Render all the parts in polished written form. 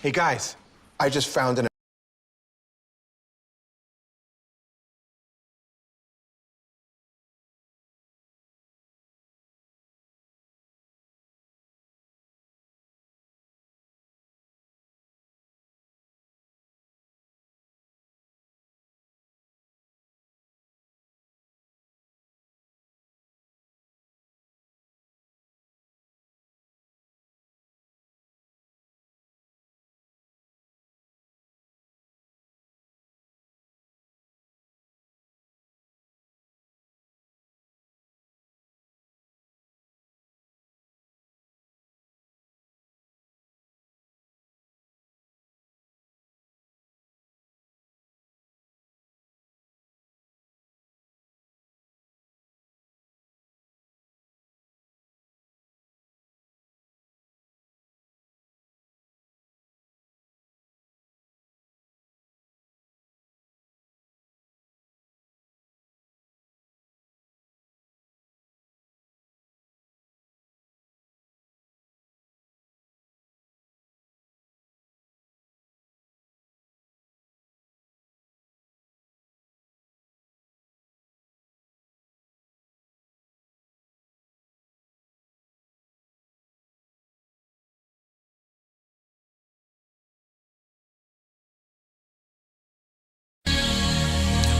Hey guys, I just found an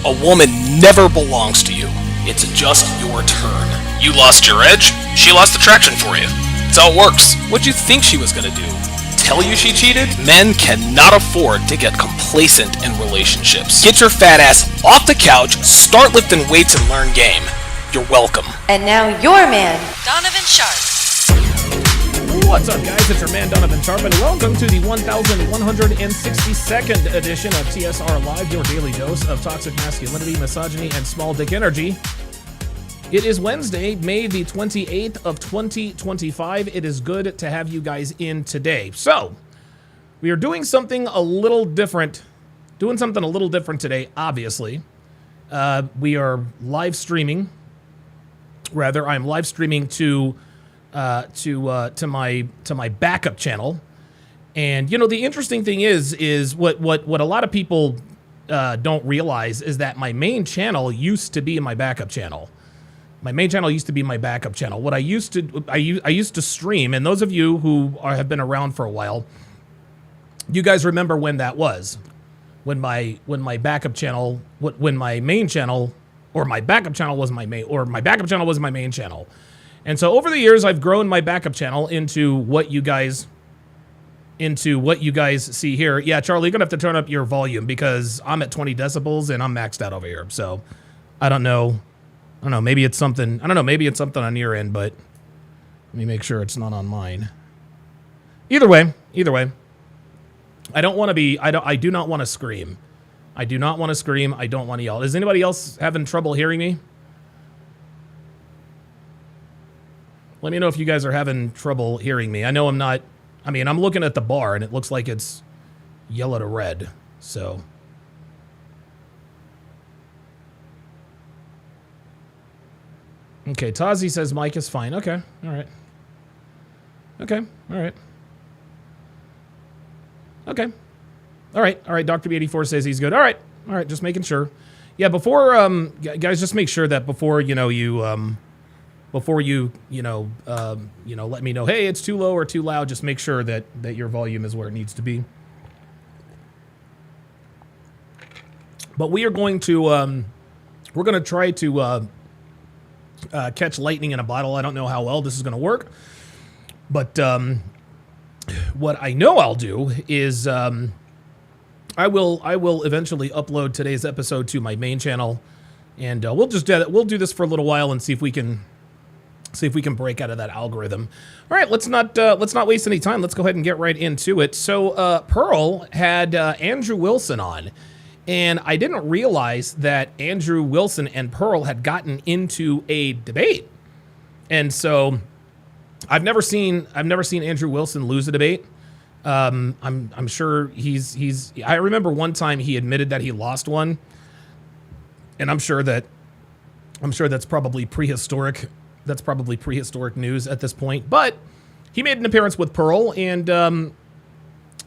A woman never belongs to you. It's just your turn. You lost your edge, she lost attraction for you. That's how it works. What'd you think she was gonna do? Tell you she cheated? Men cannot afford to get complacent in relationships. Get your fat ass off the couch, start lifting weights, and learn game. You're welcome. And now your man, Donovan Sharp. What's up, guys? It's your man, Donovan Sharp, and welcome to the 1162nd edition of TSR Live, your daily dose of toxic masculinity, misogyny, and small dick energy. It is Wednesday, May the 28th of 2025. It is good to have you guys in today. So, we are doing something a little different. Today, obviously. We are live streaming. Rather, I'm live streaming to my backup channel. And you know, the interesting thing is what a lot of people don't realize is that my main channel used to be my backup channel. What I used to stream, and those of you who have been around for a while, you guys remember when that was. When my backup channel was my main channel. And so over the years, I've grown my backup channel into what you guys see here. Yeah, Charlie, you're gonna have to turn up your volume because I'm at 20 decibels and I'm maxed out over here. So I don't know. Maybe it's something. Maybe it's something on your end, but let me make sure it's not on mine. Either way, I don't want to be. I do not want to scream. I do not want to scream. I don't want to yell. Is anybody else having trouble hearing me? Let me know if you guys are having trouble hearing me. I know I'm not. I mean, I'm looking at the bar and it looks like it's yellow to red. So. Okay, Tazi says mic is fine. Okay, all right. Okay, all right. Okay. All right, Dr. B84 says he's good. All right, just making sure. Yeah, before, guys, just make sure that before, you let me know, hey, it's too low or too loud, just make sure that your volume is where it needs to be. But we are going to, we're going to try to catch lightning in a bottle. I don't know how well this is going to work, but what I know I'll do is I will eventually upload today's episode to my main channel, and we'll do this for a little while and see if we can break out of that algorithm. All right, let's not waste any time. Let's go ahead and get right into it. So Pearl had Andrew Wilson on, and I didn't realize that Andrew Wilson and Pearl had gotten into a debate. And so I've never seen Andrew Wilson lose a debate. I'm sure he's I remember one time he admitted that he lost one, and I'm sure that's probably prehistoric. That's probably prehistoric news at this point. But he made an appearance with Pearl, and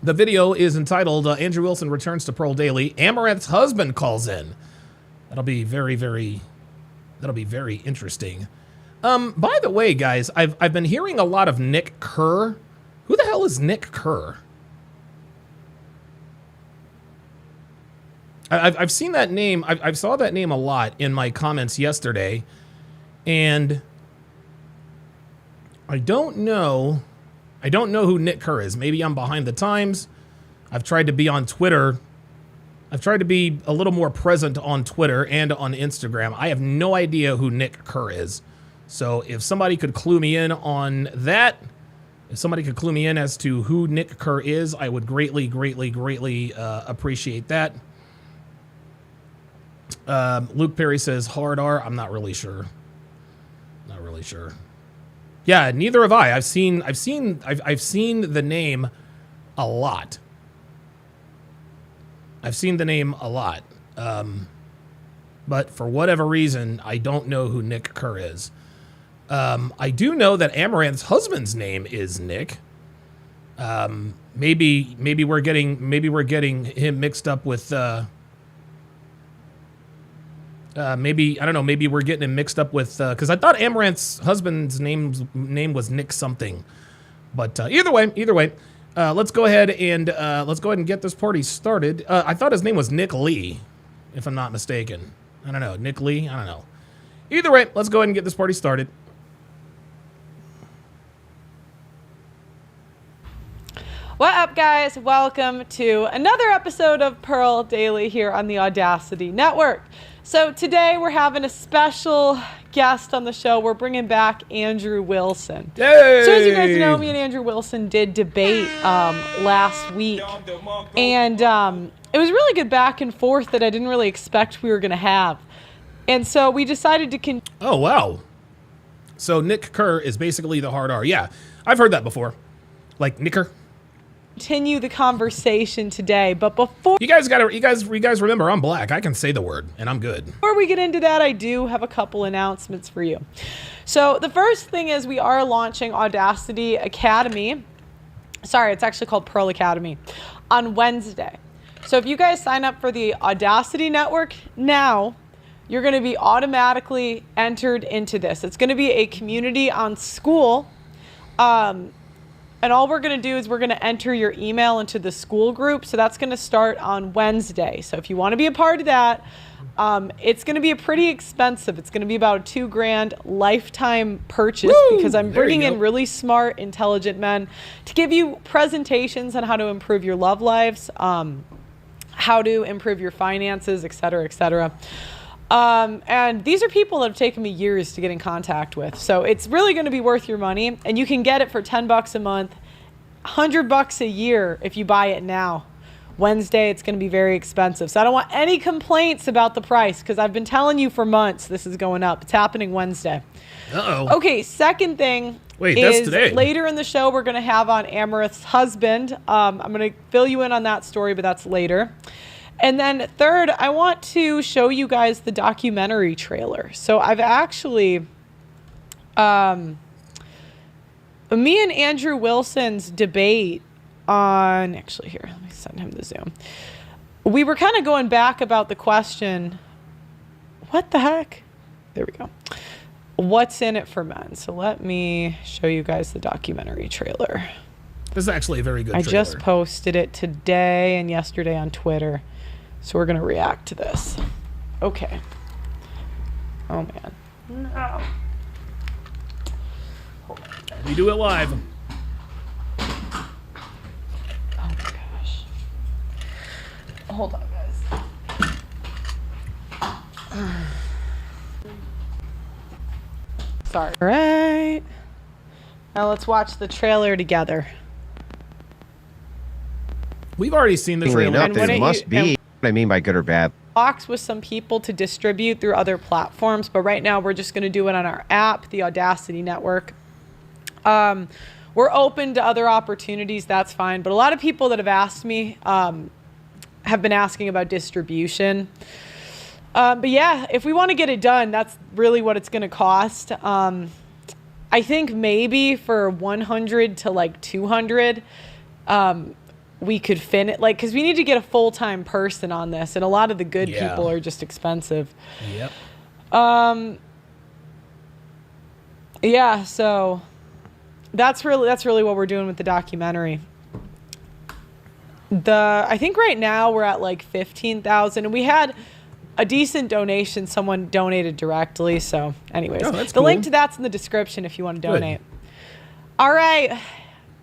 The video is entitled Andrew Wilson Returns to Pearl Daily. Amaranth's husband calls in. That'll be very interesting. By the way, guys, I've been hearing a lot of Nick Kerr. Who the hell is Nick Kerr? I've seen that name. I saw that name a lot in my comments yesterday, and I don't know who Nick Kerr is. Maybe I'm behind the times. I've tried to be on Twitter. I've tried to be a little more present on Twitter and on Instagram. I have no idea who Nick Kerr is. So if somebody could clue me in on that, if somebody could clue me in as to who Nick Kerr is, I would greatly appreciate that. Luke Perry says hard R. I'm not really sure. Yeah, neither have I. I've seen the name a lot. But for whatever reason, I don't know who Nick Kerr is. I do know that Amaranth's husband's name is Nick. Maybe we're getting him mixed up with. Maybe we're getting him mixed up with, because I thought Amaranth's husband's name was Nick something, but either way, let's go ahead and get this party started. I thought his name was Nick Lee, if I'm not mistaken. I don't know, Nick Lee. I don't know. Either way, let's go ahead and get this party started. What up, guys? Welcome to another episode of Pearl Daily here on the Audacity Network. So today we're having a special guest on the show. We're bringing back Andrew Wilson. Yay! So as you guys know, me and Andrew Wilson did debate last week. And it was really good back and forth that I didn't really expect we were going to have. And so we decided to Oh, wow. So Nick Kerr is basically the hard R. Yeah, I've heard that before. Like Nicker. continue the conversation today. But before you guys remember I'm black. I can say the word and I'm good. Before we get into that, I do have a couple announcements for you. So the first thing is we are launching Audacity Academy. Sorry, it's actually called Pearl Academy on Wednesday. So if you guys sign up for the Audacity Network now, you're going to be automatically entered into this. It's going to be a community on school. And all we're going to do is we're going to enter your email into the school group. So that's going to start on Wednesday. So if you want to be a part of that, it's going to be pretty expensive. It's going to be about $2,000 lifetime purchase. Woo! Because I'm bringing in really smart, intelligent men to give you presentations on how to improve your love lives, how to improve your finances, et cetera, et cetera. And these are people that have taken me years to get in contact with. So it's really going to be worth your money. And you can get it for $10 a month, $100 a year if you buy it now. Wednesday, it's going to be very expensive. So I don't want any complaints about the price because I've been telling you for months this is going up. It's happening Wednesday. Uh-oh. Okay, second thing Wait, that's is today. Later in the show, we're going to have on Amaranth's husband. I'm going to fill you in on that story, but that's later. And then third, I want to show you guys the documentary trailer. So I've actually, me and Andrew Wilson's debate on, actually here, let me send him the Zoom. We were kind of going back about the question, what the heck? There we go. What's in it for men? So let me show you guys the documentary trailer. This is actually a very good trailer. I just posted it today and yesterday on Twitter. So we're going to react to this. Okay. Oh, man. No. Hold on. We do it live. Oh, my gosh. Hold on, guys. Sorry. All right. Now let's watch the trailer together. We've already seen the trailer. Enough, there must be. What I mean by good or bad. Talks with some people to distribute through other platforms, but right now we're just going to do it on our app, the Audacity Network. We're open to other opportunities, that's fine, but a lot of people that have asked me have been asking about distribution. But yeah, if we want to get it done, that's really what it's going to cost. I think maybe for 100 to like 200, we could like, because we need to get a full-time person on this, and a lot of the good Yeah. people are just expensive. Yep. Yeah, so that's really what we're doing with the documentary. I think right now we're at like 15,000, and we had a decent donation. Someone donated directly. So anyways, Oh, that's the link cool. to that's in the description if you want to Good. donate. All right.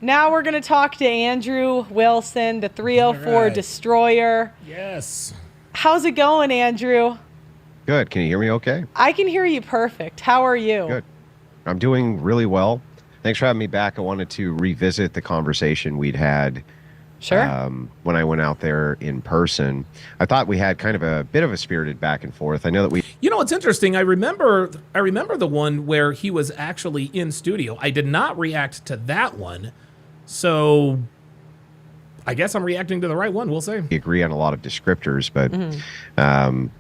Now we're going to talk to Andrew Wilson, the 304 All right. Destroyer. Yes. How's it going, Andrew? Good. Can you hear me okay? I can hear you perfect. How are you? Good. I'm doing really well. Thanks for having me back. I wanted to revisit the conversation we'd had Sure. when I went out there in person. I thought we had kind of a bit of a spirited back and forth. I know that we... You know, it's interesting. I remember the one where he was actually in studio. I did not react to that one. So I guess I'm reacting to the right one, we'll say. agree on a lot of descriptors, but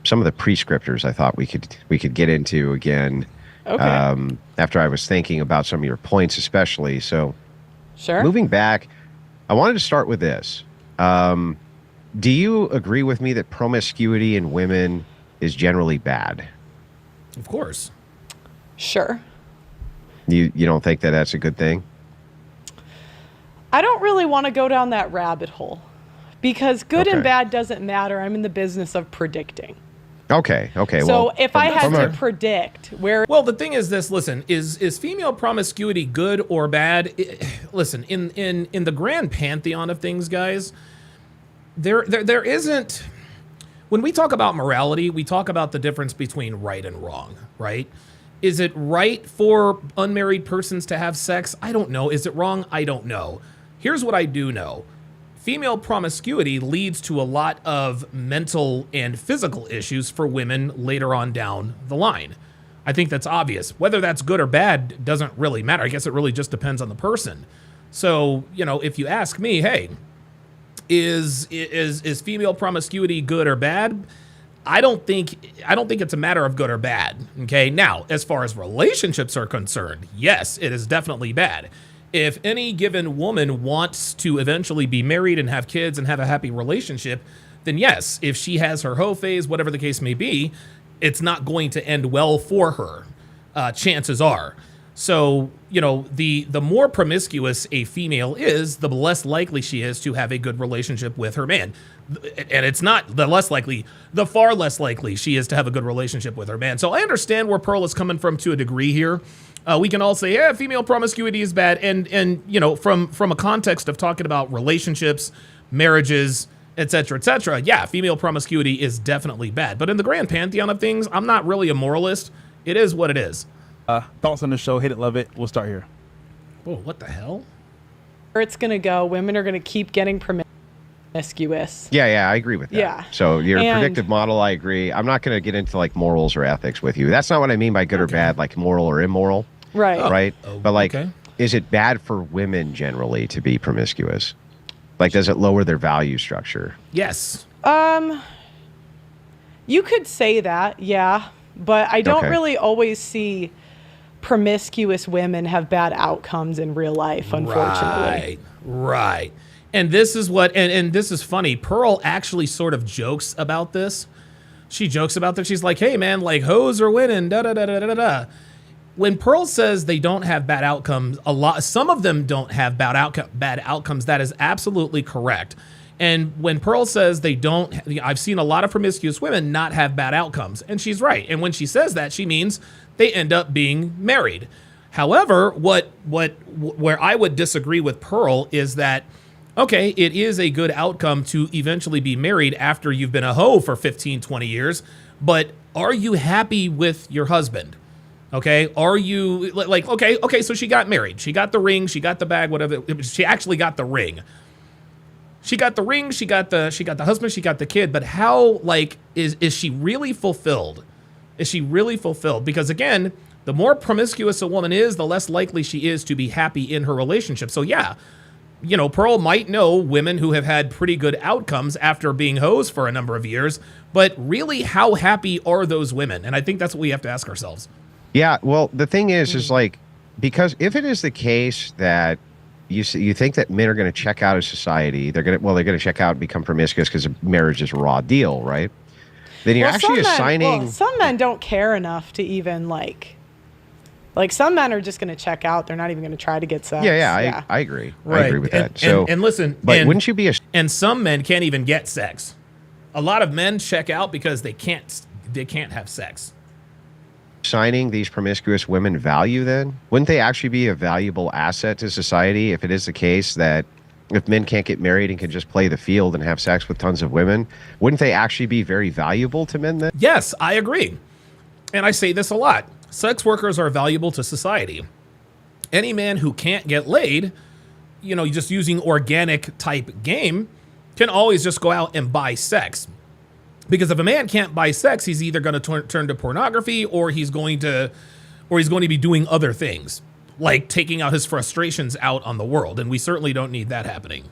some of the prescriptors I thought we could get into again Okay. after I was thinking about some of your points especially. So Sure. moving back, I wanted to start with this. Do you agree with me that promiscuity in women is generally bad? Of course. Sure. You don't think that that's a good thing? I don't really want to go down that rabbit hole because good and Okay. bad doesn't matter. I'm in the business of predicting. Okay. So well, if I had from to a- predict where Well, the thing is this, listen, is female promiscuity good or bad? Listen, in the grand pantheon of things, guys, there isn't, when we talk about morality, we talk about the difference between right and wrong, right? Is it right for unmarried persons to have sex? I don't know. Is it wrong? I don't know. Here's what I do know. Female promiscuity leads to a lot of mental and physical issues for women later on down the line. I think that's obvious. Whether that's good or bad doesn't really matter. I guess it really just depends on the person. So, you know, if you ask me, hey, is female promiscuity good or bad? I don't think it's a matter of good or bad. Okay. Now, as far as relationships are concerned, yes, it is definitely bad. If any given woman wants to eventually be married and have kids and have a happy relationship, then yes, if she has her hoe phase, whatever the case may be, it's not going to end well for her. Chances are. So, you know, the more promiscuous a female is, the less likely she is to have a good relationship with her man. And it's not the less likely, the far less likely she is to have a good relationship with her man. So I understand where Pearl is coming from to a degree here. We can all say, yeah, female promiscuity is bad. And you know, from a context of talking about relationships, marriages, et cetera, yeah, female promiscuity is definitely bad. But in the grand pantheon of things, I'm not really a moralist. It is what it is. Thoughts on the show? Hit it, love it. We'll start here. Whoa, what the hell? it's going to go. Women are going to keep getting promiscuous. Yeah, I agree with that. Yeah. So your And- predictive model, I agree. I'm not going to get into like morals or ethics with you. That's not what I mean by good or bad, like moral or immoral, Right. right? But like, okay. is it bad for women generally to be promiscuous? Like, does it lower their value structure? Yes. You could say that, yeah, but I don't Okay. really always see promiscuous women have bad outcomes in real life, unfortunately. Right. And this is what, and this is funny. Pearl actually sort of jokes about this. She jokes about this. She's like, hey, man, like hoes are winning, da-da-da-da-da-da. When Pearl says they don't have bad outcomes, some of them don't have bad outcomes. That is absolutely correct. And when Pearl says they don't, I've seen a lot of promiscuous women not have bad outcomes. And she's right. And when she says that, she means they end up being married. However, where I would disagree with Pearl is that, okay, it is a good outcome to eventually be married after you've been a hoe for 15, 20 years, but are you happy with your husband? Okay, are you like, okay, so she got married. She got the ring, she got the bag, whatever. She actually got the ring. She got the ring, she got the husband, she got the kid, but how, like, is she really fulfilled? Is she really fulfilled? Because again, the more promiscuous a woman is, the less likely she is to be happy in her relationship. So yeah, you know, Pearl might know women who have had pretty good outcomes after being hoes for a number of years, but really, how happy are those women? And I think that's what we have to ask ourselves. Yeah, well, the thing is like, because if it is the case that you think that men are going to check out of society. They're going to check out and become promiscuous because marriage is a raw deal, right? Then you're actually assigning. Some men don't care enough to even like some men are just going to check out. They're not even going to try to get sex. Yeah, I agree. Right. I agree with that. And listen, but wouldn't you be and some men can't even get sex. A lot of men check out because they can't have sex. assigning these promiscuous women value then? Wouldn't they actually be a valuable asset to society if it is the case that if men can't get married and can just play the field and have sex with tons of women, wouldn't they actually be very valuable to men then? Yes, I agree. And I say this a lot. Sex workers are valuable to society. Any man who can't get laid, just using organic type game, can always just go out and buy sex. Because if a man can't buy sex, he's either going to turn to pornography or he's going to be doing other things, like taking out his frustrations out on the world. And we certainly don't need that happening.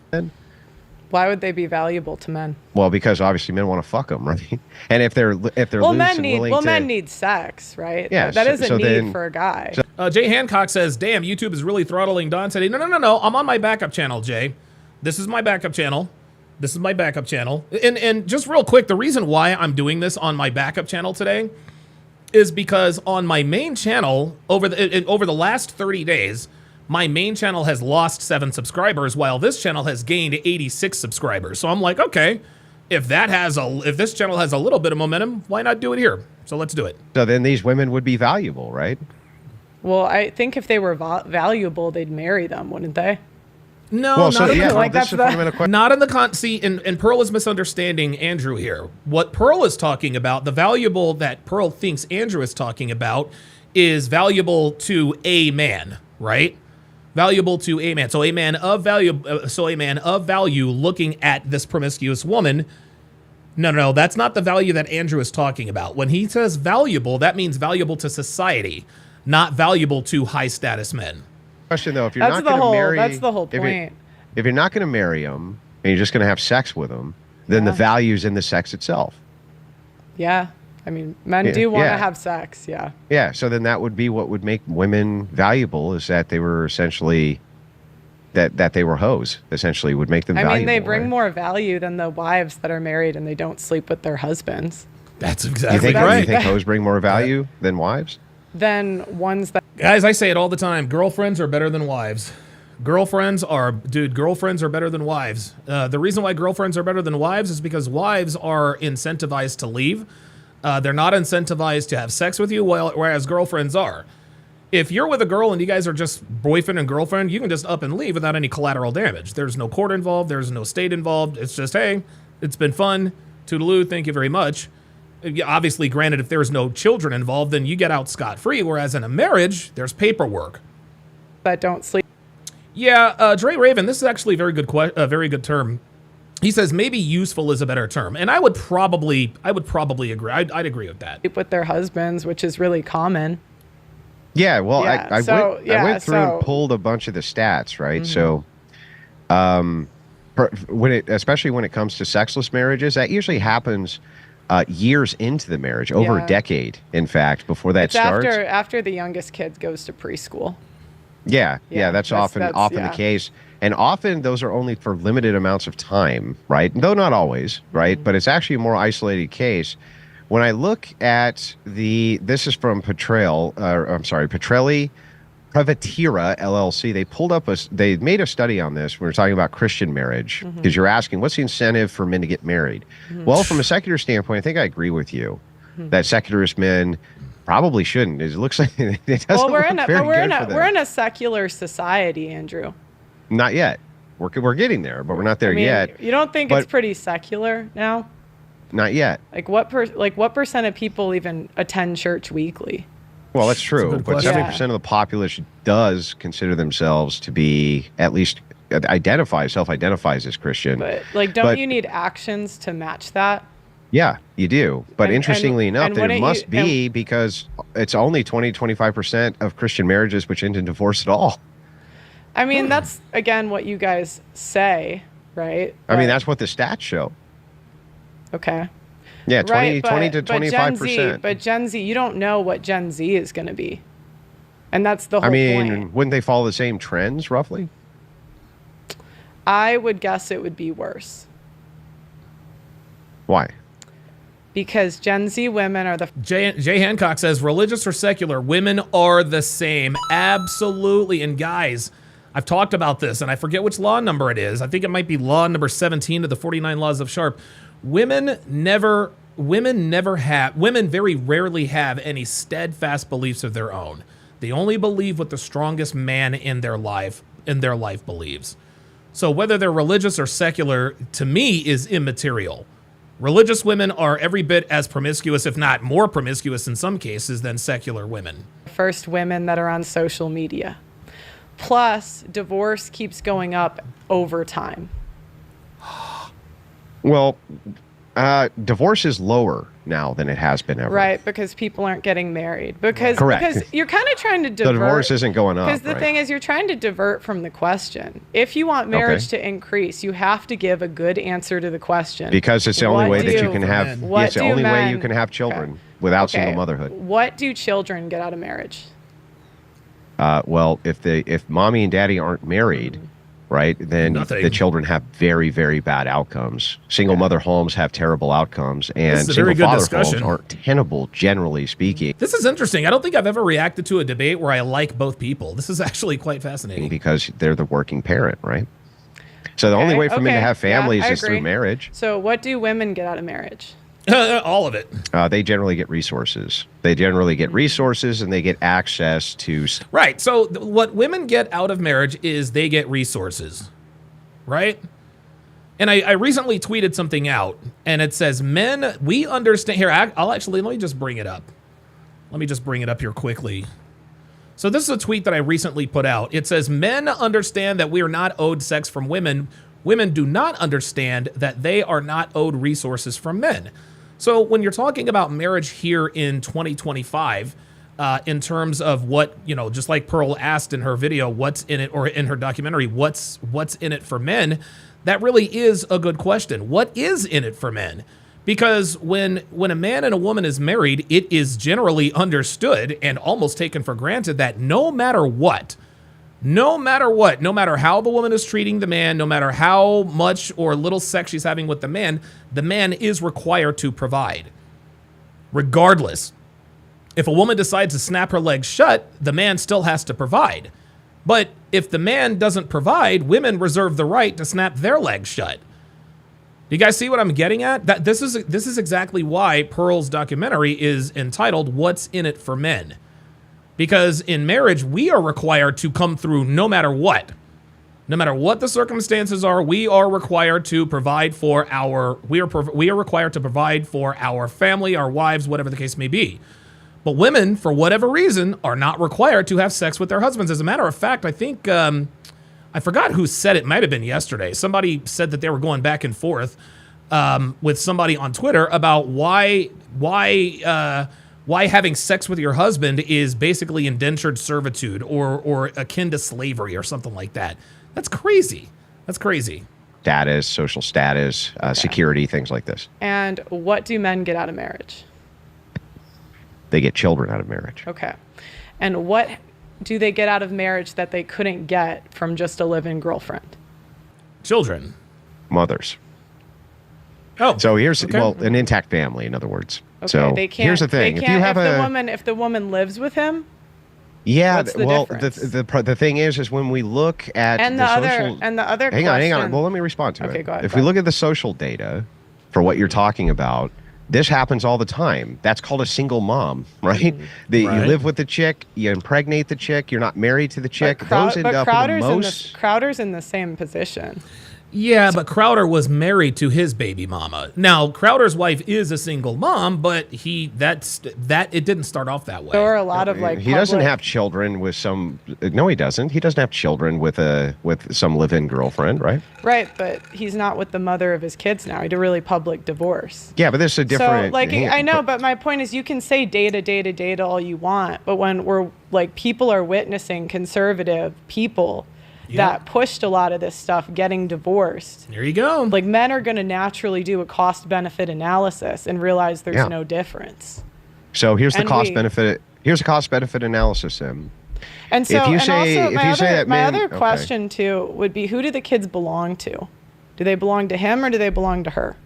Why would they be valuable to men? Well, because obviously men want to fuck them, right? And if they're loose and willing to, men need sex, right? Yeah, that is a need then, for a guy. Jay Hancock says, "Damn, YouTube is really throttling Don today." No. I'm on my backup channel, Jay. This is my backup channel. And just real quick, the reason why I'm doing this on my backup channel today is because on my main channel over the last 30 days, my main channel has lost 7 subscribers while this channel has gained 86 subscribers. So I'm like, okay, if this channel has a little bit of momentum, why not do it here? So let's do it. So then these women would be valuable, right? Well, I think if they were valuable, they'd marry them, wouldn't they? No, not in the see, and Pearl is misunderstanding Andrew here. What Pearl is talking about, the valuable that Pearl thinks Andrew is talking about, is valuable to a man, right? Valuable to a man. So a man of value looking at this promiscuous woman. No, that's not the value that Andrew is talking about. When he says valuable, that means valuable to society, not valuable to high status men. Question though, if you're not going to marry, that's the whole point. If you're not going to marry them and you're just going to have sex with them, then the value's in the sex itself. Yeah, I mean, men do want to have sex. Yeah. Yeah, so then that would be what would make women valuable, is that they were essentially that they were hoes. Essentially, would make them valuable. I mean, they bring more value than the wives that are married and they don't sleep with their husbands. That's exactly right. You think hoes bring more value than wives? Than ones that... Guys, I say it all the time. Girlfriends are better than wives. Girlfriends are better than wives. The reason why girlfriends are better than wives is because wives are incentivized to leave. They're not incentivized to have sex with you, whereas girlfriends are. If you're with a girl and you guys are just boyfriend and girlfriend, you can just up and leave without any collateral damage. There's no court involved. There's no state involved. It's just, hey, it's been fun. Toodaloo, thank you very much. Obviously, granted, if there's no children involved, then you get out scot-free, whereas in a marriage, there's paperwork. But don't sleep. Yeah, Dre Raven, this is actually a very good term. He says maybe useful is a better term, and I would probably agree. I'd agree with that. Sleep with their husbands, which is really common. Yeah, well, I went through and pulled a bunch of the stats, right? Mm-hmm. So, especially when it comes to sexless marriages, that usually happens years into the marriage, over a decade, in fact, before that starts. After the youngest kid goes to preschool. Yeah, that's often the case. And often those are only for limited amounts of time, right? Though not always, right? Mm-hmm. But it's actually a more isolated case. When I look at this is from Petrelli Privatira LLC. They made a study on this when we're talking about Christian marriage, because you're asking, what's the incentive for men to get married? Mm-hmm. Well, from a secular standpoint, I think I agree with you that secularist men probably shouldn't. It looks like it doesn't we're in a secular society, Andrew. Not yet. We're getting there, but we're not there yet. You don't think it's pretty secular now? Not yet. What percent of people even attend church weekly? Well, that's true, but 70% of the populace does consider themselves to be, at least self-identifies as Christian. But don't you need actions to match that? Yeah, you do. But interestingly enough, there must be, because it's only 20-25% of Christian marriages which end in divorce at all. I mean, that's, again, what you guys say, right? I mean, that's what the stats show. Okay. Yeah, 20 to 25%. But Gen Z, you don't know what Gen Z is going to be. And that's the whole point. Wouldn't they follow the same trends, roughly? I would guess it would be worse. Why? Because Gen Z women are the... Jay Hancock says, religious or secular, women are the same. Absolutely. And guys, I've talked about this, and I forget which law number it is. I think it might be law number 17 of the 49 Laws of Sharp. Women very rarely have any steadfast beliefs of their own. They only believe what the strongest man in their life believes. So whether they're religious or secular, to me, is immaterial. Religious women are every bit as promiscuous, if not more promiscuous in some cases, than secular women. First women that are on social media. Plus, divorce keeps going up over time. Well, divorce is lower now than it has been ever. Right, because people aren't getting married. Because you're kind of trying to divert. The divorce isn't going up. Because the thing is, you're trying to divert from the question. If you want marriage to increase, you have to give a good answer to the question. Because it's the only way that you can have. It's the only way you can have children without single motherhood. What do children get out of marriage? Well, if mommy and daddy aren't married, right, then the children have very, very bad outcomes. Single mother homes have terrible outcomes, and single father homes aren't tenable, generally speaking. This is interesting. I don't think I've ever reacted to a debate where I like both people. This is actually quite fascinating. Because they're the working parent, right? So the only way for men to have families is through marriage. So what do women get out of marriage? All of it. They generally get resources. They generally get resources, and they get access to... Right. So what women get out of marriage is they get resources, right? And I recently tweeted something out, and it says, men, we understand... Here, let me just bring it up. Let me just bring it up here quickly. So this is a tweet that I recently put out. It says, men understand that we are not owed sex from women. Women do not understand that they are not owed resources from men. So when you're talking about marriage here in 2025, in terms of what, just like Pearl asked in her video, what's in it, or in her documentary, what's in it for men, that really is a good question. What is in it for men? Because when a man and a woman is married, it is generally understood and almost taken for granted that no matter how the woman is treating the man, no matter how much or little sex she's having with the man is required to provide. Regardless, if a woman decides to snap her legs shut, the man still has to provide. But if the man doesn't provide, women reserve the right to snap their legs shut. Do you guys see what I'm getting at? That this is exactly why Pearl's documentary is entitled "What's in It for Men." Because in marriage, we are required to come through no matter what. No matter what the circumstances are, we are required to provide for we are required to provide for our family, our wives, whatever the case may be. But women, for whatever reason, are not required to have sex with their husbands. As a matter of fact, I think, I forgot who said it, might have been yesterday. Somebody said that they were going back and forth with somebody on Twitter about why having sex with your husband is basically indentured servitude or akin to slavery or something like that. That's crazy. Status, social status, security, things like this. And what do men get out of marriage? They get children out of marriage. Okay. And what do they get out of marriage that they couldn't get from just a live-in girlfriend? Children. Mothers. Oh. So here's, an intact family, in other words. Okay, so they can't, here's the thing. If the woman lives with him, what's the difference? The thing is when we look at hang on. Well, let me respond to it. Okay, go ahead. If we look at the social data for what you're talking about, this happens all the time. That's called a single mom, right? You live with the chick, you impregnate the chick, you're not married to the chick. Those end up in the most... Crowder's in the same position. Yeah, but Crowder was married to his baby mama. Now, Crowder's wife is a single mom, but it didn't start off that way. There are a lot of he doesn't have children with some. No, he doesn't. He doesn't have children with some live-in girlfriend, right? Right, but he's not with the mother of his kids now. He had a really public divorce. Yeah, but this is a different. So, I know, but my point is, you can say data all you want, but when people are witnessing conservative people that pushed a lot of this stuff getting divorced. There you go. Men are going to naturally do a cost-benefit analysis and realize there's no difference. So here's the cost-benefit. Here's a cost-benefit analysis, Em. And so, If you and say- also if my you say other, that my men- other okay. question too would be, who do the kids belong to? Do they belong to him or do they belong to her?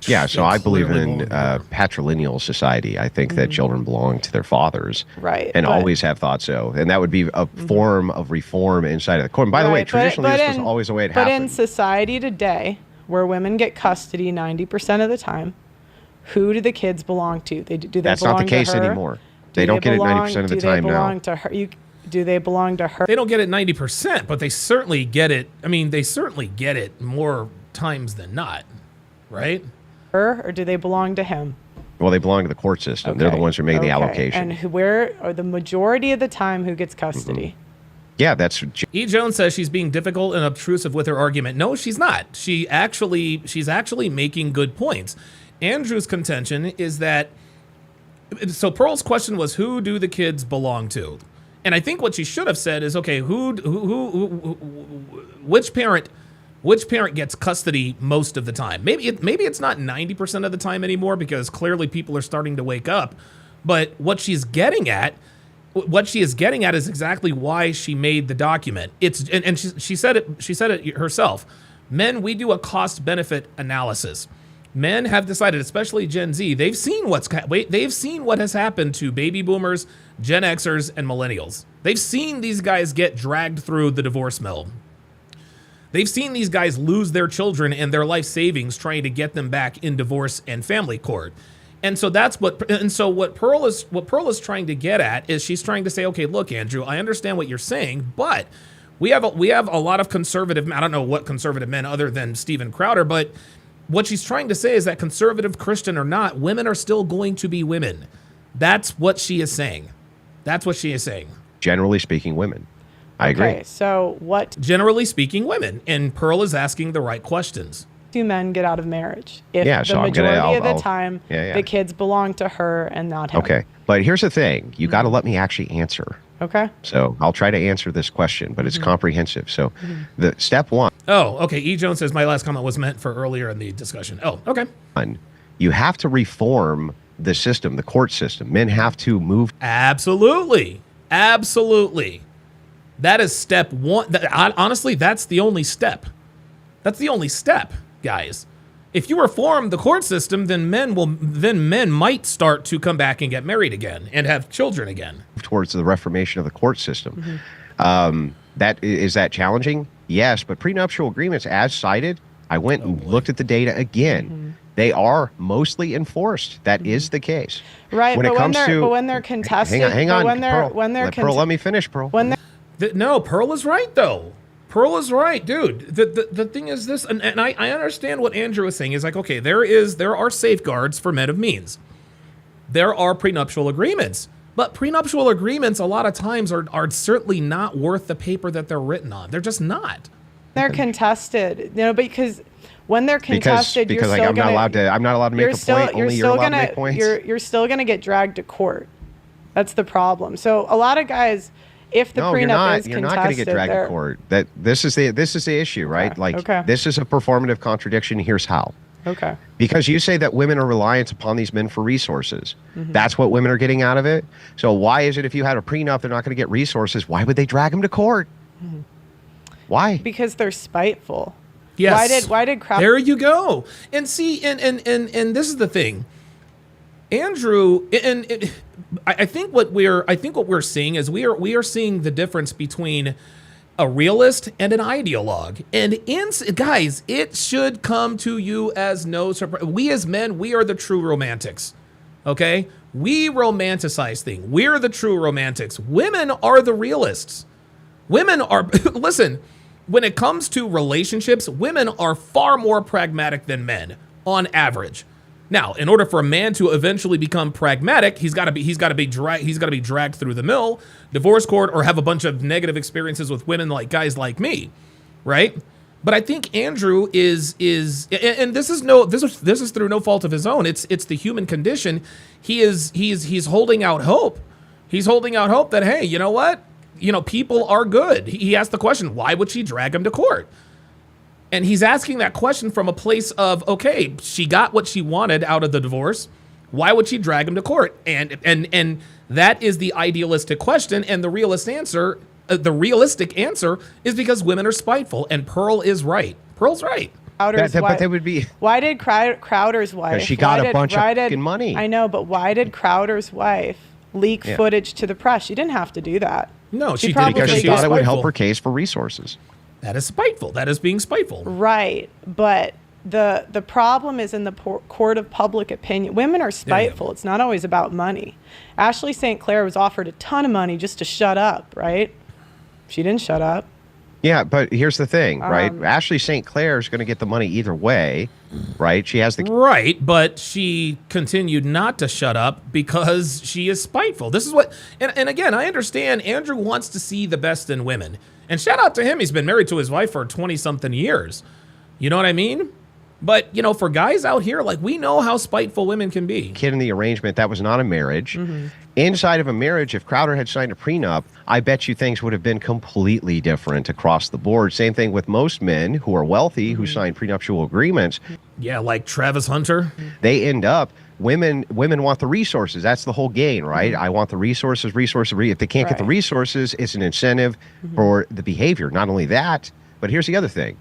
Yeah, so They I believe clearly in belong to her. patrilineal society. I think that children belong to their fathers, Right, and but- always have thought so. And that would be a form of reform inside of the court. And by the way, Right, traditionally, but this was always the way it But in happened. society today, where women get custody 90% of the time, who do the kids belong to? Do they That's belong not the case to her? anymore. They don't get it 90% of the time Do they belong now. to her? Do they belong to her? They don't get it 90%, but they certainly get it. I mean, they certainly get it more times than not, right? Or do they belong to him? Well, they belong to the court system. They're the Okay, ones who make the okay. allocation. And where are the majority of the time who gets custody? Yeah, that's E. Jones says she's being difficult and obtrusive with her argument. No, she's not. She's actually making good points. Andrew's contention is that, so Pearl's question was, who do the kids belong to? And I think what she should have said is, okay, which parent gets custody most of the time? Maybe it's not 90% of the time anymore, because clearly people are starting to wake up. But what she is getting at is exactly why she made the document. She said it herself. Men, we do a cost benefit analysis. Men have decided, especially Gen Z, they've seen what has happened to baby boomers, Gen Xers, and millennials. They've seen these guys get dragged through the divorce mill. They've seen these guys lose their children and their life savings trying to get them back in divorce and family court. And so what Pearl is trying to get at is, she's trying to say, okay, look, Andrew, I understand what you're saying, but we have a lot of conservative, I don't know what conservative men other than Steven Crowder, but what she's trying to say is that conservative, Christian or not, women are still going to be women. That's what she is saying. generally speaking women. I agree. Okay, so what Generally speaking, women. And Pearl is asking the right questions. do men get out of marriage? If Yeah, the so I'm gonna- majority of the I'll- time, yeah. the kids belong to her and not him. Okay, but here's the thing. You got to let me actually answer. Okay. So I'll try to answer this question, but it's comprehensive. So the step one, Oh, okay. E. Jones says my last comment was meant for earlier in the discussion. Oh, okay. you have to reform the system, the court system. Men have to move. Absolutely. That is step one. Honestly, that's the only step. Guys. If you reform the court system, then men might start to come back and get married again and have children again. Towards the reformation of the court system. Is that challenging? Yes, but prenuptial agreements, as cited, I went and looked at the data again. They are mostly enforced. That is the case. Right, When but it comes to when they're contested, hang on, Pearl, let me finish, Pearl. No, Pearl is right, though. Pearl is right, dude. The thing is this, and I understand what Andrew is saying. Is like, okay, there are safeguards for men of means. There are prenuptial agreements. But prenuptial agreements a lot of times are certainly not worth the paper that they're written on. They're just not. they're contested, because when they're contested, because you're still I'm not allowed to make a point. Only you're allowed to make points. You're still gonna get dragged to court. That's the problem. So a lot of guys, if the prenup is contested, you're not going to get dragged to court. This is the issue, right? Okay, Like okay. this is a performative contradiction. Here's how. Okay. Because you say that women are reliant upon these men for resources. That's what women are getting out of it. So why is it if you had a prenup, they're not going to get resources? Why would they drag them to court? Why? Because they're spiteful. Yes. Why did crap? There you go. And see, and this is the thing, Andrew. And I think what we're seeing is we are seeing the difference between a realist and an ideologue. And guys, it should come to you as no surprise. We as men, we are the true romantics. Okay, we romanticize things. We're the true romantics. Women are the realists. Women are listen. When it comes to relationships, women are far more pragmatic than men on average. Now, in order for a man to eventually become pragmatic, he's got to be dragged through the mill, divorce court, or have a bunch of negative experiences with women like guys like me, right? But I think Andrew is and this is through no fault of his own. It's the human condition. He's holding out hope. He's holding out hope that, hey, you know what? People are good. He asked the question, why would she drag him to court? And he's asking that question from a place of, okay, she got what she wanted out of the divorce. Why would she drag him to court? And that is the idealistic question, and the realistic answer is because women are spiteful, and Pearl is right. Pearl's right. Crowder's But wife. they would be. Why did Crowder's wife? She got why a bunch of fucking money. I know, but why did Crowder's wife leak footage to the press? She didn't have to do that. No, she did probably Because she was thought it would help spiteful. her case for resources. That is spiteful. That is being spiteful. Right, but the problem is in the court of public opinion. Women are spiteful. It's not always about money. Ashley St. Clair was offered a ton of money just to shut up, right? She didn't shut up. Yeah, but here's the thing, right? Ashley St. Clair is going to get the money either way, right? She has the Right, but she continued not to shut up because she is spiteful. This is what, and again, I understand Andrew wants to see the best in women. And shout out to him. He's been married to his wife for 20-something years. You know what I mean? But, you know, for guys out here, like, we know how spiteful women can be. kid in the arrangement. That was not a marriage. Inside of a marriage, if Crowder had signed a prenup, I bet you things would have been completely different across the board. Same thing with most men who are wealthy who sign prenuptial agreements. Yeah, like Travis Hunter. They end up, women want the resources. That's the whole gain, right? I want the resources. If they can't get the Right. resources, it's an incentive for the behavior. Not only that, but here's the other thing.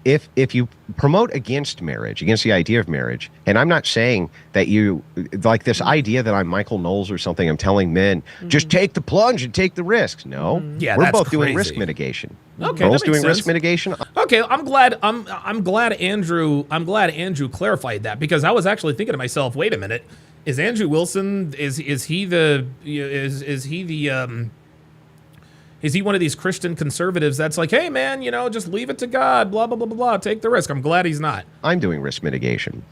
If you promote against marriage, against the idea of marriage, and I'm not saying that you, like this idea that I'm Michael Knowles or something, I'm telling men, just take the plunge and take the risks. No, Yeah, we're that's both doing crazy. risk mitigation. Okay, Girls that makes doing risk sense. mitigation. Okay, I'm glad Andrew clarified that, because I was actually thinking to myself, wait a minute, is Andrew Wilson is he one of these Christian conservatives that's like, hey man, you know, just leave it to God, blah blah blah blah blah, take the risk? I'm glad he's not. I'm doing risk mitigation.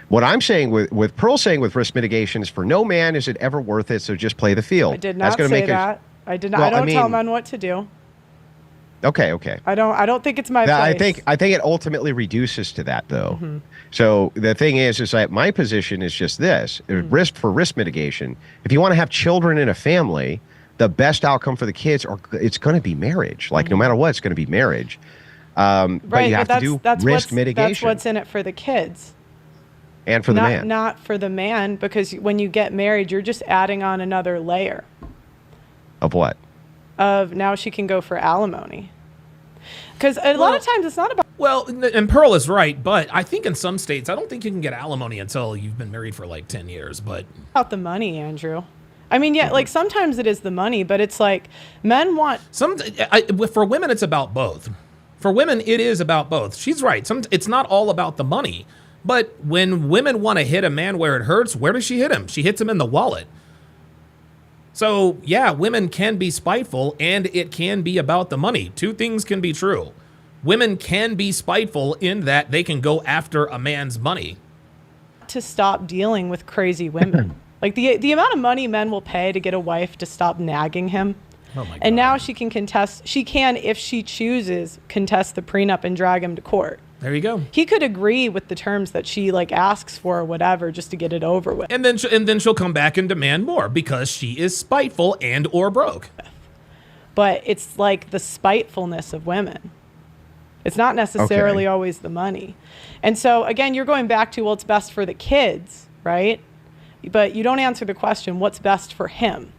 What I'm saying with Pearl saying with risk mitigation is for no man is it ever worth it, so just play the field. I did That's not gonna say make that. I did not. Well, I don't I tell mean- men what to do. Okay. I don't think it's my place. I think it ultimately reduces to that, though. So the thing is that my position is just this: risk mitigation. If you want to have children in a family, the best outcome for the kids it's going to be marriage. Like no matter what, it's going to be marriage. But you have to do risk mitigation. That's what's in it for the kids. And for the man. Not for the man, because when you get married, you're just adding on another layer Of what? of now she can go for alimony. Because a lot of times it's not about Well, and Pearl is right, but I think in some states, I don't think you can get alimony until you've been married for like 10 years. But the money, Andrew. I mean, yeah, like sometimes it is the money, but it's like men want. for women, it's about both. For women, it is about both. She's right. It's not all about the money. But when women want to hit a man where it hurts, where does she hit him? She hits him in the wallet. So, yeah, women can be spiteful, and it can be about the money. Two things can be true. Women can be spiteful in that they can go after a man's money. To stop dealing with crazy women. Like the amount of money men will pay to get a wife to stop nagging him. Oh my God. And now she can contest. She can, if she chooses, contest the prenup and drag him to court. There you go. He could agree with the terms that she like asks for or whatever just to get it over with. And then she'll come back and demand more because she is spiteful and or broke. But it's like the spitefulness of women. It's not necessarily Okay. always the money. And so again, you're going back to, well, it's best for the kids, right? But you don't answer the question, what's best for him?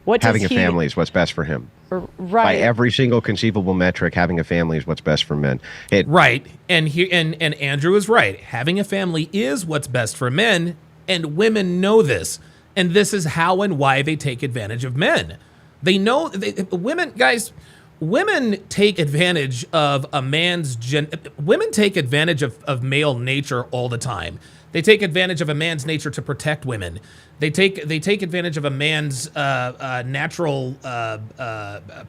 What does Having a he, family is what's best for him. By right? every single conceivable metric, having a family is what's best for men. Right. And Andrew is right. Having a family is what's best for men, and women know this. And this is how and why they take advantage of men. They know women take advantage of a man's women take advantage of male nature all the time. They take advantage of a man's nature to protect women. They take advantage of a man's natural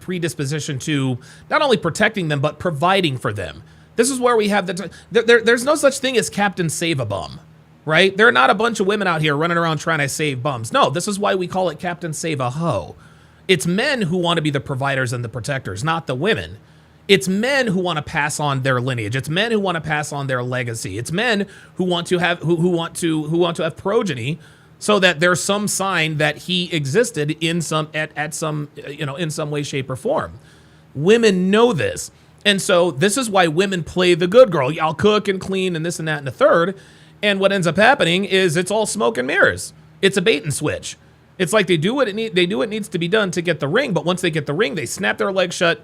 predisposition to not only protecting them but providing for them. This is where we have there's no such thing as Captain Save-A-Bum, right? There are not a bunch of women out here running around trying to save bums. No, this is why we call it Captain Save-A-Hoe. It's men who want to be the providers and the protectors, not the women. It's men who want to pass on their lineage. It's men who want to pass on their legacy. It's men who want to have who want to have progeny, so that there's some sign that he existed in some in some way, shape, or form. Women know this, and so this is why women play the good girl. I'll cook and clean and this and that and the third. And what ends up happening is it's all smoke and mirrors. It's a bait and switch. It's like they do what needs to be done to get the ring, but once they get the ring, they snap their legs shut,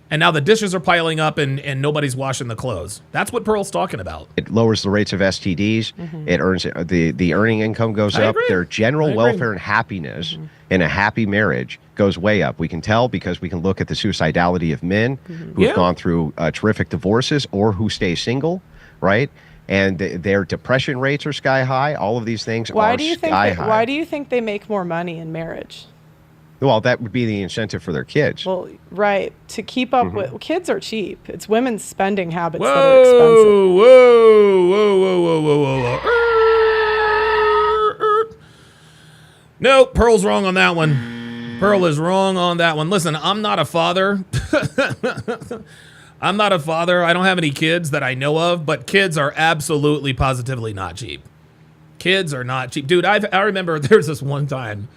and now the dishes are piling up and nobody's washing the clothes. That's what Pearl's talking about. It lowers the rates of STDs. It earns the earning income goes I up. agree. Their general I agree. welfare and happiness in a happy marriage goes way up. We can tell because we can look at the suicidality of men who've Yeah. gone through terrific divorces or who stay single, right? And their depression rates are sky high. All of these things Why are do you think? sky high. Why do you think they make more money in marriage? Well, that would be the incentive for their kids. Well, right. To keep up with kids are cheap. It's women's spending habits that are Whoa, expensive. whoa, whoa, whoa, whoa, whoa, whoa, whoa. Nope, Pearl's wrong on that one. Pearl is wrong on that one. Listen, I'm not a father. I'm not a father. I don't have any kids that I know of, but kids are absolutely, positively not cheap. Kids are not cheap. Dude, I remember there was this one time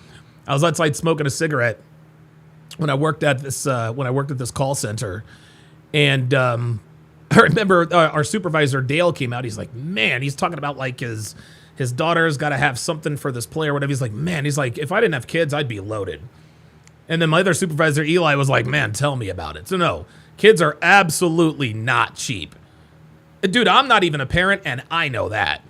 I was outside smoking a cigarette when I worked at this call center, and I remember our supervisor Dale came out. He's like, man, he's talking about like his daughter's got to have something for this play or whatever. He's like, man, he's like, if I didn't have kids, I'd be loaded. And then my other supervisor Eli was like, man, tell me about it. So no, kids are absolutely not cheap. Dude, I'm not even a parent, and I know that.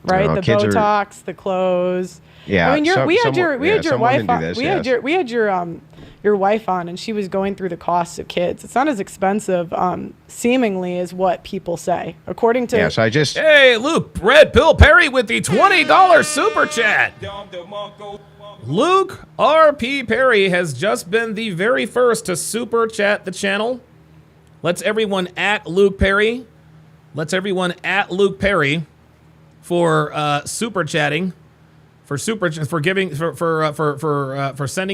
Right, No, the kids are- Botox, the clothes. Yeah, I mean, some we had women your do wife on. this, We yes. had your wife on, and she was going through the costs of kids. It's not as expensive, seemingly, as what people say, according to. Yeah, so I just Hey, Luke, Red Pill Perry with the $20 super chat. Luke R.P. Perry has just been the very first to super chat the channel. Let's everyone at Luke Perry. Let's everyone at Luke Perry for super chatting, for sending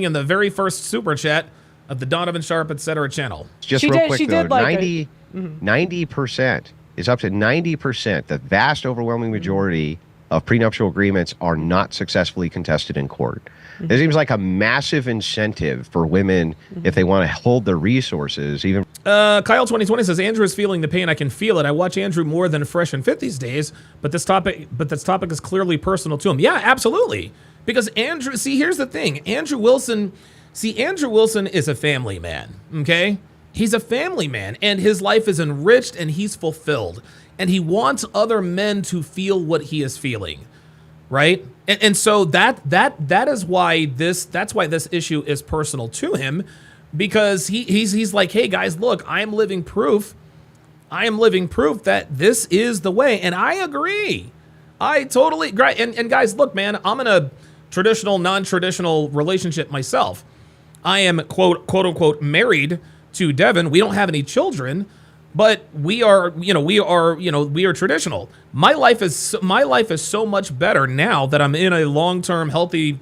in the very first super chat of the Donovan Sharp etc. channel. just She real did- quick she though, did like a- 90% is up to 90%. The vast overwhelming majority of prenuptial agreements are not successfully contested in court. It seems like a massive incentive for women if they want to hold their resources, even Kyle 2020 says Andrew is feeling the pain. I can feel it. I watch Andrew more than Fresh and Fit these days, but this topic is clearly personal to him. Yeah, absolutely. Because Andrew, see, here's the thing. Andrew Wilson is a family man. Okay, he's a family man, and his life is enriched, and he's fulfilled, and he wants other men to feel what he is feeling. Right, and so that is why this issue is personal to him, because he's like, hey guys, look, I am living proof that this is the way, and I agree, I totally agree. And guys, look, man, I'm in a traditional, non-traditional relationship myself. I am quote unquote married to Devin. We don't have any children, but we are traditional. My life is so much better now that I'm in a long-term healthy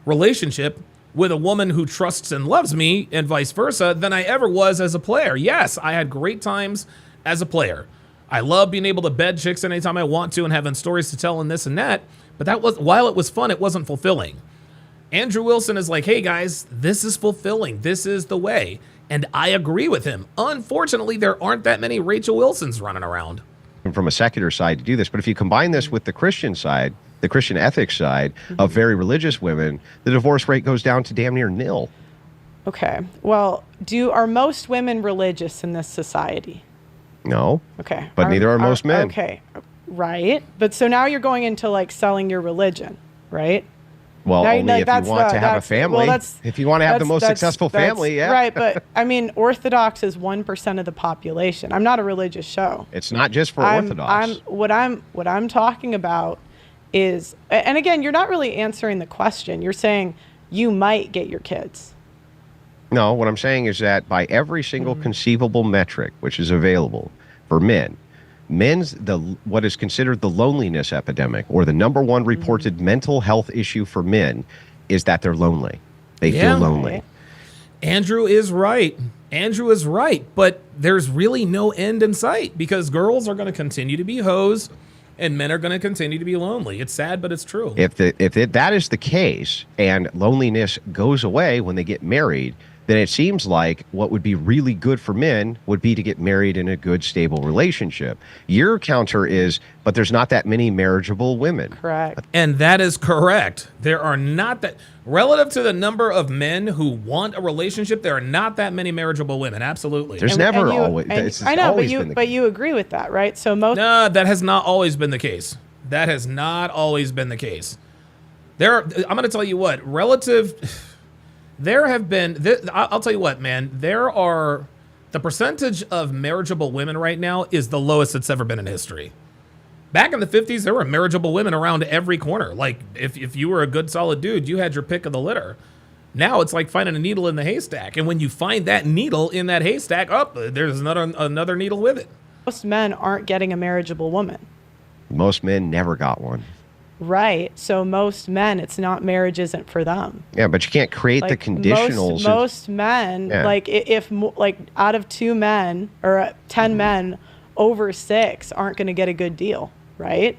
relationship with a woman who trusts and loves me, and vice versa, than I ever was as a player. Yes, I had great times as a player. I love being able to bed chicks anytime I want to and having stories to tell and this and that. But while it was fun, it wasn't fulfilling. Andrew Wilson is like, hey guys, this is fulfilling. This is the way. And I agree with him. Unfortunately, there aren't that many Rachel Wilsons running around. from a secular side to do this. But if you combine this with the Christian side, the Christian ethics side of very religious women, the divorce rate goes down to damn near nil. Okay. Well, are most women religious in this society? No. Okay. But neither are most men. Okay. Right. But so now you're going into like selling your religion, right? Well, Now, only if you want to have a family. Well, if you want to have the most successful family, yeah. Right, but I mean, Orthodox is 1% of the population. I'm not a religious show. It's not just for Orthodox. What I'm talking about is, and again, you're not really answering the question. You're saying you might get your kids. No, what I'm saying is that by every single conceivable metric which is available for men, what is considered the loneliness epidemic, or the number one reported mental health issue for men, is that they're lonely. They feel lonely. Right. Andrew is right. Andrew is right. But there's really no end in sight, because girls are going to continue to be hoes and men are going to continue to be lonely. It's sad, but it's true. If that is the case and loneliness goes away when they get married, then it seems like what would be really good for men would be to get married in a good, stable relationship. Your counter is, but there's not that many marriageable women. Correct. And that is correct. There are not that, relative to the number of men who want a relationship, there are not that many marriageable women. Absolutely. There's never always. It's I know, always been the but you agree with that, right? So most. No, that has not always been the case. That has not always been the case. I'm going to tell you what, there have been, I'll tell you what, man, the percentage of marriageable women right now is the lowest it's ever been in history. Back in the 50s, there were marriageable women around every corner. Like, if you were a good, solid dude, you had your pick of the litter. Now it's like finding a needle in the haystack. And when you find that needle in that haystack, there's another needle with it. Most men aren't getting a marriageable woman. Most men never got one. Right. So most men, it's not, marriage isn't for them. Yeah, but you can't create the conditionals. Most men, Yeah. like if out of 2 men or 10 men, over 6 aren't going to get a good deal, right?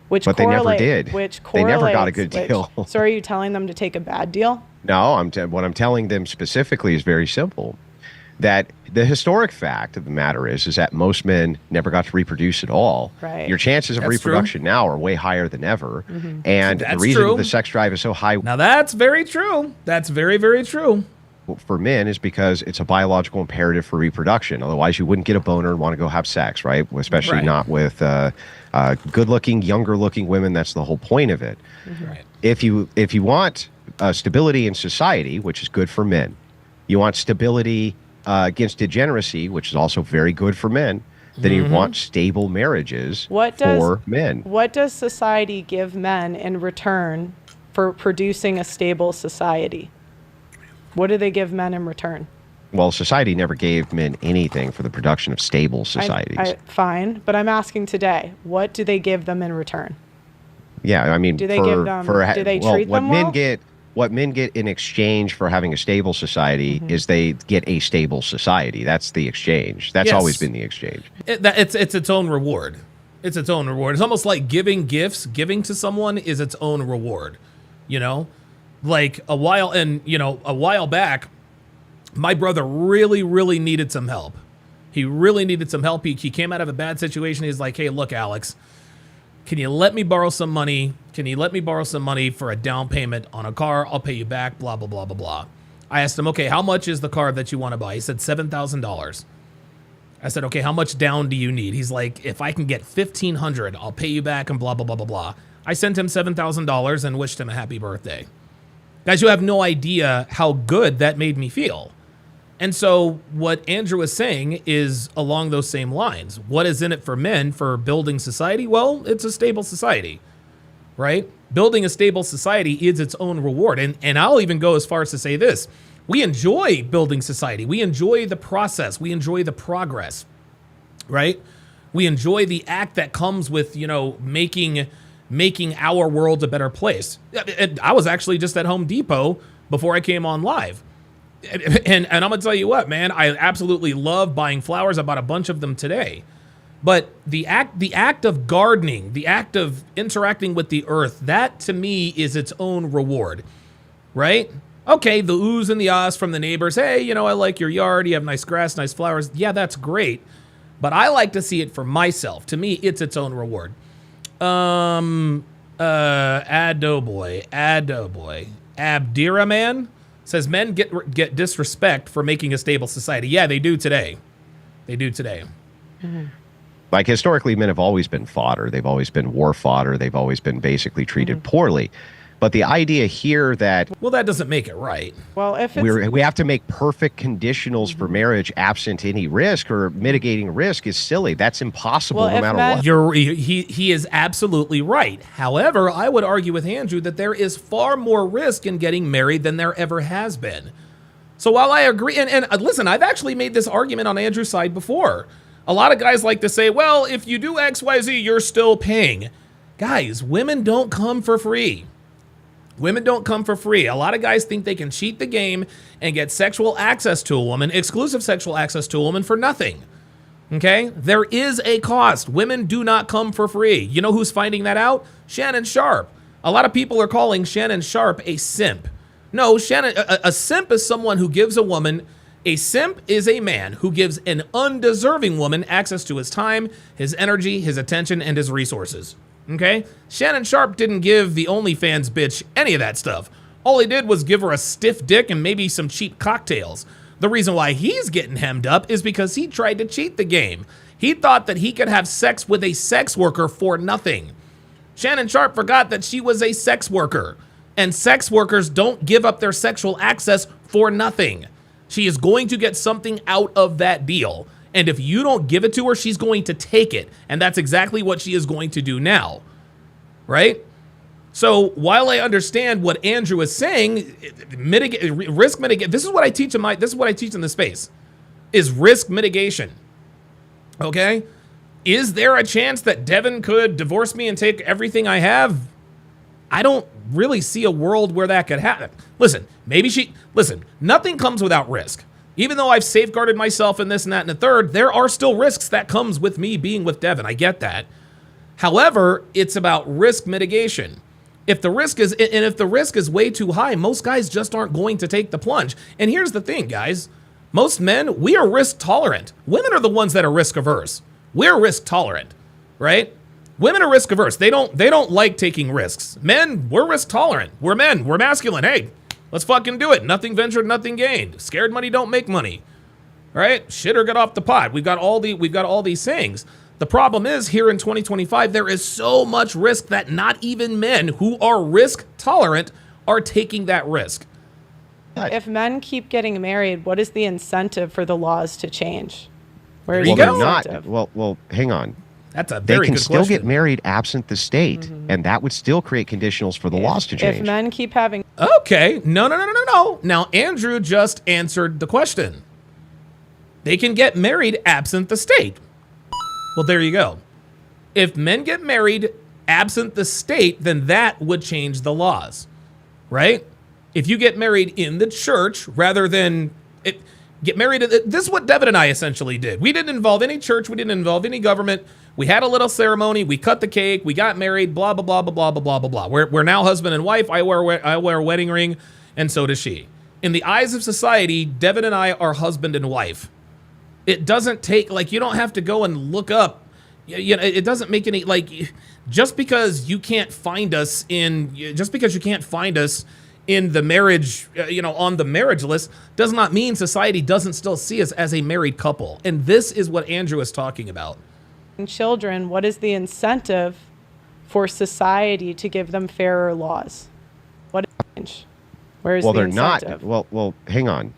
But they never did. They never got a good deal. So are you telling them to take a bad deal? No, what I'm telling them specifically is very simple. That the historic fact of the matter is that most men never got to reproduce at all. Right. Your chances of reproduction now are way higher than ever. And the reason the sex drive is so high Now that's very true. That's very, very true. for men is because it's a biological imperative for reproduction. Otherwise, you wouldn't get a boner and want to go have sex, right? Especially not with good-looking, younger-looking women. That's the whole point of it. Right. If you want stability in society, which is good for men, you want stability against degeneracy, which is also very good for men, then you want stable marriages for men. What does society give men in return for producing a stable society? What do they give men in return? Well, society never gave men anything for the production of stable societies. Fine, but I'm asking today, what do they give them in return? Yeah, I mean, do they treat them well? What men get in exchange for having a stable society is they get a stable society. That's the exchange. That's always been the exchange. It's its own reward. It's its own reward. It's almost like giving gifts. Giving to someone is its own reward. You know, like a while back, my brother really, really needed some help. He really needed some help. He came out of a bad situation. He's like, hey, look, Alex, can you let me borrow some money? Can you let me borrow some money for a down payment on a car? I'll pay you back, blah, blah, blah, blah, blah. I asked him, okay, how much is the car that you want to buy? He said $7,000. I said, okay, how much down do you need? He's like, if I can get $1,500, I'll pay you back and blah, blah, blah, blah, blah. I sent him $7,000 and wished him a happy birthday. Guys, you have no idea how good that made me feel. And so what Andrew is saying is along those same lines. What is in it for men for building society? Well, it's a stable society, right? Building a stable society is its own reward. And I'll even go as far as to say this. We enjoy building society. We enjoy the process. We enjoy the progress, right? We enjoy the act that comes with, making our world a better place. I was actually just at Home Depot before I came on live. And I'm going to tell you what, man, I absolutely love buying flowers. I bought a bunch of them today. But the act of gardening, the act of interacting with the earth, that to me is its own reward, right? Okay, the oohs and the ahs from the neighbors. Hey, I like your yard. You have nice grass, nice flowers. Yeah, that's great. But I like to see it for myself. To me, it's its own reward. Adoboy, Abdiraman says men get disrespect for making a stable society. Yeah, they do today. They do today. Mm-hmm. Like historically, men have always been fodder. They've always been war fodder. They've always been basically treated poorly. But the idea here that that doesn't make it right. Well, if we have to make perfect conditionals for marriage absent any risk or mitigating risk is silly. That's impossible no matter what. He is absolutely right. However, I would argue with Andrew that there is far more risk in getting married than there ever has been. So while I agree, and listen, I've actually made this argument on Andrew's side before. A lot of guys like to say, well, if you do X, Y, Z, you're still paying. Guys, women don't come for free. Women don't come for free. A lot of guys think they can cheat the game and get sexual access to a woman, exclusive sexual access to a woman for nothing. Okay? There is a cost. Women do not come for free. You know who's finding that out? Shannon Sharp. A lot of people are calling Shannon Sharp a simp. No, Shannon, a simp is someone who gives a woman. A simp is a man who gives an undeserving woman access to his time, his energy, his attention, and his resources. Okay? Shannon Sharp didn't give the OnlyFans bitch any of that stuff. All he did was give her a stiff dick and maybe some cheap cocktails. The reason why he's getting hemmed up is because he tried to cheat the game. He thought that he could have sex with a sex worker for nothing. Shannon Sharp forgot that she was a sex worker, and sex workers don't give up their sexual access for nothing. She is going to get something out of that deal, and if you don't give it to her, she's going to take it, and that's exactly what she is going to do now, right? So while I understand what Andrew is saying, risk mitigation. This is what I teach in the space, is risk mitigation. Okay, is there a chance that Devin could divorce me and take everything I have? I don't really see a world where that could happen. Listen, nothing comes without risk. Even though I've safeguarded myself in this and that and the third, there are still risks that comes with me being with Devin. I get that. However, it's about risk mitigation. If the risk is way too high, most guys just aren't going to take the plunge. And here's the thing, guys. Most men, we are risk tolerant. Women are the ones that are risk averse. We're risk tolerant, right? Women are risk averse. They don't like taking risks. Men, we're risk tolerant. We're men. We're masculine. Hey, let's fucking do it. Nothing ventured, nothing gained. Scared money don't make money. Right? Shit or get off the pot. We've got all these things. The problem is, here in 2025, there is so much risk that not even men who are risk tolerant are taking that risk. If men keep getting married, what is the incentive for the laws to change? Where's There you the go. incentive? Well, hang on. That's a They very can good still question. get married absent the state, and that would still create conditionals for the laws to change. If men keep having Okay. No. Now, Andrew just answered the question. They can get married absent the state. Well, there you go. If men get married absent the state, then that would change the laws, right? If you get married in the church rather than get married, this is what Devin and I essentially did. We didn't involve any church. We didn't involve any government. We had a little ceremony. We cut the cake. We got married. Blah blah blah blah blah blah blah blah. We're now husband and wife. I wear a wedding ring, and so does she. In the eyes of society, Devin and I are husband and wife. It doesn't take, like, you don't have to go and look up. You know, it doesn't make any, like, just because you can't find us in the marriage, on the marriage list, does not mean society doesn't still see us as a married couple. And this is what Andrew is talking about. children, what is the incentive for society to give them fairer laws? What is the change? Where's Well, the they're incentive? not. Well, hang on.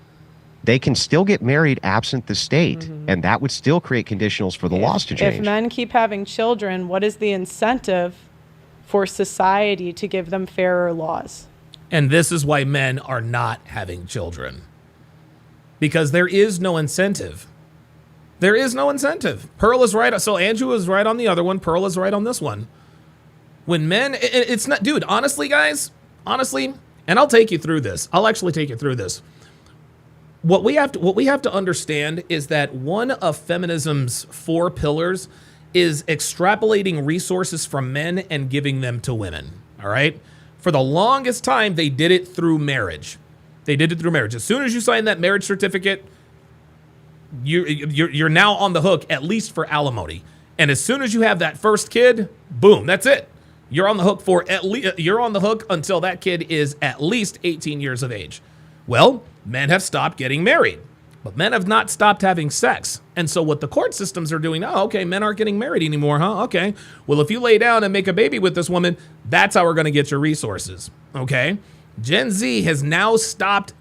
They can still get married absent the state, and that would still create conditionals for the laws to change. If men keep having children, what is the incentive for society to give them fairer laws? And this is why men are not having children. Because there is no incentive. There is no incentive. Pearl is right. So Andrew is right on the other one. Pearl is right on this one. When men, it's not, dude, honestly, guys, and I'll take you through this. I'll actually take you through this. What we have to understand is that one of feminism's 4 pillars is extrapolating resources from men and giving them to women. All right? For the longest time, they did it through marriage. As soon as you sign that marriage certificate, you're now on the hook, at least for alimony. And as soon as you have that first kid, boom, that's it. You're on the hook until that kid is at least 18 years of age. Well, men have stopped getting married, but men have not stopped having sex. And so what the court systems are doing, men aren't getting married anymore, huh? Okay. Well, if you lay down and make a baby with this woman, that's how we're going to get your resources. Okay. Gen Z has now stopped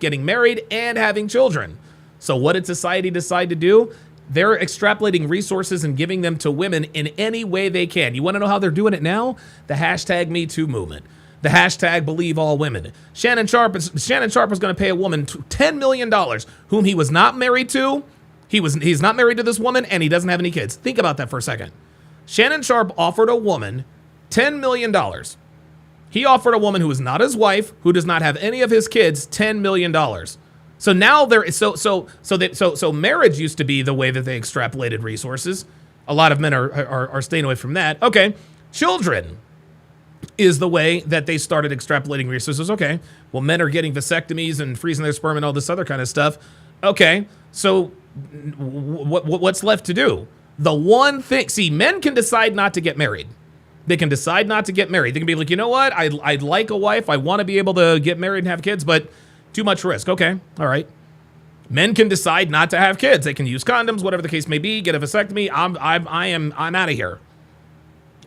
getting married and having children. So what did society decide to do? They're extrapolating resources and giving them to women in any way they can. You want to know how they're doing it now? The hashtag #MeToo movement. The hashtag believe all women. Shannon Sharp is going to pay a woman $10 million whom he was not married to. He's not married to this woman, and he doesn't have any kids. Think about that for a second. Shannon Sharp offered a woman $10 million. He offered a woman who is not his wife, who does not have any of his kids, $10 million. So now so marriage used to be the way that they extrapolated resources. A lot of men are staying away from that. Okay, children. is the way that they started extrapolating resources. Okay, well, men are getting vasectomies and freezing their sperm and all this other kind of stuff. Okay, so what's left to do? The one thing, see, men can decide not to get married. They can decide not to get married. They can be like, you know what? I'd like a wife. I want to be able to get married and have kids, but too much risk. Okay, all right. Men can decide not to have kids. They can use condoms, whatever the case may be, get a vasectomy. I'm out of here.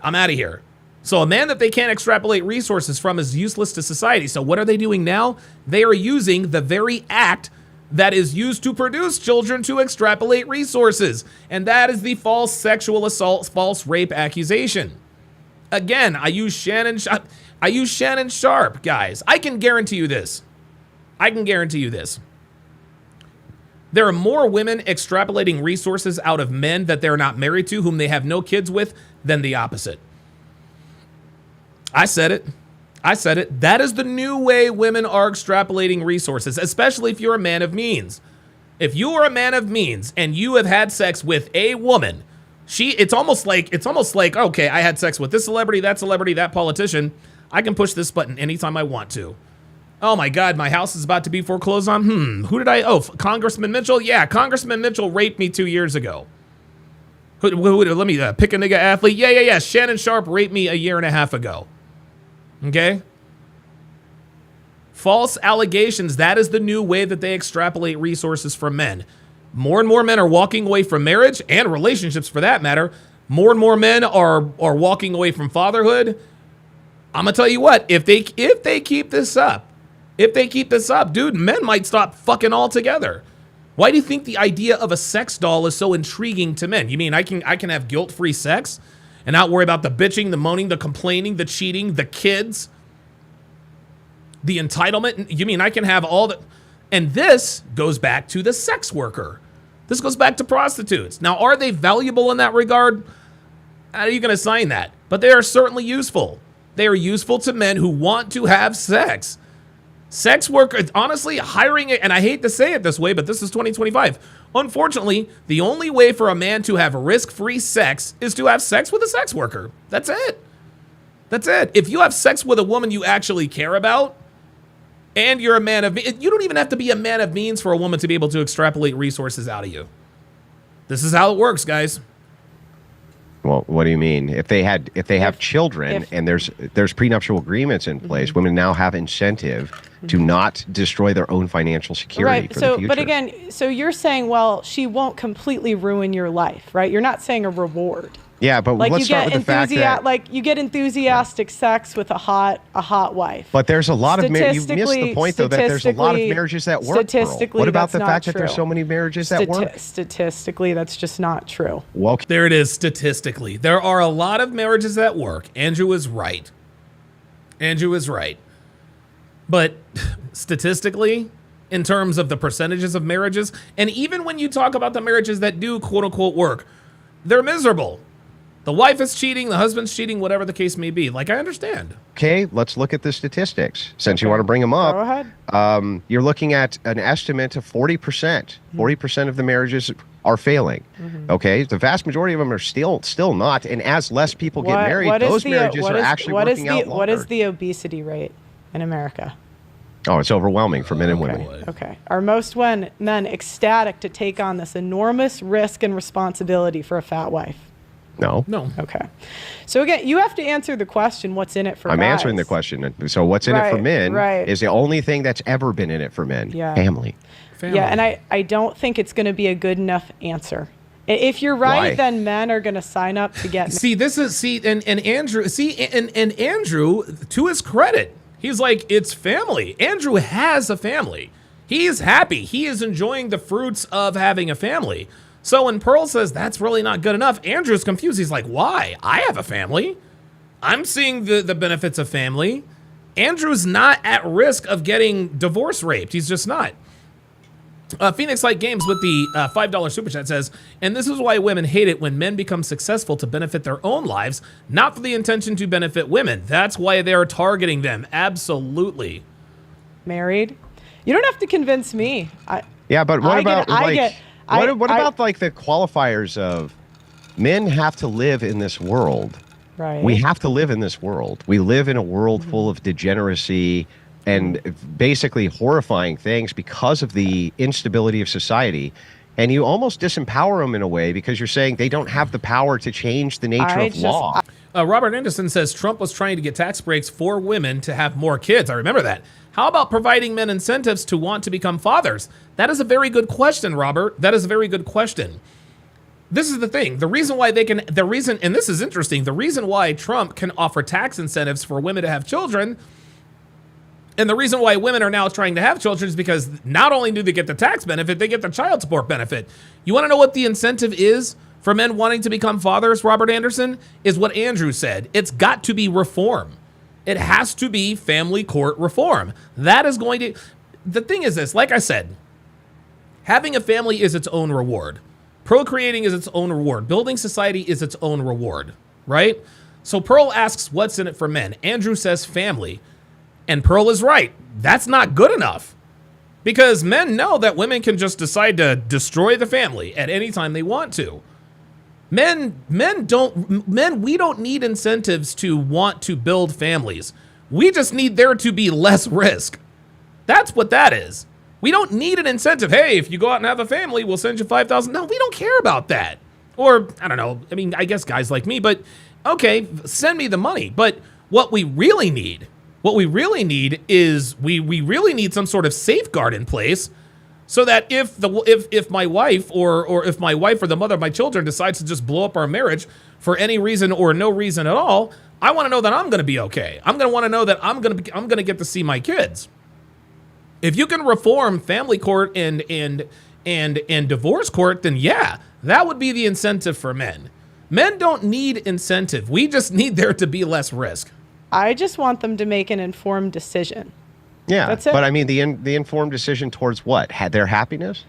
I'm out of here. So a man that they can't extrapolate resources from is useless to society. So what are they doing now? They are using the very act that is used to produce children to extrapolate resources. And that is the false sexual assault, false rape accusation. Again, I use Shannon Sharp, guys. I can guarantee you this. There are more women extrapolating resources out of men that they're not married to, whom they have no kids with, than the opposite. I said it. That is the new way women are extrapolating resources, especially if you're a man of means. If you are a man of means and you have had sex with a woman, it's almost like, okay, I had sex with this celebrity, that politician. I can push this button anytime I want to. Oh my God, my house is about to be foreclosed on. Who did Congressman Mitchell? Yeah, Congressman Mitchell raped me 2 years ago. Let me pick a nigga athlete. Yeah. Shannon Sharp raped me a year and a half ago. Okay? False allegations, that is the new way that they extrapolate resources from men. More and more men are walking away from marriage and relationships for that matter. More and more men are walking away from fatherhood. I'm going to tell you what, if they keep this up, dude, men might stop fucking altogether. Why do you think the idea of a sex doll is so intriguing to men? You mean I can have guilt-free sex and not worry about the bitching, the moaning, the complaining, the cheating, the kids, the entitlement? You mean I can have all the... And this goes back to the sex worker. This goes back to prostitutes. Now, are they valuable in that regard? How are you going to assign that? But they are certainly useful. They are useful to men who want to have sex. Sex worker, honestly, hiring it, and I hate to say it this way, but this is 2025. Unfortunately, the only way for a man to have risk-free sex is to have sex with a sex worker. That's it. If you have sex with a woman you actually care about, and you're a man of means, you don't even have to be a man of means for a woman to be able to extrapolate resources out of you. This is how it works, guys. Well, what do you mean? If they have children and there's prenuptial agreements in place, women now have incentive to not destroy their own financial security for the future. But again, so you're saying, well, she won't completely ruin your life, right? You're not saying a reward. Yeah, but let's start with the fact that you get enthusiastic sex with a hot wife. But there's a lot of marriages. You missed the point, though, that there's a lot of marriages that work. Statistically, what about the fact true. that there's so many marriages that work? Statistically, that's just not true. Well, there it is. Statistically, there are a lot of marriages that work. Andrew is right. But statistically, in terms of the percentages of marriages, and even when you talk about the marriages that do quote unquote work, they're miserable. The wife is cheating, the husband's cheating, whatever the case may be. Like, I understand. Okay, let's look at the statistics. Since you want to bring them up, go ahead. You're looking at an estimate of 40%. 40% of the marriages are failing. Okay, the vast majority of them are still not. And as less people get married, those marriages are actually working out longer. What is the obesity rate in America? Oh, it's overwhelming for men and women. Okay. Are most men ecstatic to take on this enormous risk and responsibility for a fat wife? No. Okay. So again, you have to answer the question, what's in it for I'm guys? answering the question. So what's in it for men is the only thing that's ever been in it for men. Yeah. Family. Yeah, and I don't think it's going to be a good enough answer. If you're right, then men are going to sign up to get and Andrew, to his credit, he's like, it's family. Andrew has a family. He is happy. He is enjoying the fruits of having a family. So when Pearl says that's really not good enough, Andrew's confused. He's like, why? I have a family. I'm seeing the benefits of family. Andrew's not at risk of getting divorce raped. He's just not. Phoenix Light Games with the $5 super chat says, and this is why women hate it when men become successful to benefit their own lives, not for the intention to benefit women. That's why they're targeting them. Absolutely. Married? You don't have to convince me. Yeah, but what about the qualifiers of men have to live in this world Right. We have to live in this world. We live in a world full of degeneracy and basically horrifying things because of the instability of society. And you almost disempower them in a way because you're saying they don't have the power to change the nature of law. Robert Anderson says Trump was trying to get tax breaks for women to have more kids. I remember that. How about providing men incentives to want to become fathers? That is a very good question, Robert. That is a very good question. This is the thing. The reason why and this is interesting, the reason why Trump can offer tax incentives for women to have children, and the reason why women are now trying to have children is because not only do they get the tax benefit, they get the child support benefit. You want to know what the incentive is for men wanting to become fathers, Robert Anderson? Is what Andrew said. It's got to be reform. It has to be family court reform. That is going to... The thing is this, like I said, having a family is its own reward. Procreating is its own reward. Building society is its own reward, right? So Pearl asks, what's in it for men? Andrew says family. And Pearl is right. That's not good enough. Because men know that women can just decide to destroy the family at any time they want to. We don't need incentives to want to build families. We just need there to be less risk. That's what that is. We don't need an incentive. Hey, if you go out and have a family, we'll send you $5,000. No, we don't care about that. Or, I don't know. I mean, I guess guys like me, but okay, send me the money. But what we really need is we really need some sort of safeguard in place so that if my wife or if my wife or the mother of my children decides to just blow up our marriage for any reason or no reason at all, I want to know that I'm going to be okay. I'm going to want to know that I'm going to get to see my kids. If you can reform family court and divorce court, then yeah, that would be the incentive for men. Men don't need incentive. We just need there to be less risk. I just want them to make an informed decision. Yeah, that's it. But I mean, the informed decision towards what? Their happiness?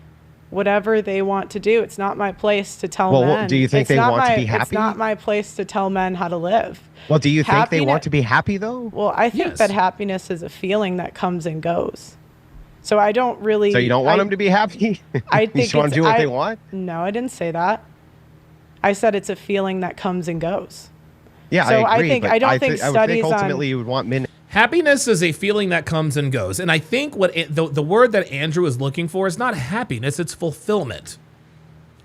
Whatever they want to do. It's not my place to tell well, men. Do you think they want to be happy? It's not my place to tell men how to live. Well, do you think they want to be happy, though? Well, I think that happiness is a feeling that comes and goes. So I don't really... So you don't want them to be happy? I think you just want to do what they want? No, I didn't say that. I said it's a feeling that comes and goes. Yeah, so I agree. I don't think studies I would think ultimately you would want men... Happiness is a feeling that comes and goes. And I think what the word that Andrew is looking for is not happiness, it's fulfillment.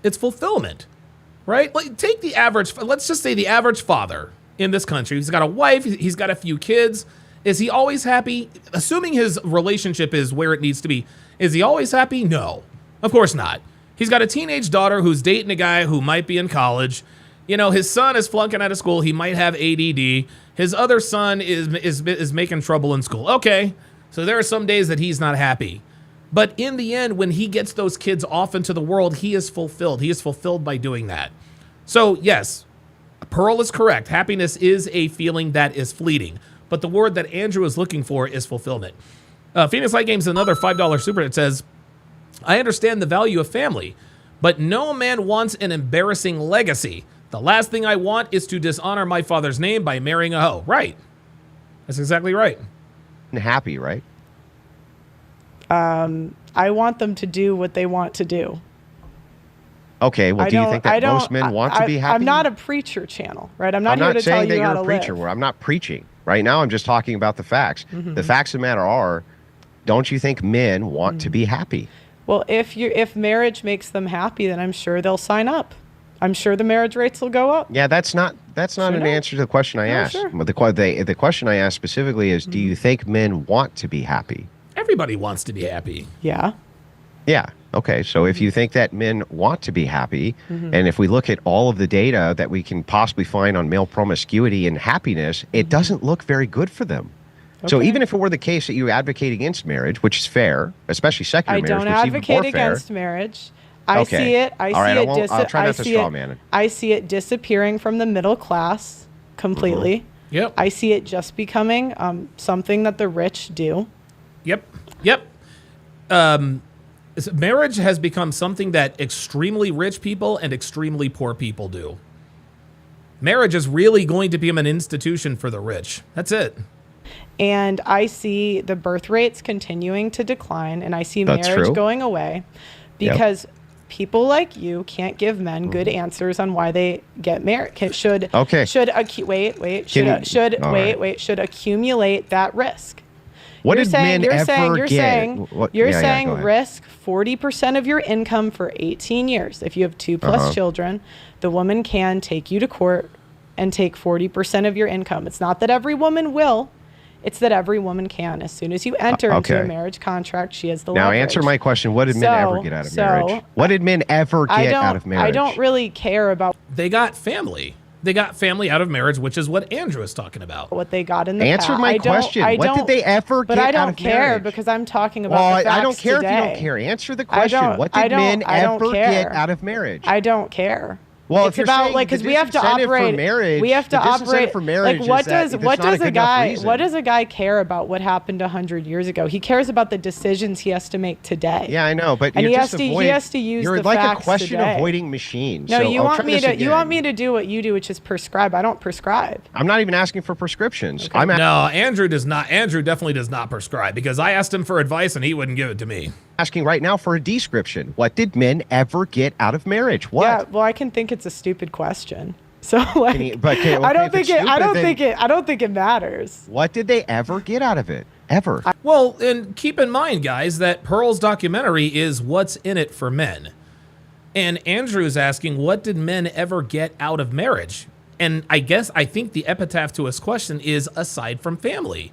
It's fulfillment, right? Like, take the average, let's just say the average father in this country. He's got a wife, he's got a few kids. Is he always happy? Assuming his relationship is where it needs to be, is he always happy? No, of course not. He's got a teenage daughter who's dating a guy who might be in college. You know, his son is flunking out of school. He might have ADD. His other son is making trouble in school. Okay, so there are some days that he's not happy. But in the end, when he gets those kids off into the world, he is fulfilled. He is fulfilled by doing that. So yes, Pearl is correct. Happiness is a feeling that is fleeting. But the word that Andrew is looking for is fulfillment. Phoenix Light Games, another $5 super. It says, I understand the value of family, but no man wants an embarrassing legacy. The last thing I want is to dishonor my father's name by marrying a hoe. Right. That's exactly right. And happy, right? I want them to do what they want to do. Okay, well, do you think that most men want to be happy? I'm not a preacher channel, right? I'm not here to tell you how to live. I'm not saying that you're a preacher. I'm not preaching. Right now, I'm just talking about the facts. Mm-hmm. The facts of the matter are, don't you think men want to be happy? Well, if marriage makes them happy, then I'm sure they'll sign up. I'm sure the marriage rates will go up. Yeah, that's not an answer to the question I asked. Sure. But the question I asked specifically is, do you think men want to be happy? Everybody wants to be happy. Yeah. Yeah. Okay. So if you think that men want to be happy, and if we look at all of the data that we can possibly find on male promiscuity and happiness, it doesn't look very good for them. Okay. So even if it were the case that you advocate against marriage, which is fair, especially secular marriage, I don't advocate against marriage. I see it. I see it disappearing from the middle class completely. Mm-hmm. Yep. I see it just becoming something that the rich do. Yep. Marriage has become something that extremely rich people and extremely poor people do. Marriage is really going to become an institution for the rich. That's it. And I see the birth rates continuing to decline, and I see marriage going away because people like you can't give men good answers on why they get married. Should accumulate that risk. What You're did saying, men you're ever saying, you're get? saying, What- you're yeah, go saying ahead. risk 40% of your income for 18 years. If you have 2+ children, the woman can take you to court and take 40% of your income. It's not that every woman will. It's that every woman can. As soon as you enter into a marriage contract, she has the Now leverage. answer my question. What did men ever get out of marriage? What did men ever get out of marriage? I don't really care about They got family. They got family out of marriage, which is what Andrew is talking about. what they got in the Answer past. my question. What did they ever But get I out don't of care marriage? because I'm talking about Well, the facts I don't care today. if you don't care. Answer the question. What did men ever get out of marriage? I don't care. Well, It's if you're about saying like because the we have to disincentive for operate. marriage- we have to the disincentive operate. for marriage Like what is that does it's what not a does a good enough guy reason. what does a guy care about what happened 100 years ago? He cares about the decisions he has to make today. Yeah, I know, but And you're he just has to- he avoiding- has to use You're the like facts a question today. avoiding machine. No, So you I'll want try me this to again. you want me to do what you do, which is prescribe. I don't prescribe. I'm not even asking for prescriptions. I'm No, Andrew does not. Andrew definitely does not prescribe because I asked him for advice and he wouldn't give it to me. asking right now for a description. What did men ever get out of marriage? What? Yeah, well, I can think it's a stupid question. So like, I don't think it. I don't think it matters. What did they ever get out of it? Ever? Well, and keep in mind, guys, that Pearl's documentary is What's in It for Men. And Andrew's asking, what did men ever get out of marriage? And I think the epitaph to his question is aside from family.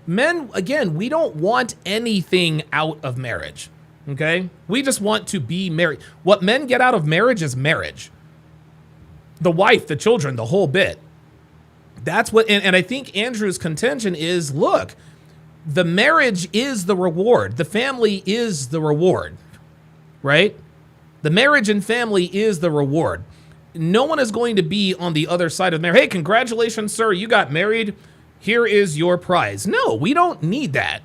Men, again, we don't want anything out of marriage, okay? We just want to be married. What men get out of marriage is marriage. The wife, the children, the whole bit. That's what, and I think Andrew's contention is, look, the marriage is the reward. The family is the reward, right? The marriage and family is the reward. No one is going to be on the other side of marriage. Hey, congratulations, sir, you got married. Here is your prize. No, we don't need that.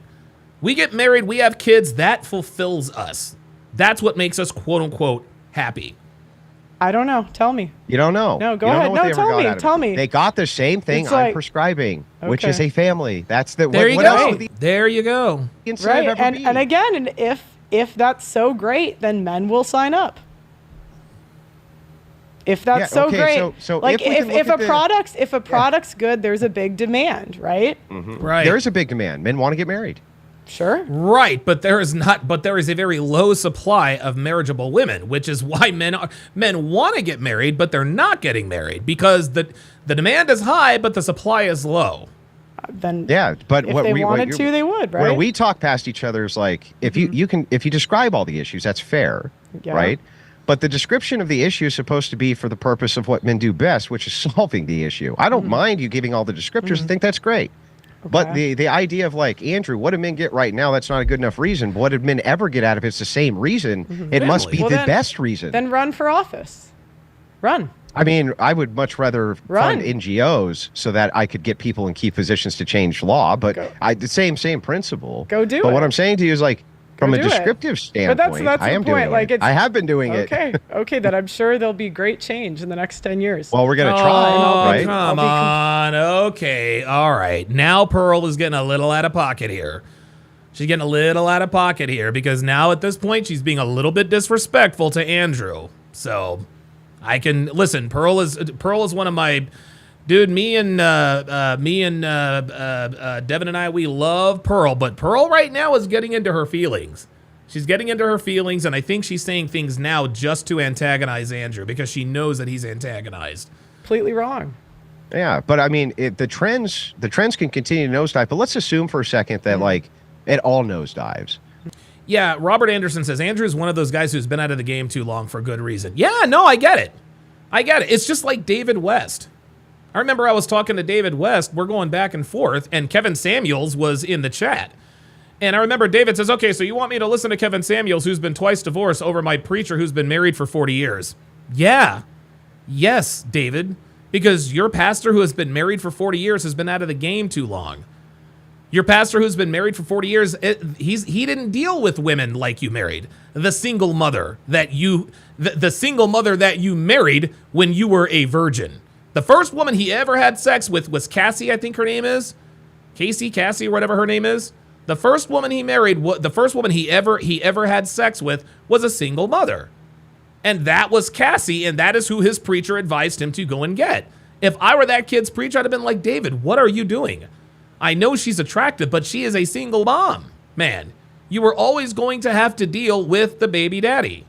We get married, we have kids, that fulfills us. That's what makes us quote unquote happy. I don't know. Tell me. You don't know. No, go You don't ahead. know what No, they ever tell got me. out of Tell it. me. They got the same thing It's I'm like- prescribing, which Okay. is a family. That's the There you what else go. would the There you go. incentive Right. ever be? And again, and if that's so great, then men will sign up. If that's Yeah, so okay, great, so like if we can if look a at the- product's good, there's a big demand, right? Right. There is a big demand. Men want to get married. Sure. Right, but there is a very low supply of marriageable women, which is why men want to get married, but they're not getting married because the demand is high, but the supply is low. Then Yeah, but if what they we wanted what to, they would, right? Where we talk past each other is like if you can if you describe all the issues, that's fair, Yeah. right? But the description of the issue is supposed to be for the purpose of what men do best, which is solving the issue. I don't mind you giving all the descriptors. I think that's great. But Okay. the idea of like, Andrew, what do men get right now? That's not a good enough reason. But what did men ever get out of it? It's the same reason. It must be Family. Well, the then- best reason. Then run for office. Run. I mean, I would much rather Run. fund NGOs so that I could get people in key positions to change law. But the same principle. Go do But it. what I'm saying to you is like, from a do it. descriptive standpoint, But that's I am the point. doing Like it. it's, I have been doing it. Okay. Then I'm sure there'll be great change in the next 10 years. Well, we're gonna Oh, try, right? come on. Okay. All right. Now Pearl is getting a little out of pocket here. She's getting a little out of pocket here because now at this point she's being a little bit disrespectful to Andrew. So I can listen. Pearl is one of my dude. Me and Devin and I, we love Pearl, but Pearl right now is getting into her feelings. She's getting into her feelings, and I think she's saying things now just to antagonize Andrew because she knows that he's antagonized. Completely wrong. Yeah, but I mean, the trends can continue to nosedive. But let's assume for a second that like it all nosedives. Yeah, Robert Anderson says Andrew's one of those guys who's been out of the game too long for good reason. Yeah, no, I get it. It's just like David West. I remember I was talking to David West. We're going back and forth, and Kevin Samuels was in the chat. And I remember David says, okay, so you want me to listen to Kevin Samuels, who's been twice divorced, over my preacher who's been married for 40 years. Yeah. Yes, David. Because your pastor who has been married for 40 years has been out of the game too long. Your pastor who's been married for 40 years, he didn't deal with women like you married. The single mother that you married when you were a virgin. The first woman he ever had sex with was Cassie, I think her name is. Cassie, whatever her name is. The first woman he married, the first woman he ever had sex with was a single mother. And that was Cassie, and that is who his preacher advised him to go and get. If I were that kid's preacher, I'd have been like, David, what are you doing? I know she's attractive, but she is a single mom. Man, you were always going to have to deal with the baby daddy.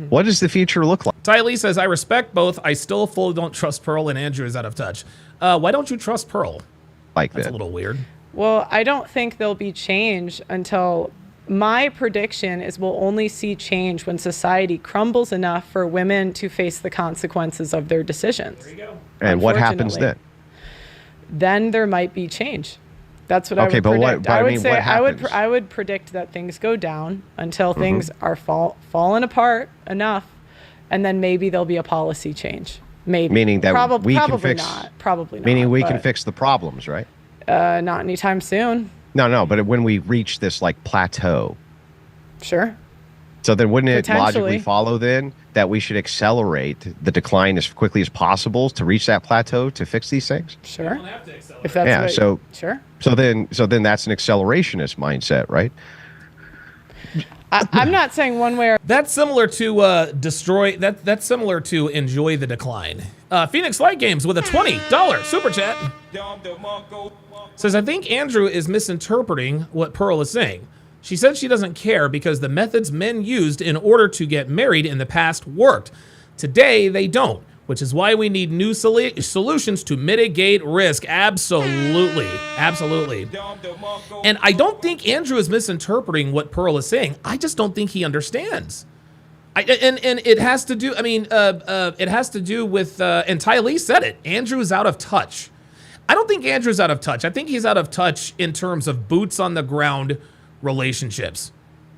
What does the future look like? Ty Lee says, I respect both. I still fully don't trust Pearl, and Andrew is out of touch. Why don't you trust Pearl? Like That's that. a little weird. Well, I don't think there'll be change until my prediction is we'll only see change when society crumbles enough for women to face the consequences of their decisions. There you go. And what happens then? Then there might be change. That's what I Okay, would but predict. what- but I I would mean, say what happens? I would predict that things go down until things are falling apart enough, and then maybe there'll be a policy change. Maybe. Meaning that we can probably fix. not. Probably not. Meaning we can but, fix the problems, right? Not anytime soon. No, but when we reach this like plateau, Sure. so then wouldn't it logically Potentially. follow then that we should accelerate the decline as quickly as possible to reach that plateau to fix these things? Sure. Don't have to accelerate. If that's Yeah, what, so- sure. So then that's an accelerationist mindset, right? I'm not saying one way or That's similar to destroy. That's similar to enjoy the decline. Phoenix Light Games with a $20 super chat says, I think Andrew is misinterpreting what Pearl is saying. She said she doesn't care because the methods men used in order to get married in the past worked. Today they don't, which is why we need new solutions to mitigate risk. Absolutely. And I don't think Andrew is misinterpreting what Pearl is saying. I just don't think he understands. And it has to do, it has to do with, and Ty Lee said it, Andrew is out of touch. I don't think Andrew's out of touch. I think he's out of touch in terms of boots on the ground relationships.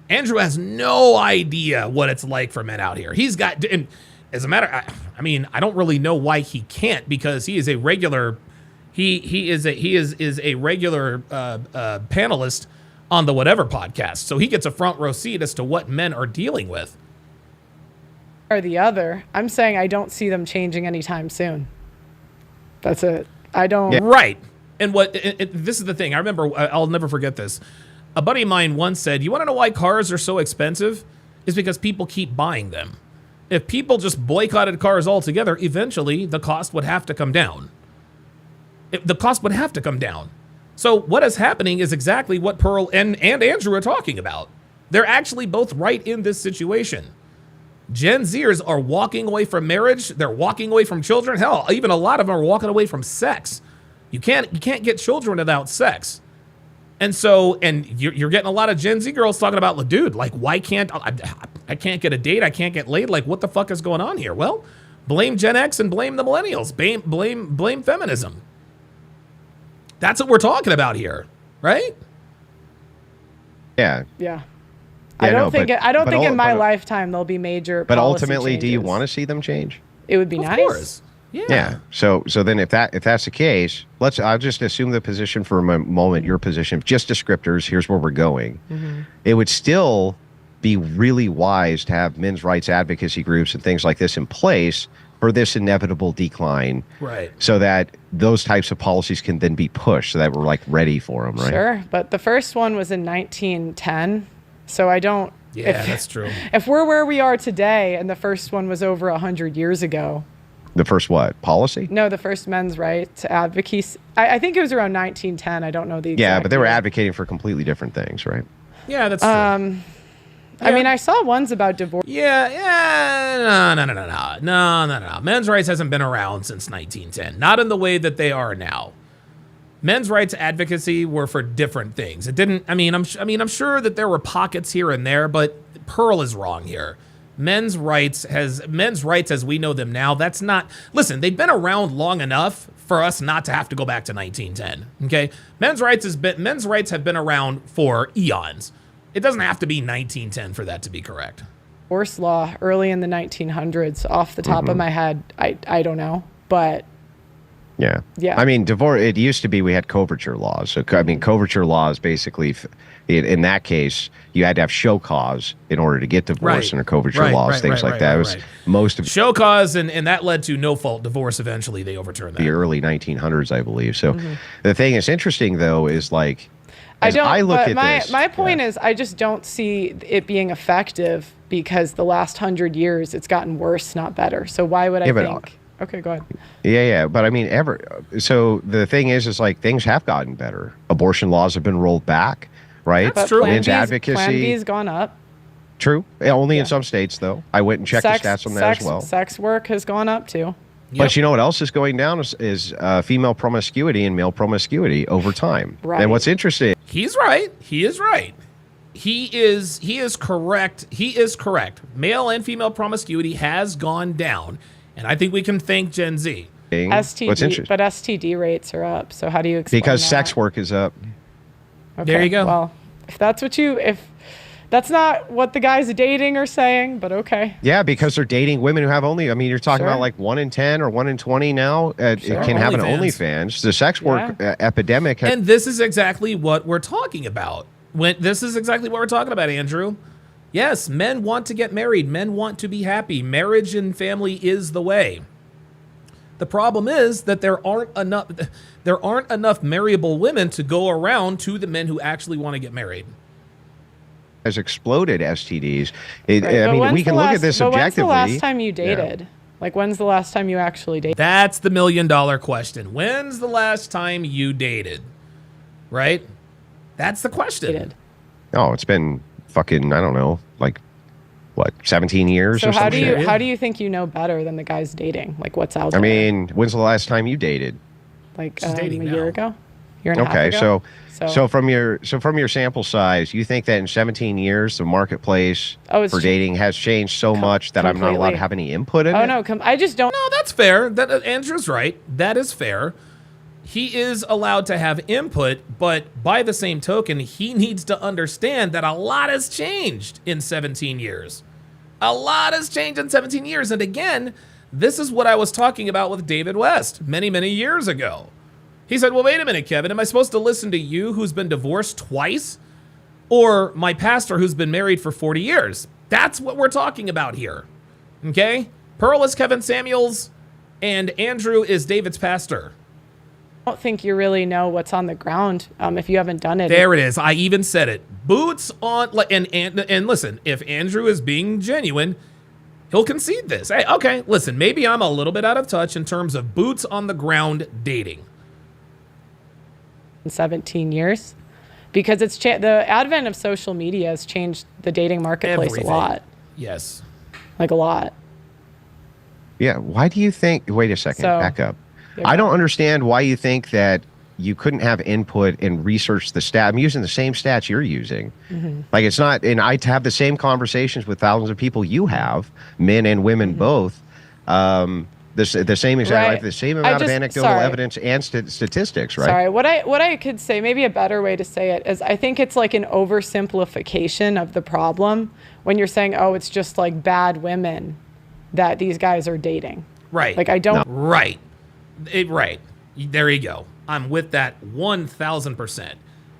Andrew has no idea what it's like for men out here. He's got, and as a matter, I don't really know why he can't, because he is a regular, he is a regular panelist on the Whatever podcast. So he gets a front row seat as to what men are dealing with. the other, I'm saying I don't see them changing anytime soon. That's it. I don't. Yeah. Right. And this is the thing. I remember, I'll never forget this. A buddy of mine once said, you want to know why cars are so expensive? It's because people keep buying them. If people just boycotted cars altogether, eventually the cost would have to come down. The cost would have to come down. So what is happening is exactly what Pearl and Andrew are talking about. They're actually both right in this situation. Gen Zers are walking away from marriage. They're walking away from children. Hell, even a lot of them are walking away from sex. You can't get children without sex. And so, and you're getting a lot of Gen Z girls talking about, dude, like, why can't I can't get a date? I can't get laid. Like, what the fuck is going on here? Well, blame Gen X and blame the millennials. Blame feminism. That's what we're talking about here, right? Yeah. Yeah. Yeah, I don't no, think. but- I don't but think all- in my but- lifetime there'll be major. But policy ultimately, do you changes. want to see them change? It would be Of nice. course. Yeah. Yeah. So then if that's the case, I'll just assume the position for a moment, your position, just descriptors, here's where we're going. Mm-hmm. It would still be really wise to have men's rights advocacy groups and things like this in place for this inevitable decline. Right. So that those types of policies can then be pushed so that we're like ready for them, right? Sure, but the first one was in 1910, so I don't. Yeah, that's true. If we're where we are today, and the first one was over 100 years ago. The first what? Policy? No, the first men's rights advocacy. I think it was around 1910. I don't know the exact. Yeah, but they were year. advocating for completely different things, right? Yeah, that's true. I mean, I saw ones about divorce. No. Men's rights hasn't been around since 1910. Not in the way that they are now. Men's rights advocacy were for different things. It didn't. I'm sure that there were pockets here and there, but Pearl is wrong here. Men's rights as we know them now, that's not. Listen, they've been around long enough for us not to have to go back to 1910. Okay, men's rights have been around for eons. It doesn't have to be 1910 for that to be correct. Divorce law early in the 1900s. Off the top of my head, I don't know, but Yeah. Yeah. I mean, divorce, it used to be we had coverture laws. So, I mean, coverture laws basically, in that case, you had to have show cause in order to get divorced Right. under coverture Right, laws, right, things right, like that. right, It was right. most of Show cause, and that led to no fault divorce. Eventually, they overturned that. the early 1900s, I believe. So the thing that's interesting, though, is like, I look at my, this. My point is, I just don't see it being effective because the last 100 years it's gotten worse, not better. So why would I think? Okay, go ahead. Yeah. But I mean, so the thing is like things have gotten better. Abortion laws have been rolled back, right? That's true. Women's advocacy. Plan B's gone up. True. Only in some states, though. I went and checked the stats on that as well. Sex work has gone up too. But you know what else is going down is female promiscuity and male promiscuity over time. Right. And what's interesting. He's right. He is right. He is correct. He is correct. Male and female promiscuity has gone down. And I think we can thank Gen Z. What's interesting? But STD rates are up. So how do you explain Because that? sex work is up. Okay, There you go. Well, if that's not what the guys dating are saying, but okay. Yeah, because they're dating women who have only, I mean, you're talking Sure. about like 1 in 10 or 1 in 20 now. It can have an OnlyFans. The sex work epidemic. And this is exactly what we're talking about. This is exactly what we're talking about, Andrew. Yes, men want to get married. Men want to be happy. Marriage and family is the way. The problem is that there aren't enough marryable women to go around to the men who actually want to get married. Has exploded STDs. Right. I mean, we can look at this objectively. When's the last time you dated? Like, when's the last time you actually dated? That's the $1 million question. When's the last time you dated? Right? That's the question. Oh, it's been fucking, I don't know, like, what, 17 years So or how do something? how do you think you know better than the guys dating? Like, what's out there? I mean, when's the last time you dated? like she's dating a year now. ago, year and a half Okay, ago? so from your sample size, you think that in 17 years the marketplace for dating has changed so much that I'm not allowed completely. to have any input in it? Oh no, I just don't. No, that's fair. That Andrew's right. That is fair. He is allowed to have input, but by the same token, he needs to understand that a lot has changed in 17 years. A lot has changed in 17 years. And again, this is what I was talking about with David West many, many years ago. He said, well, wait a minute, Kevin, am I supposed to listen to you who's been divorced twice? Or my pastor who's been married for 40 years? That's what we're talking about here. Okay? Pearl is Kevin Samuels, and Andrew is David's pastor. I don't think you really know what's on the ground if you haven't done it. There it is. I even said it. Boots on, and listen, if Andrew is being genuine, he'll concede this. Hey, okay, listen, maybe I'm a little bit out of touch in terms of boots on the ground dating. In 17 years, because the advent of social media has changed the dating marketplace Everything. a lot, Yes. like a lot. Yeah, why do you think, wait a second, back up. Yeah, I don't understand why you think that you couldn't have input and research the stat. I'm using the same stats you're using. Mm-hmm. Like it's not, and I have the same conversations with thousands of people you have, men and women both. The same exact, Right. like the same amount of anecdotal evidence and statistics, right? Sorry, what I could say, maybe a better way to say it is, I think it's like an oversimplification of the problem when you're saying, oh, it's just like bad women that these guys are dating. Right. Like I don't. Right. Right. There you go. I'm with that 1,000%.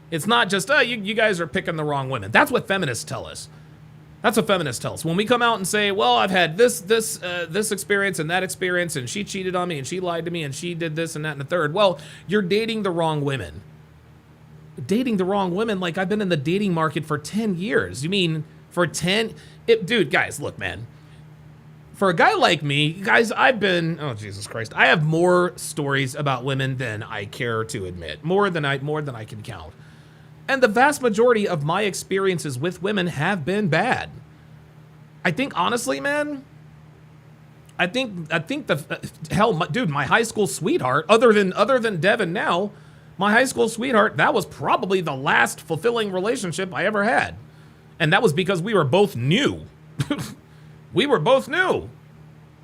It's not just, you guys are picking the wrong women. That's what feminists tell us. That's what feminists tell us. When we come out and say, well, I've had this experience and that experience, and she cheated on me, and she lied to me, and she did this and that and the third. Well, you're dating the wrong women. Dating the wrong women? Like, I've been in the dating market for 10 years. You mean for 10? Dude, guys, look, man. For a guy like me, guys, oh, Jesus Christ. I have more stories about women than I care to admit. More than I can count. And the vast majority of my experiences with women have been bad. I think, honestly, man, I think dude, my high school sweetheart, other than Devin now, my high school sweetheart, that was probably the last fulfilling relationship I ever had. And that was because we were both new. We were both new.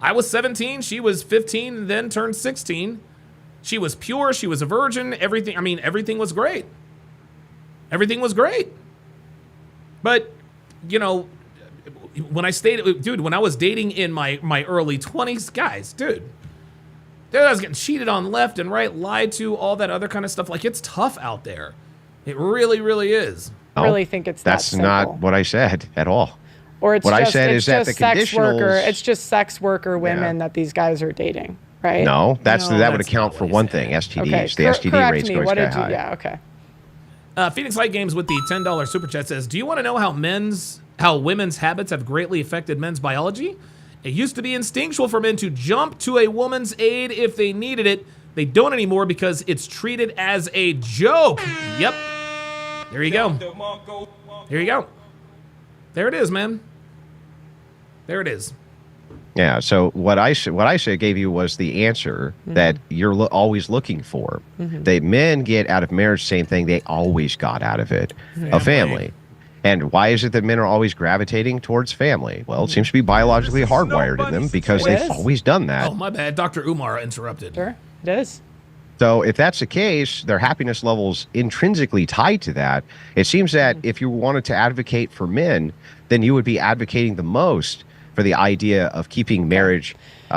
I was 17, she was 15, and then turned 16. She was pure, she was a virgin, everything was great. Everything was great. But, when I was dating in my early 20s, guys, dude, I was getting cheated on left and right, lied to, all that other kind of stuff. Like, it's tough out there. It really, really is. I really think it's that's not what I said at all. Or it's what just, I said it's is that just the sex conditionals. worker. It's just sex worker women that these guys are dating, right? No, that would that's account not for what one he thing. said. STDs. The STD correct rates me. go What sky did you? high. Yeah, okay. Phoenix Light Games with the $10 super chat says, do you want to know how women's habits have greatly affected men's biology? It used to be instinctual for men to jump to a woman's aid if they needed it. They don't anymore because it's treated as a joke. Yep. There you go. There you go. There it is, man. There it is. Yeah. So what I said gave you was the answer that you're always looking for. That men get out of marriage, same thing they always got out of it, a family. And why is it that men are always gravitating towards family? Well, it seems to be biologically hardwired in them because they've always done that. Oh, my bad. Dr. Umar interrupted. Sure, it is. So if that's the case, their happiness level's intrinsically tied to that. It seems that if you wanted to advocate for men, then you would be advocating the most for the idea of keeping marriage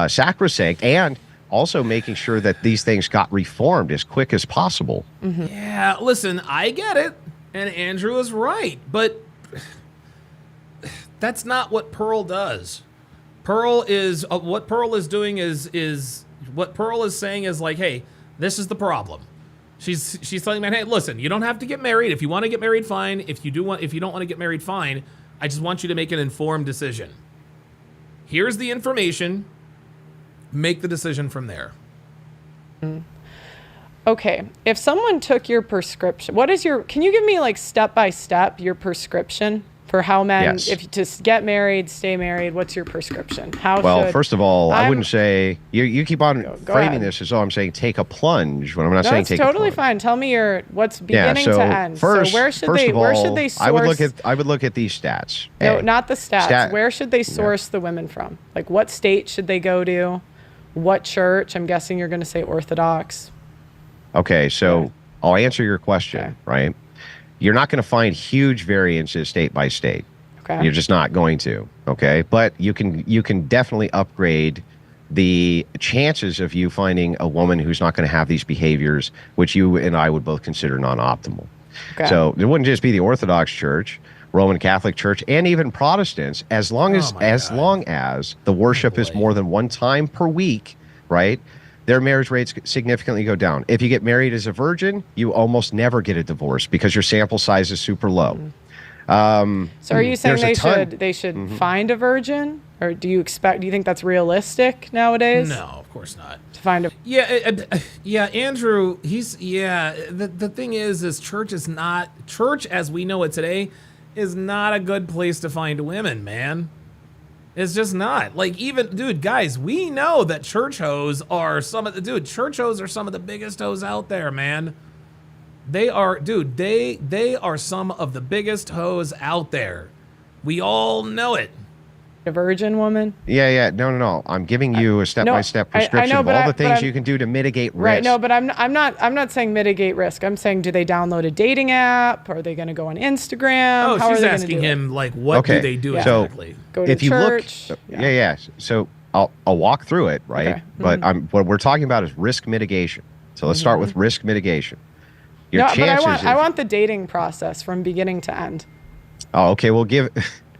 sacrosanct and also making sure that these things got reformed as quick as possible. Yeah, listen, I get it. And Andrew is right. But that's not what Pearl does. Pearl is, what Pearl is doing is what Pearl is saying is like, hey, this is the problem. She's telling man, hey, listen, you don't have to get married. If you want to get married, fine. If you don't want to get married, fine. I just want you to make an informed decision. Here's the information. Make the decision from there. Okay, if someone took your prescription, can you give me like step by step your prescription for how men, if to get married, stay married, what's your prescription? First of all, I wouldn't say, you keep on framing this as though I'm saying take a plunge when I'm not saying take a plunge. That's totally fine. Tell me what's beginning to end. First, so where should they source? I would look at these stats. No, not the stats. Where should they source the women from? Like what state should they go to? What church? I'm guessing you're going to say Orthodox. Okay, so I'll answer your question, right? You're not going to find huge variances state by state. Okay. You're just not going to, okay? But you can definitely upgrade the chances of you finding a woman who's not going to have these behaviors, which you and I would both consider non-optimal. Okay. So it wouldn't just be the Orthodox Church, Roman Catholic Church, and even Protestants, as long as the worship is more than one time per week, right? Their marriage rates significantly go down. If you get married as a virgin, you almost never get a divorce because your sample size is super low. So are you saying they should find a virgin, or do you think that's realistic nowadays? No, of course not. To find a Andrew, the thing is church as we know it today is not a good place to find women, man. It's just not. Like, even, guys, we know that church hoes are some of the biggest hoes out there, man. They are some of the biggest hoes out there. We all know it. A virgin woman? Yeah. No. I'm giving you a step-by-step prescription of all the things you can do to mitigate risk. Right, no, but I'm not saying mitigate risk. I'm saying, do they download a dating app? Are they going to go on Instagram? Oh, she's asking him, like, what do they do exactly? Go to church? So I'll walk through it, right? Okay. But what we're talking about is risk mitigation. So let's start with risk mitigation. I want the dating process from beginning to end. Oh, okay. We'll give.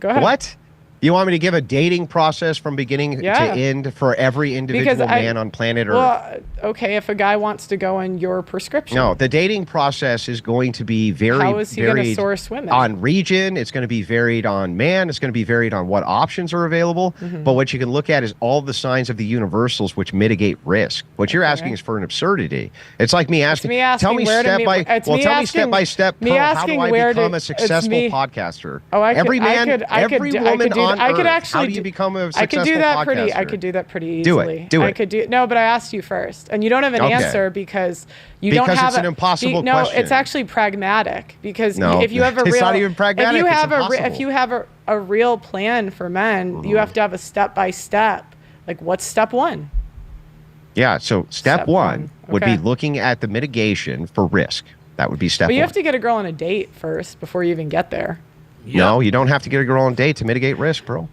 Go ahead. What? You want me to give a dating process from beginning to end for every individual man on planet Earth? Well, okay, if a guy wants to go on your prescription. No, the dating process is going to be varied. How is he going to source women? On region, it's going to be varied on man, it's going to be varied on what options are available. But what you can look at is all the signs of the universals which mitigate risk. What you're asking is for an absurdity. It's like me asking, tell me step by step, how do I become a successful podcaster? Oh, every woman how do you become a successful podcaster? I could do that pretty easily. Do it. No, but I asked you first, and you don't have an answer because you don't have it's an impossible question. No, it's actually pragmatic because if you have a real, it's not even pragmatic. If you have a real plan for men, you have to have a step by step. Like, what's step one? Yeah, so step one would be looking at the mitigation for risk. That would be step one. But you have to get a girl on a date first before you even get there. Yep. No, you don't have to get a girl on a date to mitigate risk, bro.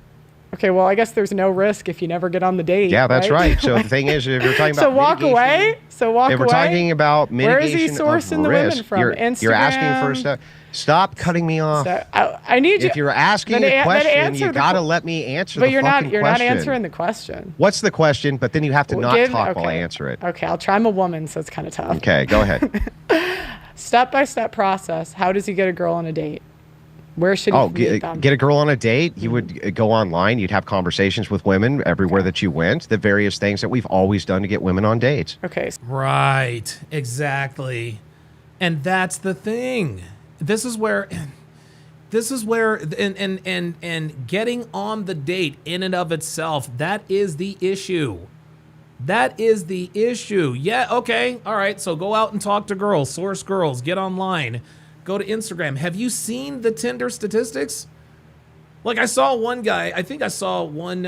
Okay, well, I guess there's no risk if you never get on the date. Yeah, that's right. So the thing is, if you're talking about walk away. If we're talking about mitigation, where is he sourcing the women from? Instagram. You're asking for a step. Stop cutting me off. So, I need you. If you're asking a question, you gotta let me answer the fucking question. But you're not answering the question. What's the question? But then you have to talk while I answer it. Okay, I'll try. I'm a woman, so it's kind of tough. Okay, go ahead. Step-by-step process. How does he get a girl on a date? Where should he meet them? Get a girl on a date. You would go online. You'd have conversations with women everywhere that you went. The various things that we've always done to get women on dates. Okay. Right. Exactly. And that's the thing. This is where and getting on the date in and of itself, that is the issue. That is the issue. Yeah, okay. All right. So go out and talk to girls, source girls, get online, go to Instagram. Have you seen the Tinder statistics? Like I saw one guy, I think I saw one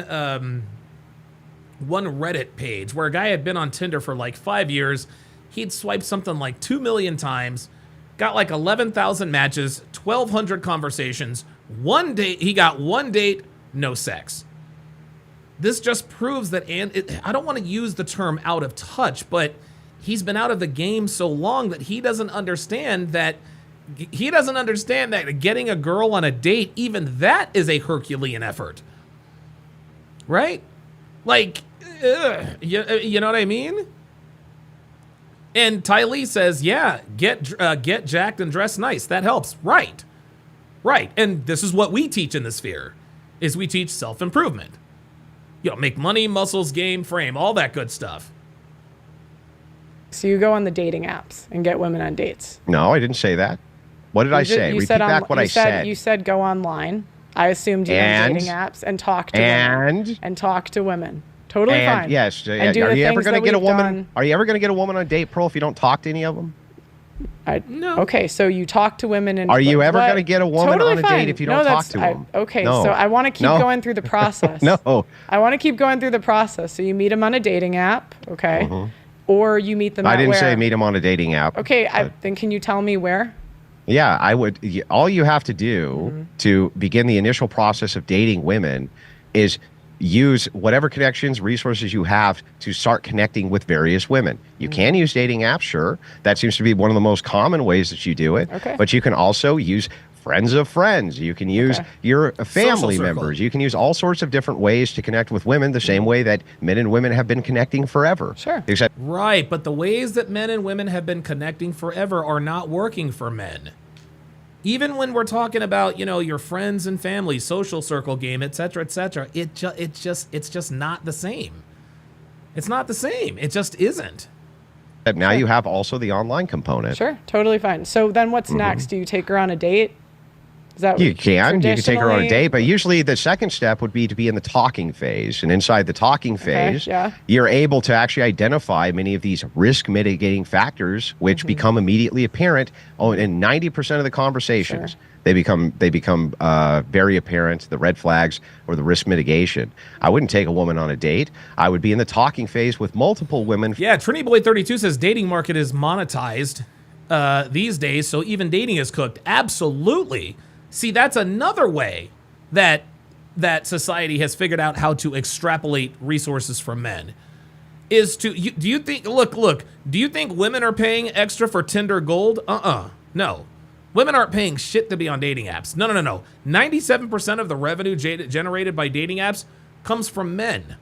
Reddit page where a guy had been on Tinder for like 5 years. He'd swiped something like 2 million times, got like 11,000 matches, 1,200 conversations. One date, he got one date, no sex. This just proves that, I don't want to use the term out of touch, but he's been out of the game so long that he doesn't understand that getting a girl on a date, even that is a Herculean effort. Right? Like, you know what I mean? And Ty Lee says, yeah, get jacked and dress nice. That helps. Right. Right. And this is what we teach in the sphere, is we teach self-improvement. You know, make money, muscles, game, frame, all that good stuff. So you go on the dating apps and get women on dates. No, I didn't say that. What did I say? Repeat back what I said. You said go online. I assumed you went dating apps and talk to women. And talk to women. Totally fine. Yes. And are you ever going to get a woman? Are you ever going to get a woman on Date Pro if you don't talk to any of them? No. Okay, so you talk to women and. Are you ever going to get a woman on a date if you don't talk to them? Okay, so I want to keep going through the process. No. I want to keep going through the process. So you meet them on a dating app, okay? Or you meet them. I didn't say meet them on a dating app. Okay, then can you tell me where? Yeah, I would. All you have to do to begin the initial process of dating women is use whatever connections, resources you have to start connecting with various women. You can use dating apps, sure. That seems to be one of the most common ways that you do it. Okay. But you can also use friends of friends. You can use your family members. You can use all sorts of different ways to connect with women the same way that men and women have been connecting forever. Sure. Right, but the ways that men and women have been connecting forever are not working for men. Even when we're talking about, your friends and family, social circle game, et cetera, it's just not the same. It's not the same. It just isn't. Now you have also the online component. Sure, totally fine. So then what's next? Do you take her on a date? Is that you can take her on a date, but usually the second step would be to be in the talking phase. And inside the talking phase, you're able to actually identify many of these risk mitigating factors, which become immediately apparent in 90% of the conversations. Sure. They become very apparent, the red flags or the risk mitigation. I wouldn't take a woman on a date. I would be in the talking phase with multiple women. Yeah, Trinity Boy 32 says dating market is monetized these days, so even dating is cooked. Absolutely. See, that's another way that society has figured out how to extrapolate resources from men. Is to do you think look, do you think women are paying extra for Tinder Gold? No. Women aren't paying shit to be on dating apps. No. 97% of the revenue generated by dating apps comes from men.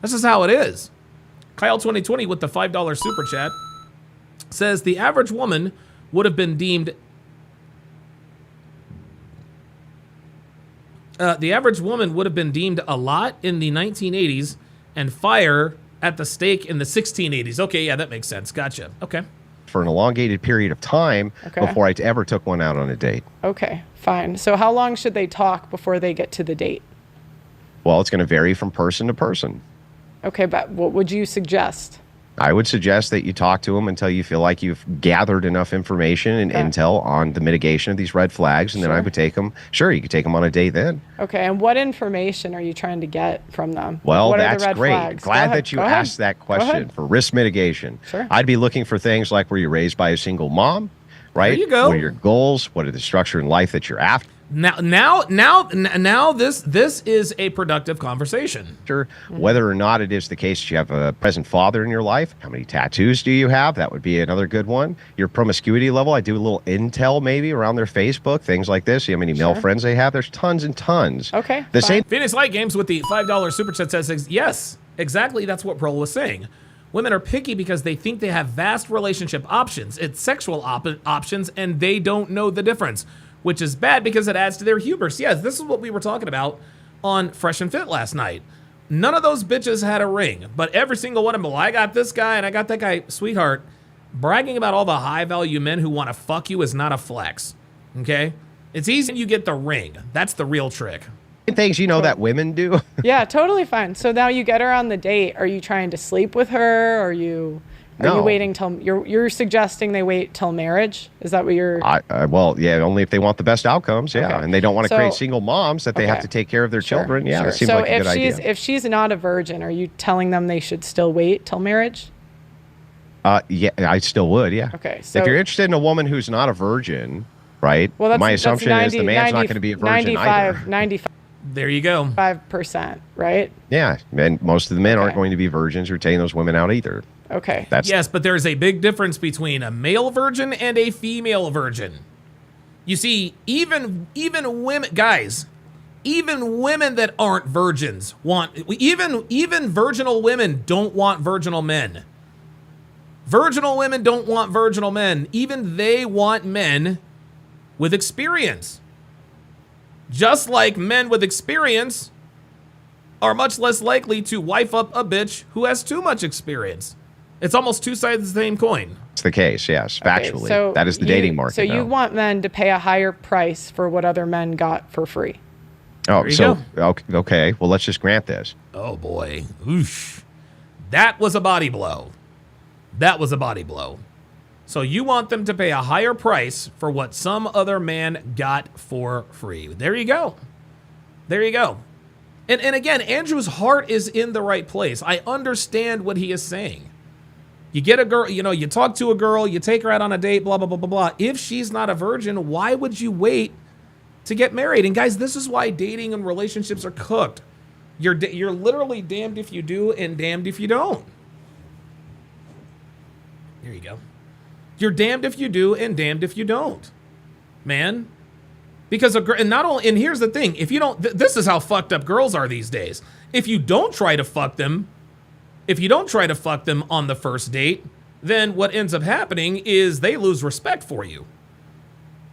This is how it is. Kyle 2020 with the $5 super chat says the average woman would have been deemed a lot in the 1980s and fire at the stake in the 1680s. Okay, yeah, that makes sense. Gotcha. Okay. For an elongated period of time before I ever took one out on a date. Okay, fine. So how long should they talk before they get to the date? Well, it's going to vary from person to person. Okay, but what would you suggest? I would suggest that you talk to them until you feel like you've gathered enough information and intel on the mitigation of these red flags, and then I would take them. Sure, you could take them on a date then. Okay, and what information are you trying to get from them? Well, what that's are the red great. Flags? Glad that you asked that question for risk mitigation. Sure. I'd be looking for things like, were you raised by a single mom? Right? There you go. What are your goals? What are the structure in life that you're after? Now, this is a productive conversation. Whether or not it is the case that you have a present father in your life, how many tattoos do you have? That would be another good one. Your promiscuity level. I do a little intel maybe around their Facebook, things like this. See how many male friends they have. There's tons and tons. Okay. The same. Phoenix Light Games with the $5 super chat says, yes, exactly. That's what Pearl was saying. Women are picky because they think they have vast relationship options. It's sexual options, and they don't know the difference, which is bad because it adds to their hubris. Yes, this is what we were talking about on Fresh and Fit last night. None of those bitches had a ring, but every single one of them, well, I got this guy and I got that guy. Sweetheart, bragging about all the high-value men who want to fuck you is not a flex, okay? It's easy when you get the ring. That's the real trick. Things you know that women do. Yeah, totally fine. So now you get her on the date. Are you trying to sleep with her? Are you waiting till you're suggesting they wait till marriage? Is that what you're? Well, yeah, only if they want the best outcomes. Yeah, Okay. and they don't want to So- create single moms that they have Okay. to take care of their children. Yeah, Sure. that seems So like a good idea. if she's not a virgin, are you telling them they should still wait till marriage? Yeah, I still would. Yeah. Okay, so if you're interested in a woman who's not a virgin, right? well, that's my that's assumption is the man's not going to be a virgin 95, either. 95%, There you go. right? Yeah, and most of the men aren't Okay. going to be virgins or taking those women out either. Okay. That's Yes, but there's a big difference between a male virgin and a female virgin. You see, even women, guys, even women that aren't virgins want, even virginal women don't want virginal men. Virginal women don't want virginal men. Even they want men with experience. Just like men with experience are much less likely to wife up a bitch who has too much experience. It's almost two sides of the same coin. the case. Yes, Okay, factually, so that is the dating market. So you now. want men to pay a higher price for what other men got for free. Oh, There you so okay. Well, let's just grant this. Oh boy. Oosh. That was a body blow. That was a body blow. So you want them to pay a higher price for what some other man got for free. There you go. There you go. And again, Andrew's heart is in the right place. I understand what he is saying. You get a girl, you talk to a girl, you take her out on a date, blah, blah, blah, blah, blah. If she's not a virgin, why would you wait to get married? And guys, this is why dating and relationships are cooked. You're literally damned if you do and damned if you don't. There you go. You're damned if you do and damned if you don't, man. Because and here's the thing: if you don't, this is how fucked up girls are these days. If you don't try to fuck them on the first date, then what ends up happening is they lose respect for you,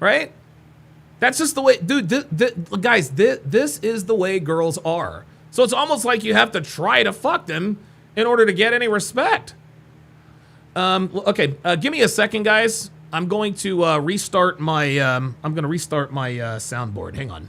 right? That's just the way, dude. Guys, this is the way girls are. So it's almost like you have to try to fuck them in order to get any respect. Okay, give me a second, guys. I'm going to restart my soundboard. Hang on.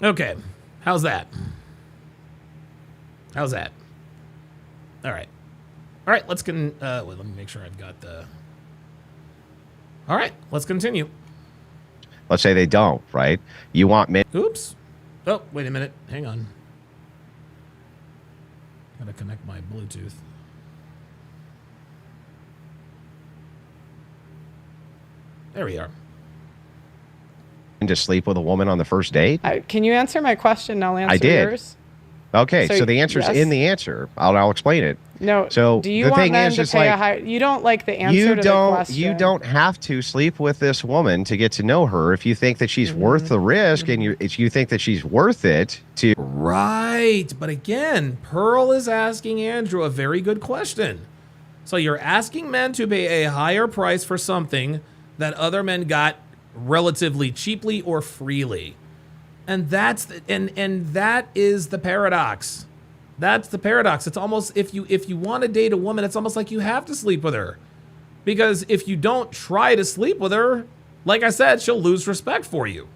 Okay, how's that? How's that? All right, let's let me make sure I've got the. All right, let's continue. Let's say they don't, right? You want men. Oops. Oh, wait a minute. Hang on. Gotta connect my Bluetooth. There we are. To sleep with a woman on the first date? Can you answer my question? I'll answer I did. yours. Okay, So, so the answer's yes. in the answer. I'll explain it. No. So do you the want thing men is, to it's pay a like, high? You don't like the answer to the question. You don't have to sleep with this woman to get to know her if you think that she's worth the risk and you think that she's worth it to. Right. But again, Pearl is asking Andrew a very good question. So you're asking men to pay a higher price for something that other men got relatively cheaply or freely. And that is the paradox. That's the paradox. It's almost if you want to date a woman, it's almost like you have to sleep with her. Because if you don't try to sleep with her, like I said, she'll lose respect for you.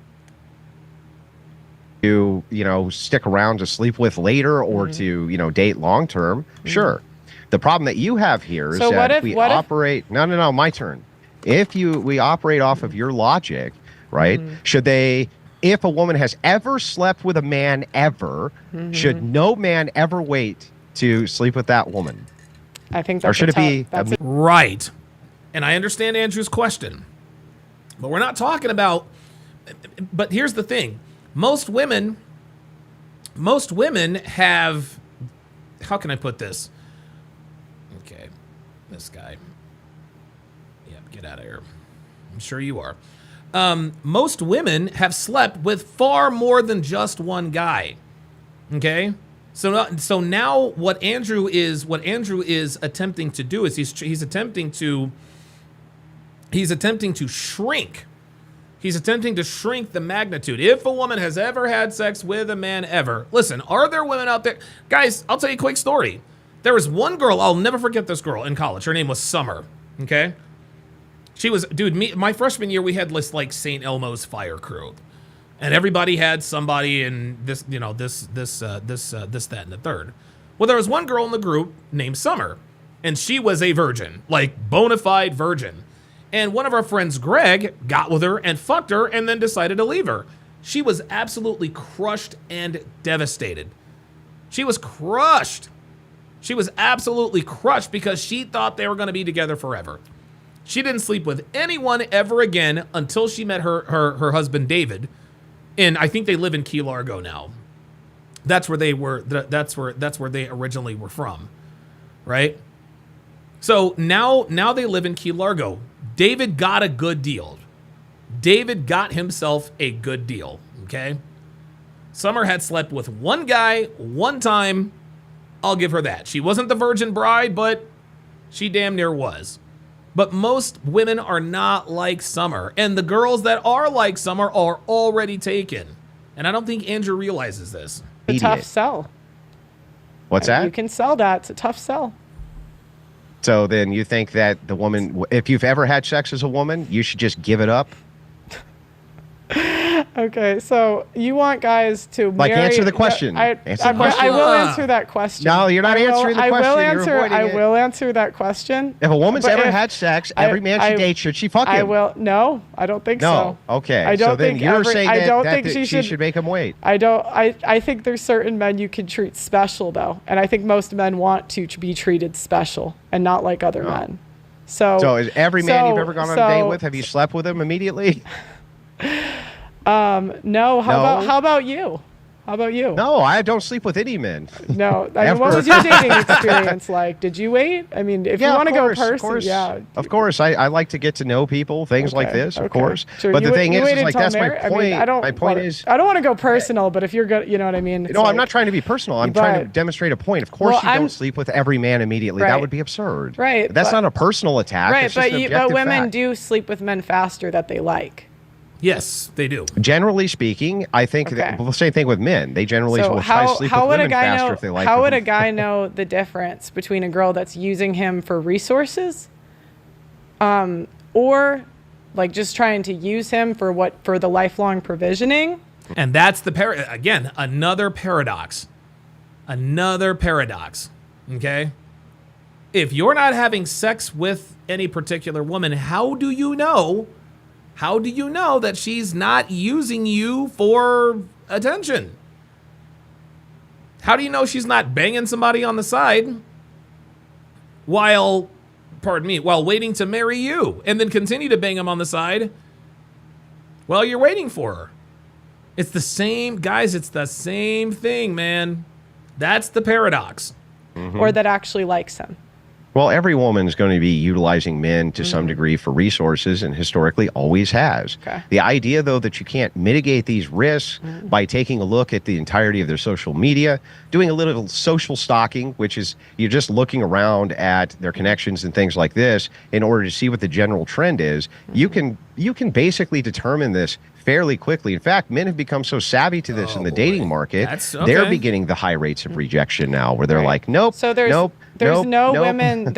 To, stick around to sleep with later or to, date long term, sure. The problem that you have here is So that what if if- we what if- operate, no, my turn. If we operate off of your logic, right? If a woman has ever slept with a man ever, should no man ever wait to sleep with that woman? I think Or that's should it be that's a- Right. And I understand Andrew's question. But we're not talking about, but here's the thing. Most women have, how can I put this? Okay, this guy. Yeah, get out of here. I'm sure you are. Most women have slept with far more than just one guy. Okay? So now what Andrew is attempting to do is he's attempting to shrink. He's attempting to shrink the magnitude. If a woman has ever had sex with a man ever, listen, are there women out there? Guys, I'll tell you a quick story. There was one girl, I'll never forget this girl in college. Her name was Summer, okay? She was, my freshman year, we had this like St. Elmo's fire crew. And everybody had somebody in this, this, that, and the third. Well, there was one girl in the group named Summer, and she was a virgin, like bona fide virgin. And one of our friends, Greg, got with her and fucked her and then decided to leave her. She was absolutely crushed and devastated. She was crushed. She was absolutely crushed because she thought they were going to be together forever. She didn't sleep with anyone ever again until she met her husband, David. And I think they live in Key Largo now. That's where they were. That's where they originally were from, right? So now they live in Key Largo. David got a good deal. David got himself a good deal, okay? Summer had slept with one guy one time. I'll give her that. She wasn't the virgin bride, but she damn near was. But most women are not like Summer. And the girls that are like Summer are already taken. And I don't think Andrew realizes this. a tough sell. What's that? You can sell that. It's a tough sell. So then you think that the woman, if you've ever had sex as a woman, you should just give it up? Okay, so you want guys to marry... answer the question. I will answer that question. No, you're not answering the question. I will answer that question. If a woman's ever had sex, every man she dates, should she fuck him? I will. No, I don't think so. No. Okay. I don't so then think you're saying that she should make him wait. I don't. I think there's certain men you can treat special though, and I think most men want to be treated special and not like other men. So is every man you've ever gone on a date with, have you slept with him immediately? No. How about you? How about you? No, I don't sleep with any men. No. I mean, what was your dating experience like? Did you wait? I mean, if you want to go person, yeah. Of course. I like to get to know people, things like this, of course. Sure. But the thing is like, that's my point. I mean, my point is... I don't want to go personal, but if you're good, you know what I mean? No, I'm not trying to be personal. I'm trying to demonstrate a point. Of course you don't sleep with every man immediately. That would be absurd. Right. That's not a personal attack. Right, it's just an objective but women fact. do sleep with men faster that they like. Yes, they do. Generally speaking, I think the same thing with men. They generally will try to sleep with women faster if they like them. How would a guy know the difference between a girl that's using him for resources, or like just trying to use him for the lifelong provisioning? And that's again, another paradox. Another paradox. Okay? If you're not having sex with any particular woman, how do you know that she's not using you for attention? How do you know she's not banging somebody on the side while waiting to marry you and then continue to bang them on the side while you're waiting for her? It's the same, guys, it's the same thing, man. That's the paradox. Mm-hmm. Or that actually likes him. Well, every woman is going to be utilizing men to some degree for resources and historically always has. Okay. The idea, though, that you can't mitigate these risks by taking a look at the entirety of their social media, doing a little social stalking, which is you're just looking around at their connections and things like this in order to see what the general trend is. You can basically determine this fairly quickly. In fact, men have become so savvy to this in the dating market, they're beginning the high rates of rejection now where they're like, nope, so there's nope, no women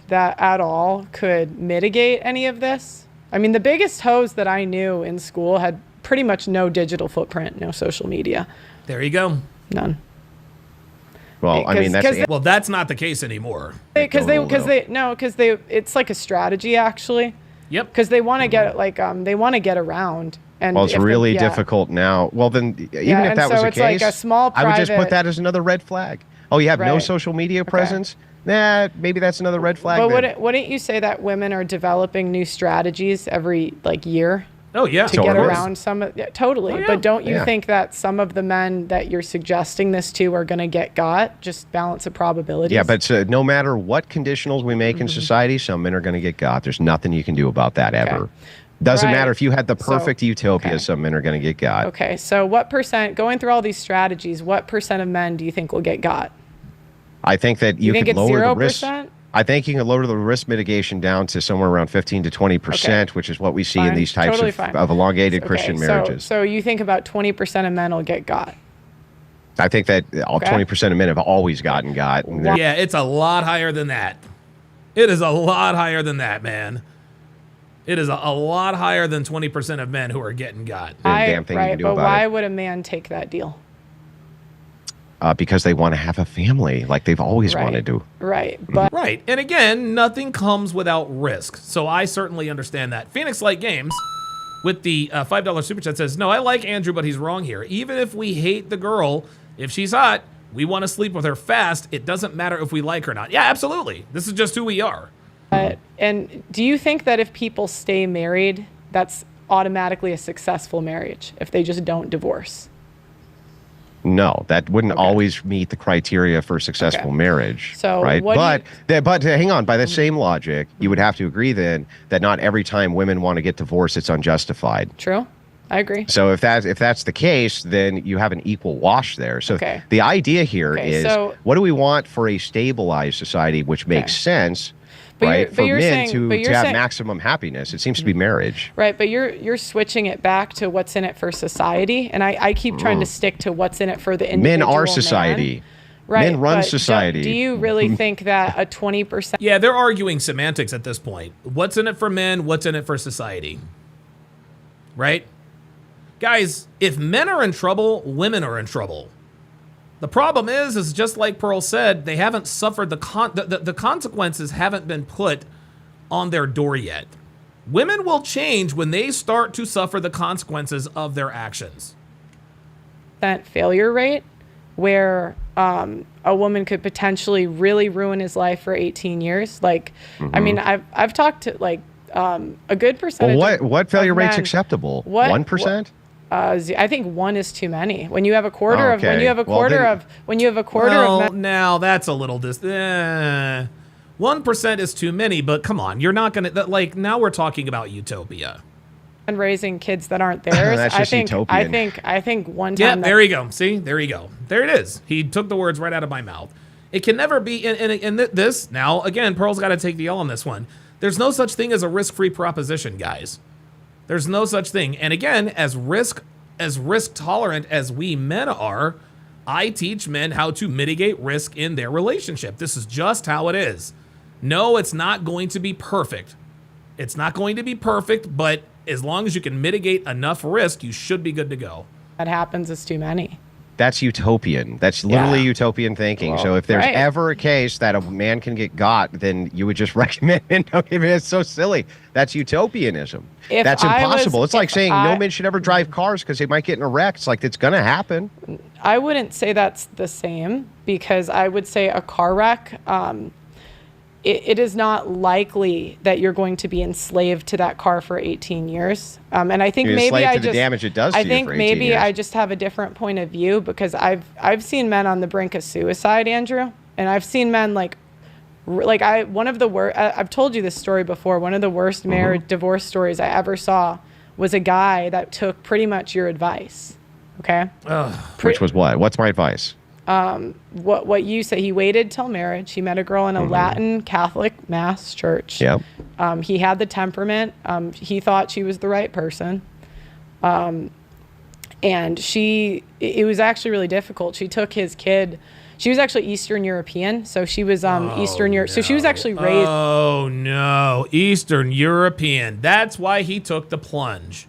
that at all could mitigate any of this. I mean, the biggest hoes that I knew in school had pretty much no digital footprint, no social media, There you go. none. Well, I mean, that's Well, that's not the case anymore. Because it's like a strategy actually. Yep. Because they want to get they want to get around. And well, it's if they- really yeah. difficult now. Well, then, even if and that was so the it's like case, a small I would just put private- that as another red flag. Oh, you have no Right. social media presence? Nah, maybe that's another red flag. But then. wouldn't you say that women are developing new strategies every year Oh, yeah. to So get are men. around some of totally? Oh, yeah. But don't you Yeah. think that some of the men that you're suggesting this to are going to get got? Just balance of probabilities. Yeah, but no matter what conditionals we make in Mm-hmm. society, some men are going to get got. There's nothing you can do about that ever. Doesn't Right. matter if you had the So- perfect utopia, okay. some men are going to get got. Okay, so what percent, going through all these strategies, what percent of men do you think will get got? I think that you think could it's lower the risk. 0%? I think you can lower the risk mitigation down to somewhere around 15 to 20%, which is what we see in Fine. these types Totally fine. of elongated Okay, Christian so- marriages. So you think about 20% of men will get got. I think that all Okay. 20% of men have always gotten got. And they're- Yeah, it's a lot higher than that. It is a lot higher than that, man. It is a lot higher than 20% of men who are getting got. damn thing you can do but about why it. would a man take that deal? Because they want to have a family like they've always Right. wanted to. Right, but Right. And again, nothing comes without risk. So I certainly understand that. Phoenix Light Games with the $5 super chat says, no, I like Andrew, but he's wrong here. Even if we hate the girl, if she's hot, we want to sleep with her fast. It doesn't matter if we like her or not. Yeah, absolutely. This is just who we are. and do you think that if people stay married, that's automatically a successful marriage if they just don't divorce? No, that wouldn't always meet the criteria for a successful Okay. marriage. So right? what do But hang on, by the same logic, you would have to agree then that not every time women want to get divorced, it's unjustified. True, I agree. So if that's the case, then you have an equal wash there. So Okay. the idea here Okay, is, so- what do we want for a stabilized society, which makes sense, But you're- right? but For you're men saying- but to you're have saying- maximum happiness. It seems to be marriage. Right, but you're switching it back to what's in it for society, and I keep trying to stick to what's in it for the Men individual are man. society. Right, Men run but society. Do you really think that a 20%? Yeah, they're arguing semantics at this point. What's in it for men? What's in it for society? Right? Guys, if men are in trouble, women are in trouble. The problem is just like Pearl said, they haven't suffered the consequences haven't been put on their door yet. Women will change when they start to suffer the consequences of their actions. Failure rate where a woman could potentially really ruin his life for 18 years. I mean, I've talked to a good percentage. Well, of- what failure of rate's men- acceptable? What- 1%? I think one is too many. When you have a quarter of when Okay. you have a Well, quarter then- of when you have a quarter Well, of men, now that's a little 1% is too many, but come on, you're not gonna now we're talking about utopia. raising kids that aren't theirs. That's I just think utopian. I think one Yeah, time there you go. See, there you go. There it is. He took the words right out of my mouth. It can never be in this. Now, again, Pearl's got to take the L on this one. There's no such thing as a risk-free proposition, guys. There's no such thing. And again, as risk tolerant as we men are, I teach men how to mitigate risk in their relationship. This is just how it is. No, it's not going to be perfect. It's not going to be perfect, but as long as you can mitigate enough risk, you should be good to go. that happens is too many. That's utopian. That's literally Yeah. utopian thinking. Well, so if there's right. ever a case that a man can get got, then you would just recommend it. I mean, it's so silly. That's utopianism. If That's I impossible. was- It's like if saying I- no men should ever drive cars because they might get in a wreck. It's like, it's going to happen. I wouldn't say that's the same because I would say a car wreck, it is not likely that you're going to be enslaved to that car for 18 years. And I think You're maybe enslaved I to the just damage it does to I you think for 18 maybe years. I just have a different point of view because I've seen men on the brink of suicide, Andrew, and I've seen men I've told you this story before. One of the worst marriage divorce stories I ever saw was a guy that took pretty much your advice. Okay? Which was what? What's my advice? What you say, he waited till marriage. He met a girl in a Latin Catholic mass church. Yeah. He had the temperament. He thought she was the right person. And it was actually really difficult. She took his kid She was actually Eastern European, so she was Eastern Europe. So she was actually raised. Oh no, Eastern European. That's why he took the plunge.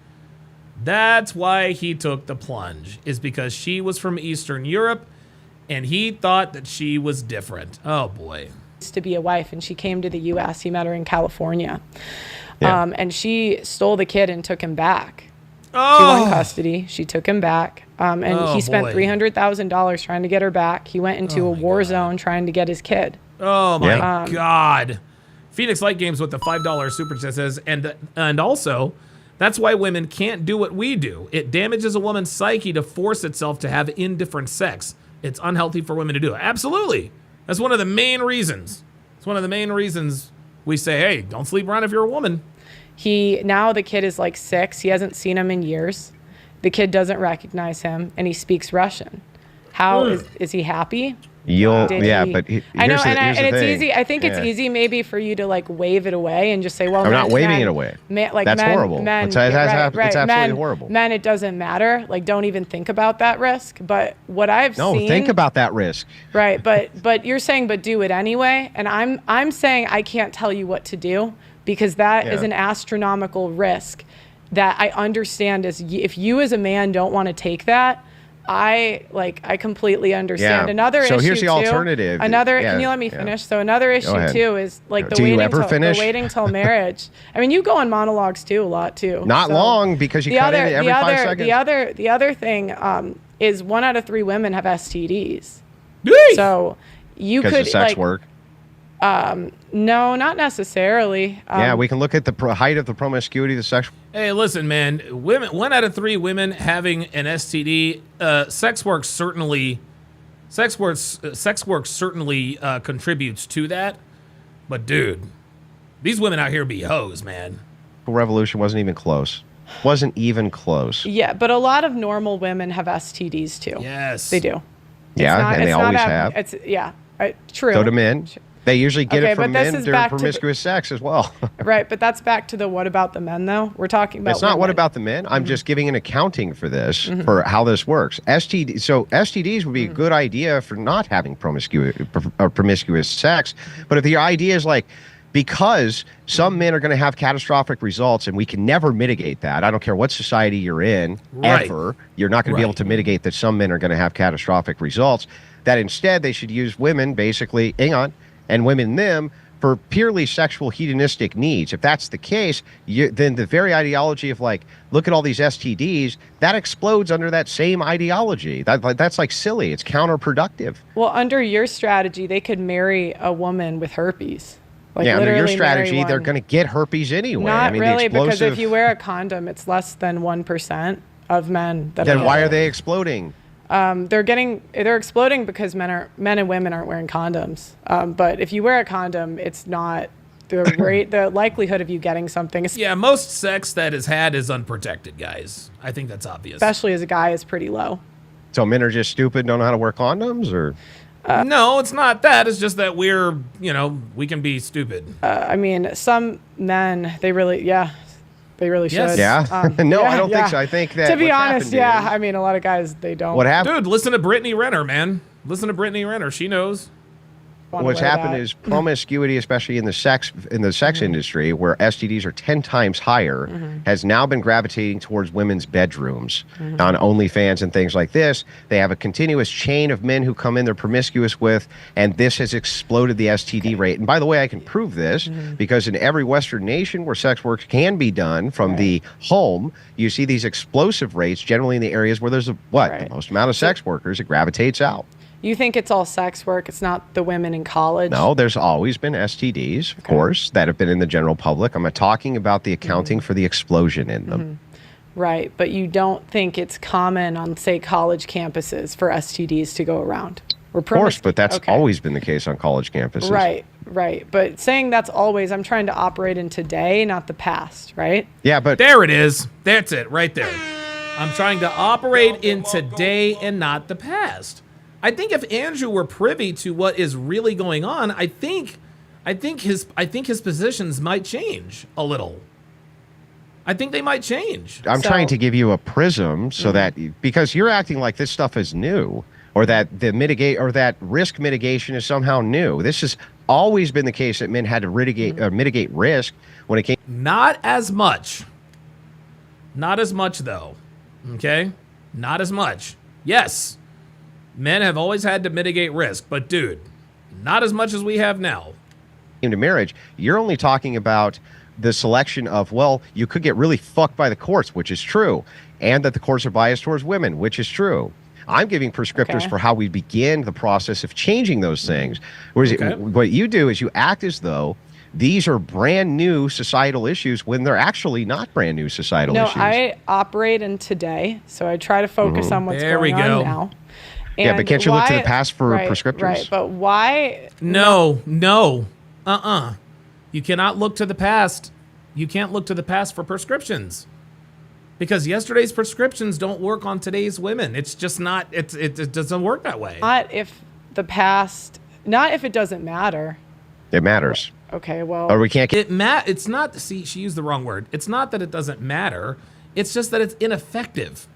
That's why he took the plunge, is because she was from Eastern Europe and he thought that she was different. Oh boy. To be a wife, and she came to the U.S. He met her in California, Yeah. and she stole the kid and took him back. Oh. She won custody. She took him back, and Oh, he spent boy. $300,000 trying to get her back. He went into a war zone trying to get his kid. Oh my Yeah. God. Phoenix Light Games with the $5 super chat says, and also, that's why women can't do what we do. It damages a woman's psyche to force itself to have indifferent sex. It's unhealthy for women to do it. Absolutely. That's one of the main reasons. It's one of the main reasons we say, hey, don't sleep around if you're a woman. Now the kid is like 6. He hasn't seen him in years. The kid doesn't recognize him, and he speaks Russian. How is he happy? But I know, here's and the it's thing. easy. I think it's Yeah. easy maybe for you to like wave it away and just say, "Well, I'm not waving it away. That's horrible. It's absolutely horrible. Men, it doesn't matter. Like, don't even think about that risk. But what I've No, seen, think about that risk. right? But you're saying, but do it anyway. And I'm saying I can't tell you what to do because that is Yeah. an astronomical risk that I understand is if you as a man don't want to take that. I completely understand. Yeah. Another So issue here's the too, alternative. Can you let me finish? So another issue ahead. too is like the Do you waiting ever till finish? the waiting till marriage. I mean, you go on monologues too a lot too. Not So long because you cut in every 5 seconds. the other thing is 1 out of 3 women have STDs. Yay! So you Because could of sex like work. no, not necessarily. Yeah, we can look at the height of the promiscuity, the sexual. Hey, listen, man. 1 out of 3 women having an STD. Sex work certainly contributes to that. But dude, these women out here be hoes, man. revolution wasn't even close. Wasn't even close. Yeah, but a lot of normal women have STDs too. Yes, They do. Yeah, and they always have. It's true. So do men. They usually get Okay, it from but this men is during back to the- promiscuous sex as well. Right, but that's back to the what about the men though? We're talking about It's not what women. about the men. I'm Mm-hmm. just giving an accounting for this, for how this works. STDs would be Mm-hmm. a good idea for not having promiscuous sex. But if the idea is like, because some men are going to have catastrophic results and we can never mitigate that. I don't care what society you're in, Right. ever. You're not going to be able to mitigate that some men are going to have catastrophic results. That instead they should use women, basically, and women them for purely sexual hedonistic needs. If that's the case, then the very ideology of like, look at all these STDs, that explodes under that same ideology. That's like silly. It's counterproductive. Well, under your strategy, they could marry a woman with herpes. Like Yeah, under your literally marry strategy, they're one. going to get herpes anyway. Not I mean, really, the because if explosive- you wear a condom, it's less than 1% of men that then why are they exploding? they're exploding because men and women aren't wearing condoms. But if you wear a condom, it's not the likelihood of you getting something, Yeah, most sex that is had is unprotected, guys. I think that's obvious. especially as a guy, is pretty low. So men are just stupid, don't know how to wear condoms, or No, it's not that. It's just that we can be stupid. I mean, some men, they really should. Yes. yeah? No, I don't think so. I think that To be what's honest, happened is- I mean, a lot of guys, they don't. what happened? Dude, listen to Brittany Renner, man. Listen to Brittany Renner. She knows. wanna What's wear happened that. is promiscuity, especially in the sex industry, where STDs are 10 times higher, has now been gravitating towards women's bedrooms on OnlyFans and things like this. They have a continuous chain of men who come in they're promiscuous with, and this has exploded the STD rate. And by the way, I can prove this because in every Western nation where sex work can be done from the home, you see these explosive rates generally in the areas where there's the most amount of sex workers. It gravitates out. You think it's all sex work? It's not the women in college? No, there's always been STDs, of course, that have been in the general public. I'm not talking about the accounting for the explosion in them. Right, but you don't think it's common on, say, college campuses for STDs to go around? Of course, but that's Okay. always been the case on college campuses. Right. But saying that's always, I'm trying to operate in today, not the past, right? Yeah, but There it is. That's it, right there. I'm trying to operate in today and not the past. I think if Andrew were privy to what is really going on, I think his positions might change a little. I think they might change. I'm trying to give you a prism so that, because you're acting like this stuff is new, or that that risk mitigation is somehow new. This has always been the case that men had to mitigate risk when it came. Not as much. Not as much, though. Okay? Not as much. Yes, men have always had to mitigate risk, but dude, not as much as we have now. Into marriage, you're only talking about the selection of, well, you could get really fucked by the courts, which is true, and that the courts are biased towards women, which is true. I'm giving prescriptors for how we begin the process of changing those things. Whereas what you do is you act as though these are brand new societal issues when they're actually not brand new societal issues. No, I operate in today, so I try to focus on what's going on now. Yeah, but can't you look to the past for prescriptors? Right, but why? No. You cannot look to the past. You can't look to the past for prescriptions. Because yesterday's prescriptions don't work on today's women. It's just not, it doesn't work that way. Not if it doesn't matter. It matters. Okay, well. Or we can't get it's not, see, she used the wrong word. It's not that it doesn't matter. It's just that it's ineffective.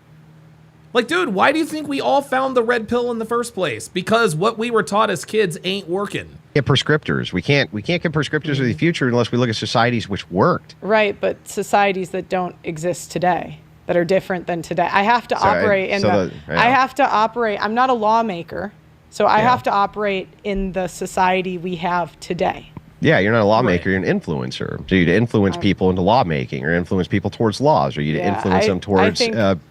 Like, dude, why do you think we all found the red pill in the first place? Because what we were taught as kids ain't working. Get prescriptors. We can't get prescriptors of the future unless we look at societies which worked. Right, but societies that don't exist today, that are different than today. I have to operate in I have to operate. I'm not a lawmaker, so I have to operate in the society we have today. Yeah, you're not a lawmaker, you're an influencer. So you to influence people into lawmaking, or influence people towards laws, or you to influence them towards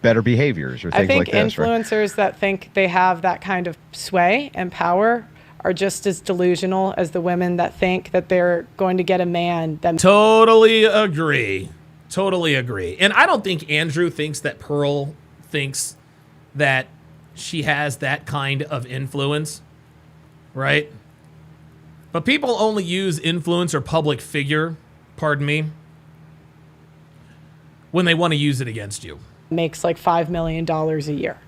better behaviors, or things like this. I think influencers that think they have that kind of sway and power are just as delusional as the women that think that they're going to get a man. Totally agree. Totally agree. And I don't think Andrew thinks that Pearl thinks that she has that kind of influence, right? But people only use influence or public figure, pardon me, when they want to use it against you. Makes like $5 million a year.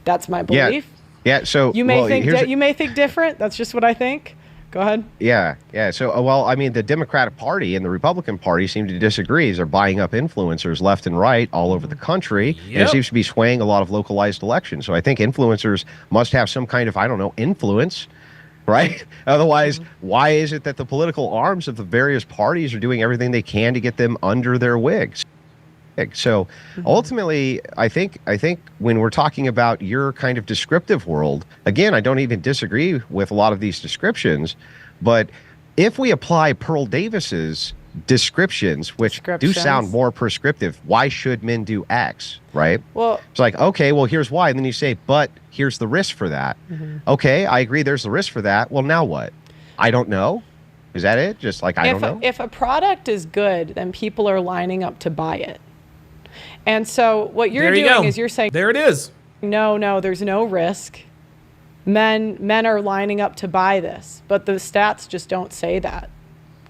That's my belief. Yeah. So you may you may think different. That's just what I think. Go ahead. Yeah. So, well, I mean, the Democratic Party and the Republican Party seem to disagree as they're buying up influencers left and right all over the country. Yep. And it seems to be swaying a lot of localized elections. So I think influencers must have some kind of, I don't know, influence. Right? Otherwise, why is it that the political arms of the various parties are doing everything they can to get them under their wigs? So ultimately, I think when we're talking about your kind of descriptive world, again, I don't even disagree with a lot of these descriptions, but if we apply Pearl Davis's descriptions, which do sound more prescriptive, why should men do X, right? Well, it's like, okay, well, here's why. And then you say, but here's the risk for that. Okay, I agree there's the risk for that. Well, now what? I don't know. Is that it? Just like, I don't know? If a product is good, then people are lining up to buy it. And so what you're doing is you're saying, there it is. No, there's no risk. Men are lining up to buy this, but the stats just don't say that.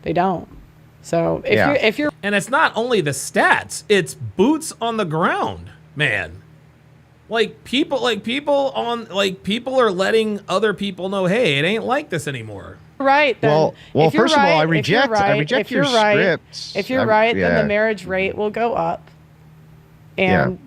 They don't. So if you're and it's not only the stats, it's boots on the ground, man. People are letting other people know, hey, it ain't like this anymore. Right. Then well, first of all, I reject your scripts. If you're right, then the marriage rate will go up, and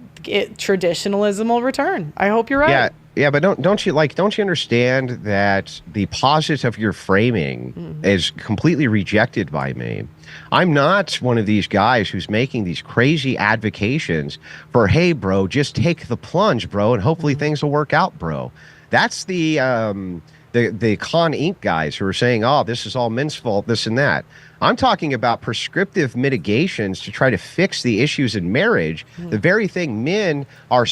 traditionalism will return. I hope you're right. Yeah, but don't you understand that the positive of your framing is completely rejected by me? I'm not one of these guys who's making these crazy advocations for, hey, bro, just take the plunge, bro, and hopefully things will work out, bro. That's the Con Inc. guys who are saying, oh, this is all men's fault, this and that. I'm talking about prescriptive mitigations to try to fix the issues in marriage, the very thing men are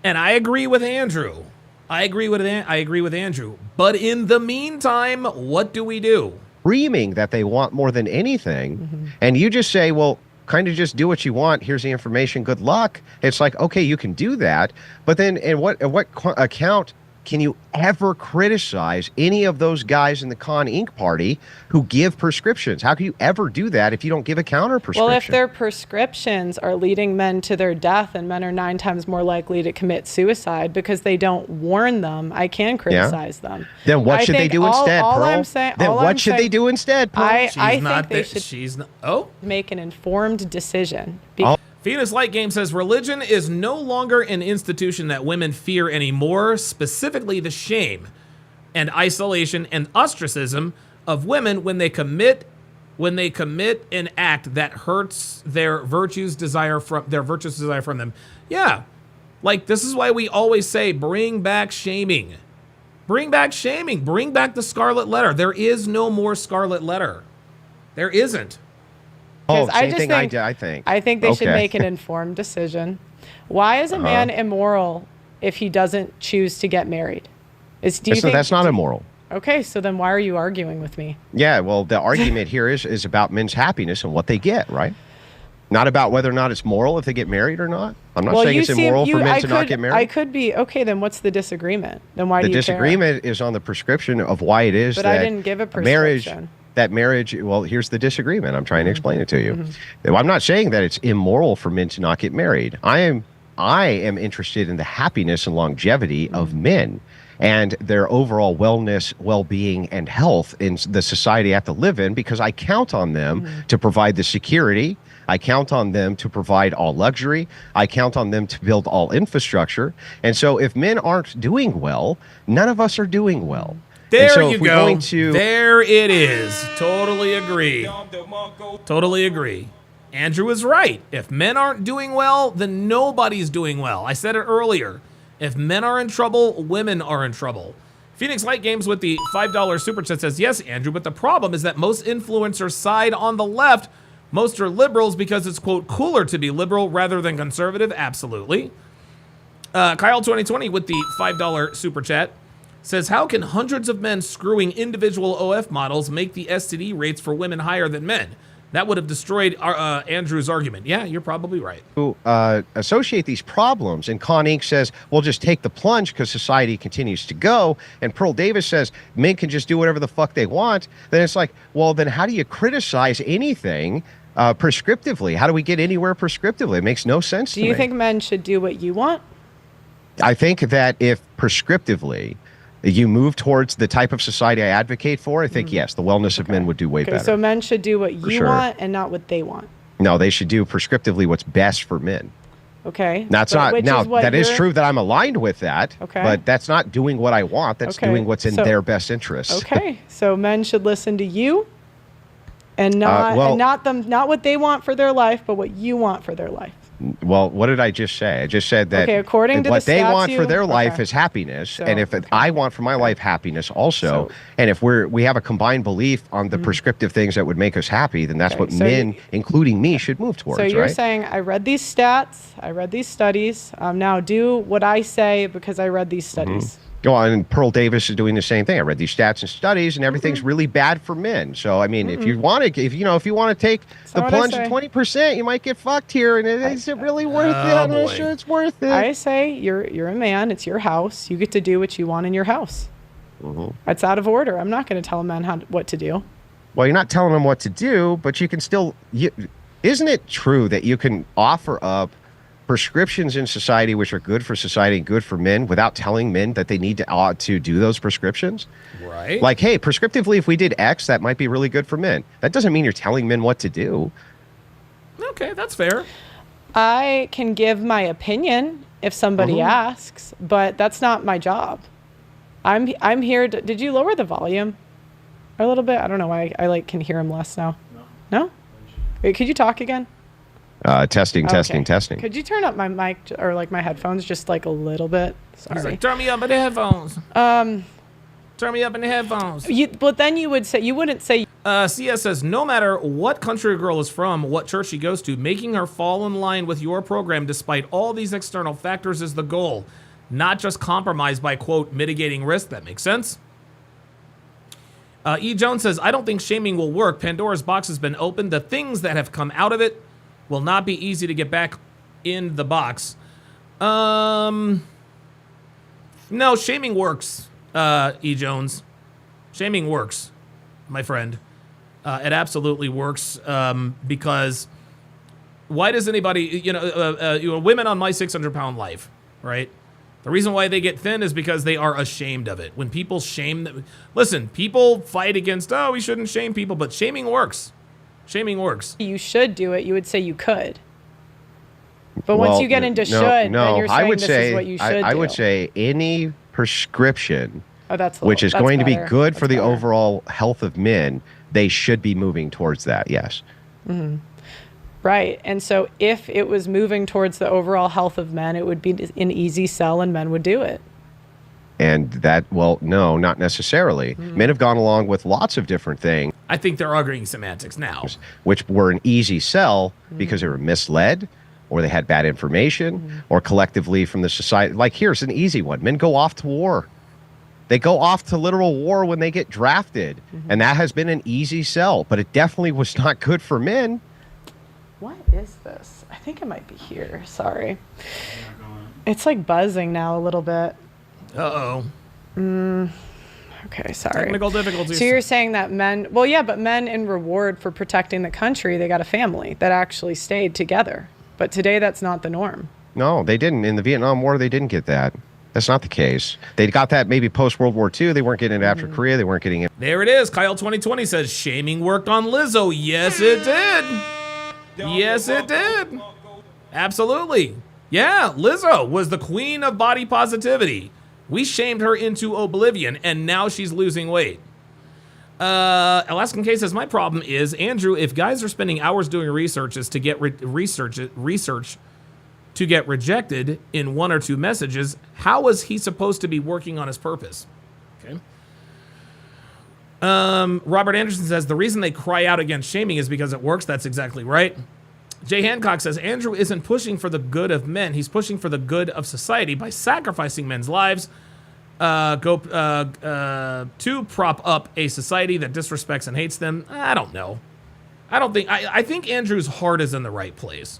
And I agree with Andrew. I agree with Andrew. But in the meantime, what do we do? Screaming that they want more than anything, and you just say, well, kind of just do what you want. Here's the information. Good luck. It's like, okay, you can do that, but then at what account can you ever criticize any of those guys in the Con Inc. party who give prescriptions? How can you ever do that if you don't give a counter prescription? Well, if their prescriptions are leading men to their death and men are 9 times more likely to commit suicide because they don't warn them, I can criticize them. Then what should they do instead, Pearl? Then what should they do instead, Pearl? I think they should make an informed decision. Phoenix Light Game says religion is no longer an institution that women fear anymore, specifically the shame and isolation and ostracism of women when they commit an act that hurts their virtuous desire from them. Yeah. Like, this is why we always say bring back shaming. Bring back shaming. Bring back the scarlet letter. There is no more scarlet letter. There isn't. Oh, I same just thing think, I think. I think they should Okay. make an informed decision. Why is a man immoral if he doesn't choose to get married? That's not immoral. Okay, so then why are you arguing with me? Yeah, well, the argument here is about men's happiness and what they get, right? Not about whether or not it's moral if they get married or not. I'm not saying it's immoral for men to not get married. I could be, okay, then what's the disagreement? Then why do you care? The disagreement is on the prescription of why it is But that I didn't give a prescription. Marriage, well, here's the disagreement. I'm trying to explain it to you. I'm not saying that it's immoral for men to not get married. I am interested in the happiness and longevity of men and their overall wellness, well-being, and health in the society I have to live in, because I count on them to provide the security. I count on them to provide all luxury. I count on them to build all infrastructure. And so if men aren't doing well, none of us are doing well. There you go. There it is. Totally agree. Totally agree. Andrew is right. If men aren't doing well, then nobody's doing well. I said it earlier. If men are in trouble, women are in trouble. Phoenix Light Games with the $5 super chat says, yes, Andrew, but the problem is that most influencers side on the left. Most are liberals because it's, quote, cooler to be liberal rather than conservative. Absolutely. Kyle 2020 with the $5 super chat says, how can hundreds of men screwing individual OF models make the STD rates for women higher than men? That would have destroyed Andrew's argument. Yeah, you're probably right. Who associate these problems, and Con Inc. says, well, just take the plunge because society continues to go, and Pearl Davis says men can just do whatever the fuck they want, then it's like, well, then how do you criticize anything prescriptively? How do we get anywhere prescriptively? It makes no sense to me. Do you think men should do what you want? I think that if prescriptively you move towards the type of society I advocate for, I think, yes, the wellness of men would do way better. So men should do what you sure. want and not what they want. No, they should do prescriptively what's best for men. Okay. That's not, now, that is true that I'm aligned with that, but that's not doing what I want. That's doing what's in their best interest. Okay. So men should listen to you and not what they want for their life, but what you want for their life. Well, what did I just say? I just said that according to what the they stats want for their life is happiness, and if I want for my life happiness also, and if we have a combined belief on the prescriptive things that would make us happy, then that's what men, including me, should move towards. So you're right? saying I read these stats, I read these studies. Now do what I say because I read these studies. Go on, and Pearl Davis is doing the same thing. I read these stats and studies, and everything's really bad for men. So I mean, if you want to, if you want to take the plunge of 20%, you might get fucked here, and is it really worth it? I'm not sure it's worth it. I say you're a man. It's your house. You get to do what you want in your house. That's out of order. I'm not going to tell a man what to do. Well, you're not telling them what to do, but you can still. Isn't it true that you can offer up prescriptions in society which are good for society and good for men without telling men that they need to do those prescriptions? Right. Like, hey, prescriptively, if we did X, that might be really good for men. That doesn't mean you're telling men what to do. Okay, that's fair. I can give my opinion if somebody asks, but that's not my job. I'm here to, did you lower the volume a little bit? I don't know why I can hear him less now. No? Wait, could you talk again? Testing. Could you turn up my mic or my headphones just a little bit? Sorry. He's like, turn me up in the headphones. Turn me up in the headphones. But then you wouldn't say. CS says, no matter what country a girl is from, what church she goes to, making her fall in line with your program despite all these external factors is the goal, not just compromise by, quote, mitigating risk. That makes sense. E. Jones says, I don't think shaming will work. Pandora's box has been opened. The things that have come out of it will not be easy to get back in the box. No, shaming works, E. Jones. Shaming works, my friend. It absolutely works because why does anybody, women on my 600-pound life, right? The reason why they get thin is because they are ashamed of it. When people shame them, listen, people fight against, we shouldn't shame people, but shaming works. Shaming works. You should do it. You would say you could. But once Well, you get into no, should, no, then you're I saying would this say, is what you should I do. would say any prescription Oh, that's which is that's going to be better. good That's for the better. overall health of men, they should be moving towards that. Yes. Right. And so if it was moving towards the overall health of men, it would be an easy sell and men would do it. And that, well, no, not necessarily. Men have gone along with lots of different things, I think they're arguing semantics now. which were an easy sell because they were misled or they had bad information or collectively from the society. Like, here's an easy one. Men go off to war. They go off to literal war when they get drafted. And that has been an easy sell, but it definitely was not good for men. What is this? I think it might be here. Sorry. It's like buzzing now a little bit. Uh-oh. Okay, sorry. Technical difficulties. So you're saying that men, well, yeah, but men in reward for protecting the country, they got a family that actually stayed together. But today that's not the norm. No, they didn't. In the Vietnam War, they didn't get that. That's not the case. They got that maybe post-World War II. They weren't getting it after Korea. They weren't getting it. There it is. Kyle 2020 says shaming worked on Lizzo. Yes, it did. Yes, it did. Absolutely. Yeah, Lizzo was the queen of body positivity. We shamed her into oblivion, and now she's losing weight. Alaskan K says, my problem is, Andrew, if guys are spending hours doing researches to get research to get rejected in one or two messages, how is he supposed to be working on his purpose? Okay. Robert Anderson says, the reason they cry out against shaming is because it works. That's exactly right. Jay Hancock says, Andrew isn't pushing for the good of men. He's pushing for the good of society by sacrificing men's lives to prop up a society that disrespects and hates them. I don't know. I think Andrew's heart is in the right place.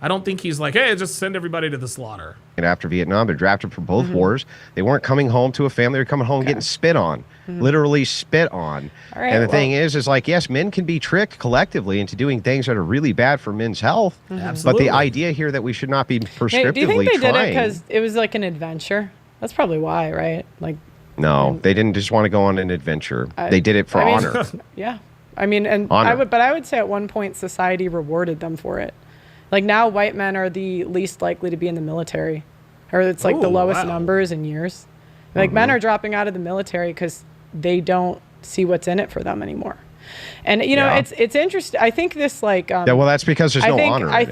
I don't think he's like, hey, just send everybody to the slaughter. After Vietnam, they're drafted for both wars. They weren't coming home to a family. They're coming home getting spit on, literally spit on. All right, and the well- thing is like, yes, men can be tricked collectively into doing things that are really bad for men's health. But Absolutely. the idea here that we should not be Hey, prescriptively do you think they did it trying. because it was like an adventure? That's probably why, right? Like, No, they didn't just want to go on an adventure. They did it for I mean, honor. yeah. I mean, and Honor. I would say at one point society rewarded them for it. Like now white men are the least likely to be in the military, or it's like the Oh, lowest wow. numbers in years. Like men are dropping out of the military because they don't see what's in it for them anymore. And you know, Yeah. it's interesting. I think this like Yeah, well, that's because there's no honor in I it.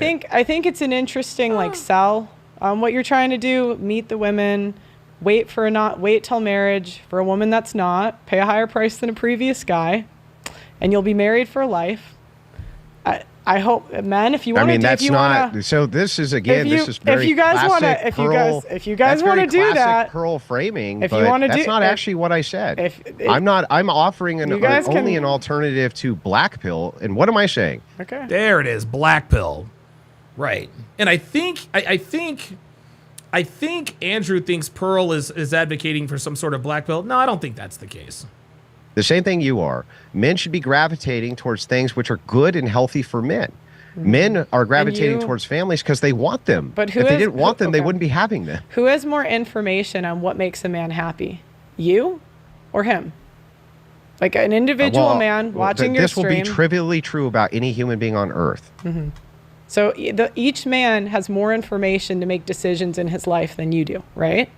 think it's an interesting like sell. What you're trying to do: meet the women, wait till marriage for a woman that's not, pay a higher price than a previous guy, and you'll be married for life. I hope, men, if you want I mean, to, that's not. So this is again. This is very if you guys want to, classic Pearl- if you guys that's want to very do classic that, Pearl framing. if you but wanna that's do- not if- actually what I said. if- I'm not. I'm offering You guys only can- an alternative to black pill. And what am I saying? okay. There it is, black pill. Right. And I think Andrew thinks Pearl is advocating for some sort of black pill. No, I don't think that's the case. The same thing you are. Men should be gravitating towards things which are good and healthy for men. Men are gravitating you- towards families because they want them. But who if they is- didn't want them, they okay. wouldn't be having them. Who has more information on what makes a man happy, you or him? Like an individual man watching your this stream. will be trivially true about any human being on Earth. So each man has more information to make decisions in his life than you do, right?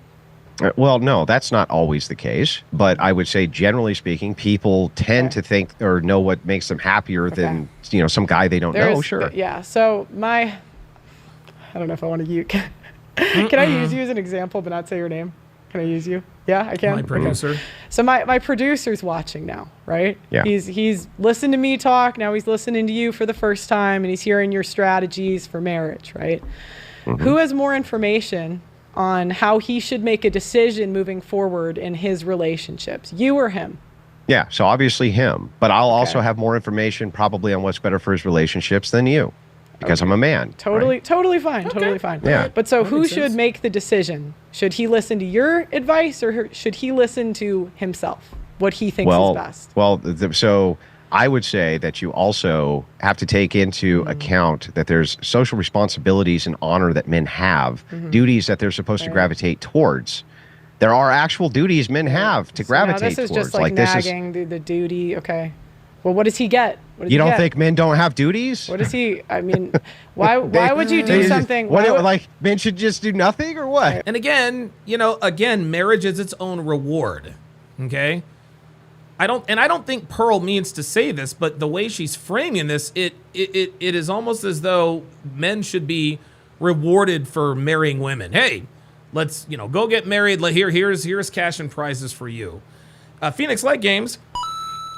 Well, no, that's not always the case. But I would say, generally speaking, people tend to think or know what makes them happier than some guy they don't know. Sure. Yeah. So I don't know if I want to use. Can I use you as an example, but not say your name? Can I use you? Yeah, I can. My producer. So my producer's watching now, right? Yeah. He's listened to me talk. Now he's listening to you for the first time, and he's hearing your strategies for marriage, right? Who has more information on how he should make a decision moving forward in his relationships, you or him? Yeah. So obviously him, but I'll also have more information probably on what's better for his relationships than you, because I'm a man. Totally, right? totally fine. Totally fine. Yeah. But so That who makes should sense. make the decision? Should he listen to your advice or should he listen to himself? What he thinks is best? Well, so I would say that you also have to take into account that there's social responsibilities and honor that men have, duties that they're supposed to gravitate towards. There are actual duties men have to So now gravitate this is towards. just like nagging the duty. Okay. Well, what does he get? What does You he don't get? think men don't have duties? What does he? I mean, why would you do something? Like men should just do nothing or what? And again, marriage is its own reward. Okay? I don't think Pearl means to say this, but the way she's framing this, it is almost as though men should be rewarded for marrying women. Hey, let's, go get married. Here's cash and prizes for you. Phoenix Light Games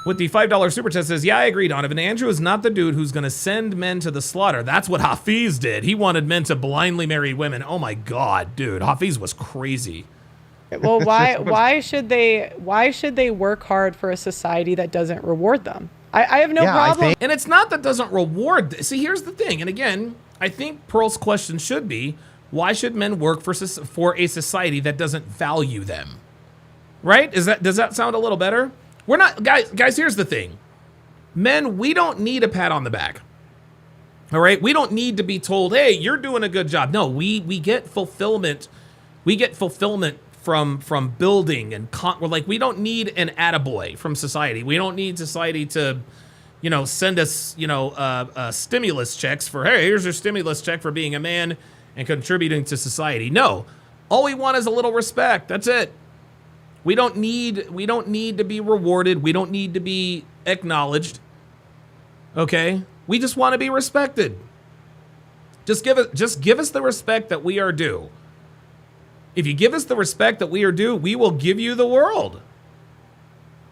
with the $5 super chat says, yeah, I agree, Donovan. Andrew is not the dude who's going to send men to the slaughter. That's what Hafiz did. He wanted men to blindly marry women. Oh my God, dude. Hafiz was crazy. Well, why should they work hard for a society that doesn't reward them? I have no problem. And it's not that doesn't reward. See, here's the thing. And again, I think Pearl's question should be, why should men work for a society that doesn't value them? Right? Does that sound a little better? We're not, guys, here's the thing. Men, we don't need a pat on the back. All right? We don't need to be told, hey, you're doing a good job. No, we get fulfillment. We get fulfillment from building and we don't need an attaboy from society. We don't need society to, send us, stimulus checks for, hey, here's your stimulus check for being a man and contributing to society. No, all we want is a little respect. That's it. We don't need to be rewarded. We don't need to be acknowledged. Okay? We just want to be respected. Just give us the respect that we are due. If you give us the respect that we are due, we will give you the world.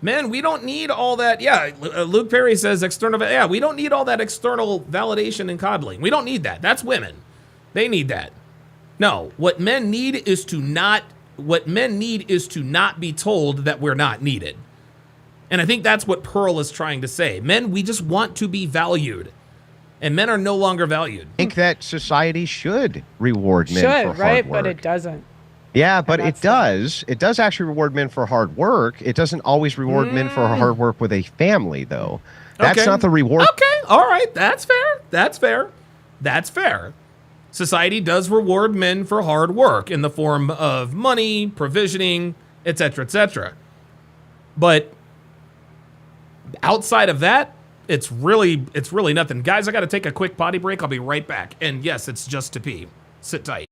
Men, we don't need all that. Yeah, Luke Perry says external. Yeah, we don't need all that external validation and coddling. We don't need that. That's women. They need that. No, what men need is to not be told that we're not needed. And I think that's what Pearl is trying to say. Men, we just want to be valued. And men are no longer valued. I think that society should reward men for hard right? work. But it doesn't. Yeah, but it does. It does actually reward men for hard work. It doesn't always reward men for hard work with a family, though. That's not the reward. Okay, all right. That's fair. Society does reward men for hard work in the form of money, provisioning, etc., etc. But outside of that, it's really nothing. Guys, I got to take a quick potty break. I'll be right back. And yes, it's just to pee. Sit tight.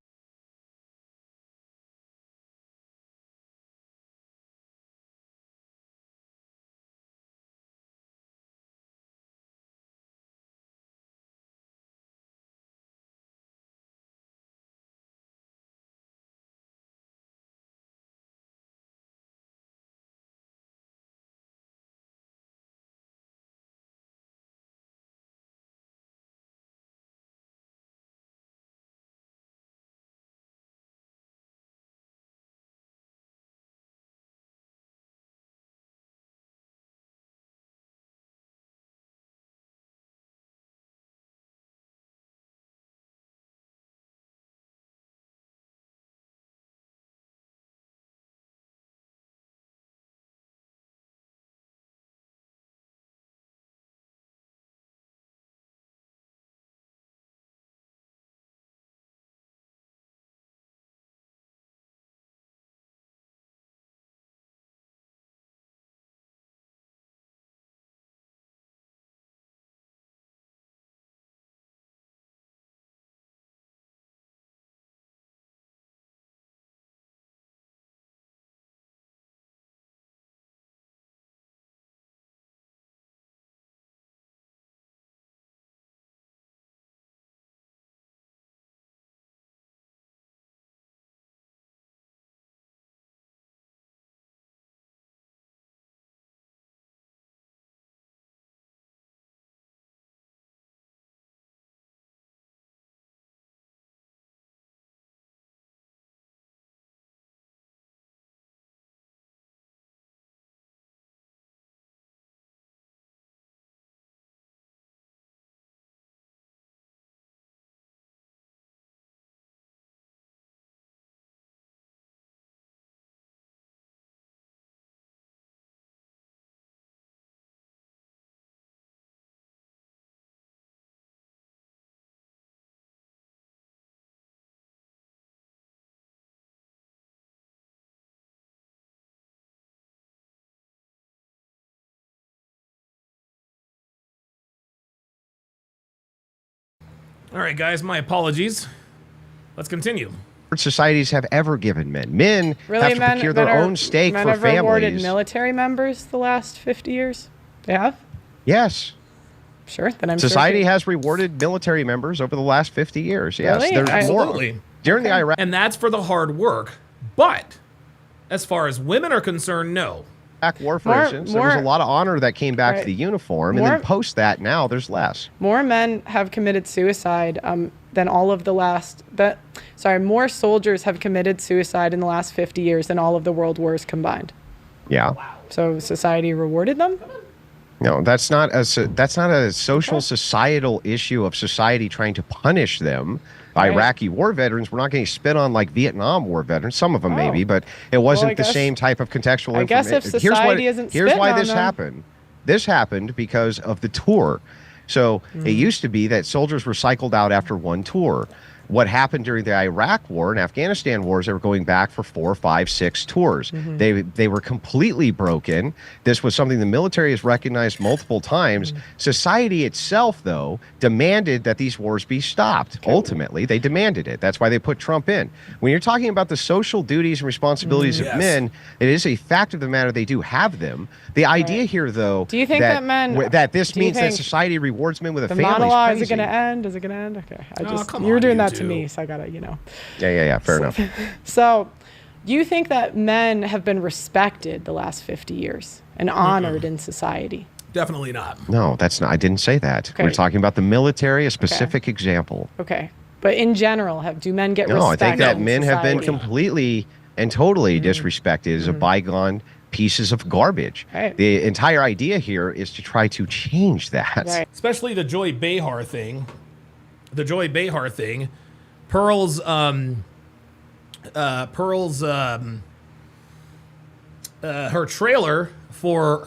All right, guys, my apologies. Let's continue. Societies have ever given men. Men Really, have to procure their own steak men for have rewarded families. military members the last 50 years? They have? Yes. Sure, then I'm Society sure. has rewarded military members over the last 50 years. Yes. Really? There's more. Absolutely. During the Iraq And that's for the hard work. But as far as women are concerned, no. War, for More- instance, there was a more- lot of honor that came back to Right. the uniform. And More- then post that, now there's less. More men have committed suicide than all of the last more soldiers have committed suicide in the last 50 years than all of the world wars combined. Yeah. So society rewarded them? No, that's not a social societal issue of society trying to punish them. Right. Iraqi war veterans were not getting spit on like Vietnam war veterans. Some of them Oh. maybe, but it wasn't I the guess- same type of contextual I guess information. if society isn't here's why spitting on this them. happened. This happened because of the tour. So it used to be that soldiers were cycled out after one tour. What happened during the Iraq war and Afghanistan wars, they were going back for 4, 5, 6 tours. They were completely broken. This was something the military has recognized multiple times. Society itself, though, demanded that these wars be stopped. Ultimately, they demanded it. That's why they put Trump in. When you're talking about the social duties and responsibilities of Yes. men, it is a fact of the matter they do have them. The idea here, though, Do you think that men- that this do you means that think society rewards men with a The family monologue, is crazy. it going to end? Is it going to end? Okay. Oh, come you were on, doing you that to two. me, so I got to, Yeah, fair enough. So, do you think that men have been respected the last 50 years and honored in society? Definitely not. No, that's not. I didn't say that. Okay. We're talking about the military, a specific example. Okay. But in general, do men get No, respect? I think that in men have been society? completely and totally disrespected as a bygone pieces of garbage. Right. The entire idea here is to try to change that. Right. Especially the Joy Behar thing. The Joy Behar thing. Pearl's her trailer for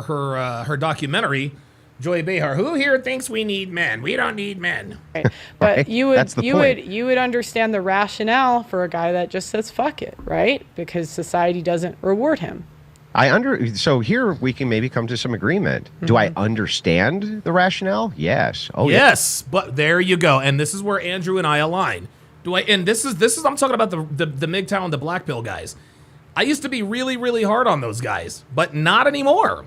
her documentary, Joy Behar. Who here thinks we need men? We don't need men. Right. But Right. you would That's the you point. would understand the rationale for a guy that just says fuck it, right? Because society doesn't reward him. So here we can maybe come to some agreement. Do I understand the rationale? Yes. Oh yeah. Yes, but there you go. And this is where Andrew and I align. And this is I'm talking about the MGTOW and the Black Pill guys. I used to be really, really hard on those guys, but not anymore.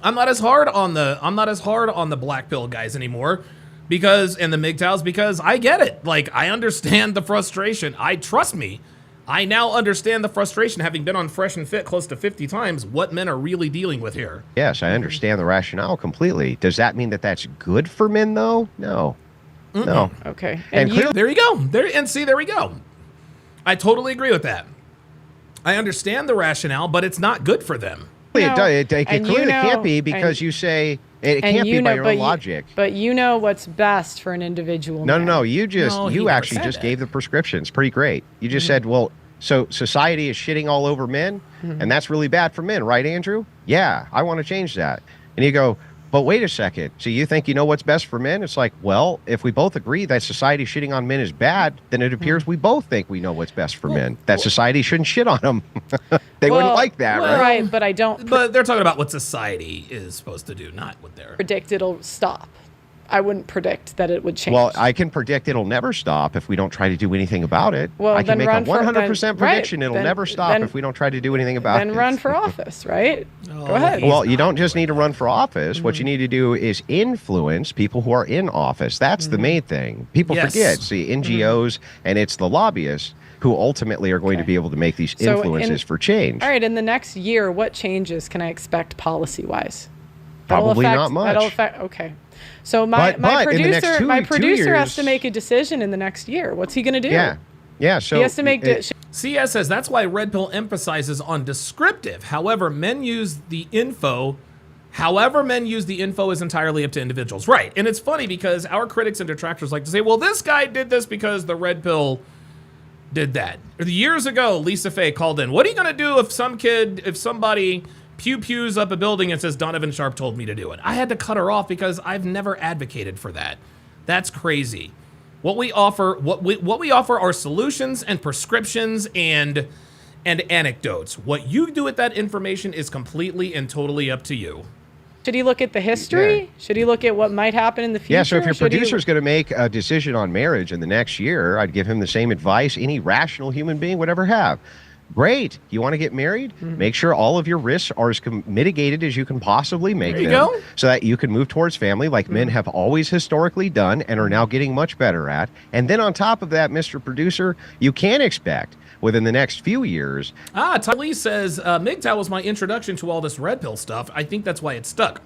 I'm not as hard on the Black Pill guys anymore and the MGTOWs because I get it. Like, I understand the frustration. Trust me. I now understand the frustration, having been on Fresh and Fit close to 50 times, what men are really dealing with here. Yes, I understand the rationale completely. Does that mean that that's good for men, though? No. No. Okay. And clearly, There you go. There we go. I totally agree with that. I understand the rationale, but it's not good for them. You know, it and you clearly know- can't be because and- you say it And can't be by your but own logic. But you know what's best for an individual. No, man. no, you No, he you never actually said just that. gave the prescriptions. Pretty great. You just said, well, so society is shitting all over men, and that's really bad for men, right, Andrew? Yeah, I want to change that. And you go, but wait a second. So you think you know what's best for men? It's like, well, if we both agree that society shitting on men is bad, then it appears we both think we know what's best for men. That society shouldn't shit on them. They wouldn't Well, like that, well, right? right, but I don't But they're talking about what society is supposed to do, not what they're... predict it'll stop. I wouldn't predict that it would change. Well, I can predict it'll never stop if we don't try to do anything about it. Well, I can then make run a for- 100% then- prediction right, it'll then- never stop then- if we don't try to do anything about then it. run for office, right? Go ahead. Well, you don't just need to run for office. What you need to do is influence people who are in office. That's the main thing. People Yes. forget. See, NGOs and it's the lobbyists who ultimately are going to be able to make these So influences for change. All right, in the next year, what changes can I expect policy-wise? Probably not much. That'll affect. Okay. So my But in the next producer, two- my 2 producer has to years- make a decision in the next year. What's he going to do? Yeah. So He has to make. CS says that's why Red Pill emphasizes on descriptive. However, men use the info is entirely up to individuals. Right. And it's funny because our critics and detractors like to say, well, this guy did this because the Red Pill did that. Years ago, Lisa Faye called in, what are you going to do if somebody pews up a building and says Donovan Sharp told me to do it? I had to cut her off because I've never advocated for that. That's crazy. What we offer are solutions and prescriptions and anecdotes. What you do with that information is completely and totally up to you. Should he look at the history? Yeah. Should he look at what might happen in the future? Yeah, so if your Should he- producer's going to make a decision on marriage in the next year, I'd give him the same advice any rational human being would ever have. Great. You want to get married? Make sure all of your risks are as mitigated as you can possibly make There you them go. so that you can move towards family like men have always historically done and are now getting much better at. And then on top of that, Mr. Producer, you can expect within the next few years. Tylee says, MGTOW was my introduction to all this red pill stuff. I think that's why it stuck.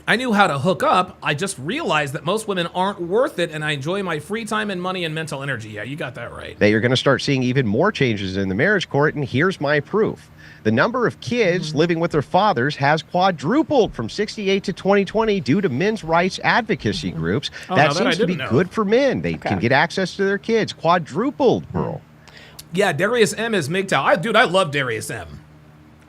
I knew how to hook up. I just realized that most women aren't worth it, and I enjoy my free time and money and mental energy. Yeah, you got that right. That you're going to start seeing even more changes in the marriage court, and here's my proof. The number of kids living with their fathers has quadrupled from 68 to 2020 due to men's rights advocacy groups. Oh, that now that I seems to be didn't know. good for men. They can get access to their kids. Quadrupled, Pearl. Yeah, Darius M is MGTOW. Dude, I love Darius M.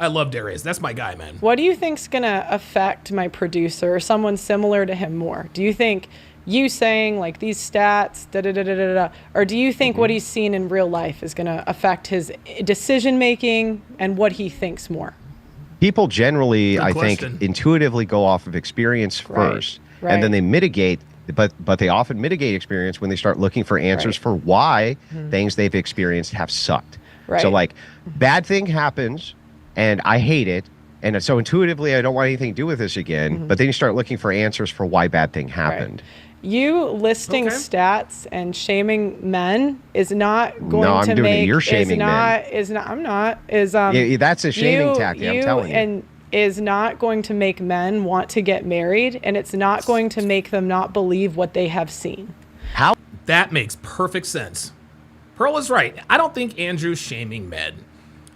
I love Darius. That's my guy, man. What do you think's gonna affect my producer or someone similar to him more? Do you think you saying like these stats, or do you think what he's seen in real life is gonna affect his decision making and what he thinks more? People generally, Good I question. think, intuitively go off of experience Right, first, right. and then they mitigate. But they often mitigate experience when they start looking for answers for why things they've experienced have sucked. Right. So like, bad thing happens, and I hate it, and so intuitively I don't want anything to do with this again. But then you start looking for answers for why bad thing happened. You listing Okay. stats and shaming men is not going No, I'm to doing it. make. You're shaming men. Is not. I'm not. Is Yeah, that's a shaming tactic, I'm telling you. And is not going to make men want to get married, and it's not going to make them not believe what they have seen. How? That makes perfect sense. Pearl is right. I don't think Andrew's shaming men.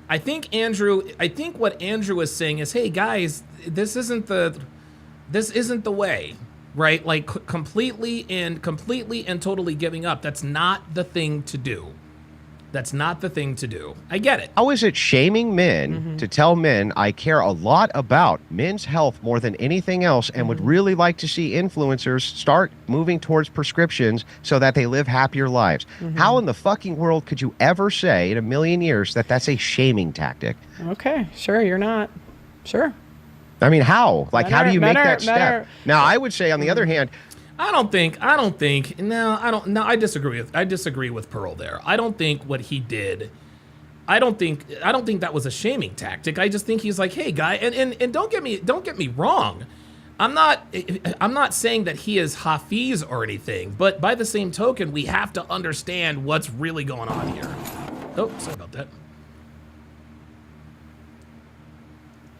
I think what Andrew is saying is, hey guys, this isn't the way, right? Like completely and totally giving up. That's not the thing to do. That's not the thing to do. I get it. How is it shaming men to tell men I care a lot about men's health more than anything else and would really like to see influencers start moving towards prescriptions so that they live happier lives? How in the fucking world could you ever say in a million years that that's a shaming tactic? Okay, sure, you're not. Sure. I mean, how? Like, how do you make that step? men are- Now, I would say, on the other hand, I disagree with Pearl there. I don't think what he did, I don't think that was a shaming tactic. I just think he's like, hey guy, and don't get me wrong. I'm not saying that he is Hafiz or anything, but by the same token, we have to understand what's really going on here. Oh, sorry about that.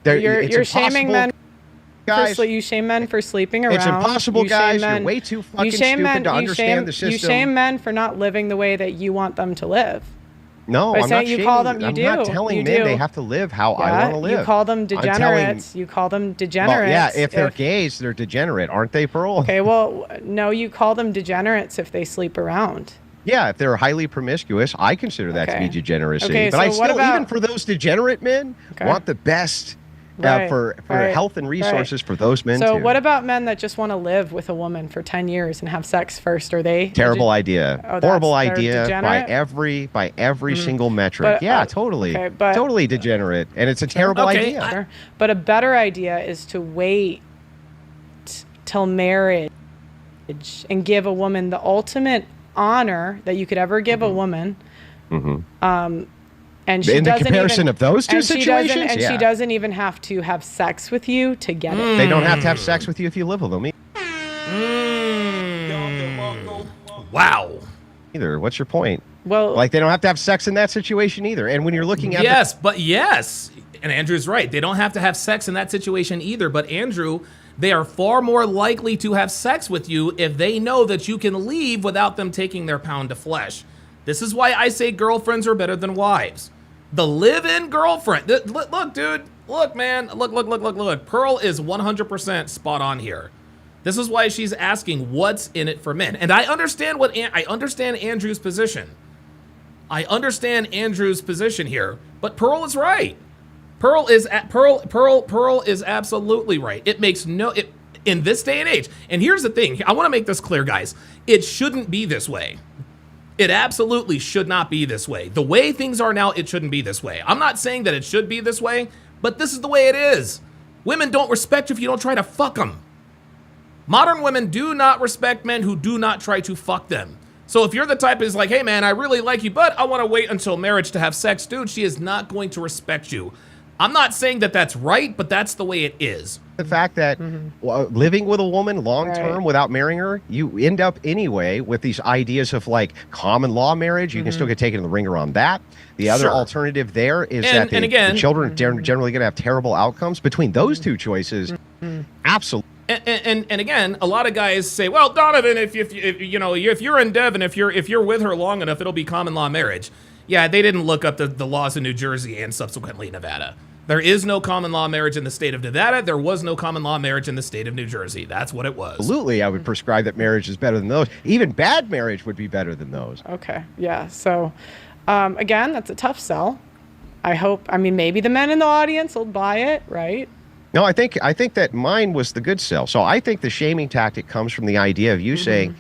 You're shaming men. guys. You shame men for sleeping around. It's impossible, You shame guys. men- You're way too fucking you shame stupid men, to you understand shame- the system. You shame men for not living the way that you want them to live. No, By I'm not saying you shaming. call them- you I'm do. not telling You men do. they have to live how I Yeah, want to live. you call them I'm telling- degenerates. You call them degenerates. Well, yeah, if they're gays, they're degenerate, aren't they, Pearl? Okay, well, no, you call them degenerates if they sleep around. Yeah, if they're highly promiscuous, I consider that to Okay. be degeneracy. Okay, but so I what still, about- even for those degenerate men, Okay. want the best Right, for right, health and resources for those men So too. what about men that just want to live with a woman for 10 years and have sex first? Are they Terrible idea. Oh, Horrible they're idea degenerate? by every single metric. But, Yeah, totally. okay, but- totally degenerate. And it's a terrible Okay, idea. Sure. But a better idea is to wait till marriage and give a woman the ultimate honor that you could ever give a woman. And she In the doesn't comparison even, of those two and she doesn't- situations? and Yeah. she doesn't even have to have sex with you to get it. They don't have to have sex with you if you live with them Wow. either. What's your point? Well, Like, they don't have to have sex in that situation either. And when you're looking at Yes. And Andrew's right. They don't have to have sex in that situation either. But Andrew, they are far more likely to have sex with you if they know that you can leave without them taking their pound of flesh. This is why I say girlfriends are better than wives. The live-in girlfriend. Look, dude. Look, man. Look. Pearl is 100% spot on here. This is why she's asking what's in it for men. And I understand I understand Andrew's position. I understand Andrew's position here, but Pearl is right. Pearl is absolutely right. It makes in this day and age. And here's the thing. I want to make this clear, guys. It shouldn't be this way. It absolutely should not be this way. The way things are now, it shouldn't be this way. I'm not saying that it should be this way, but this is the way it is. Women don't respect you if you don't try to fuck them. Modern women do not respect men who do not try to fuck them. So if you're the type is like, hey man, I really like you, but I want to wait until marriage to have sex, dude, she is not going to respect you. I'm not saying that that's right, but that's the way it is. The fact that living with a woman long term without marrying her, you end up anyway with these ideas of like common law marriage. You can still get taken in the ringer on that. The other alternative there is that the children are generally going to have terrible outcomes. Between those two choices, absolutely. And again, a lot of guys say, well, Donovan, if you're in Devon, if you're with her long enough, it'll be common law marriage. Yeah, they didn't look up the laws in New Jersey and subsequently Nevada. There is no common law marriage in the state of Nevada. There was no common law marriage in the state of New Jersey. That's what it was. Absolutely, I would prescribe that marriage is better than those. Even bad marriage would be better than those. Okay, yeah. So, again, that's a tough sell. I mean, maybe the men in the audience will buy it, right? No, I think that mine was the good sell. So I think the shaming tactic comes from the idea of you saying,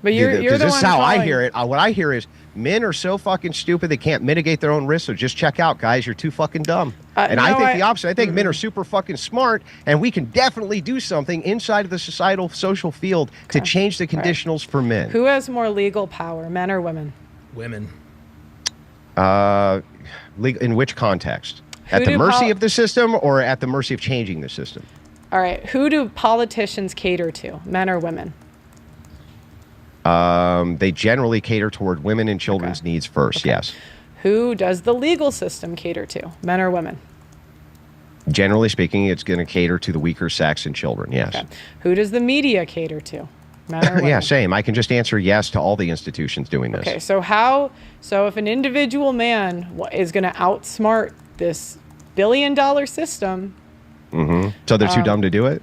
but you're the one. This is how calling. I hear it. What I hear is men are so fucking stupid they can't mitigate their own risk. So just check out, guys. You're too fucking dumb. And I think the opposite. I think men are super fucking smart, and we can definitely do something inside of the societal social field to change the conditionals for men. Who has more legal power, men or women? Women. In which context? At the mercy of the system or at the mercy of changing the system? All right. Who do politicians cater to, men or women? They generally cater toward women and children's needs first, yes. Who does the legal system cater to, men or women? Generally speaking, it's going to cater to the weaker sex and children, yes. Okay. Who does the media cater to, men or women? Yeah, same. I can just answer yes to all the institutions doing this. Okay, so if an individual man is going to outsmart this billion-dollar system... So they're too dumb to do it?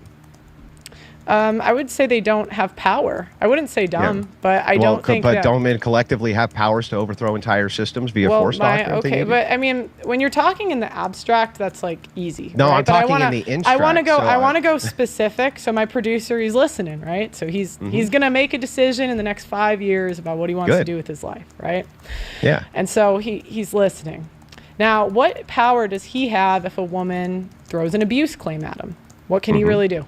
I would say they don't have power. I wouldn't say dumb, but I don't think But don't men collectively have powers to overthrow entire systems via force doctrine? Okay, but I mean, when you're talking in the abstract, that's like easy. No, right? I'm talking in the instruct. I want to go specific. So my producer, he's listening, right? So he's gonna make a decision in the next 5 years about what he wants to do with his life, right? Yeah. And so he's listening. Now, what power does he have if a woman throws an abuse claim at him? What can he really do?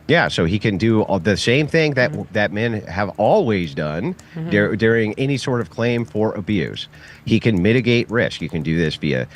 Yeah, so he can do the same thing that men have always done during any sort of claim for abuse. He can mitigate risk. You can do this via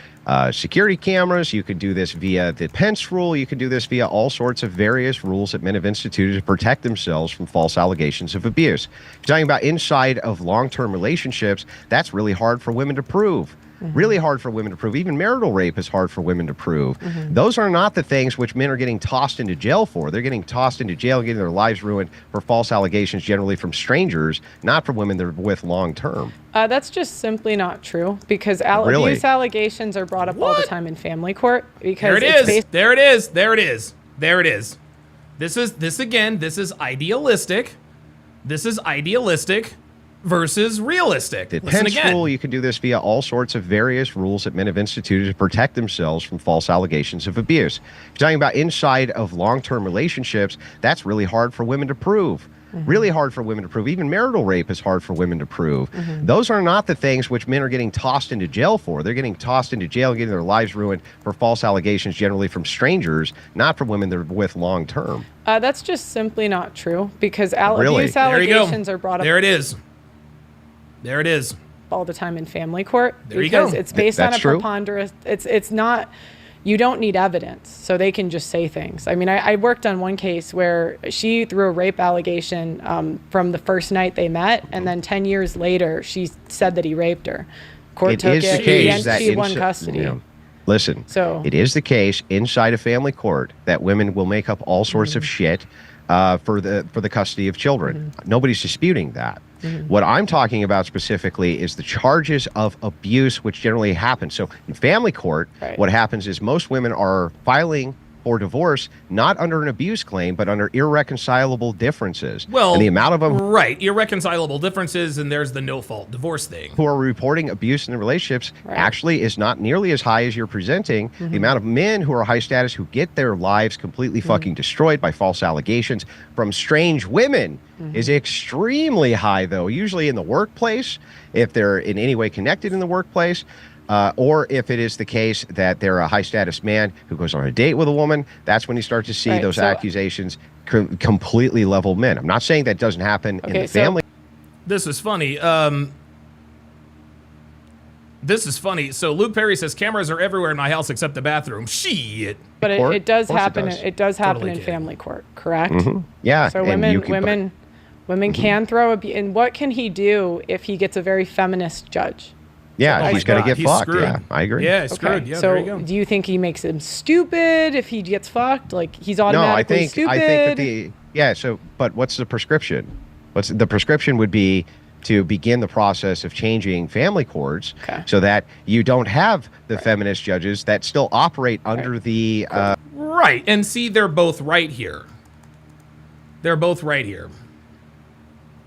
security cameras. You can do this via the Pence rule. You can do this via all sorts of various rules that men have instituted to protect themselves from false allegations of abuse. If you're talking about inside of long-term relationships, that's really hard for women to prove. Really hard for women to prove. Even marital rape is hard for women to prove. Those are not the things which men are getting tossed into jail for. They're getting tossed into jail and getting their lives ruined for false allegations, generally from strangers, not from women they're with long term. That's just simply not true, because abuse allegations are brought up all the time in family court. Because there it is. This is idealistic. This is idealistic versus realistic. The Pence rule, you can do this via all sorts of various rules that men have instituted to protect themselves from false allegations of abuse. If you're talking about inside of long-term relationships, that's really hard for women to prove. Really hard for women to prove. Even marital rape is hard for women to prove. Those are not the things which men are getting tossed into jail for. They're getting tossed into jail and getting their lives ruined for false allegations, generally from strangers, not from women they're with long term. That's just simply not true, because abuse allegations are brought up. There it is. There it is. All the time in family court. There you go. Because it's based on a preponderance. It's not, you don't need evidence, so they can just say things. I mean, I worked on one case where she threw a rape allegation from the first night they met, and then 10 years later, she said that he raped her. Court took it, and she won custody. Listen, it is the case inside a family court that women will make up all sorts of shit for the custody of children. Nobody's disputing that. What I'm talking about specifically is the charges of abuse, which generally happen. So in family court, what happens is most women are filing for divorce, not under an abuse claim, but under irreconcilable differences. Well, and the amount of them... Right, irreconcilable differences, and there's the no-fault divorce thing. Who are reporting abuse in the relationships actually is not nearly as high as you're presenting. The amount of men who are high status who get their lives completely fucking destroyed by false allegations from strange women is extremely high, though. Usually in the workplace, if they're in any way connected in the workplace. Or if it is the case that they're a high status man who goes on a date with a woman, that's when you start to see Right, those so- accusations completely level men. I'm not saying that doesn't happen in the so- family. This is funny. This is funny. So Luke Perry says cameras are everywhere in my house except the bathroom. Shit. But Court? it does Of course it happen. does. It does happen Totally in kidding. family court, correct? Yeah. So and you women can- can throw and what can he do if he gets a very feminist judge? Yeah, Oh he's my going God, to get he's fucked. screwed. Yeah, I agree. Yeah, he's screwed. Yeah, so there you go. do you think he makes him stupid if he gets fucked? Like he's No, automatically stupid? I think that but what's the prescription? What's the prescription would be to begin the process of changing family courts Okay. so that you don't have the feminist judges that still operate under the Right. And see, they're both right here. They're both right here.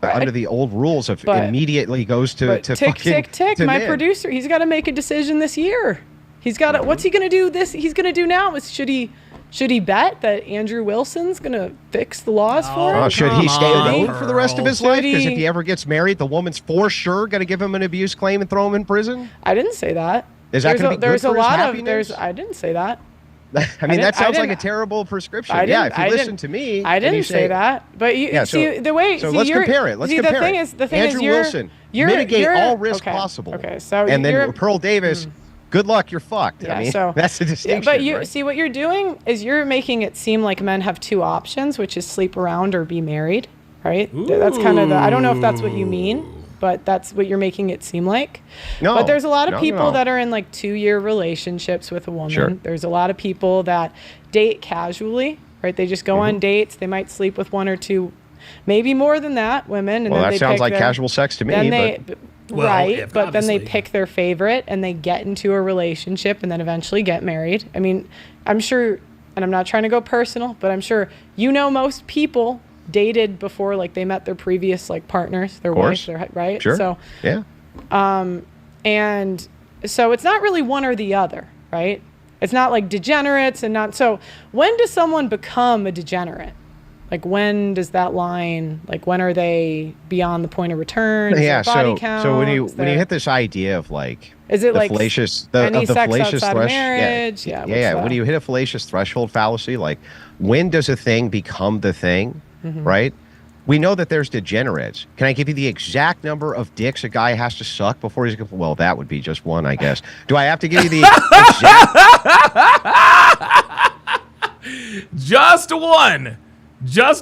under the old rules of But- immediately goes to But to tick, fucking tick, tick. to My men. producer, he's got to make a decision this year. He's got to. What's he gonna do? He's gonna do now. Should he bet that Andrew Wilson's gonna fix the laws for him? Should he Come stay on, alone for the rest of his Should life? Because if he- he ever gets married, the woman's for sure going to give him an abuse claim and throw him in prison. I didn't say that. Is that There's gonna be good there's for a his lot of happiness? I didn't say that. I mean, didn't- that sounds I like a didn't- terrible prescription. I Yeah, didn't- if you I listen didn't- to me, I and you didn't say that. But you Yeah, see so- the way. So see, let's you're- compare it. Let's see, compare the thing it. is, the thing Andrew is, you're, Wilson, you're mitigate you're, all risk okay, possible. Okay, so and you're, then Pearl Davis, good luck, you're fucked. Yeah, I mean, so that's the yeah, distinction. but you right? see what you're doing is you're making it seem like men have two options, which is sleep around or be married, right? That's kind of the. I don't know if that's what you mean, but that's what you're making it seem like. No, But there's a lot of no, people no. that are in like 2-year relationships with a woman. Sure. There's a lot of people that date casually, right? They just go Mm-hmm. on dates. They might sleep with one or two, maybe more than that, women. And Well, then that they sounds pick like their- casual sex to me. Then But they, Well, right, yeah, but then they obviously. pick their favorite and they get into a relationship and then eventually get married. I mean, I'm sure, and I'm not trying to go personal, but I'm sure most people dated before like they met their previous like partners, their course. wife, right? sure. So, yeah. and so it's not really one or the other, right? It's not like degenerates and not. So when does someone become a degenerate? Like when does that line, like when are they beyond the point of return? Is Yeah. their body So count? so when you Is when you there- hit this idea of like Is it the like fallacious any the sex fallacious outside of thresh- marriage? Yeah, what's yeah. that? When you hit a fallacious threshold fallacy, like when does a thing become the thing, Mm-hmm. right? We know that there's degenerates. Can I give you the exact number of dicks a guy has to suck before he's well? That would be just one, I guess. Do I have to give you the exact Just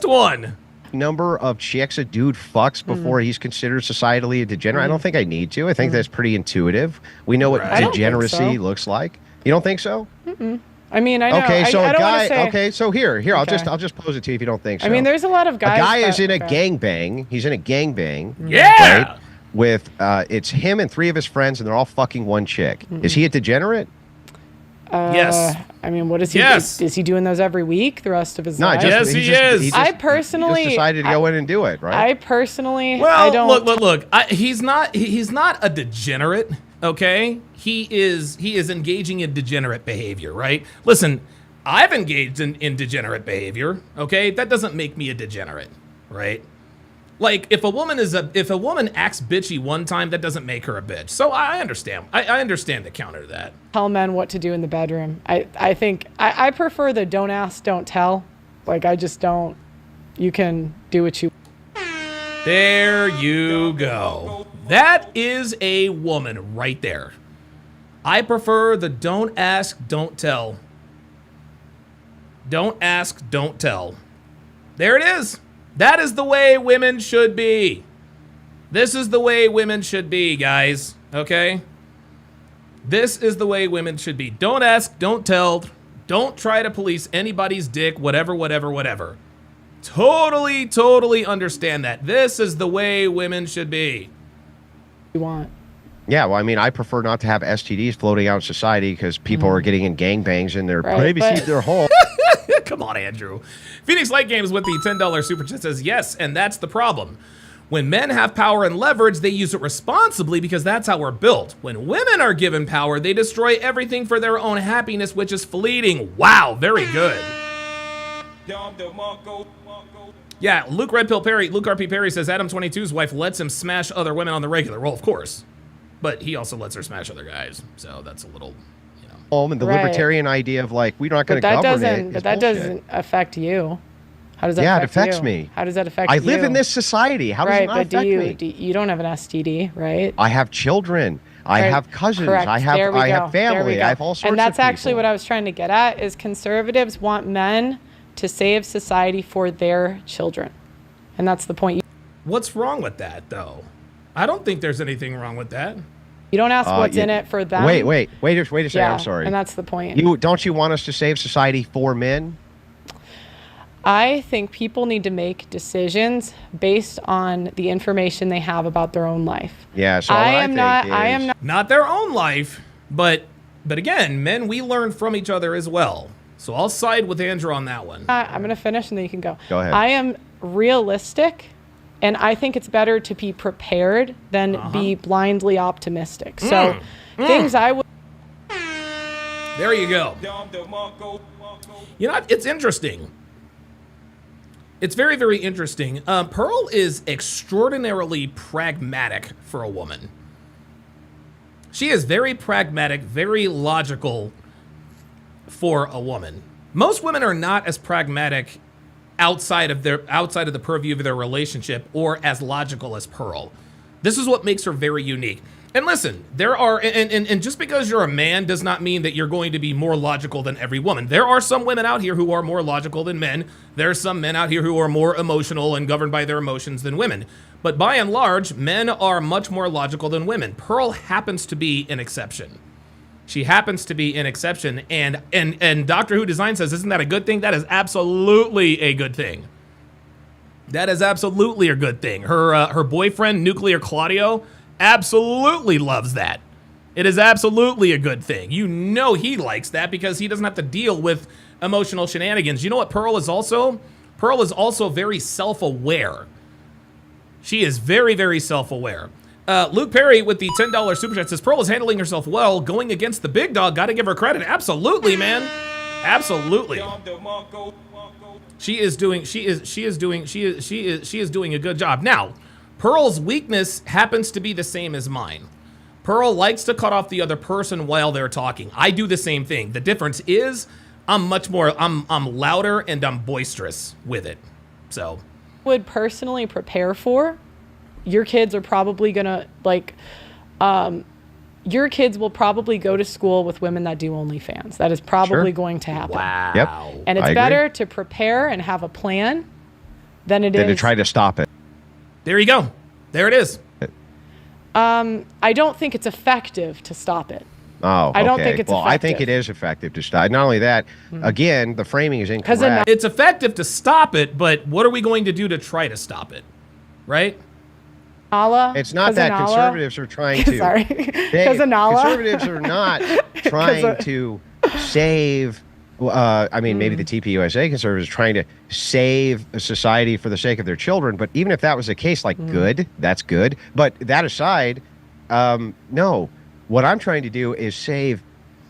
one. number of chicks a dude fucks before he's considered societally a degenerate? I don't think I need to. I think that's pretty intuitive. We know what Right. I don't think degeneracy so. looks like. You don't think so? I mean, I know. Okay, so I a don't wanna guy. say, Okay, so here, I'll Okay. just pose it to you if you don't think so. I mean, there's a lot of guys. a guy is that- in a okay. gangbang. He's in a gangbang. Yeah. Right? With it's him and 3 of his friends, and they're all fucking one chick. Is he a degenerate? Yes. I mean, what is he? Yes. Is he doing those every week the rest of his No, life? Yes, he is. I personally- he just decided to go in and do it, right? I personally, Well, I don't. look. He's not a degenerate. Okay, he is engaging in degenerate behavior. Right? Listen, I've engaged in degenerate behavior. Okay, that doesn't make me a degenerate. Right? Like if a woman acts bitchy one time, that doesn't make her a bitch. So I understand. I understand the counter to that. Tell men what to do in the bedroom. I think I prefer the don't ask, don't tell. Like I just don't. You can do what you. There you go. That is a woman right there. I prefer the don't ask, don't tell. Don't ask, don't tell. There it is. That is the way women should be. This is the way women should be, guys. Okay? This is the way women should be. Don't ask, don't tell. Don't try to police anybody's dick, whatever. Totally understand that. This is the way women should be. want. Yeah, well, I mean, I prefer not to have STDs floating out in society because people are getting in gangbangs in their Right, privacy but- of their home. Come on, Andrew. Phoenix Light Games with the $10 super chat says, yes, and that's the problem. When men have power and leverage, they use it responsibly because that's how we're built. When women are given power, they destroy everything for their own happiness, which is fleeting. Wow, very good. Yeah, Luke RP Perry says Adam 22's wife lets him smash other women on the regular. Well, of course. but he also lets her smash other guys. So that's a little, And the Right. libertarian idea of like we're not going But to that govern doesn't. it. But is that bullshit. doesn't affect you. How does that? Yeah, it affect affects you? me. How does that affect I you? live in this society. How does it Right, not but affect me? you don't have an STD, right? I have children. I Right. have cousins. Correct. I have There we go. have There we family. go. I have all sorts And that's of actually people. what I was trying to get at is conservatives want men to save society for their children. And that's the point. what's wrong with that though? I don't think there's anything wrong with that. You don't ask what's in it for them. Wait a second. Yeah, I'm sorry. and that's the point. Don't you want us to save society for men? I think people need to make decisions based on the information they have about their own life. Yeah. So I am not. Not their own life, but again, men, we learn from each other as well. So I'll side with Andrew on that one. I'm going to finish and then you can go. Go ahead. I am realistic, and I think it's better to be prepared than be blindly optimistic. So things I would. There you go. It's interesting. It's very, very interesting. Pearl is extraordinarily pragmatic for a woman. She is very pragmatic, very logical for a woman. Most women are not as pragmatic outside of the purview of their relationship or as logical as Pearl. This is what makes her very unique. And listen, there are, and just because you're a man does not mean that you're going to be more logical than every woman. There are some women out here who are more logical than men. There are some men out here who are more emotional and governed by their emotions than women. But by and large, men are much more logical than women. Pearl happens to be an exception. She happens to be an exception. And Doctor Who Design says, isn't that a good thing? That is absolutely a good thing. That is absolutely a good thing. Her boyfriend, Nuclear Claudio, absolutely loves that. It is absolutely a good thing. You know he likes that because he doesn't have to deal with emotional shenanigans. You know what Pearl is also? Pearl is also very self-aware. She is very, very self-aware. Luke Perry with the $10 super chat says, Pearl is handling herself well, going against the big dog. Gotta give her credit. Absolutely, man. Absolutely. She is doing a good job. Now, Pearl's weakness happens to be the same as mine. Pearl likes to cut off the other person while they're talking. I do the same thing. The difference is I'm louder and I'm boisterous with it. So would personally prepare for, your kids are probably gonna your kids will probably go to school with women that do OnlyFans. That is probably going to happen. wow. Yep. And it's I better agree. to prepare and have a plan than it Than is to try to stop it. There you go. There it is. I don't think it's effective to stop it. Oh, I don't okay. think it's well, I think effective. it is effective to stop. Not only that, again, the framing is Because incorrect. It's effective to stop it, but what are we going to do to try to stop it? Right? Nala, It's not that conservatives are trying to. Sorry. They- Nala. Conservatives are not trying to save. Maybe the TPUSA conservatives are trying to save a society for the sake of their children. But even if that was the case, good, that's good. But that aside, no. What I'm trying to do is save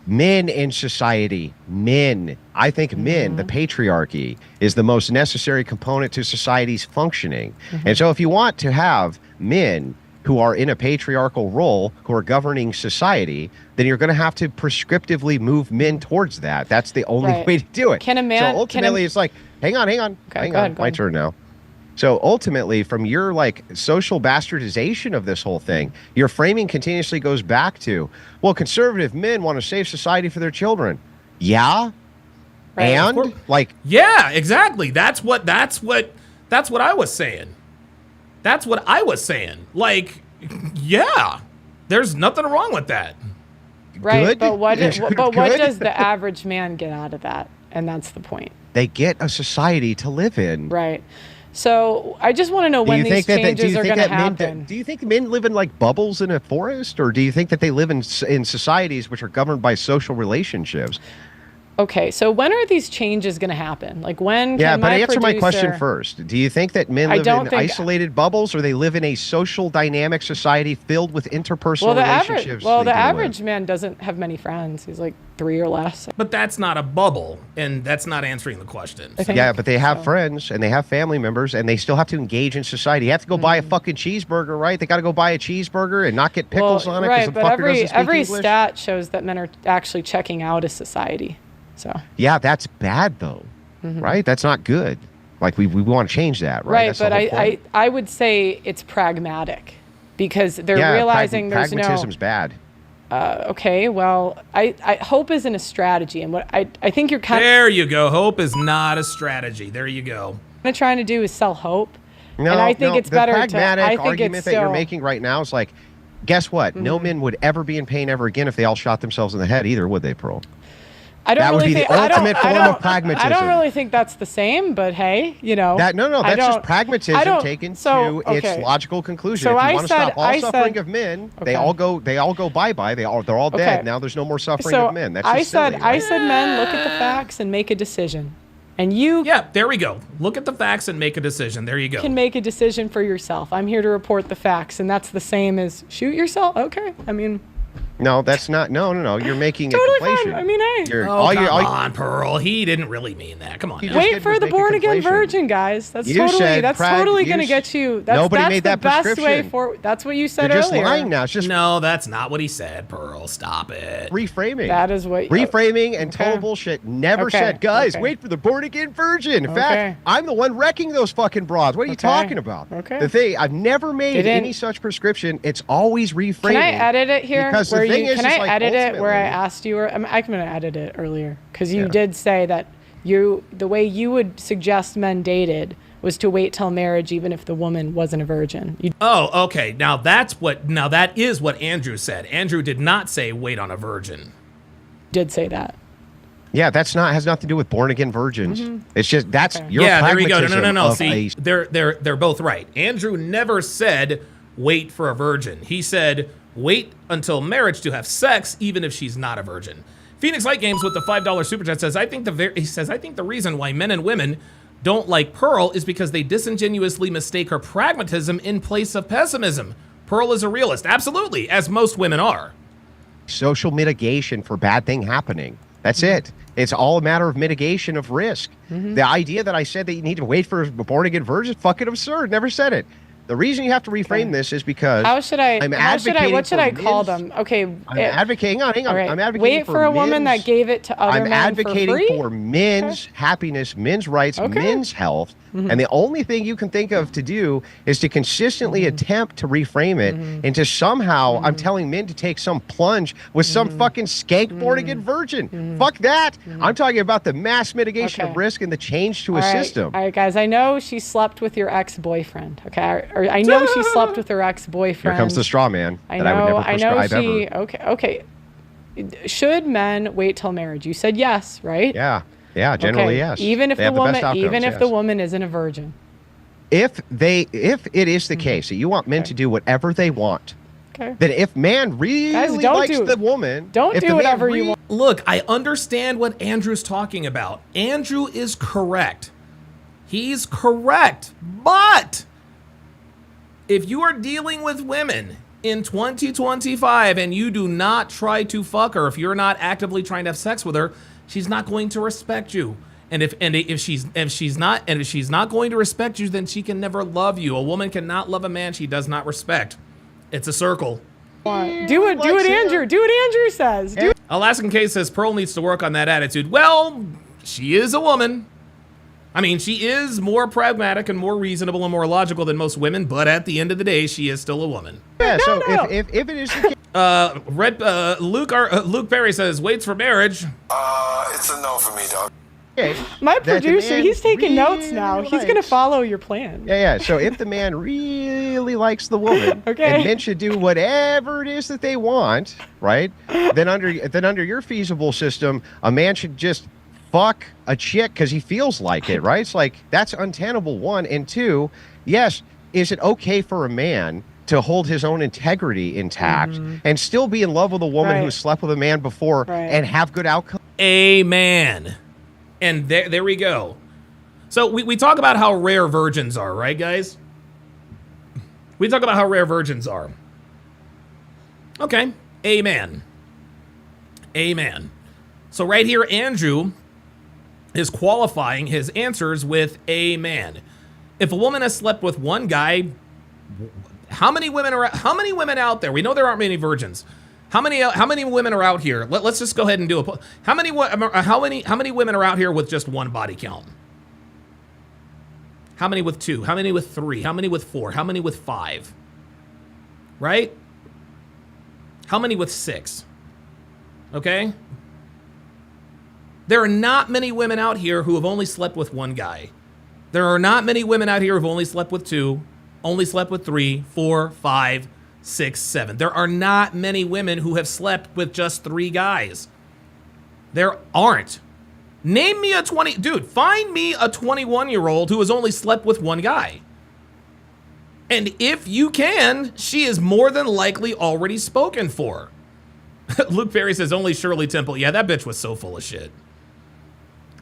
men in society. Men. I think men, the patriarchy, is the most necessary component to society's functioning. And so if you want to have men who are in a patriarchal role, who are governing society, then you're going to have to prescriptively move men towards that. That's the only Right. way to do it. Can a man- So ultimately, it's like, hang on. Okay, Hang go on. ahead, go My ahead. turn now. So ultimately, from your social bastardization of this whole thing, your framing continuously goes back to, well, conservative men want to save society for their children. Yeah. Right. And Yeah, exactly. That's what I was saying. That's what I was saying. Yeah. There's nothing wrong with that. Right, good. but what Yes, what good. does the average man get out of that? And that's the point. they get a society to live in. Right. So I just want to know when these changes are going to happen. Do you think men live in bubbles in a forest, or do you think that they live in societies which are governed by social relationships? Okay, so when are these changes going to happen? Like when Yeah, can but my answer my question producer- first. Do you think that men I live don't in think- isolated bubbles, or they live in a social dynamic society filled with interpersonal Well, the relationships? average man doesn't have many friends. He's like 3 or less. But that's not a bubble, and that's not answering the question. I think Yeah, but they have so. friends and they have family members, and they still have to engage in society. You have to go buy a fucking cheeseburger, right? They got to go buy a cheeseburger and not get pickles on it because right, the but fucker doesn't speak every English. stat shows that men are actually checking out of society. So Yeah, that's bad though, right? That's not good. Like we want to change that, right? right, That's the but whole point. I would say it's pragmatic because they're Yeah, realizing there's pragmatism's bad. okay, well, I hope isn't a strategy, and what I think you're kind There you go. Hope is not a strategy. There you go. of trying to do is sell hope. No, and I think no, it's the better to. pragmatic I think argument it's that you're still- making right now is like, guess what? No men would ever be in pain ever again if they all shot themselves in the head either, would they, Pearl? I don't that would really be the think, I don't- ultimate I form don't- of pragmatism. I don't really think that's the same, but hey, No, I that's just don't- I pragmatism don't- taken so, to its okay. logical conclusion. So if you I want to said- stop all I suffering said- of men, Okay. they all go bye-bye. They're all Okay. dead. Now there's no more suffering So of men. That's I just said, silly, I right? said, men, look at the facts and make a decision, and you Yeah, there we go. Look at the facts and make a decision. There you go. can make a decision for yourself. I'm here to report the facts, and that's the same as shoot yourself. Okay, I mean, No, that's not. No. You're making totally a conflation. fine. I mean, hey. You're, Oh, come on, Pearl. He didn't really mean that. Come on. You now. just Wait did for was the make a born again conflation. virgin, guys. That's You totally said going to get you. That's Nobody that's made the that best way prescription. for. That's what you said You're just earlier. lying now. It's just No, that's not what he said, Pearl. Stop it. reframing. That is what reframing and okay. total bullshit. Never Okay, said, guys, okay. wait for the born again virgin. In Okay. fact, I'm the one wrecking those fucking broads. What are you Okay, talking about? okay. The thing, I've never made Didn't- any such prescription. It's always reframing. Can I edit it here? Because where the thing you, is, can is I like edit it where I ultimately- asked you? Or, I'm going to edit it earlier because you Yeah. did say that the way you would suggest men dated was to wait till marriage, even if the woman wasn't a virgin. You Oh, okay. Now that is what Andrew said. Andrew did not say wait on a virgin. did say that. Yeah, has nothing to do with born again virgins. It's just that's your Yeah, there we go. pragmatism No. of See, they're both right. Andrew never said wait for a virgin. He said wait until marriage to have sex, even if she's not a virgin. Phoenix Light Games with the $5 super chat says, I think the reason why men and women don't like Pearl is because they disingenuously mistake her pragmatism in place of pessimism. Pearl is a realist, absolutely, as most women are. social mitigation for bad thing happening. That's it. It's all a matter of mitigation of risk. The idea that I said that you need to wait for a born again virgin is fucking absurd. Never said it. The reason you have to reframe this is because How should I? I'm What should I for call men's- them? Okay. I'm advocating. Hang on. all right. I'm advocating Wait for a woman men's- that gave it to other I'm men advocating for free. for men's happiness, men's rights, Okay. men's health. And the only thing you can think of to do is to consistently attempt to reframe it into somehow, I'm telling men to take some plunge with some fucking skank born again virgin. Fuck that. I'm talking about the mass mitigation Okay. of risk and the change to a All right. system. All right, guys. I know she slept with your ex-boyfriend. Okay. Or I know she slept with her ex-boyfriend. Here comes the straw man I that know. I would never I know prescribe she. ever. Okay. Should men wait till marriage? You said yes, right? Yeah, generally Okay. yes. Even if They the have the best woman, outcomes, even if yes. the woman isn't a virgin. If it is the case that you want men to do whatever they want, Okay. then if man really Guys, don't likes do- the woman, don't if do the man whatever you really- want. Look, I understand what Andrew's talking about. Andrew is correct. He's correct. But if you are dealing with women in 2025 and you do not try to fuck her, if you're not actively trying to have sex with her, she's not going to respect you. And if she's not going to respect you, then she can never love you. A woman cannot love a man she does not respect. It's a circle. Do what Andrew says. Alaskan K says Pearl needs to work on that attitude. Well, she is a woman. I mean, she is more pragmatic and more reasonable and more logical than most women, but at the end of the day, she is still a woman. Yeah, so no. if it is the Luke Perry says waits for marriage. It's a no for me, dog. case, My that the producer, man he's taking notes now. really He's gonna likes- follow your plan. Yeah. So if the man really likes the woman, Okay. and men should do whatever it is that they want, right? Then under your feasible system, a man should just fuck a chick because he feels like it, right? It's like that's untenable. One and two. Yes, is it okay for a man to hold his own integrity intact and still be in love with a woman who Right. slept with a man before Right. and have good outcomes? a man. And there we go. So we talk about how rare virgins are, right, guys? We talk about how rare virgins are. Okay, a man. A man. So right here, Andrew is qualifying his answers with a man. If a woman has slept with one guy, how many women out there? We know there aren't many virgins. How many women are out here? Let's just go ahead and do a. How many women are out here with just one body count? How many with 2? How many with 3? How many with 4? How many with 5? Right? How many with 6? Okay? There are not many women out here who have only slept with one guy. There are not many women out here who have only slept with 2, only slept with 3, 4, 5, 6, 7. There are not many women who have slept with just 3 guys. There aren't. Name me find me a 21-year-old who has only slept with one guy. And if you can, she is more than likely already spoken for. Luke Perry says only Shirley Temple. Yeah, that bitch was so full of shit.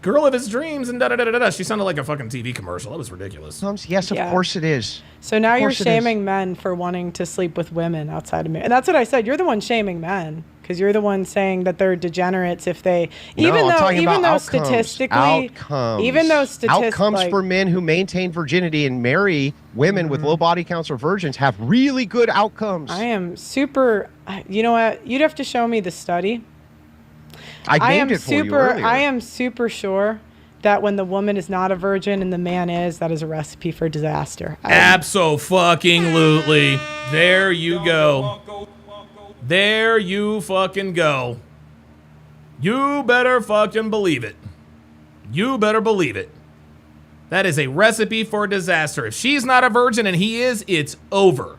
Girl of his dreams and da-da-da-da-da. She sounded like a fucking TV commercial. That was ridiculous. Yes, of course it is. So now you're shaming men for wanting to sleep with women outside of marriage. And that's what I said. You're the one shaming men because you're the one saying that they're degenerates if they, even though statistically, outcomes for men who maintain virginity and marry women with low body counts or virgins have really good outcomes. I am super, you know what? You'd have to show me the study. I named it for you earlier. I am super sure that when the woman is not a virgin and the man is, that is a recipe for disaster. Abso-fucking-lutely. There you go. There you fucking go. You better fucking believe it. You better believe it. That is a recipe for disaster. If she's not a virgin and he is, it's over.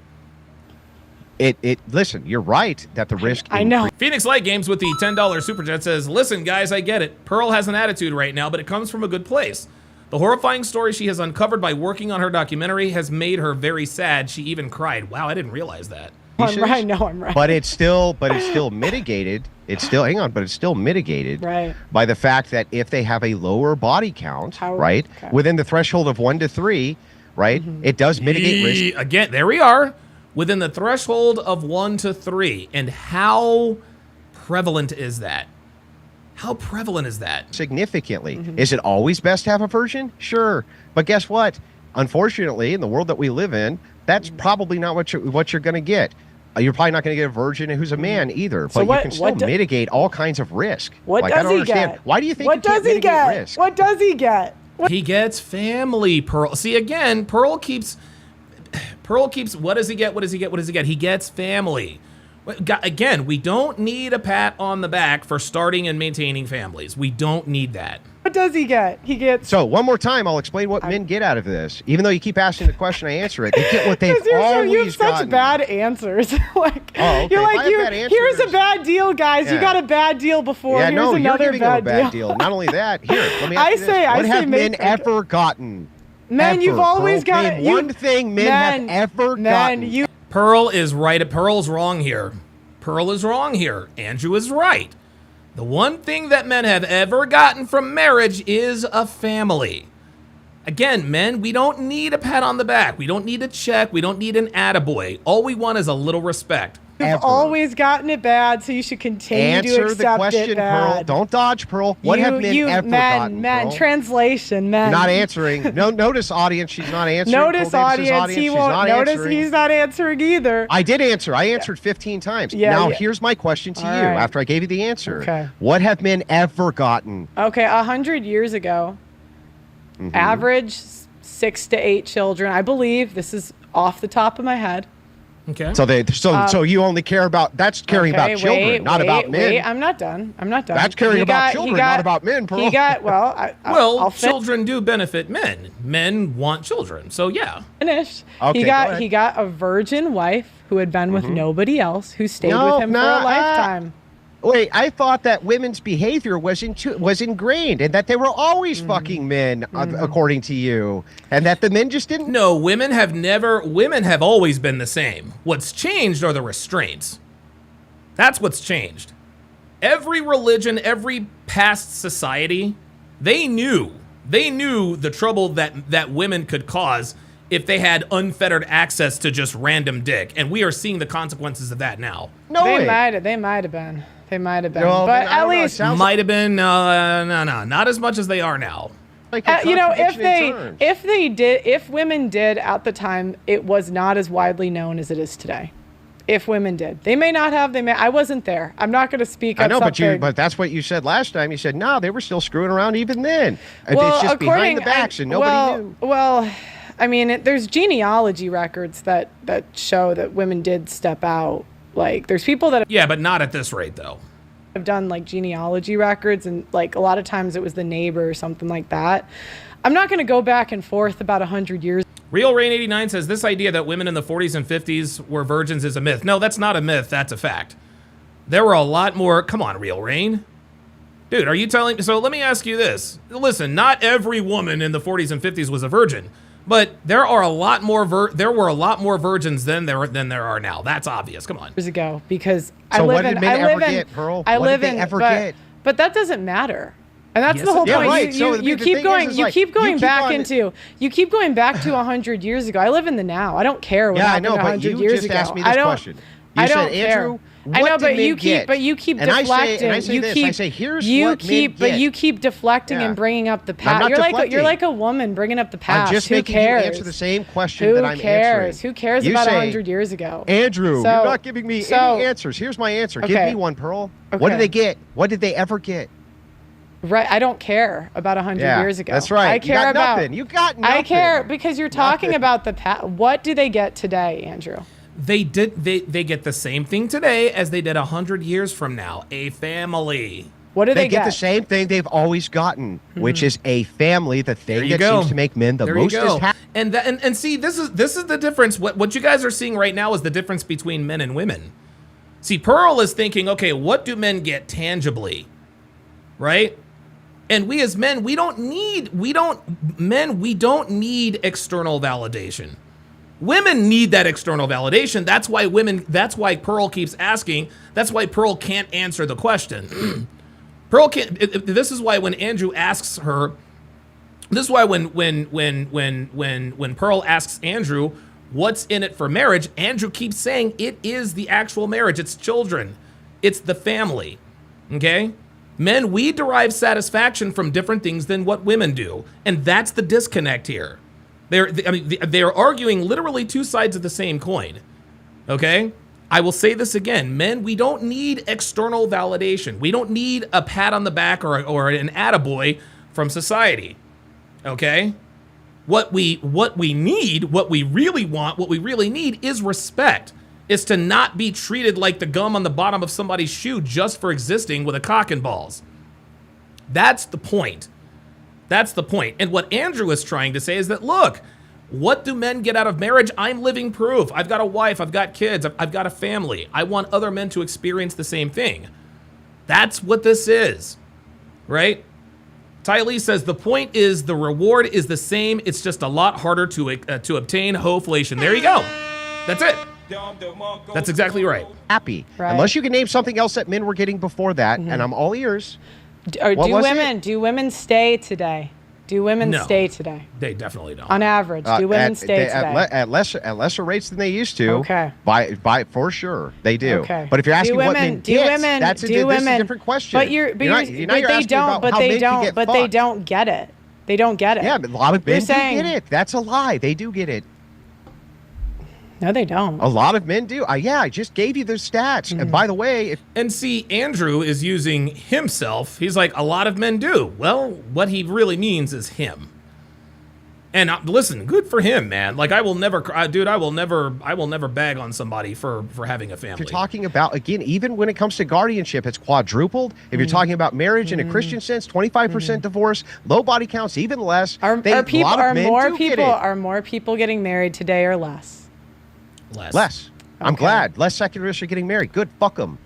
Listen, you're right that the risk. I know. Phoenix Light Games with the $10 super chat says, listen, guys, I get it. Pearl has an attitude right now, but it comes from a good place. The horrifying story she has uncovered by working on her documentary has made her very sad. She even cried. Wow, I didn't realize that. I'm right. No, I'm right. But it's still mitigated. It's still mitigated by the fact that if they have a lower body count, within the threshold of 1 to 3, right, it does mitigate risk. Again, there we are. Within the threshold of 1 to 3. And how prevalent is that? How prevalent is that? Significantly. Is it always best to have a virgin? Sure. But guess what? Unfortunately, in the world that we live in, that's probably not what you're going to get. You're probably not going to get a virgin who's a man either. So but you can still mitigate all kinds of risk. What does he get? Why do you think what does he get? Risk? What does he get? He gets family, Pearl. See, again, Pearl keeps, what does he get? What does he get? What does he get? He gets family. Again, we don't need a pat on the back for starting and maintaining families. We don't need that. What does he get? He gets... So, one more time, I'll explain what men get out of this. Even though you keep asking the question, I answer it. They get what they've always You have such gotten. bad answers. Okay. You're like, here's a bad deal, guys. Yeah. You got a bad deal before. Yeah, here's another you're giving them a bad deal. Not only that, here, let me ask you this. What have men ever gotten? Men, you've always got... One thing men have ever gotten. Pearl is right. Pearl's wrong here. Pearl is wrong here. Andrew is right. The one thing that men have ever gotten from marriage is a family. Again, men, we don't need a pat on the back. We don't need a check. We don't need an attaboy. All we want is a little respect. You've always gotten it bad, so you should continue to accept the question, it bad. Pearl. Don't dodge, Pearl. What have men ever gotten, Men, Pearl? translation, men. You're not answering. No, notice, audience, she's not answering. Notice, audience, he won't. Notice he's not answering either. I did answer. I answered 15 times. Now, here's my question to you after I gave you the answer. Okay. What have men ever gotten? Okay, 100 years ago, average 6 to 8 children. I believe this is off the top of my head. Okay. So you only care about caring about children, not about men. Wait, I'm not done. That's caring about children, not about men, Pearl. He got well, children do benefit men. Men want children, so yeah. Finished. Okay, he got a virgin wife who had been with nobody else, who stayed with him for a lifetime. Wait, I thought that women's behavior was ingrained and that they were always fucking men, according to you, and that the men just didn't. No, women have always been the same. What's changed are the restraints. That's what's changed. Every religion, every past society, they knew the trouble that women could cause if they had unfettered access to just random dick, and we are seeing the consequences of that now. No They way. might have been. They might have been. No, but man, I at don't know. It least sounds Might have been, no, not as much as they are now. like a you know, contradiction in terms. if women did at the time, it was not as widely known as it is today. If women did, they may not have. I wasn't there. I'm not going to speak. I know, up something. but that's what you said last time. You said no, they were still screwing around even then. Well, It's just behind the according- backs, and nobody knew. Well, I mean, there's genealogy records that show that women did step out. Like, there's people that Yeah, but not at this rate, though. have done like genealogy records, and like a lot of times it was the neighbor or something like that. I'm not going to go back and forth about 100 years. Real Rain 89 says this idea that women in the 40s and 50s were virgins is a myth. No, that's not a myth. That's a fact. There were a lot more. Come on, Real Rain. Dude, are you telling? So let me ask you this. Listen, not every woman in the 40s and 50s was a virgin, but there are a lot more. There were a lot more virgins then there are now. That's obvious. Come on. Years ago, because I So live what in did men I live ever in get, Pearl? I What did live they in ever but, get? but that doesn't matter. And that's Yes, the whole it does. point. Yeah, right. So You the keep thing going. is, You like, keep going you keep back on- into. You keep going back to 100 years ago. I live in the now. I don't care what Yeah, I happened know, but 100 you years just ago. asked me I this don't. question. I You don't said, care. Andrew, I know, what but did you men keep. get? But you keep And I deflecting. say- and I say you this, keep. I say, here's you what men keep. But get. you keep deflecting Yeah. and bringing up the I'm past. not You're deflecting. like a woman bringing up the past. I'm just Who making cares? you answer the same question Who that I'm cares? answering. Who cares You about say, 100 years ago? Andrew, So- you're not giving me so- any answers. Here's my answer. Give Okay. me one, Pearl. What Okay. did they get? What did they ever get? Right, I don't care about 100 Yeah, years ago. that's right. I You care got about nothing. You got I care nothing. because you're talking Nothing. about the past. What do they get today, Andrew? They get the same thing today as they did 100 years from now. A family. What do They they get get? the same thing they've always gotten, which is a family, the There thing you that go. seems to make men the There most you go. happy. And see, this is the difference. What you guys are seeing right now is the difference between men and women. See, Pearl is thinking, okay, what do men get tangibly? Right? And we as men, we don't need external validation. Women need that external validation. That's why Pearl keeps asking. That's why Pearl can't answer the question. Pearl can't. This is why when Andrew asks her, this is why when Pearl asks Andrew, what's in it for marriage, Andrew keeps saying it is the actual marriage. It's children. It's the family. Okay? Men, we derive satisfaction from different things than what women do. And that's the disconnect here. They're arguing literally two sides of the same coin. Okay? I will say this again. Men, we don't need external validation. We don't need a pat on the back or an attaboy from society. Okay? What we need, what we really want, what we really need is respect. Is to not be treated like the gum on the bottom of somebody's shoe just for existing with a cock and balls. That's the point. That's the point. And what Andrew is trying to say is that, look, what do men get out of marriage? I'm living proof. I've got a wife. I've got kids. I've got a family. I want other men to experience the same thing. That's what this is, right? Ty Lee says the point is the reward is the same. It's just a lot harder to obtain. Hoflation. There you go. That's it. That's exactly right. Happy. Right. Unless you can name something else that men were getting before that, and I'm all ears. What was it? Do women stay today? Do women No. stay today? They definitely don't. On average, do women stay today? At lesser rates than they used to. Okay. By for sure they do. Okay. But if you're asking what men get, that's a different question. But you're Now asking they about how men can get fucked. they don't get it. They don't get it. Yeah, but a lot of You're men do saying- get it. That's a lie. They do get it. No, they don't. A lot of men do. Yeah, I just gave you the stats. And by the way, if And see, Andrew is using himself. He's like, a lot of men do. Well, what he really means is him. And listen, good for him, man. Like I will never bag on somebody for having a family. you're talking about, again, even when it comes to guardianship, it's quadrupled. If you're talking about marriage in a Christian sense, 25% divorce, low body counts, even less. Are A lot of men do get it. are more people getting married today or less? Less. I'm Okay. glad. Less secularists are getting married. Good. Fuck them.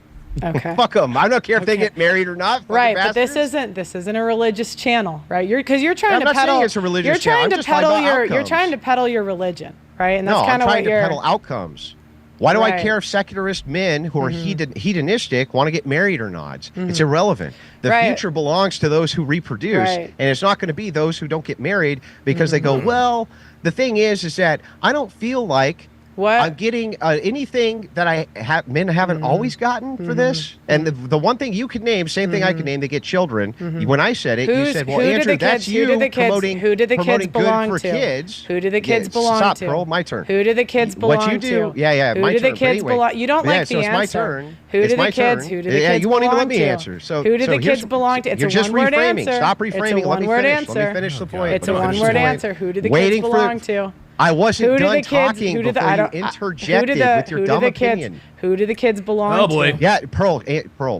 Okay. Fuck them. I don't care if they Okay. get married or not. Fucking Right, but bastards. this isn't a religious channel, right? You're trying I'm to not saying peddle. it's a religious you're channel. trying I'm to just talking peddle about you're outcomes. trying to peddle your religion, right? And that's No, I'm kind of trying what to you're. peddle outcomes. Why do I Right. care if secularist men who are hedonistic want to get married or not? It's irrelevant. The Right. future belongs to those who reproduce, Right. and it's not going to be those who don't get married because they go, well, the thing is that I don't feel like What? I'm getting anything that men haven't always gotten for this. And the one thing you could name, same thing I could name, they get children. When I said it, you said, well, who did Andrew, the that's kids, you who did the kids, promoting, who did the kids promoting belong good for to? kids. Who did the kids Yeah, belong stop, to? Pearl, my turn. Who did the kids belong What you do? to? Yeah, Who my did turn. the kids Anyway. belong? You don't like so the it's my answer. turn. Who It's did my the kids? turn. Who did the kids you won't even belong let me to? answer. So who did the here's- kids belong to? It's you're a just one-word reframing. answer. Stop It's a reframing. Let me one-word finish. answer. Let me finish the point. It's a Let me finish one-word the point. answer. Who did the Waiting kids for- belong to? I wasn't Who did done the kids? talking Who did before I you don't, interjected with your who dumb did the kids? opinion. Who did the kids belong Oh to? boy. Yeah, Pearl,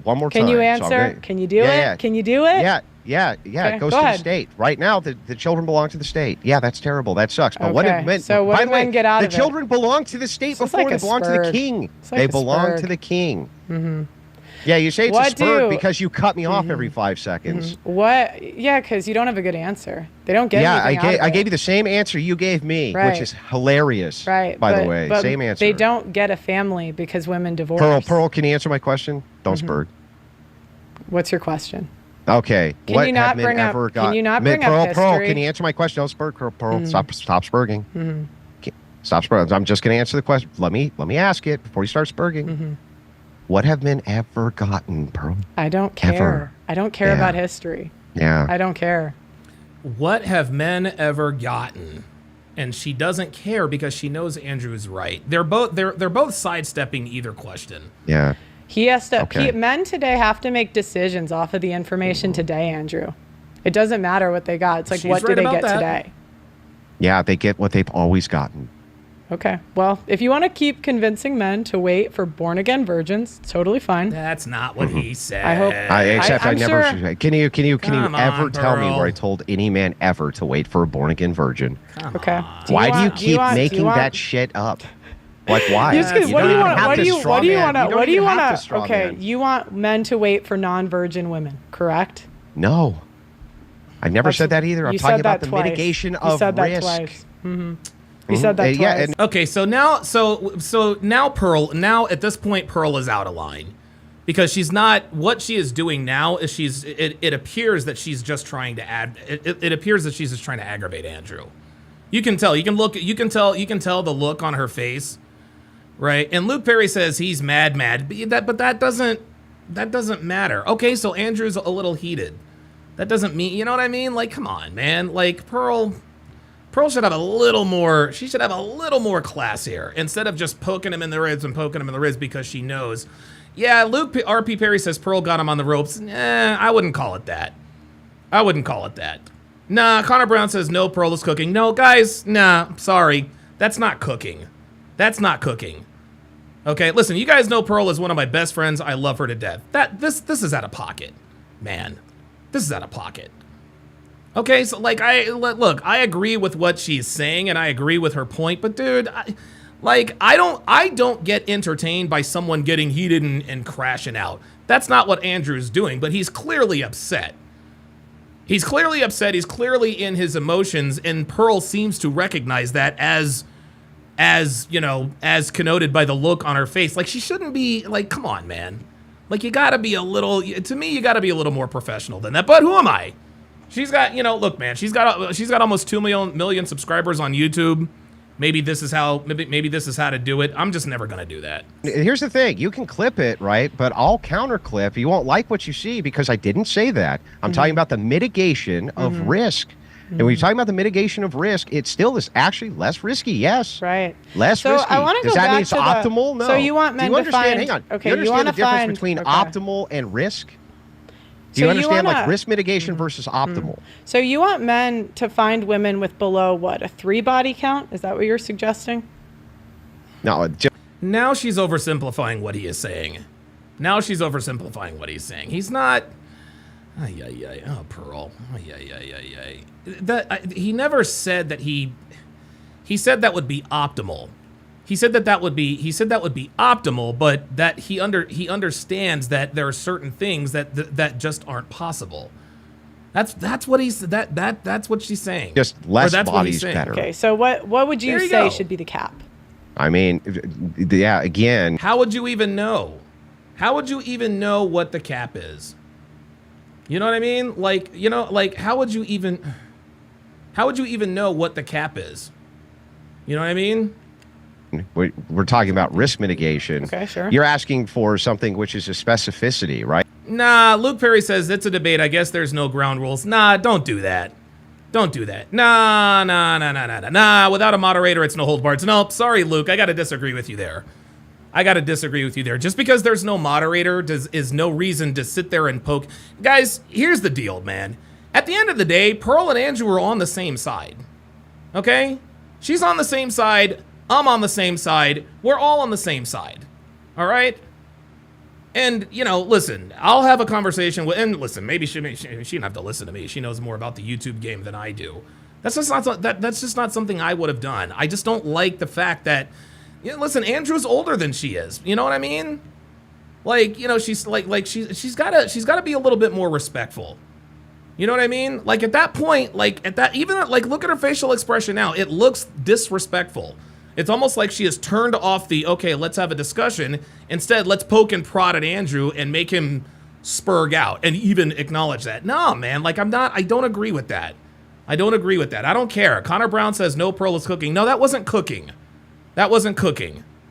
one more time. Can you So I'm answer? gonna- Can you do Yeah. it? Can you do it? Yeah. Okay, It goes go to ahead. the state. Right now, the children belong to the state. Yeah, that's terrible. That sucks. But what Okay, it meant, so what by did the way, men get out the of it? children belong to the state This is before like they a belong to the spurg. king. It's like They a belong spurg. to the king. Mm-hmm. Yeah, you say it's What a spurg do- because you cut me off every 5 seconds. What? Yeah, because you don't have a good answer. They don't get Yeah, anything out of I it. gave you the same answer you gave me, Right. which is hilarious. Right. By but, the way, but same answer. They don't get a family because women divorce. Pearl, can you answer my question? Don't spurg. What's your question? Okay. Can what you not have men bring up- ever can got? you not Men- bring up Pearl, history? can you answer my question? Don't spurg, Pearl. Stop spurging. Stop spurging. I'm just going to answer the question. Let me ask it before you start spurging. What have men ever gotten, Pearl? I don't care. Ever. I don't care Yeah. about history. Yeah. I don't care. What have men ever gotten? And she doesn't care because she knows Andrew is right. They're both sidestepping either question. Yeah. He has to. Okay. Men today have to make decisions off of the information today, Andrew. It doesn't matter what they got. It's like, She's what do right they about get that. today? Yeah, they get what they've always gotten. Okay. Well, if you want to keep convincing men to wait for born again virgins, it's totally fine. That's not what he said. I hope- Except I I'm never. sure- Can you Come ever on, tell me Pearl. where I told any man ever to wait for a born again virgin? Okay. Why do you keep making that shit up? Like why? Just 'cause You what do don't you even want? have What to do you want to? What do you want to? Okay, man. you want men to wait for non-virgin women, correct? No. I never That's- said that either. I'm you talking said about that the twice. mitigation You of said that risk. twice. You said that twice. Yeah, and Okay, so now at this point Pearl is out of line. Because she's not, what she is doing now is it appears that she's just trying to it appears that she's just trying to aggravate Andrew. You can tell the look on her face, right? And Luke Perry says he's mad, but that doesn't matter. Okay, so Andrew's a little heated. That doesn't mean, you know what I mean? Like, come on, man. Like, Pearl should have a little more, she should have a little more class here. Instead of just poking him in the ribs because she knows. Yeah, R.P. Perry says Pearl got him on the ropes. I wouldn't call it that. Nah, Connor Brown says no, Pearl is cooking. No, guys, nah, sorry. That's not cooking. Okay, listen, you guys know Pearl is one of my best friends. I love her to death. This is out of pocket, man. This is out of pocket. Okay, so like I agree with what she's saying and I agree with her point, but dude, I don't get entertained by someone getting heated and crashing out. That's not what Andrew's doing, but he's clearly upset. He's clearly in his emotions, and Pearl seems to recognize that as connoted by the look on her face. Like, she shouldn't be, like, come on, man. Like, you gotta be a little more professional than that. But who am I? She's got, look, man, she's got almost 2 million subscribers on YouTube. Maybe this is how to do it. I'm just never gonna do that. here's the thing. You can clip it, right? But I'll counter clip. You won't like what you see because I didn't say that. I'm talking about the mitigation of risk. And when you're talking about the mitigation of risk, it still is actually less risky, yes. Right. Less So risky. I wanna Does go that back mean it's to the- optimal? No. so you want men Do you to understand? find- Hang on. okay, Do you you understand wanna the difference find- between okay. optimal and risk? Do So you you understand wanna- like risk mitigation versus optimal? So you want men to find women with below what, a 3 body count? Is that what you're suggesting? No, Now she's oversimplifying what he is saying. He's not. Oh, Pearl. He never said that he said that would be optimal. He said that would be optimal, but that he understands that there are certain things that just aren't possible. That's what she's saying. just less Or that's what bodies he's saying. better. Okay, so what would you There you say go. should be the cap? I mean, yeah, again, How would you even know? How would you even know what the cap is? You know what I mean? Like, you know, like how would you even know what the cap is? You know what I mean? we're talking about risk mitigation. Okay, sure. You're asking for something which is a specificity, right? Nah, Luke Perry says it's a debate. I guess there's no ground rules. Nah, don't do that. Don't do that. Nah. Without a moderator, it's no hold barred. Nope. Sorry, Luke. I got to disagree with you there. Just because there's no moderator is no reason to sit there and poke. Guys, here's the deal, man. At the end of the day, Pearl and Andrew are on the same side. Okay? She's on the same side. I'm on the same side. We're all on the same side. All right? And, you know, listen, I'll have a conversation with, and listen, maybe she didn't have to listen to me. She knows more about the YouTube game than I do. That's just not something I would have done. I just don't like the fact that, you know, listen, Andrew's older than she is. You know what I mean? Like, you know, she's she's gotta be a little bit more respectful. You know what I mean? Like at that point, like at that, even like look at her facial expression now. It looks disrespectful. It's almost like she has turned off the, okay, let's have a discussion. Instead, let's poke and prod at Andrew and make him spurg out and even acknowledge that. No, man, like I don't agree with that. I don't care. Connor Brown says no, Pearl is cooking. No, that wasn't cooking.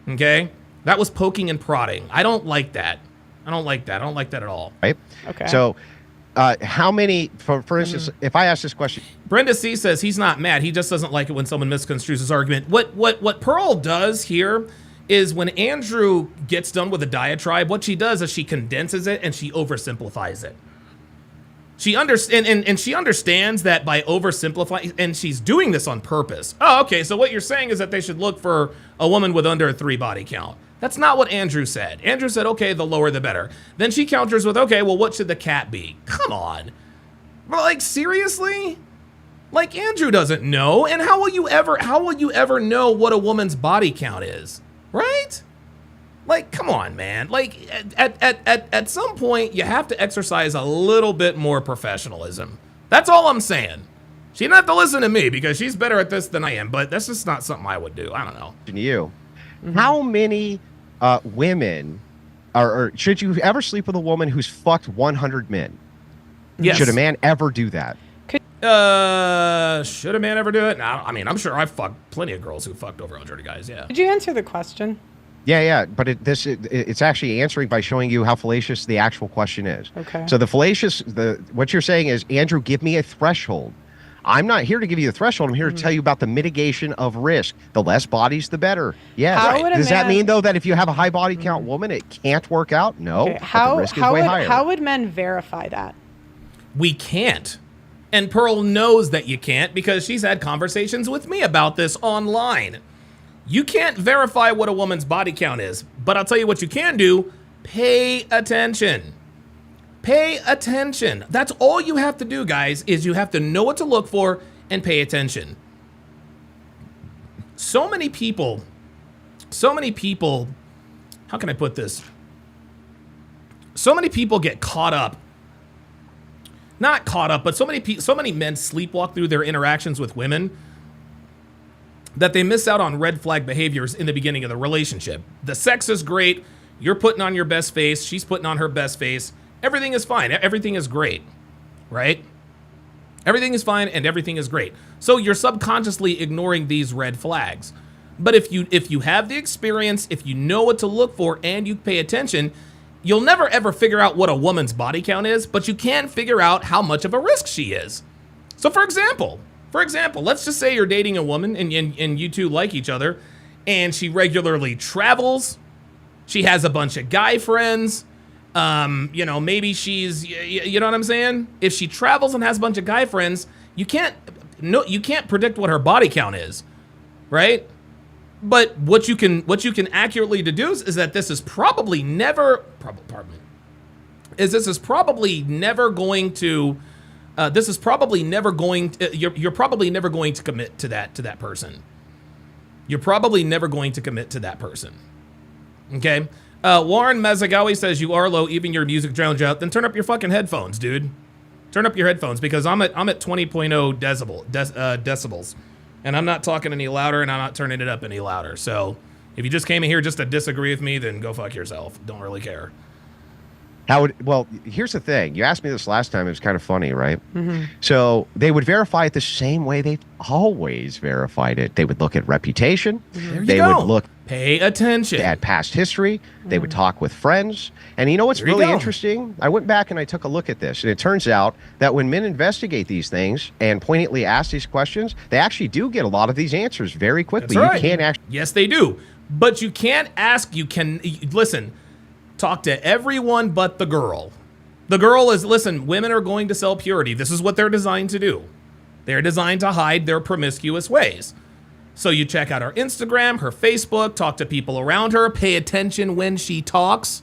Okay? That was poking and prodding. I don't like that. I don't like that at all. Right? Okay. So, how many, for instance, if I ask this question. Brenda C says he's not mad. He just doesn't like it when someone misconstrues his argument. What Pearl does here is when Andrew gets done with a diatribe, what she does is she condenses it and she oversimplifies it. She understands that by oversimplifying, and she's doing this on purpose. Oh, okay, so what you're saying is that they should look for a woman with under a 3 body count. That's not what Andrew said. Andrew said, okay, the lower the better. Then she counters with, okay, well, what should the cat be? Come on. Well, like, seriously? Like, Andrew doesn't know, and how will you ever know what a woman's body count is? Right? Like, come on, man. Like, at some point, you have to exercise a little bit more professionalism. That's all I'm saying. She didn't have to listen to me because she's better at this than I am, but that's just not something I would do. I don't know. To you, how many women, or should you ever sleep with a woman who's fucked 100 men? Yes. Should a man ever do that? Should a man ever do it? No, I mean, I'm sure I've fucked plenty of girls who fucked over 100 guys, yeah. Did you answer the question? Yeah, but it's actually answering by showing you how fallacious the actual question is. Okay. So what you're saying is, Andrew, give me a threshold. I'm not here to give you the threshold. I'm here to tell you about the mitigation of risk. The less bodies, the better. Yes. Does that mean, though, that if you have a high body count woman, it can't work out? No. Okay. But the risk is way higher. How would men verify that? We can't. And Pearl knows that you can't because she's had conversations with me about this online. You can't verify what a woman's body count is, but I'll tell you what you can do. Pay attention. Pay attention. That's all you have to do, guys, is you have to know what to look for and pay attention. So many people, how can I put this? So many people get caught up. Not caught up, but so many men sleepwalk through their interactions with women that they miss out on red flag behaviors in the beginning of the relationship. The sex is great. You're putting on your best face. She's putting on her best face. Everything is fine. Everything is great, right? Everything is fine and everything is great. So you're subconsciously ignoring these red flags. But if you have the experience, if you know what to look for and you pay attention, you'll never ever figure out what a woman's body count is, but you can figure out how much of a risk she is. So for example, let's just say you're dating a woman and you two like each other and she regularly travels. She has a bunch of guy friends. Maybe she's, you know what I'm saying? If she travels and has a bunch of guy friends, you can't predict what her body count is, right? But what you can accurately deduce is that this is probably never, you're probably never going to commit to that person. You're probably never going to commit to that person. Okay? Warren Mazagawi says you are low, even your music drowns you out. Then turn up your fucking headphones, dude. Turn up your headphones because I'm at 20.0 decibels. And I'm not talking any louder and I'm not turning it up any louder. So If you just came in here just to disagree with me, then go fuck yourself. Don't really care. Well, here's the thing. You asked me this last time. It was kind of funny, right? So they would verify it the same way they've always verified it. They would look at reputation. There you They go. would look Pay attention. at past history. They would talk with friends. And you know what's There you really go. interesting? I went back and I took a look at this. And it turns out that when men investigate these things and poignantly ask these questions, they actually do get a lot of these answers very quickly. That's right. You can't actually... Yes, they do. But you can't ask. Listen, talk to everyone but the girl. The girl is, listen, women are going to sell purity. This is what they're designed to do. They're designed to hide their promiscuous ways. So you check out her Instagram, her Facebook, talk to people around her, pay attention when she talks.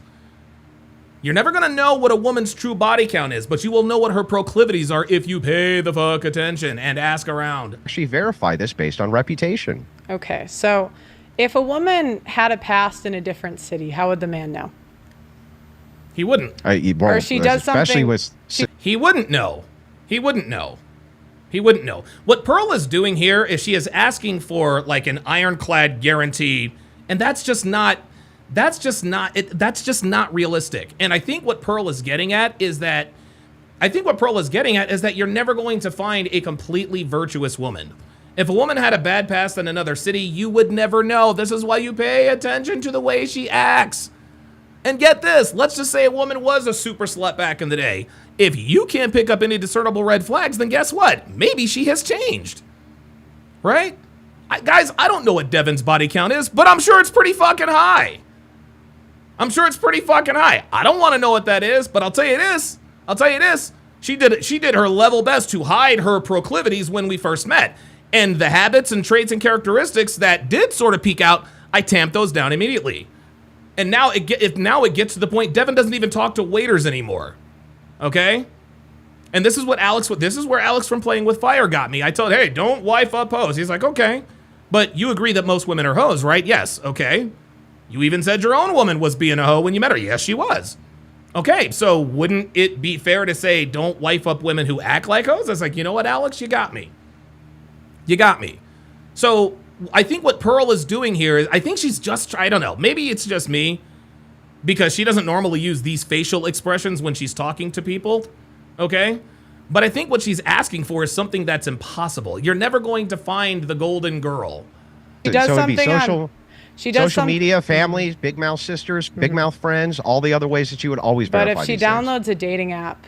You're never going to know what a woman's true body count is, but you will know what her proclivities are if you pay the fuck attention and ask around. verify this based on reputation. Okay, so if a woman had a past in a different city, how would the man know? He wouldn't. Or she does especially something- with He wouldn't know. He wouldn't know. He wouldn't know. What Pearl is doing here is she is asking for like an ironclad guarantee, and that's just not realistic. And I think what Pearl is getting at is that you're never going to find a completely virtuous woman. If a woman had a bad past in another city, you would never know. This is why you pay attention to the way she acts. And get this, let's just say a woman was a super slut back in the day. If you can't pick up any discernible red flags, then guess what? Maybe she has changed. Right? Guys, I don't know what Devin's body count is, but I'm sure it's pretty fucking high. I don't want to know what that is, but I'll tell you this. She did her level best to hide her proclivities when we first met. And the habits and traits and characteristics that did sort of peek out, I tamped those down immediately. And now it gets to the point Devin doesn't even talk to waiters anymore. Okay? And this is where Alex from Playing with Fire got me. I told, hey, don't wife up hoes. He's like, okay. But you agree that most women are hoes, right? Yes, okay. You even said your own woman was being a hoe when you met her. Yes, she was. Okay, so wouldn't it be fair to say don't wife up women who act like hoes? I was like, you know what, Alex? You got me. So I think what Pearl is doing here is, I think she's just, I don't know, maybe it's just me, because she doesn't normally use these facial expressions when she's talking to people, okay? But I think what she's asking for is something that's impossible. You're never going to find the golden girl. She does so it'd be something social, on, she does social some, media, families, big mouth sisters, big mouth friends, all the other ways that you would always But verify if she these things. downloads a dating app,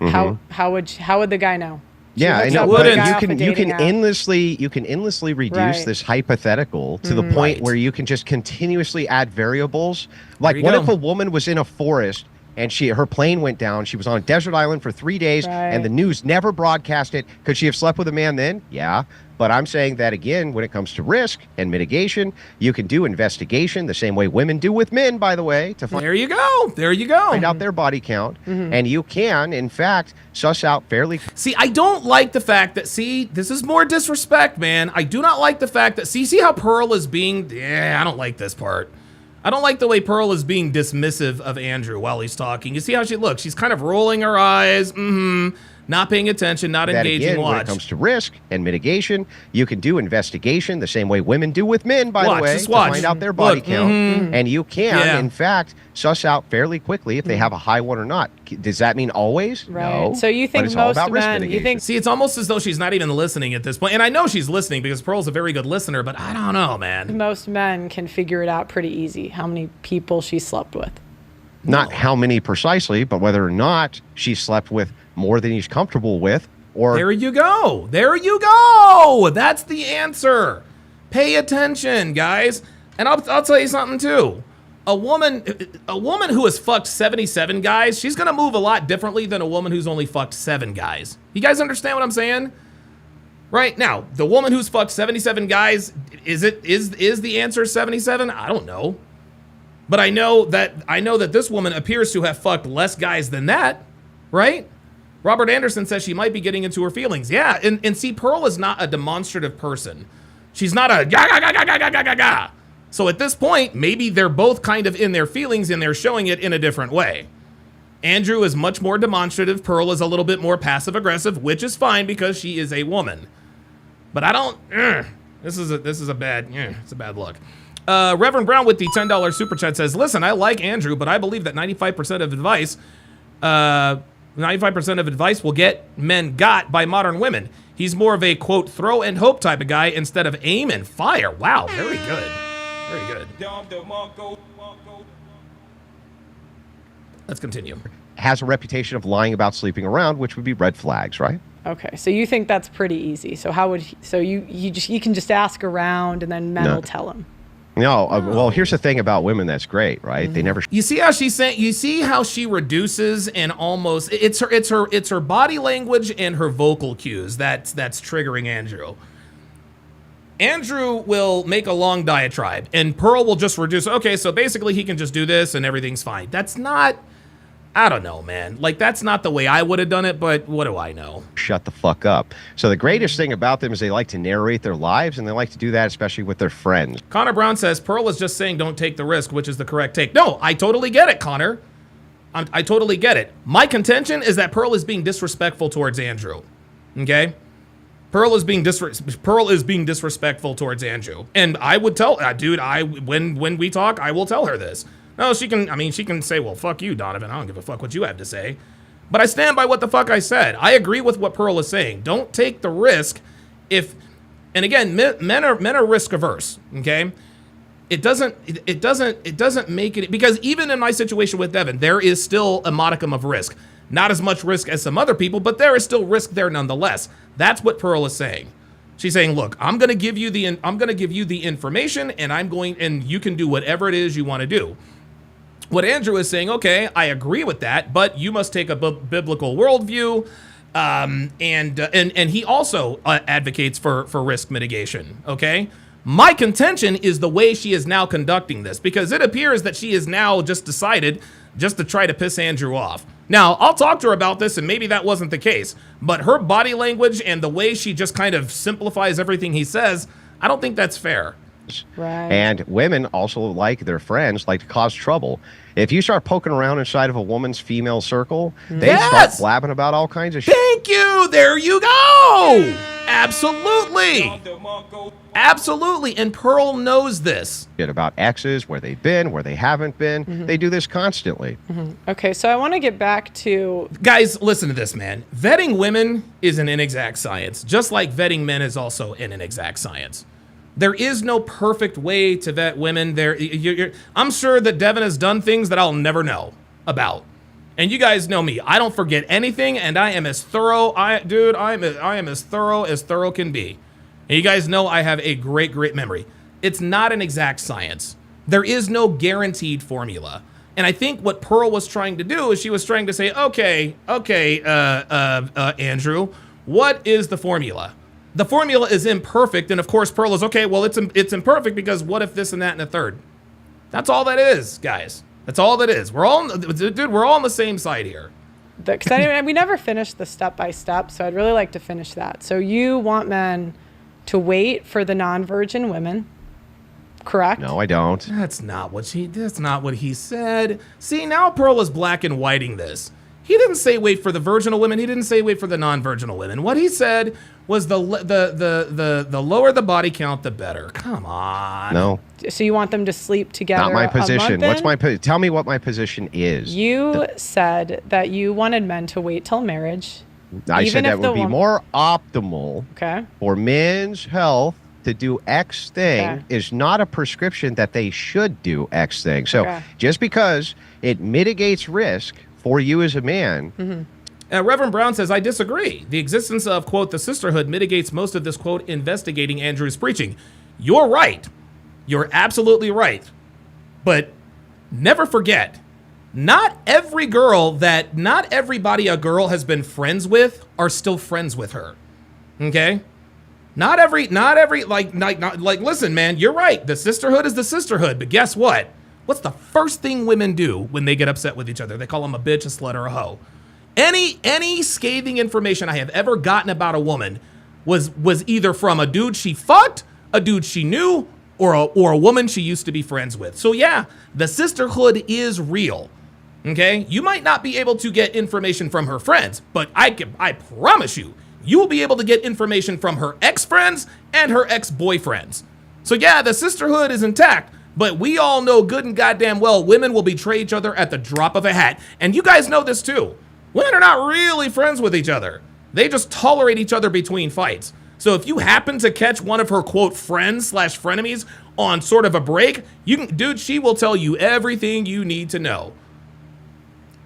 how would the guy know? She Yeah, I looks know, up but the guy off a you can dating app. endlessly reduce Right. this hypothetical to the point Right. where you can just continuously add variables. Like, you what go. if a woman was in a forest and her plane went down? She was on a desert island for 3 days, and Right. the news never broadcast it. Could she have slept with a man then? Yeah. But I'm saying that, again, when it comes to risk and mitigation, you can do investigation the same way women do with men, by the way, to There you go. find out their body count. And you can, in fact, suss out fairly... See, I don't like the fact that, this is more disrespect, man. I do not like the fact that, see how Pearl is being, I don't like this part. I don't like the way Pearl is being dismissive of Andrew while he's talking. You see how she looks? She's kind of rolling her eyes, not paying attention, not that engaging. again, when Watch. it comes to risk and mitigation, you can do investigation the same way women do with men, by Watch, the way, just to watch. find out their body Look, count. And you can, Yeah. in fact, suss out fairly quickly if they have a high one or not. Does that mean always? Right. No. So you But think it's all most about risk men, you mitigation. think See, it's almost as though she's not even listening at this point. And I know she's listening because Pearl's a very good listener, but I don't know, man. most men can figure it out pretty easy, how many people she slept with? Not how many precisely, but whether or not she slept with more than he's comfortable with, or There you go. There you go. That's the answer. Pay attention, guys. And I'll tell you something too. A woman who has fucked 77 guys, she's gonna move a lot differently than a woman who's only fucked 7 guys. You guys understand what I'm saying? Right now, the woman who's fucked 77 guys, is the answer 77? I don't know. But I know that this woman appears to have fucked less guys than that, right? Robert Anderson says she might be getting into her feelings. Yeah, and see, Pearl is not a demonstrative person. She's not a ga. So at this point, maybe they're both kind of in their feelings and they're showing it in a different way. Andrew is much more demonstrative. Pearl is a little bit more passive aggressive, which is fine because she is a woman. But I don't. This is a bad. It's a bad look. Reverend Brown with the $10 super chat says, listen, I like Andrew, but I believe that 95% of advice will get men got by modern women. He's more of a, quote, throw and hope type of guy instead of aim and fire. Wow, very good. Very good. Let's continue. Has a reputation of lying about sleeping around, which would be red flags, right? Okay, so you think that's pretty easy. So how would you can just ask around and then men will tell him. No, well, here's the thing about women that's great, right? They never. You see how she's saying? You see how she reduces and almost it's her body language and her vocal cues that's triggering Andrew. Andrew will make a long diatribe, and Pearl will just reduce. Okay, so basically he can just do this and everything's fine. That's not. I don't know, man. Like, that's not the way I would have done it, but what do I know? Shut the fuck up. So the greatest thing about them is they like to narrate their lives, and they like to do that especially with their friends. Connor Brown says, Pearl is just saying don't take the risk, which is the correct take. No, I totally get it, Connor. I totally get it. My contention is that Pearl is being disrespectful towards Andrew. Okay? Pearl is being disrespectful towards Andrew. And I would tell, dude, when we talk, I will tell her this. No, she can say, well, fuck you, Donovan. I don't give a fuck what you have to say. But I stand by what the fuck I said. I agree with what Pearl is saying. Don't take the risk and again, men are risk averse, okay? It doesn't make it, because even in my situation with Devin, there is still a modicum of risk. Not as much risk as some other people, but there is still risk there nonetheless. That's what Pearl is saying. She's saying, look, I'm going to give you the information, and you can do whatever it is you want to do. What Andrew is saying, okay, I agree with that, but you must take a biblical worldview, and he also advocates for risk mitigation, okay? My contention is the way she is now conducting this, because it appears that she has now just decided just to try to piss Andrew off. Now, I'll talk to her about this, and maybe that wasn't the case, but her body language and the way she just kind of simplifies everything he says, I don't think that's fair. Right. And women also like their friends like to cause trouble. If you start poking around inside of a woman's female circle, they start blabbing about all kinds of shit. Thank you. There you go. Absolutely. Absolutely. And Pearl knows this. About exes, where they've been, where they haven't been. They do this constantly. Okay, so I want to get back to... Guys, listen to this, man. Vetting women is an inexact science, just like vetting men is also an inexact science. There is no perfect way to vet women. I'm sure that Devin has done things that I'll never know about. And you guys know me. I don't forget anything, and I am as thorough. I am as thorough can be. And you guys know I have a great memory. It's not an exact science. There is no guaranteed formula. And I think what Pearl was trying to do is she was trying to say, okay, Andrew, what is the formula? The formula is imperfect, and of course Pearl is, okay, well, it's imperfect because what if this and that and a third? That's all that is, guys. That's all that is. We're all on the same side here. Because we never finished the step-by-step, so I'd really like to finish that. So you want men to wait for the non-virgin women, correct? No, I don't. That's not what he said. See, now Pearl is black and whiting this. He didn't say wait for the virginal women. He didn't say wait for the non-virginal women. What he said was the lower the body count, the better. Come on. No. So you want them to sleep together? Not my position. What's tell me what my position is. You said that you wanted men to wait till marriage. I said that would be more optimal for men's health to do X thing is not a prescription that they should do X thing. So just because it mitigates risk for you as a man. Reverend Brown says, I disagree. The existence of, quote, the sisterhood mitigates most of this, quote, investigating Andrew's preaching. You're right. You're absolutely right. But never forget, not everybody a girl has been friends with are still friends with her. Okay? Not every, listen, man, you're right. The sisterhood is the sisterhood, but guess what? What's the first thing women do when they get upset with each other? They call them a bitch, a slut, or a hoe. Any scathing information I have ever gotten about a woman was either from a dude she fucked, a dude she knew, or a woman she used to be friends with. So yeah, the sisterhood is real. Okay? You might not be able to get information from her friends, but I promise you will be able to get information from her ex-friends and her ex-boyfriends. So yeah, the sisterhood is intact, but we all know good and goddamn well women will betray each other at the drop of a hat. And you guys know this too. Women are not really friends with each other. They just tolerate each other between fights. So if you happen to catch one of her quote friends / frenemies on sort of a break, dude, she will tell you everything you need to know.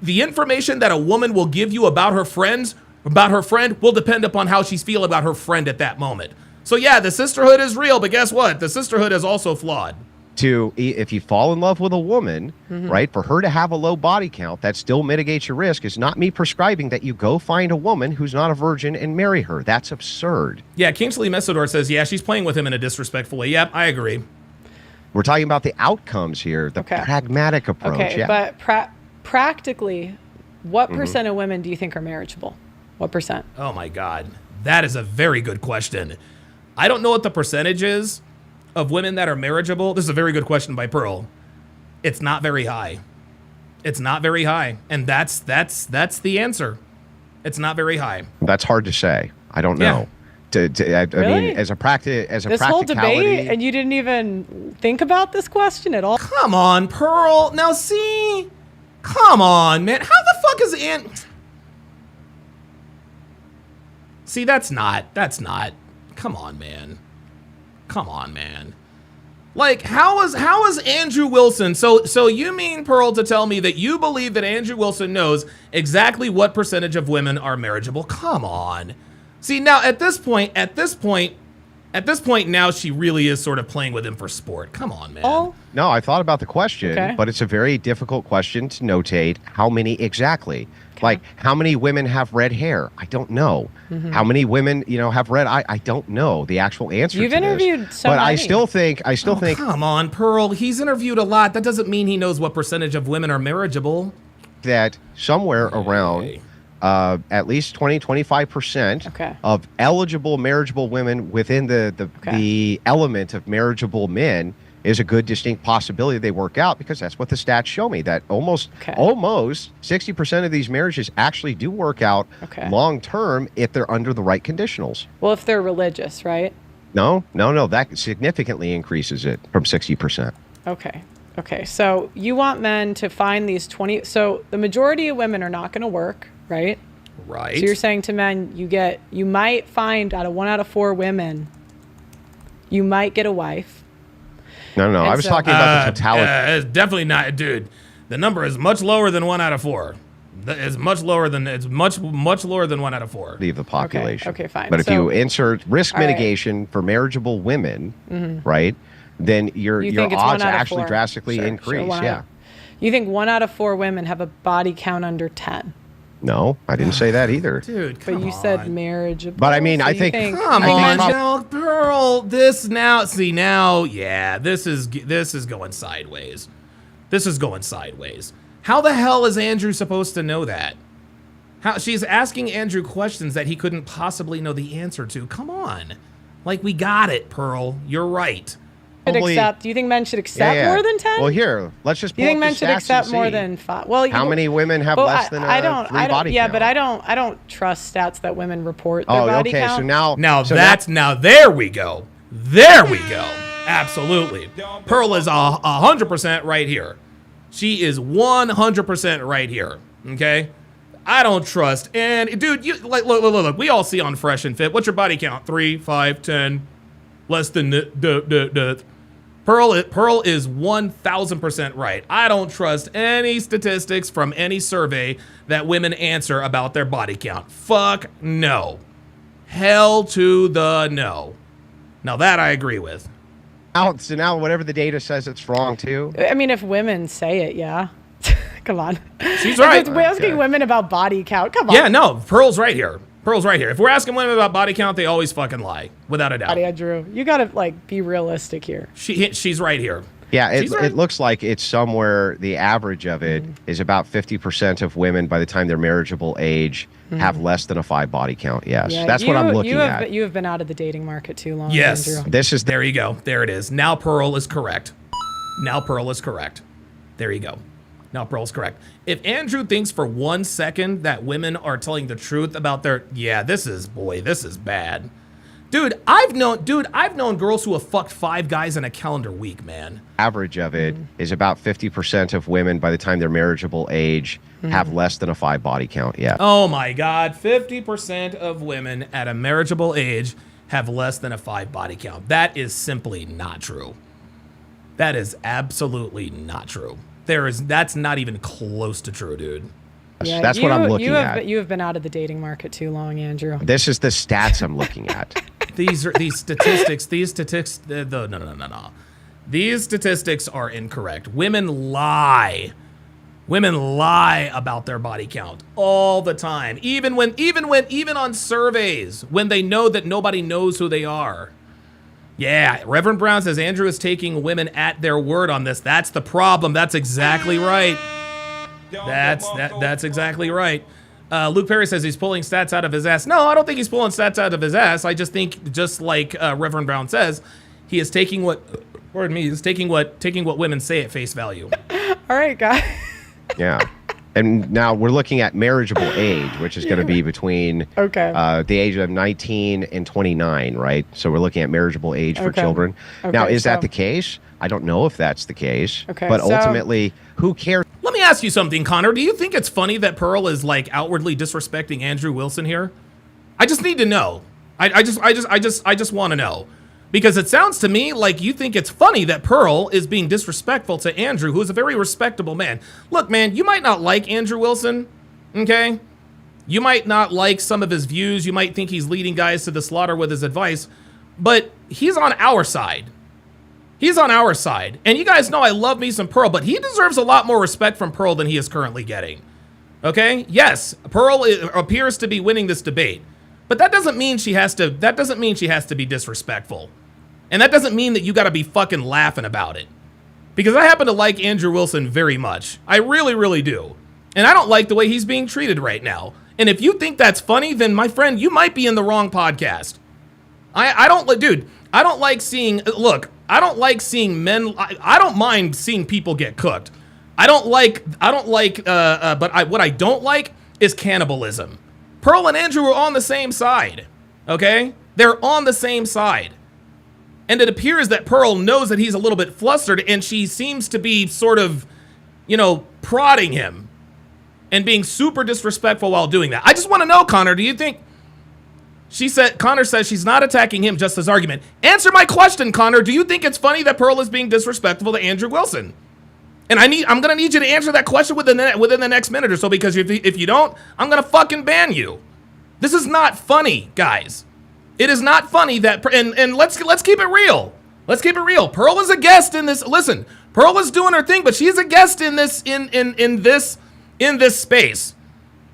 The information that a woman will give you about her friend will depend upon how she's feeling about her friend at that moment. So yeah, the sisterhood is real, but guess what? The sisterhood is also flawed. If you fall in love with a woman, right, for her to have a low body count, that still mitigates your risk. Is not me prescribing that you go find a woman who's not a virgin and marry her. That's absurd. Yeah, Kingsley Messidor says, yeah, she's playing with him in a disrespectful way. Yep, I agree. We're talking about the outcomes here, the pragmatic approach. Okay, yeah. but practically, what percent of women do you think are marriageable? What percent? Oh my God, that is a very good question. I don't know what the percentage is of women that are marriageable. This is a very good question by Pearl. It's not very high. It's not very high, and that's the answer. It's not very high. That's hard to say. I don't know. I mean, as a practicality, this whole debate, and you didn't even think about this question at all. Come on, Pearl. Now see, come on, man. How the fuck is See, that's not. Come on, man. Come on, man. Like, how is Andrew Wilson? So you mean, Pearl, to tell me that you believe that Andrew Wilson knows exactly what percentage of women are marriageable? Come on. See, now at this point, now she really is sort of playing with him for sport. Come on, man. Oh. No, I thought about the question, but it's a very difficult question to notate. How many exactly? Like, how many women have red hair? I don't know. How many women, have red eye? I don't know the actual answer. You've to interviewed this. so but many. I still think. Come on, Pearl. He's interviewed a lot. That doesn't mean he knows what percentage of women are marriageable. That somewhere around at least 20-25% of eligible marriageable women within the element of marriageable men is a good distinct possibility they work out, because that's what the stats show me, that almost 60% of these marriages actually do work out long term if they're under the right conditionals. Well, if they're religious, right? No, that significantly increases it from 60%. Okay, so you want men to find these 20, so the majority of women are not going to work, right? Right. So you're saying to men, you might find out of 1 out of 4 women, you might get a wife. No, I was talking about the totality. It's definitely not, dude. The number is much lower than 1 out of 4. It's much lower than 1 out of 4. Leave the population. Okay, fine. But if you insert risk mitigation for marriageable women, right, then your odds actually drastically increase. You think 1 out of 4 women have a body count under 10? No, I didn't say that either. Dude, but you said marriageable. But I mean, I think come on, now, Pearl. This is going sideways. This is going sideways. How the hell is Andrew supposed to know that? How she's asking Andrew questions that he couldn't possibly know the answer to. Come on, like, we got it, Pearl. You're right. Do you think men should accept more than 10? Well, here, let's just. Do you think men should accept more than 5? Well, how many women have less than 3 body count? But I don't trust stats that women report their body count. So there we go. There we go. Absolutely. Pearl is 100% right here. She is 100% right here. Okay. I don't trust. And dude, look. We all see on Fresh and Fit. What's your body count? 3, 5, 10, less than the. Pearl is 1,000% right. I don't trust any statistics from any survey that women answer about their body count. Fuck no. Hell to the no. Now that I agree with. So now whatever the data says, it's wrong too. I mean, if women say it, yeah. Come on. She's right. We're asking women about body count. Come on. Yeah, no. Pearl's right here. If we're asking women about body count, they always fucking lie, without a doubt. Andrew, you gotta be realistic here. She's right here. Yeah, it looks like it's somewhere, the average of it is about 50% of women by the time they're marriageable age have less than a 5 body count. Yes, that's what I'm looking at. You have been out of the dating market too long, yes, Andrew. There you go. There it is. Now Pearl is correct. There you go. Now Pearl's correct. If Andrew thinks for 1 second that women are telling the truth about their... Yeah, this is bad. Dude, I've known girls who have fucked 5 guys in a calendar week, man. Average of it is about 50% of women by the time they're marriageable age have less than a 5 body count. Yeah. Oh my God, 50% of women at a marriageable age have less than a 5 body count. That is simply not true. That is absolutely not true. That's not even close to true, dude. Yeah, That's what I'm looking at. You have been out of the dating market too long, Andrew. This is the stats I'm looking at. These statistics. No. These statistics are incorrect. Women lie. Women lie about their body count all the time. Even on surveys, when they know that nobody knows who they are. Yeah, Reverend Brown says Andrew is taking women at their word on this. That's the problem. That's exactly right. That's exactly right. Luke Perry says he's pulling stats out of his ass. No, I don't think he's pulling stats out of his ass. I just think, just like Reverend Brown says, he is taking what women say at face value. All right, guys. Yeah. And now we're looking at marriageable age, which is going to be between the age of 19 and 29, right? So we're looking at marriageable age for children. Now, is that the case? I don't know if that's the case. But ultimately, who cares? Let me ask you something, Connor. Do you think it's funny that Pearl is like outwardly disrespecting Andrew Wilson here? I just need to know. I just want to know. Because it sounds to me like you think it's funny that Pearl is being disrespectful to Andrew, who is a very respectable man. Look, man, you might not like Andrew Wilson, okay? You might not like some of his views. You might think he's leading guys to the slaughter with his advice. But he's on our side. He's on our side. And you guys know I love me some Pearl, but he deserves a lot more respect from Pearl than he is currently getting. Okay? Yes, Pearl appears to be winning this debate. But that doesn't mean she has to be disrespectful. And that doesn't mean that you got to be fucking laughing about it. Because I happen to like Andrew Wilson very much. I really, really do. And I don't like the way he's being treated right now. And if you think that's funny, then my friend, you might be in the wrong podcast. I don't like seeing men. I don't mind seeing people get cooked. But what I don't like is cannibalism. Pearl and Andrew are on the same side, okay? They're on the same side. And it appears that Pearl knows that he's a little bit flustered, and she seems to be sort of, prodding him and being super disrespectful while doing that. I just want to know, Connor, do you think... Connor says she's not attacking him, just his argument. Answer my question, Connor. Do you think it's funny that Pearl is being disrespectful to Andrew Wilson? And I'm gonna need you to answer that question within the next minute or so, because if you don't, I'm gonna fucking ban you. This is not funny, guys. It is not funny that and let's keep it real. Let's keep it real. Pearl is a guest in this. Listen, Pearl is doing her thing, but she's a guest in this in this space.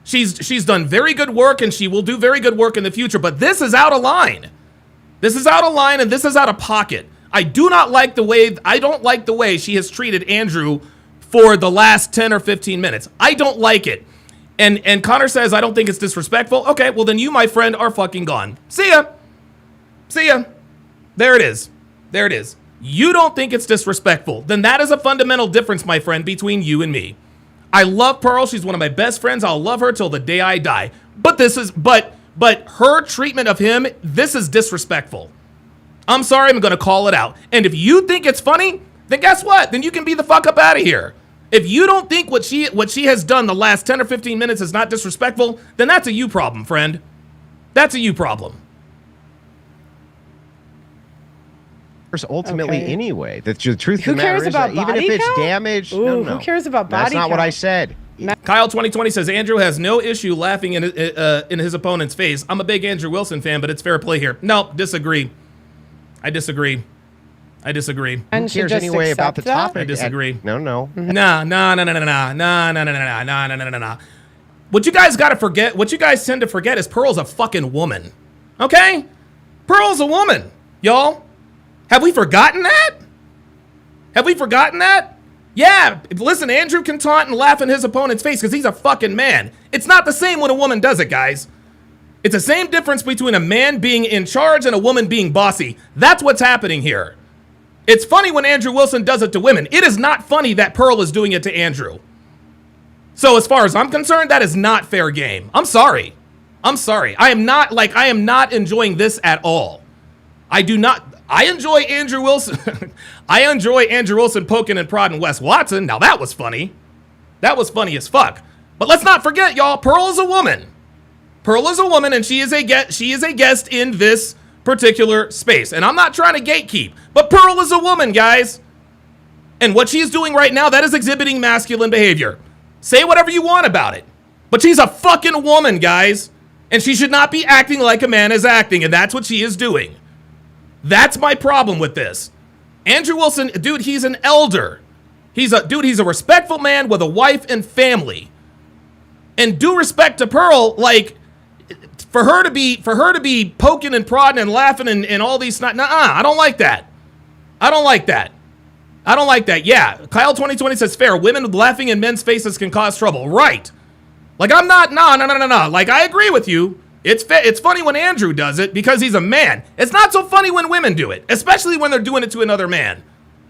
She's done very good work, and she will do very good work in the future. But this is out of line. This is out of line, and this is out of pocket. I don't like the way she has treated Andrew for the last 10 or 15 minutes. I don't like it. And Connor says, I don't think it's disrespectful. Okay, well then you, my friend, are fucking gone. See ya. See ya. There it is. There it is. You don't think it's disrespectful. Then that is a fundamental difference, my friend, between you and me. I love Pearl. She's one of my best friends. I'll love her till the day I die. But but her treatment of him, this is disrespectful. I'm sorry, I'm going to call it out. And if you think it's funny, then guess what? Then you can be the fuck up out of here. If you don't think what she has done the last 10 or 15 minutes is not disrespectful, then that's a you problem, friend. That's a you problem. Ultimately, anyway, the truth of Who the matter cares is about that even body if it's count? damaged, Ooh, no. Who cares about body That's not count? what I said. Kyle 2020 says Andrew has no issue laughing in his opponent's face. I'm a big Andrew Wilson fan, but it's fair play here. No, disagree. I disagree. And Who cares anyway about the topic? I disagree. No. Nah. What you guys gotta forget, what you guys tend to forget is Pearl's a fucking woman. Okay? Pearl's a woman, y'all. Have we forgotten that? Yeah, listen, Andrew can taunt and laugh in his opponent's face because he's a fucking man. It's not the same when a woman does it, guys. It's the same difference between a man being in charge and a woman being bossy. That's what's happening here. It's funny when Andrew Wilson does it to women. It is not funny that Pearl is doing it to Andrew. So as far as I'm concerned, that is not fair game. I'm sorry. I am not enjoying this at all. I do not. I enjoy Andrew Wilson. I enjoy Andrew Wilson poking and prodding Wes Watson. Now that was funny. That was funny as fuck. But let's not forget, y'all, Pearl is a woman. Pearl is a woman, and she is a guest in this particular space. And I'm not trying to gatekeep, but Pearl is a woman, guys. And what she's doing right now, that is exhibiting masculine behavior. Say whatever you want about it. But she's a fucking woman, guys. And she should not be acting like a man is acting, and that's what she is doing. That's my problem with this. Andrew Wilson, dude, he's an elder. He's a respectful man with a wife and family. And due respect to Pearl, like, for her to be poking and prodding and laughing and all these, I don't like that. I don't like that. Yeah, Kyle 2020 says fair. Women laughing in men's faces can cause trouble. Right. Like, I'm not, no. Like, I agree with you. It's funny when Andrew does it because he's a man. It's not so funny when women do it, especially when they're doing it to another man.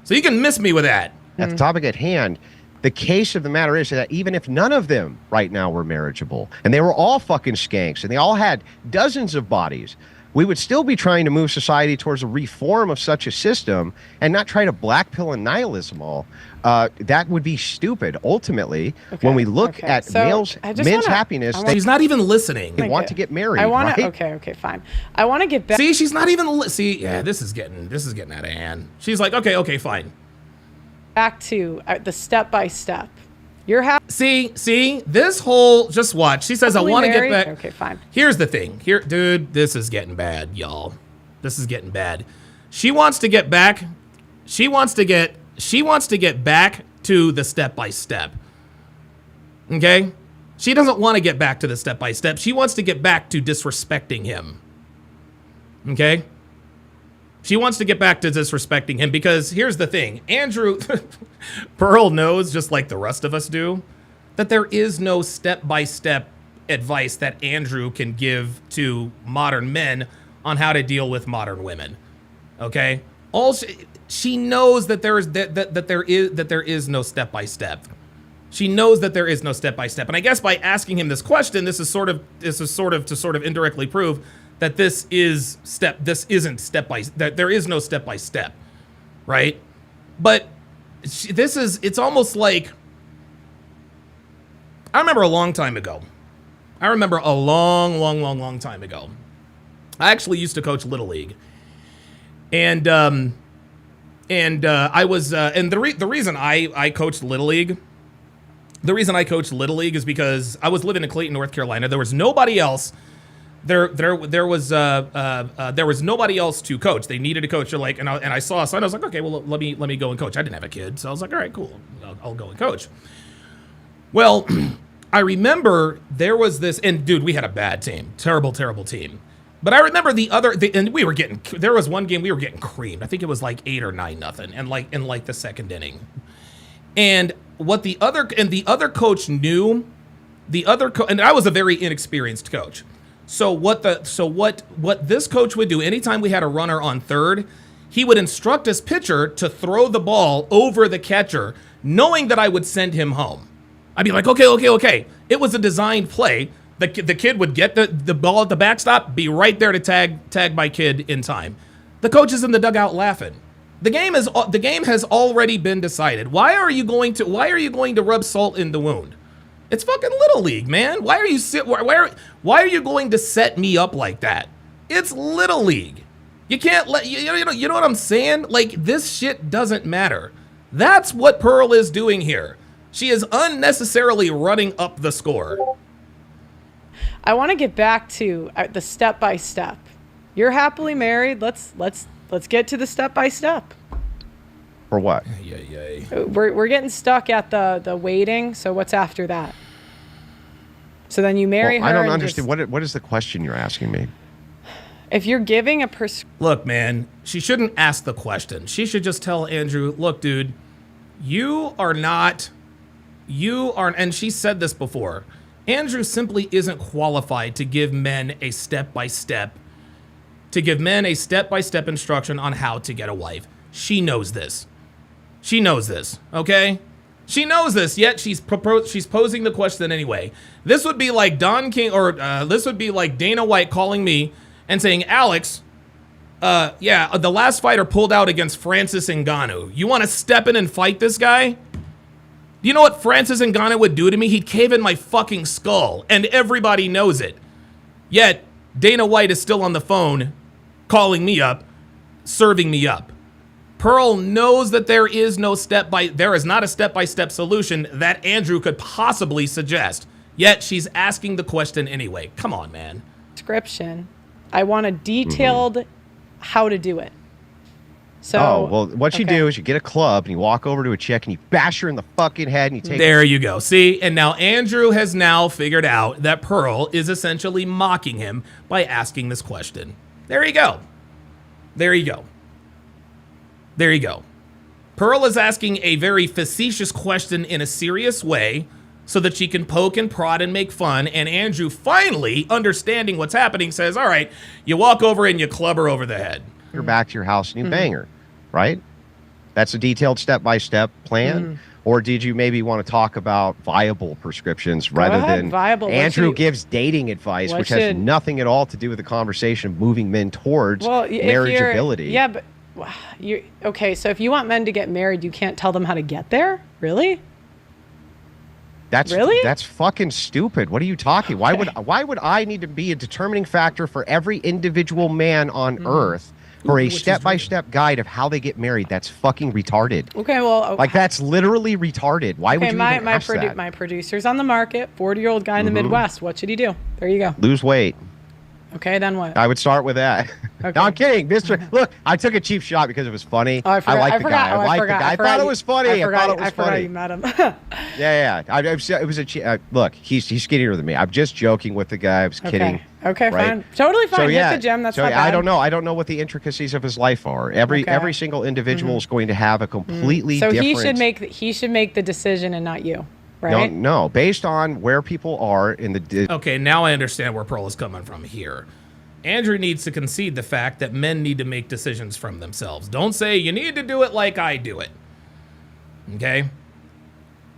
So you can miss me with that. At the topic at hand, the case of the matter is that even if none of them right now were marriageable, and they were all fucking skanks, and they all had dozens of bodies, we would still be trying to move society towards a reform of such a system and not try to black pill and nihilism all. That would be stupid. Ultimately, when we look at men's happiness, she's not even listening. They want to get married. right? Okay, fine. I want to get back. See, she's not even. Yeah, this is getting out of hand. She's like, okay, fine. Back to the step by step. You're happy. See, this whole, just watch. She says, I want to get back. Okay, fine. Here's the thing. Dude, this is getting bad, y'all. This is getting bad. She wants to get back. She wants to get back to the step by step. Okay? She doesn't want to get back to the step by step. She wants to get back to disrespecting him. Okay? She wants to get back to disrespecting him because here's the thing. Andrew, Pearl knows, just like the rest of us do, that there is no step-by-step advice that Andrew can give to modern men on how to deal with modern women. Okay? She knows that there is no step-by-step. She knows that there is no step-by-step. And I guess by asking him this question, this is sort of to indirectly prove that there is no step by step, right? But it's almost like, I remember a long time ago. I remember a long time ago. I actually used to coach Little League, and I was and the reason I coached Little League. The reason I coached Little League is because I was living in Clayton, North Carolina. There was nobody else. There was nobody else to coach. They needed a coach. And I saw a sign. I was like, okay, well, let me go and coach. I didn't have a kid, so I was like, all right, cool. I'll go and coach. Well, I remember there was this, and dude, we had a bad team, terrible team. But I remember and there was one game we were getting creamed. I think it was like 8 or 9-0, and like in like the second inning. And what the other coach knew, and I was a very inexperienced coach. So what this coach would do anytime we had a runner on third, he would instruct his pitcher to throw the ball over the catcher, knowing that I would send him home. I'd be like, okay. It was a designed play. The kid would get the ball at the backstop, be right there to tag my kid in time. The coach is in the dugout laughing. The game has already been decided. Why are you going to rub salt in the wound? It's fucking Little League, man. Why are you going to set me up like that? It's Little League. You can't let you know what I'm saying? Like, this shit doesn't matter. That's what Pearl is doing here. She is unnecessarily running up the score. I want to get back to the step by step. You're happily married. Let's get to the step by step. For what? We're getting stuck at the waiting. So what's after that? So then you marry her. I don't understand. What is the question you're asking me? If you're giving look, man, she shouldn't ask the question. She should just tell Andrew, look, dude, and she said this before, Andrew simply isn't qualified to give men a step-by-step instruction on how to get a wife. She knows this. Okay? She knows this, yet she's posing the question anyway. This would be like Don King, or this would be like Dana White calling me and saying, Alex, Yeah, the last fighter pulled out against Francis Ngannou. You want to step in and fight this guy? Do you know what Francis Ngannou would do to me? He'd cave in my fucking skull, and everybody knows it. Yet, Dana White is still on the phone, calling me up, serving me up. Pearl knows that there is not a step-by-step solution that Andrew could possibly suggest. Yet, she's asking the question anyway. Come on, man. Description. I want a detailed how to do it. So, well, what you do is you get a club and you walk over to a chick and you bash her in the fucking head and you take. There you go. See, and now Andrew has now figured out that Pearl is essentially mocking him by asking this question. There you go. There you go. There you go. Pearl is asking a very facetious question in a serious way so that she can poke and prod and make fun, and Andrew, finally understanding what's happening, says, all right, you walk over and you club her over the head. You're back to your house and you bang her, right? That's a detailed step-by-step plan? Or did you maybe want to talk about viable prescriptions rather than viable. Andrew gives dating advice, which has nothing at all to do with the conversation of moving men towards marriageability? Yeah, but okay, so if you want men to get married, you can't tell them how to get there? Really? That's fucking stupid. What are you talking? Why would I need to be a determining factor for every individual man on Earth for a step-by-step guide of how they get married? That's fucking retarded. Okay, well, like that's literally retarded. Why would you even ask that? My producer's on the market, 40-year-old guy in the Midwest. What should he do? There you go. Lose weight. Okay, then what? I would start with that. Okay. No, I'm kidding, Mister. Look, I took a cheap shot because it was funny. Oh, I like the guy. I thought it was funny. I thought it was funny. I forgot you met him. Yeah. It was look, he's skinnier than me. I'm just joking with the guy. I was kidding. Okay, right? fine. Totally fine. So, Hit the gym. That's not bad. I don't know. I don't know what the intricacies of his life are. Every single individual is going to have a completely different. So he should make the decision and not you. Right? No, based on where people are in the. Okay, now I understand where Pearl is coming from here. Andrew needs to concede the fact that men need to make decisions from themselves. Don't say, you need to do it like I do it. Okay?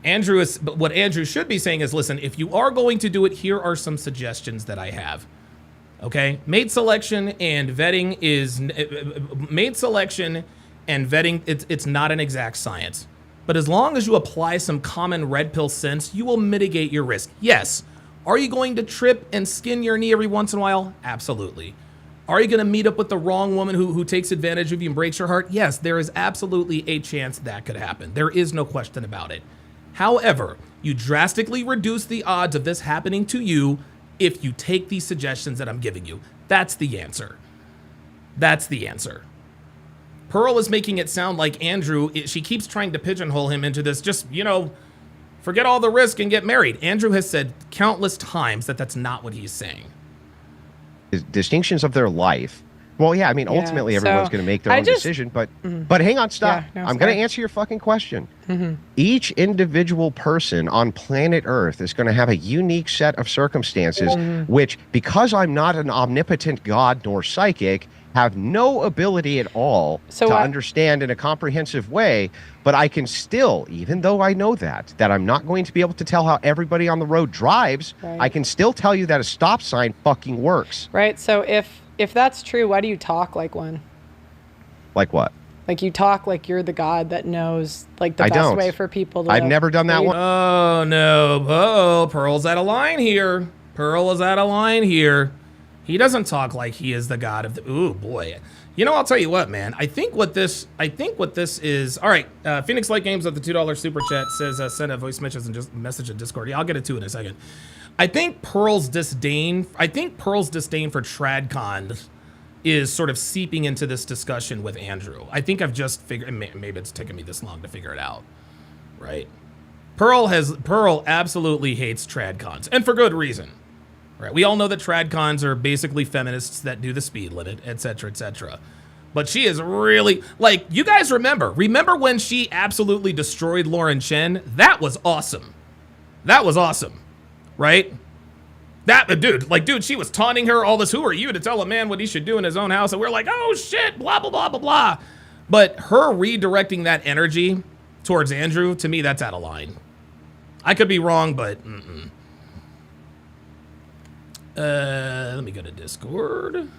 What Andrew should be saying is, listen, if you are going to do it, here are some suggestions that I have. Okay? Mate selection and vetting, it's not an exact science. But as long as you apply some common red pill sense, you will mitigate your risk. Yes. Are you going to trip and skin your knee every once in a while? Absolutely. Are you going to meet up with the wrong woman who takes advantage of you and breaks your heart? Yes, there is absolutely a chance that could happen. There is no question about it. However, you drastically reduce the odds of this happening to you if you take these suggestions that I'm giving you. That's the answer. That's the answer. Pearl is making it sound like Andrew, she keeps trying to pigeonhole him into this just, forget all the risk and get married. Andrew has said countless times that that's not what he's saying. Distinctions of their life. Well, yeah, I mean, ultimately everyone's going to make their own decision, but hang on, stop. I'm going to answer your fucking question. Each individual person on planet Earth is going to have a unique set of circumstances, which, because I'm not an omnipotent god nor psychic, have no ability at all to understand in a comprehensive way, but I can still, even though I know that I'm not going to be able to tell how everybody on the road drives, I can still tell you that a stop sign fucking works. Right, so if that's true, why do you talk like one? Like what? Like you talk like you're the god that knows like the best way for people to I've never done that one. Oh, no. Oh, Pearl's out of line here. Pearl is out of line here. He doesn't talk like he is the god of the... Ooh, boy. I'll tell you what, man. I think what this is... All right, Phoenix Light Games with the $2 super chat says send a voice message in Discord. Yeah, I'll get it to in a second. I think Pearl's disdain for TradCon is sort of seeping into this discussion with Andrew. I think I've just figured... Maybe it's taken me this long to figure it out. Right? Pearl absolutely hates TradCons, and for good reason. Right, we all know that TradCons are basically feminists that do the speed limit, etc., etc. But she is really, you guys remember when she absolutely destroyed Lauren Chen? That was awesome. That was awesome, right? Dude, she was taunting her, all this, who are you to tell a man what he should do in his own house? And we're like, oh shit, blah, blah, blah, blah, blah. But her redirecting that energy towards Andrew, to me, that's out of line. I could be wrong, but let me go to Discord.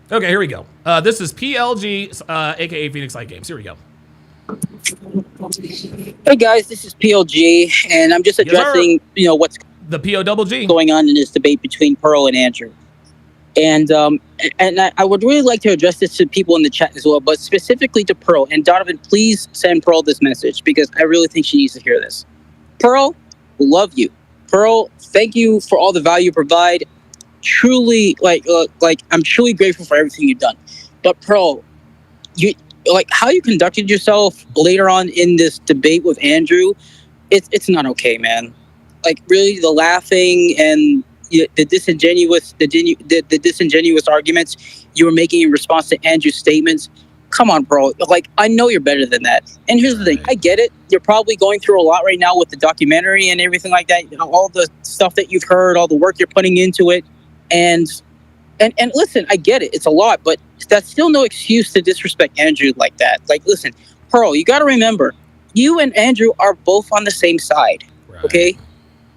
Okay, here we go. This is PLG, aka Phoenix Light Games. Here we go. Hey guys, this is PLG, and I'm just addressing, what's The POGG. going on in this debate between Pearl and Andrew. And I would really like to address this to people in the chat as well, but specifically to Pearl. And Donovan, please send Pearl this message because I really think she needs to hear this. Pearl, love you. Pearl, thank you for all the value you provide. Truly, I'm truly grateful for everything you've done. But Pearl, how you conducted yourself later on in this debate with Andrew, it's not okay, man. Like, really, the laughing and the disingenuous arguments you were making in response to Andrew's statements. Come on, bro. Like, I know you're better than that. And here's the thing. I get it. You're probably going through a lot right now with the documentary and everything like that. All the stuff that you've heard, all the work you're putting into it. And listen, I get it. It's a lot, but that's still no excuse to disrespect Andrew like that. Like, listen, Pearl, you got to remember, you and Andrew are both on the same side, okay?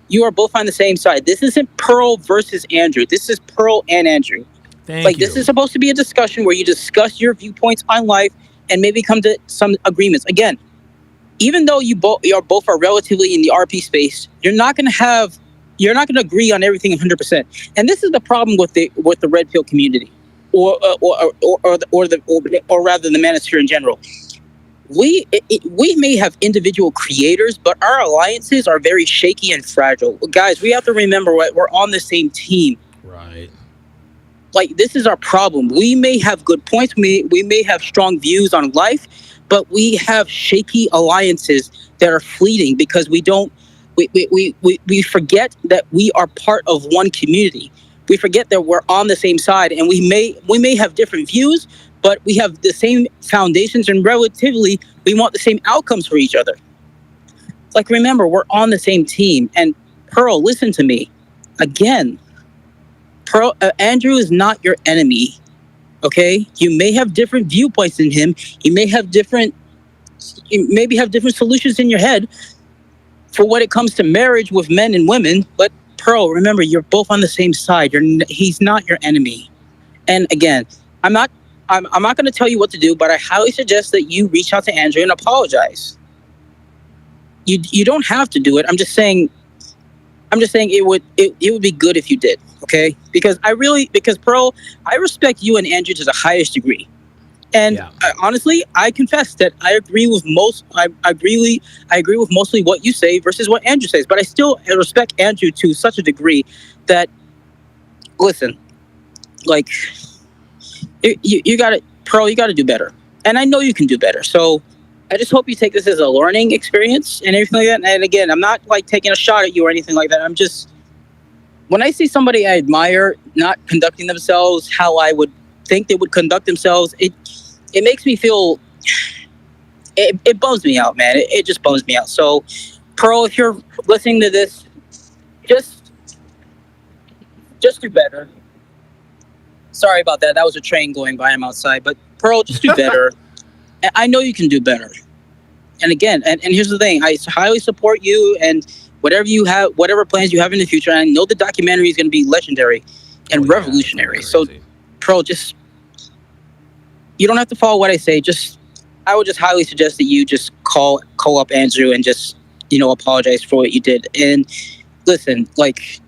You are both on the same side. This isn't Pearl versus Andrew. This is Pearl and Andrew. Thank you. This is supposed to be a discussion where you discuss your viewpoints on life and maybe come to some agreements. Again, even though you both are relatively in the RP space, you're not going to agree on everything 100%. And this is the problem with the red pill community, or rather the manosphere in general. We may have individual creators, but our alliances are very shaky and fragile. Guys, we have to remember we're on the same team. Right. Like, this is our problem. We may have good points. We may have strong views on life, but we have shaky alliances that are fleeting because we forget that we are part of one community. We forget that we're on the same side, and we may have different views, but we have the same foundations, and relatively, we want the same outcomes for each other. Like, remember, we're on the same team. And Pearl, listen to me. Again, Pearl, Andrew is not your enemy, okay? You may have different viewpoints than him. You maybe have different solutions in your head for when it comes to marriage with men and women. But Pearl, remember, you're both on the same side. He's not your enemy. And again, I'm not going to tell you what to do, but I highly suggest that you reach out to Andrew and apologize. You don't have to do it. I'm just saying it would be good if you did, okay? Because Pearl, I respect you and Andrew to the highest degree. And honestly, I confess that I agree with mostly what you say versus what Andrew says, but I still respect Andrew to such a degree that, listen, like, you got to, Pearl, you got to do better. And I know you can do better. So I just hope you take this as a learning experience and everything like that. And again, I'm not like taking a shot at you or anything like that. I'm just, when I see somebody I admire not conducting themselves how I would think they would conduct themselves, it makes me feel, it bums me out, man. It just bums me out. So Pearl, if you're listening to this, just do better. Sorry about that. That was a train going by. I'm outside. But Pearl, just do better. I know you can do better. And again, and here's the thing. I highly support you and whatever plans you have in the future. And I know the documentary is going to be legendary and revolutionary. So Pearl, you don't have to follow what I say. I would just highly suggest that you just call up Andrew and just, apologize for what you did. And listen, like,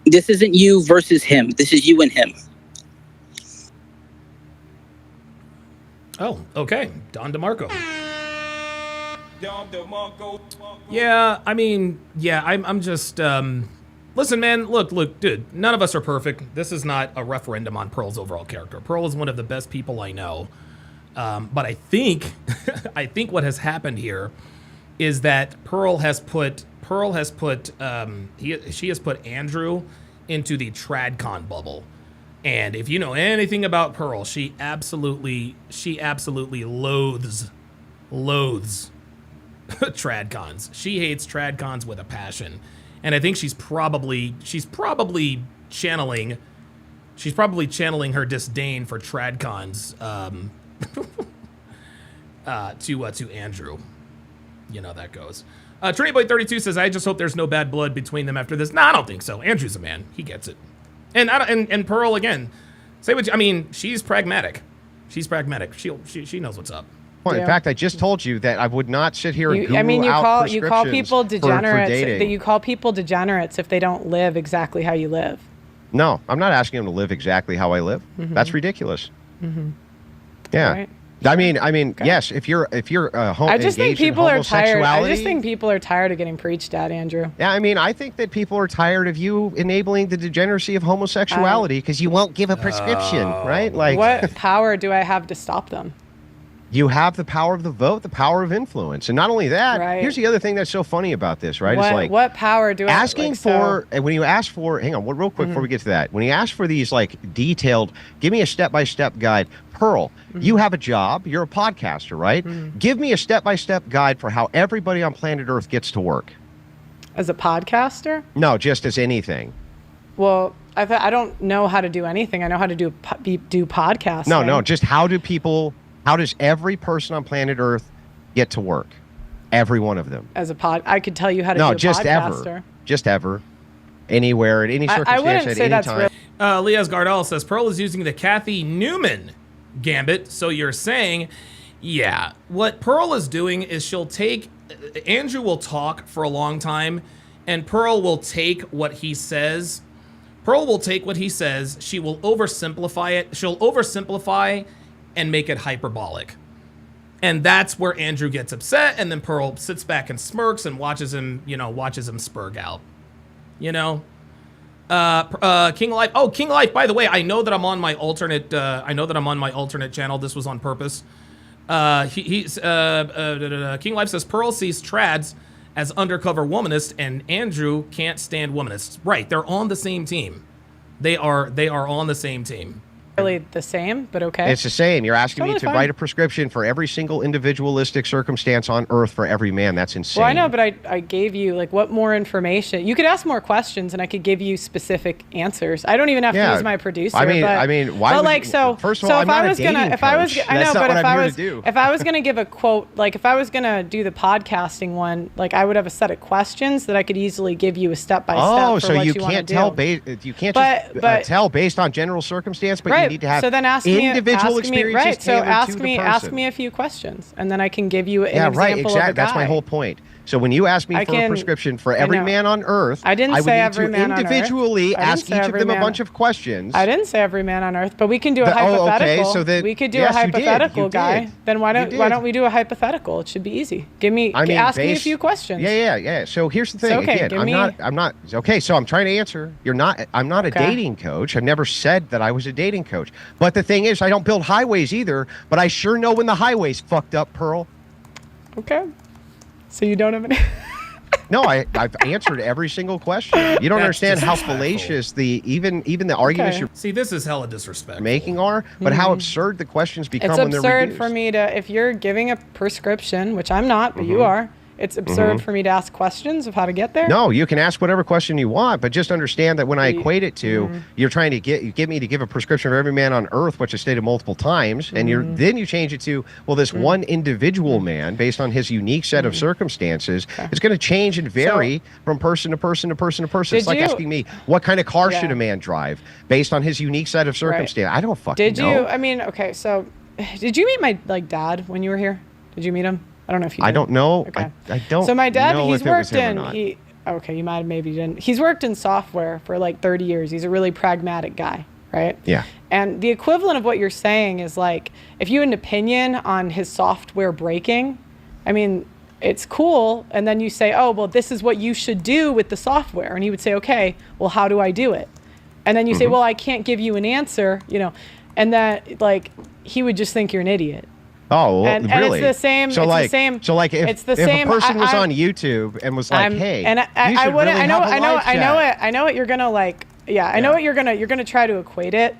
this isn't you versus him. This is you and him. Oh, okay. Don DeMarco. Yeah, I mean, I'm just, listen, man, look, dude, none of us are perfect. This is not a referendum on Pearl's overall character. Pearl is one of the best people I know. But I think what has happened here is that she has put Andrew into the TradCon bubble. And if you know anything about Pearl, she absolutely loathes TradCons. She hates TradCons with a passion. And I think she's probably channeling her disdain for TradCons to Andrew. You know that goes. Trinity Boy 32 says, I just hope there's no bad blood between them after this. Nah, I don't think so. Andrew's a man. He gets it. And I don't, and Pearl again. Say what you, I mean. She's pragmatic. She's pragmatic. She knows what's up. Well, in Yeah. fact, I just told you that I would not sit here and Google I mean, you out call prescriptions people for degenerates. dating. That you call people degenerates if they don't live exactly how you live. No, I'm not asking them to live exactly how I live. That's ridiculous. Yeah. Right. I mean, yes. If you're I just think engaged in people are tired. I homosexuality- just think people are tired of getting preached at, Andrew. Yeah, I mean, I think that people are tired of you enabling the degeneracy of homosexuality because you won't give a prescription, right? Like, What power do I have to stop them? you have the power of the vote, the power of influence, and not only that. Right. Here's the other thing that's so funny about this, right? It's like What power do I asking like, for, and when you ask for, hang on, real quick before we get to that, when you ask for these like detailed, give me a step-by-step guide. Pearl, you have a job, you're a podcaster, right? Give me a step-by-step guide for how everybody on planet Earth gets to work. as a podcaster? No, just as anything. Well, I don't know how to do anything. I know how to do podcasts. No, just how does every person on planet Earth get to work? Every one of them. As a I could tell you how to No, do a just podcaster. ever. Just ever. Anywhere, at any circumstance, I wouldn't at say any that's time. real. Leah's Gardell says Pearl is using the Kathy Newman gambit. So you're saying, yeah, what Pearl is doing is she'll take, Andrew will talk for a long time, and Pearl will take what he says. Pearl will take what he says. She will oversimplify it. She'll oversimplify and make it hyperbolic. And that's where Andrew gets upset, and then Pearl sits back and smirks and watches him spurg out. You know? King Life. Oh, King Life, by the way, I know that I'm on my alternate channel. This was on purpose. King Life says Pearl sees trads as undercover womanists, and Andrew can't stand womanists. Right, they're on the same team. They are on the same team. Really the same, but okay. It's the same. You're asking me Totally to fine. write a prescription for every single individualistic circumstance on Earth for every man. That's insane. Well, I know, but I gave you, like, what more information? You could ask more questions, and I could give you specific answers. I don't even have to Yeah. use my producer. I mean, why But would like, you- so first of all, so I'm if I not a was gonna, dating if I was, coach. I know, That's not but what if I'm I here was, to do. if I was gonna give a quote, like if I was gonna do the podcasting one, like I would have a set of questions that I could easily give you a step by step. Oh, for so what you wanna can't do. tell you can't just But- tell based on general circumstance, but Right. you need to have so then ask individual me, experiences right? So tailored ask to the me, person. ask me a few questions, and then I can give you an Yeah, example right, of a exactly. That's my guy. whole point. So when you ask me I for a can- prescription for I every know. man on Earth, I didn't would say need every to man on Earth. individually I didn't ask say each of every them a man- bunch of questions. I didn't say every man on earth, but we can do a Oh, okay, hypothetical. so then- we could do yes, a you did. hypothetical, You guy. did. Then why You don't did. we do a hypothetical? It should be easy. Ask me a few questions. Yeah. So here's the thing. okay, Again, give I'm not. Okay, so I'm trying to answer. I'm not a Okay. dating coach. I've never said that I was a dating coach. But the thing is, I don't build highways either. But I sure know when the highway's fucked up, Pearl. Okay. So you don't have any. No, I've answered every single question. You don't That's understand how disrespectful. fallacious even the arguments Okay. you're See, this is hella disrespectful. making are, but how absurd the questions become It's when they're absurd reduced. for me to, if you're giving a prescription, which I'm not, but Mm-hmm. you are. It's absurd for me to ask questions of how to get there. No, you can ask whatever question you want, but just understand that when I equate it to, you're trying to get me to give a prescription for every man on Earth, which is stated multiple times, and then you change it to, well, this one individual man, based on his unique set of circumstances, is going to change and vary from person to person to person to person. It's Did like you- asking me, what kind of car Yeah. should a man drive based on his unique set of circumstances? I don't fucking Did know. you? I mean, okay. So, did you meet my dad when you were here? Did you meet him? I don't know if you. I did. don't know. Okay. I don't. So my dad, know he's if it was worked him or in. not. Okay, you might have maybe didn't. He's worked in software for like 30 years. He's a really pragmatic guy, right? Yeah. And the equivalent of what you're saying is like, if you had an opinion on his software breaking, I mean, it's cool. And then you say, oh, well, this is what you should do with the software. And he would say, okay, well, how do I do it? And then you say, well, I can't give you an answer, and that like, he would just think you're an idiot. Oh, well, And really? it's the same. So it's like, the same. So like, if, it's the if same, a person was I'm- on YouTube and was like, I'm- "Hey, and I you should wouldn't. really I know. have a I know. live I know chat." it. I know what you're gonna like. Yeah, I know what you're gonna try to equate it.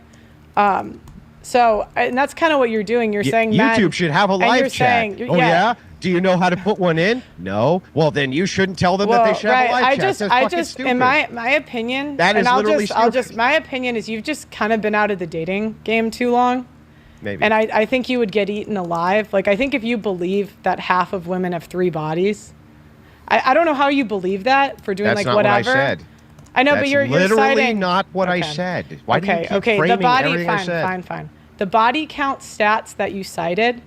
So, and that's kind of what you're doing. You're saying YouTube men, should have a and live you're chat. saying- Oh yeah. Do you know how to put one in? No. Well, then you shouldn't tell them that they should have a live I chat. just, That's I fucking just, stupid. in my opinion, That is and I'll literally just, stupid. my opinion is you've just kind of been out of the dating game too long. Maybe. And I think you would get eaten alive. Like, I think if you believe that half of women have 3 bodies, I don't know how you believe that for doing That's like not whatever. what I said. I know, but That's you're literally citing, not what I okay. said. Why do you keep Okay. The framing body, everything I fine, said? fine. The body count stats that you cited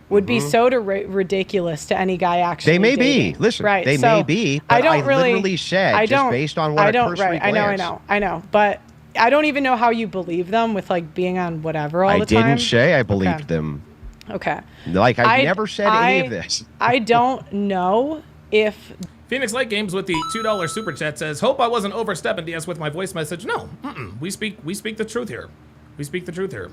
would be so ridiculous to any guy actually. They may dating. be. Listen, right. they so may be. But I literally said just based on what I cursory glanced. I know. But I don't even know how you believe them with like being on whatever all the time. I didn't say I believed them. Okay. Like I never said any of this. I don't know if Phoenix Light Games with the $2 super chat says, "Hope I wasn't overstepping DS with my voice message." No, we speak the truth here. We speak the truth here.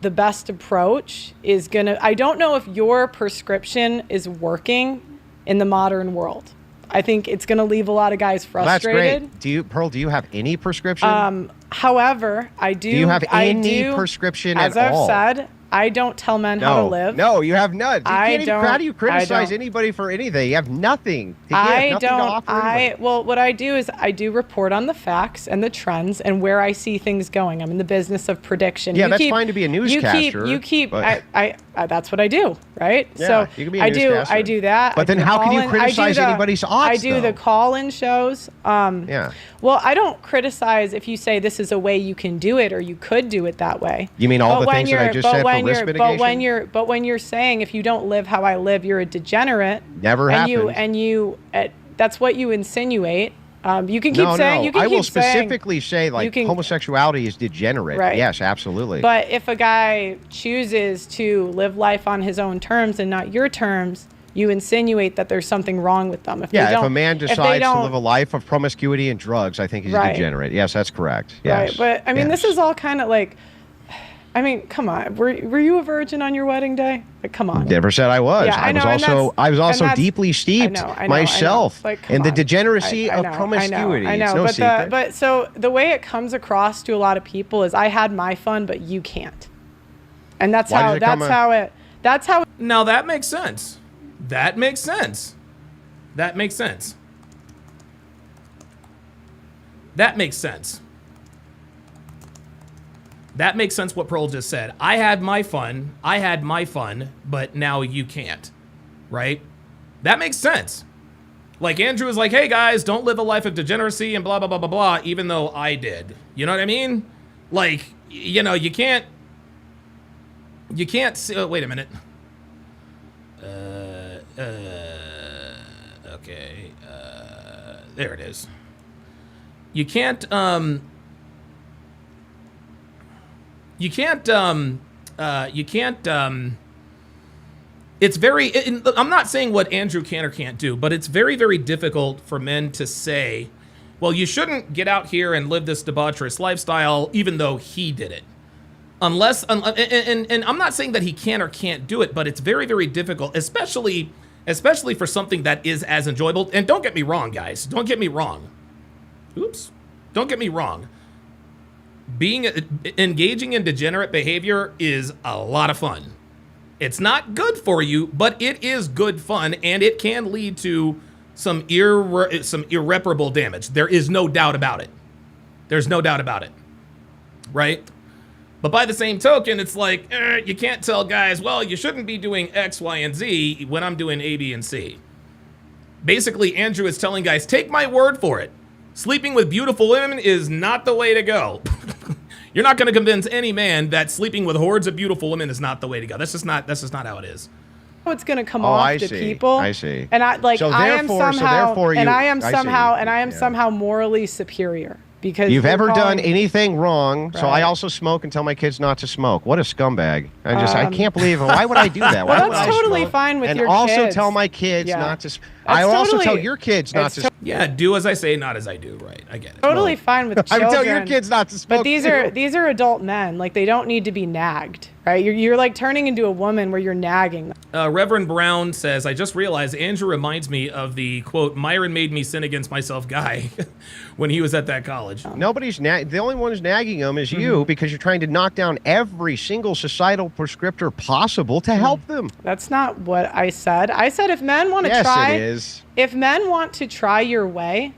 the best approach is gonna. I don't know if your prescription is working in the modern world. I think it's gonna leave a lot of guys frustrated. Well, that's great. Pearl, do you have any prescription? However, I do. Do you have any prescription at all? As I've said, I don't tell men how to live. No, you have none. How do you criticize don't. anybody for anything? You have nothing to give, nothing to offer anybody. Well, what I do is I do report on the facts and the trends and where I see things going. I'm in the business of prediction. Yeah, that's fine to be a newscaster. That's what I do, right? Yeah, so you can be a I newscaster. do that. But then how can you criticize anybody's odds, I do the call-in shows. Yeah. Well, I don't criticize if you say this is a way you can do it or you could do it that way. You mean all the things that I just said for risk mitigation? But when you're saying if you don't live how I live, you're a degenerate. Never happened. That's what you insinuate. You can keep saying. You can I keep will specifically say homosexuality is degenerate. Right. Yes, absolutely. But if a guy chooses to live life on his own terms and not your terms, you insinuate that there's something wrong with them. If a man decides to live a life of promiscuity and drugs, I think he's a degenerate. Yes, that's correct. Yes. Right. But I mean, this is all kind of like. I mean, come on. Were you a virgin on your wedding day? Like, come on. Never said I was. Yeah, I was also deeply steeped myself in the degeneracy of promiscuity. I know. It's no secret. But so the way it comes across to a lot of people is I had my fun, but you can't. And that's how it. Now that makes sense. That makes sense. That makes sense. That makes sense. That makes sense what Pearl just said. I had my fun, but now you can't. Right? That makes sense. Like Andrew is like, hey guys, don't live a life of degeneracy and blah, blah, blah, blah, blah, even though I did. You know what I mean? Like, you can't wait a minute. Okay. There it is. You can't, it's very, I'm not saying what Andrew can or can't do, but it's very, very difficult for men to say, well, you shouldn't get out here and live this debaucherous lifestyle, even though he did it. And I'm not saying that he can or can't do it, but it's very, very difficult, especially for something that is as enjoyable. And don't get me wrong, guys. Don't get me wrong. Oops. Don't get me wrong. Engaging in degenerate behavior is a lot of fun. It's not good for you, but it is good fun, and it can lead to some irreparable damage. There is no doubt about it. There's no doubt about it. Right? But by the same token, it's like, you can't tell guys, well, you shouldn't be doing X, Y, and Z when I'm doing A, B, and C. Basically, Andrew is telling guys, take my word for it. Sleeping with beautiful women is not the way to go. You're not going to convince any man that sleeping with hordes of beautiful women is not the way to go. That's just not how it is. It's going to come off to people. I see. And I am somehow morally superior. Because you've ever done anything wrong, so I also smoke and tell my kids not to smoke. What a scumbag. I can't believe it. Why would I do that? Why well, would that's totally fine with your kids. And also tell my kids not to I also tell your kids not to smoke. Yeah, do as I say, not as I do. Right, I get it. Totally fine with children. I tell your kids not to smoke. But these are adult men. Like, they don't need to be nagged, right? You're like turning into a woman where you're nagging them. Reverend Brown says, I just realized Andrew reminds me of the, quote, Myron made me sin against myself guy when he was at that college. Nobody's the only one who's nagging him is you, because you're trying to knock down every single societal prescriptor possible to help them. That's not what I said. I said if men want to try. Yes, it is. If men want to try your way,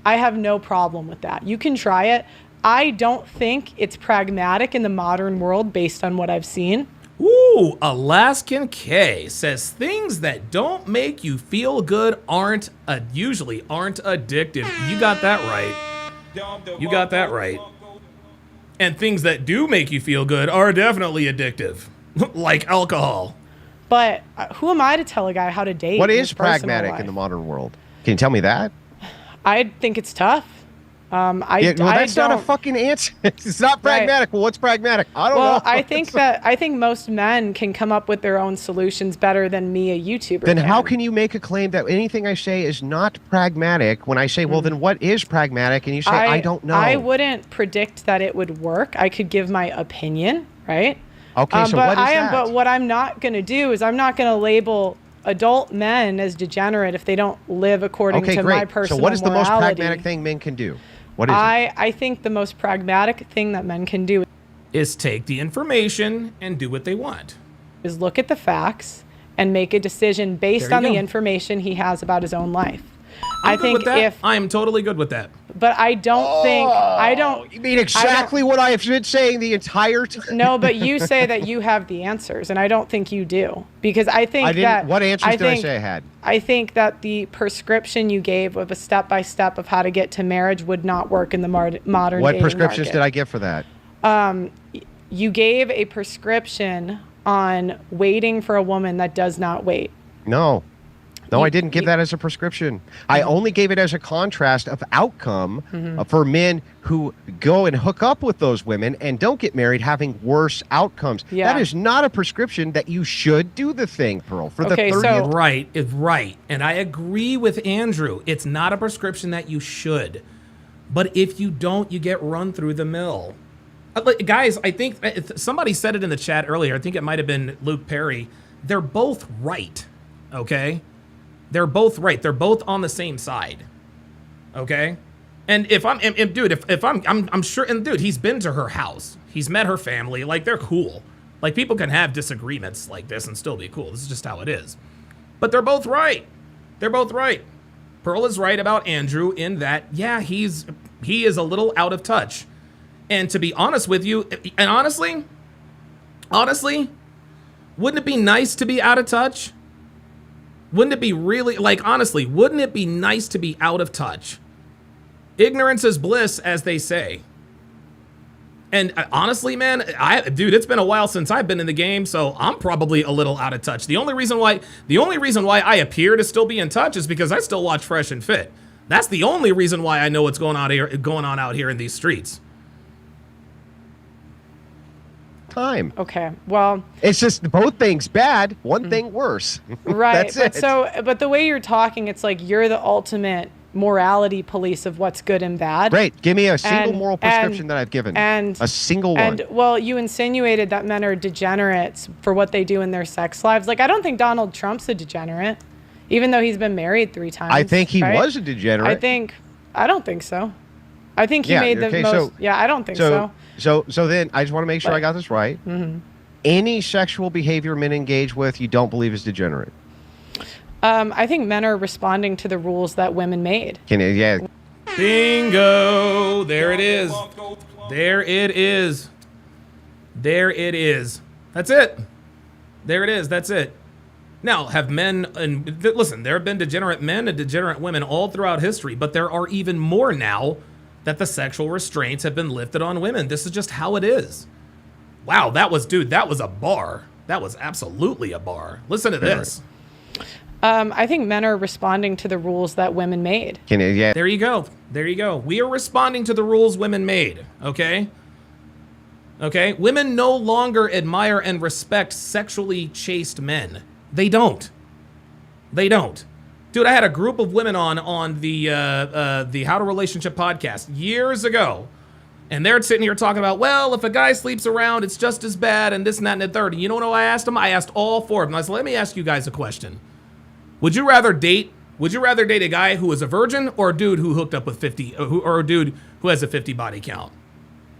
I have no problem with that. You can try it. I don't think it's pragmatic in the modern world based on what I've seen. Ooh, Alaskan K says things that don't make you feel good usually aren't addictive. You got that right. You got that right. And things that do make you feel good are definitely addictive, like alcohol. But who am I to tell a guy how to date? What in is his personal pragmatic life? in the modern world? Can you tell me that? I think it's tough. That's not a fucking answer. It's not pragmatic. Well, what's pragmatic? I don't know. Well, I think most men can come up with their own solutions better than me, a YouTuber. Then how can you make a claim that anything I say is not pragmatic when I say, well, then what is pragmatic? And you say, I don't know. I wouldn't predict that it would work. I could give my opinion, right? Okay, so what is that? But what I'm not going to do is I'm not going to label adult men as degenerate if they don't live according to my personal So what is the most morality. pragmatic thing men can do? What is it? I think the most pragmatic thing that men can do Is take the information and do what they want. is look at the facts and make a decision based There on you the go. information he has about his own life. I'm good with that. I am totally good with that. But I don't think You mean exactly what I have been saying the entire time? No, but you say that you have the answers, and I don't think you do, because I think What answers did I say I had? I think that the prescription you gave of a step-by-step of how to get to marriage would not work in the modern What dating prescriptions market. did I give for that? You gave a prescription on waiting for a woman that does not wait. No, I didn't give that as a prescription. I only gave it as a contrast of outcome for men who go and hook up with those women and don't get married, having worse outcomes. Yeah. That is not a prescription that you should do the thing, Pearl, for Okay, the so- 30th. Right. And I agree with Andrew. It's not a prescription that you should. But if you don't, you get run through the mill. Guys, I think somebody said it in the chat earlier. I think it might have been Luke Perry. They're both right. Okay? They're both right. They're both on the same side. Okay? And if I'm sure, and dude, he's been to her house. He's met her family. Like, they're cool. Like, people can have disagreements like this and still be cool. This is just how it is. But they're both right. They're both right. Pearl is right about Andrew in that, yeah, he is a little out of touch. And to be honest with you, and honestly, wouldn't it be nice to be out of touch? Wouldn't it be really, honestly, wouldn't it be nice to be out of touch? Ignorance is bliss, as they say. And honestly, man, dude, it's been a while since I've been in the game, so I'm probably a little out of touch. The only reason why I appear to still be in touch is because I still watch Fresh and Fit. That's the only reason why I know what's going on out here in these streets. Time. Okay, well, It's just both things bad, one thing worse. right. That's it. But the way you're talking, it's like you're the ultimate morality police of what's good and bad. Great. Give me a single And- moral prescription that I've given. and a single one. And well, you insinuated that men are degenerates for what they do in their sex lives. Like, I don't think Donald Trump's a degenerate, even though he's been married 3 times. I think he right? was a degenerate. I don't think so. I think he Yeah, made the okay, most. so- Yeah, I don't think so. So then I just want to make sure I got this right. Mm-hmm. Any sexual behavior men engage with, you don't believe is degenerate. I think men are responding to the rules that women made. Yeah. Bingo! There it is. There it is. There it is. That's it. There it is. That's it. Now, have men, and listen, there have been degenerate men and degenerate women all throughout history, but there are even more now that the sexual restraints have been lifted on women. This is just how it is. Wow, that was a bar. That was absolutely a bar. Listen to this. I think men are responding to the rules that women made. Yeah. There you go. There you go. We are responding to the rules women made, okay? Okay? Women no longer admire and respect sexually chaste men. They don't. They don't. Dude, I had a group of women on the How to Relationship podcast years ago, and they're sitting here talking about, well, if a guy sleeps around, it's just as bad, and this and that and the third. And you know what I asked them? I asked all 4 of them. I said, let me ask you guys a question. Would you rather date a guy who is a virgin or a dude who hooked up with 50, or a dude who has a 50 body count?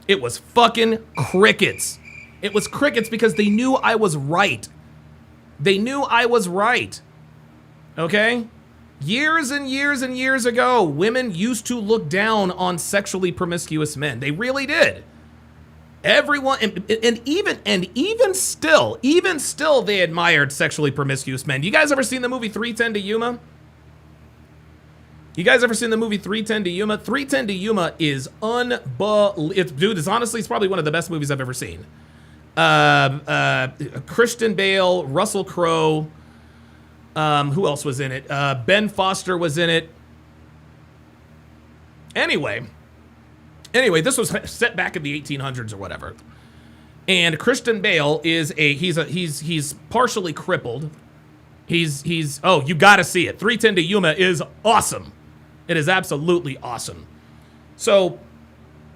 It was fucking crickets. It was crickets because they knew I was right. They knew I was right. Okay? Years and years and years ago, women used to look down on sexually promiscuous men. They really did. Everyone, and even still, they admired sexually promiscuous men. You guys ever seen the movie 310 to Yuma? You guys ever seen the movie 310 to Yuma? 310 to Yuma is unbelievable. Dude, it's probably one of the best movies I've ever seen. Christian Bale, Russell Crowe. Who else was in it? Ben Foster was in it. Anyway, this was set back in the 1800s or whatever. And Christian Bale is he's partially crippled. He's oh, you got to see it. 310 to Yuma is awesome. It is absolutely awesome. So,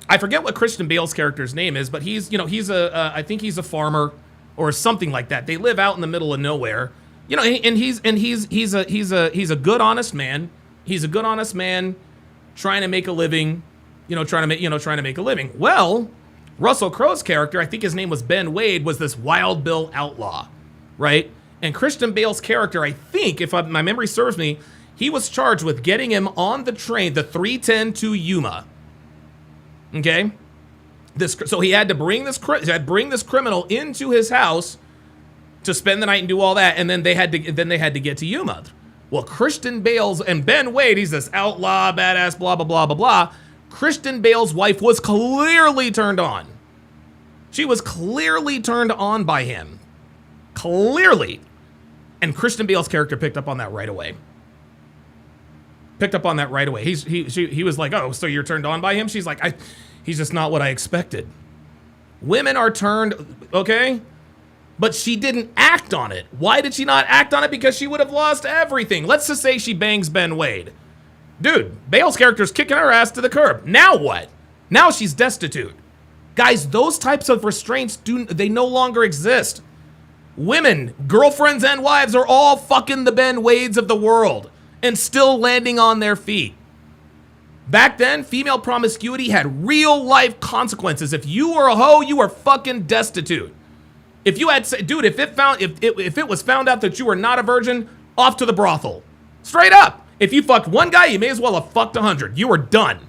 I forget what Christian Bale's character's name is, but I think he's a farmer or something like that. They live out in the middle of nowhere, and he's a good honest man. He's a good honest man trying to make a living, trying to make a living. Well, Russell Crowe's character, I think his name was Ben Wade, was this Wild Bill outlaw, right? And Christian Bale's character, I think, if my memory serves me, he was charged with getting him on the train, the 310 to Yuma. Okay, so he had to bring this criminal into his house to spend the night and do all that, and then they had to get to Yuma. Well, Christian Bale's and Ben Wade, he's this outlaw, badass, blah blah blah blah blah. Christian Bale's wife was clearly turned on. She was clearly turned on by him, clearly, and Christian Bale's character picked up on that right away. He was like, oh, so you're turned on by him? She's like, he's just not what I expected. Women are turned, okay? But she didn't act on it. Why did she not act on it? Because she would have lost everything. Let's just say she bangs Ben Wade. Dude, Bale's character's kicking her ass to the curb. Now what? Now she's destitute. Guys, those types of restraints, they no longer exist. Women, girlfriends and wives are all fucking the Ben Wades of the world and still landing on their feet. Back then, female promiscuity had real life consequences. If you were a hoe, you were fucking destitute. If you had, dude, if it was found out that you were not a virgin, off to the brothel. Straight up. If you fucked one guy, you may as well have fucked 100. You were done.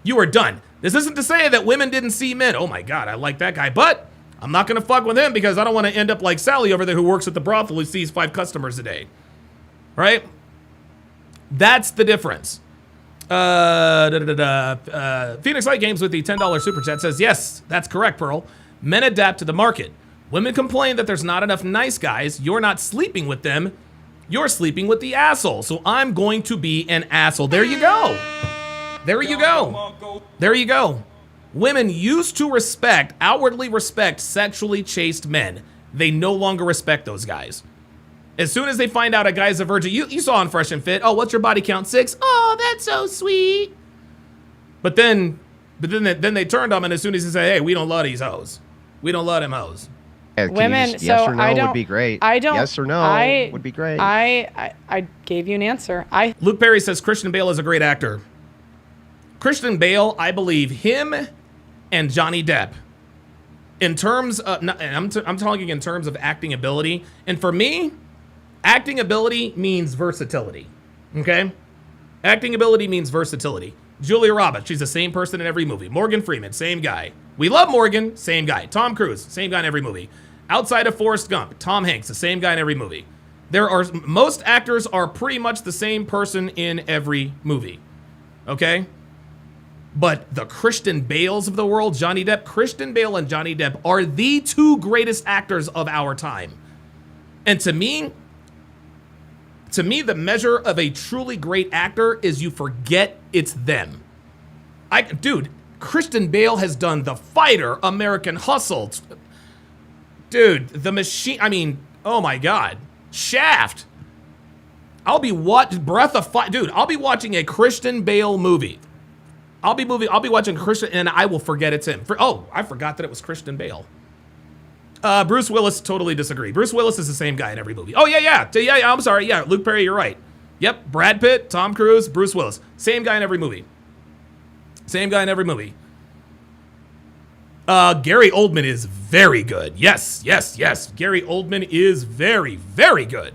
You were done. This isn't to say that women didn't see men. Oh my God, I like that guy, but I'm not gonna fuck with him because I don't want to end up like Sally over there who works at the brothel who sees 5 customers a day. Right? That's the difference. Phoenix Light Games with the $10 super chat says, yes, that's correct, Pearl. Men adapt to the market. Women complain that there's not enough nice guys. You're not sleeping with them. You're sleeping with the asshole. So I'm going to be an asshole. There you go. There you go. There you go. Women used to outwardly respect sexually chaste men. They no longer respect those guys. As soon as they find out a guy's a virgin, you saw on Fresh and Fit, oh, what's your body count? 6? Oh, that's so sweet. But then they turned on him, and as soon as he said, hey, we don't love these hoes. We don't love them hoes. Yeah, Women, yes or no I don't, would be great. I don't. Yes or no would be great. I gave you an answer. Luke Perry says Christian Bale is a great actor. Christian Bale, I believe him and Johnny Depp, in terms of, I'm talking in terms of acting ability, and for me, acting ability means versatility, okay? Acting ability means versatility. Julia Roberts, she's the same person in every movie. Morgan Freeman, same guy. We love Morgan, same guy. Tom Cruise, same guy in every movie. Outside of Forrest Gump, Tom Hanks, the same guy in every movie. Most actors are pretty much the same person in every movie, okay? But the Christian Bales of the world, Christian Bale and Johnny Depp are the 2 greatest actors of our time. And to me, the measure of a truly great actor is you forget it's them. Dude, Christian Bale has done The Fighter, American Hustle. Dude, The Machine, oh my God. Shaft. I'll be Breath of Fire. Dude, I'll be watching a Christian Bale movie. I'll be watching Christian, and I will forget it's him. I forgot that it was Christian Bale. Bruce Willis, totally disagree. Bruce Willis is the same guy in every movie. Oh, yeah, I'm sorry. Yeah, Luke Perry, you're right. Yep, Brad Pitt, Tom Cruise, Bruce Willis. Same guy in every movie. Same guy in every movie. Gary Oldman is very good. Yes. Gary Oldman is very, very good.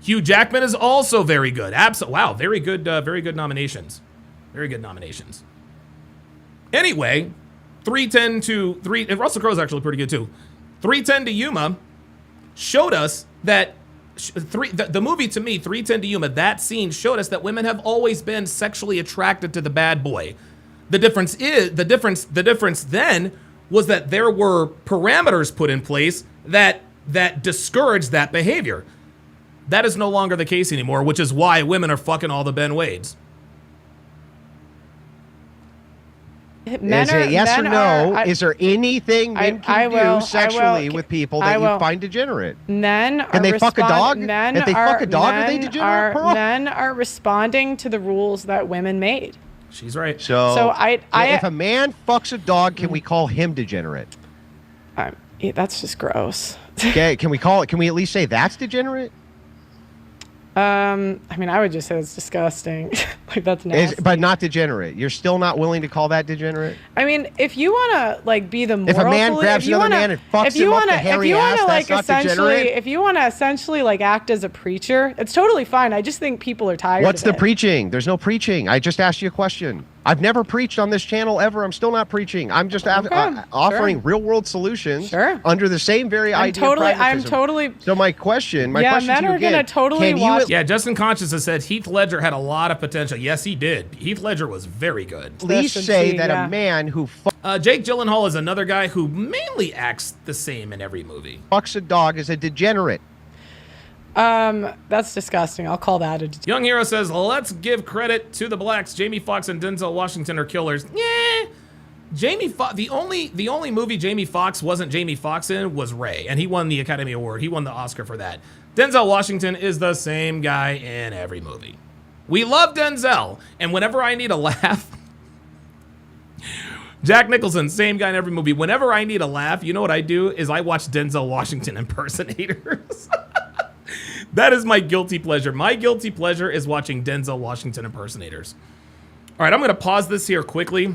Hugh Jackman is also very good. Wow, very good nominations. Very good nominations. Anyway, 310 to 3, and Russell Crowe's actually pretty good too. 310 to Yuma showed us that the movie to me, 3:10 to Yuma, that scene showed us that women have always been sexually attracted to the bad boy. The difference then was that there were parameters put in place that discouraged that behavior. That is no longer the case anymore, which is why women are fucking all the Ben Wades. Yes or no? Is there anything men can do sexually with people that you find degenerate? Men Can they fuck a dog? If they fuck a dog, are they degenerate? Men are responding to the rules that women made. She's right. So if a man fucks a dog, can we call him degenerate? That's just gross. Okay, can we at least say that's degenerate? I mean, I would just say it's disgusting. Like, that's nasty. But not degenerate. You're still not willing to call that degenerate? I mean, if you want to, like, be the moral... If a man grabs another man and fucks him up the hairy ass, that's not degenerate? If you want to essentially, like, act as a preacher, it's totally fine. I just think people are tired What's of the it. preaching? There's no preaching. I just asked you a question. I've never preached on this channel ever. I'm still not preaching. I'm just offering real-world solutions under the same very idea of pragmatism. So my question to you again, men are going to totally watch... Yeah, Justin Conscious has said Heath Ledger had a lot of potential. Yes, he did. Heath Ledger was very good. At least say that a man who Jake Gyllenhaal is another guy who mainly acts the same in every movie. Fucks a dog is a degenerate. That's disgusting. I'll call that a degenerate. Young Hero says, let's give credit to the blacks. Jamie Foxx and Denzel Washington are killers. Yeah. The only movie Jamie Foxx wasn't Jamie Foxx in was Ray, and he won the Academy Award. He won the Oscar for that. Denzel Washington is the same guy in every movie. We love Denzel, and whenever I need a laugh, Jack Nicholson, same guy in every movie. Whenever I need a laugh, you know what I do is I watch Denzel Washington impersonators. That is my guilty pleasure. My guilty pleasure is watching Denzel Washington impersonators. All right, I'm going to pause this here quickly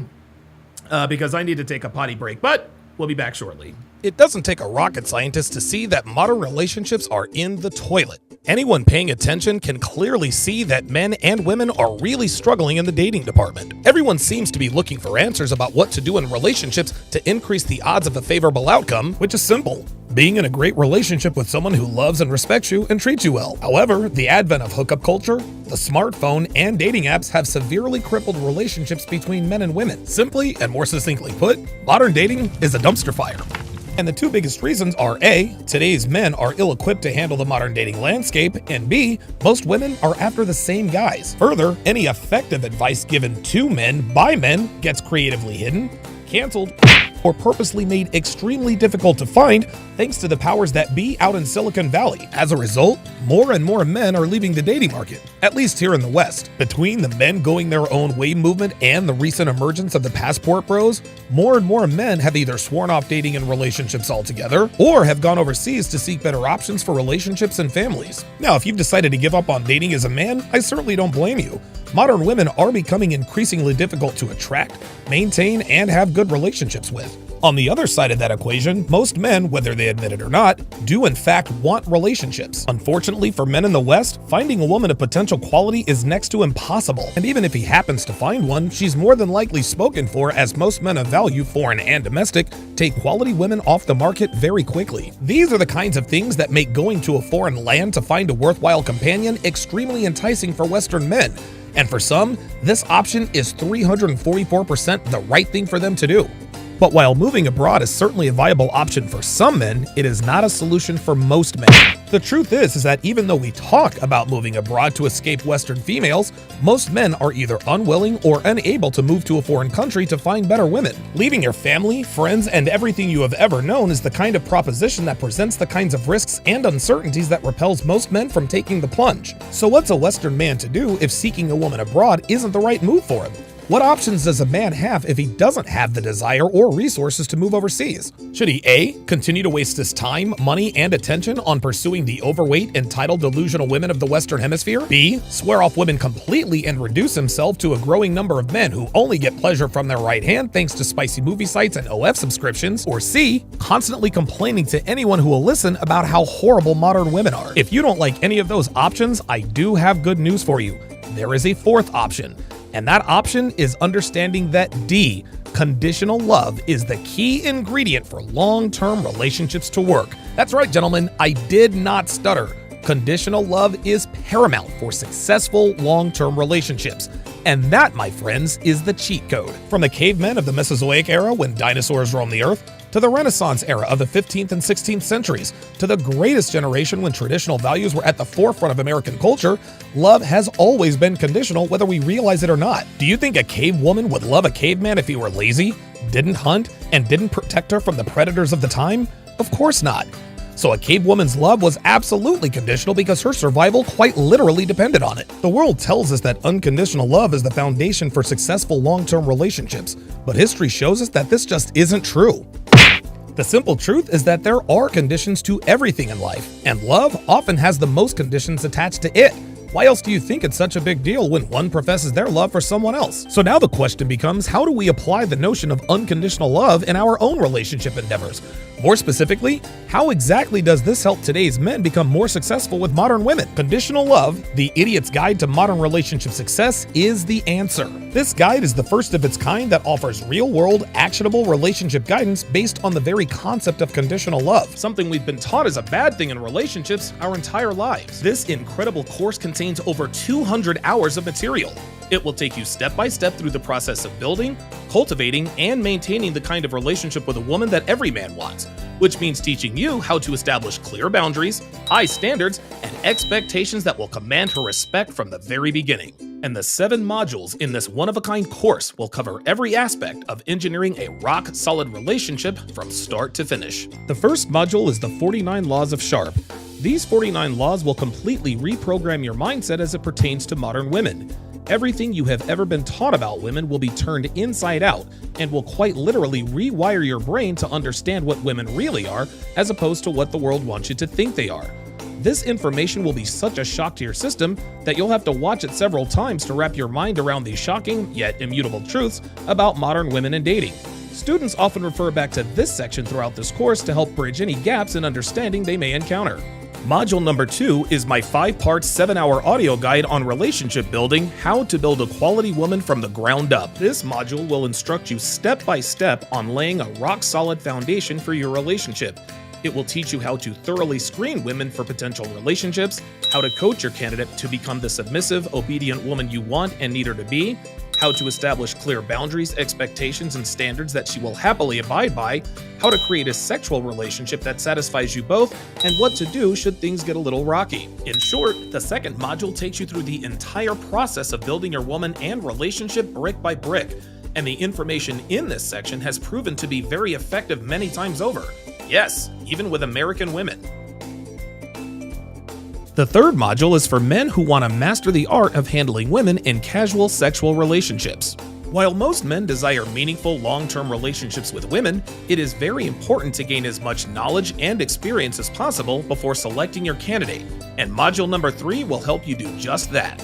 because I need to take a potty break, but we'll be back shortly. It doesn't take a rocket scientist to see that modern relationships are in the toilet. Anyone paying attention can clearly see that men and women are really struggling in the dating department. Everyone seems to be looking for answers about what to do in relationships to increase the odds of a favorable outcome, which is simple. Being in a great relationship with someone who loves and respects you and treats you well. However, the advent of hookup culture, the smartphone, and dating apps have severely crippled relationships between men and women. Simply and more succinctly put, modern dating is a dumpster fire. And the two biggest reasons are A, today's men are ill-equipped to handle the modern dating landscape, and B, most women are after the same guys. Further, any effective advice given to men by men gets creatively hidden, canceled, or purposely made extremely difficult to find thanks to the powers that be out in Silicon Valley. As a result, more and more men are leaving the dating market, at least here in the West. Between the men going their own way movement and the recent emergence of the passport bros, more and more men have either sworn off dating and relationships altogether, or have gone overseas to seek better options for relationships and families. Now, if you've decided to give up on dating as a man, I certainly don't blame you. Modern women are becoming increasingly difficult to attract, maintain, and have good relationships with. On the other side of that equation, most men, whether they admit it or not, do in fact want relationships. Unfortunately for men in the West, finding a woman of potential quality is next to impossible. And even if he happens to find one, she's more than likely spoken for, as most men of value, foreign and domestic, take quality women off the market very quickly. These are the kinds of things that make going to a foreign land to find a worthwhile companion extremely enticing for Western men. And for some, this option is 344% the right thing for them to do. But while moving abroad is certainly a viable option for some men, it is not a solution for most men. The truth is that even though we talk about moving abroad to escape Western females, most men are either unwilling or unable to move to a foreign country to find better women. Leaving your family, friends, and everything you have ever known is the kind of proposition that presents the kinds of risks and uncertainties that repels most men from taking the plunge. So what's a Western man to do if seeking a woman abroad isn't the right move for him? What options does a man have if he doesn't have the desire or resources to move overseas? Should he A, continue to waste his time, money, and attention on pursuing the overweight, entitled, delusional women of the Western Hemisphere? B, swear off women completely and reduce himself to a growing number of men who only get pleasure from their right hand thanks to spicy movie sites and OF subscriptions? Or C, constantly complaining to anyone who will listen about how horrible modern women are? If you don't like any of those options, I do have good news for you. There is a fourth option. And that option is understanding that D, conditional love, is the key ingredient for long-term relationships to work. That's right, gentlemen, I did not stutter. Conditional love is paramount for successful long-term relationships. And that, my friends, is the cheat code. From the cavemen of the Mesozoic era when dinosaurs roamed the earth, to the Renaissance era of the 15th and 16th centuries, to the greatest generation when traditional values were at the forefront of American culture, love has always been conditional whether we realize it or not. Do you think a cave woman would love a caveman if he were lazy, didn't hunt, and didn't protect her from the predators of the time? Of course not. So a cave woman's love was absolutely conditional because her survival quite literally depended on it. The world tells us that unconditional love is the foundation for successful long-term relationships, but history shows us that this just isn't true. The simple truth is that there are conditions to everything in life, and love often has the most conditions attached to it. Why else do you think it's such a big deal when one professes their love for someone else? So now the question becomes, how do we apply the notion of unconditional love in our own relationship endeavors? More specifically, how exactly does this help today's men become more successful with modern women? Conditional Love, the Idiot's Guide to Modern Relationship Success, is the answer. This guide is the first of its kind that offers real-world, actionable relationship guidance based on the very concept of conditional love, something we've been taught is a bad thing in relationships our entire lives. This incredible course contains over 200 hours of material. It will take you step by step through the process of building, cultivating, and maintaining the kind of relationship with a woman that every man wants, which means teaching you how to establish clear boundaries, high standards, and expectations that will command her respect from the very beginning. And the 7 modules in this one-of-a-kind course will cover every aspect of engineering a rock-solid relationship from start to finish. The first module is the 49 Laws of Sharp. These 49 laws will completely reprogram your mindset as it pertains to modern women. Everything you have ever been taught about women will be turned inside out and will quite literally rewire your brain to understand what women really are as opposed to what the world wants you to think they are. This information will be such a shock to your system that you'll have to watch it several times to wrap your mind around these shocking yet immutable truths about modern women and dating. Students often refer back to this section throughout this course to help bridge any gaps in understanding they may encounter. Module number 2 is my 5-part 7-hour audio guide on relationship building, how to build a quality woman from the ground up. This module will instruct you step by step on laying a rock-solid foundation for your relationship. It will teach you how to thoroughly screen women for potential relationships, how to coach your candidate to become the submissive, obedient woman you want and need her to be, how to establish clear boundaries, expectations, and standards that she will happily abide by, how to create a sexual relationship that satisfies you both, and what to do should things get a little rocky. In short, the second module takes you through the entire process of building your woman and relationship brick by brick, and the information in this section has proven to be very effective many times over. Yes, even with American women. The third module is for men who want to master the art of handling women in casual sexual relationships. While most men desire meaningful long-term relationships with women, it is very important to gain as much knowledge and experience as possible before selecting your candidate, and module number 3 will help you do just that.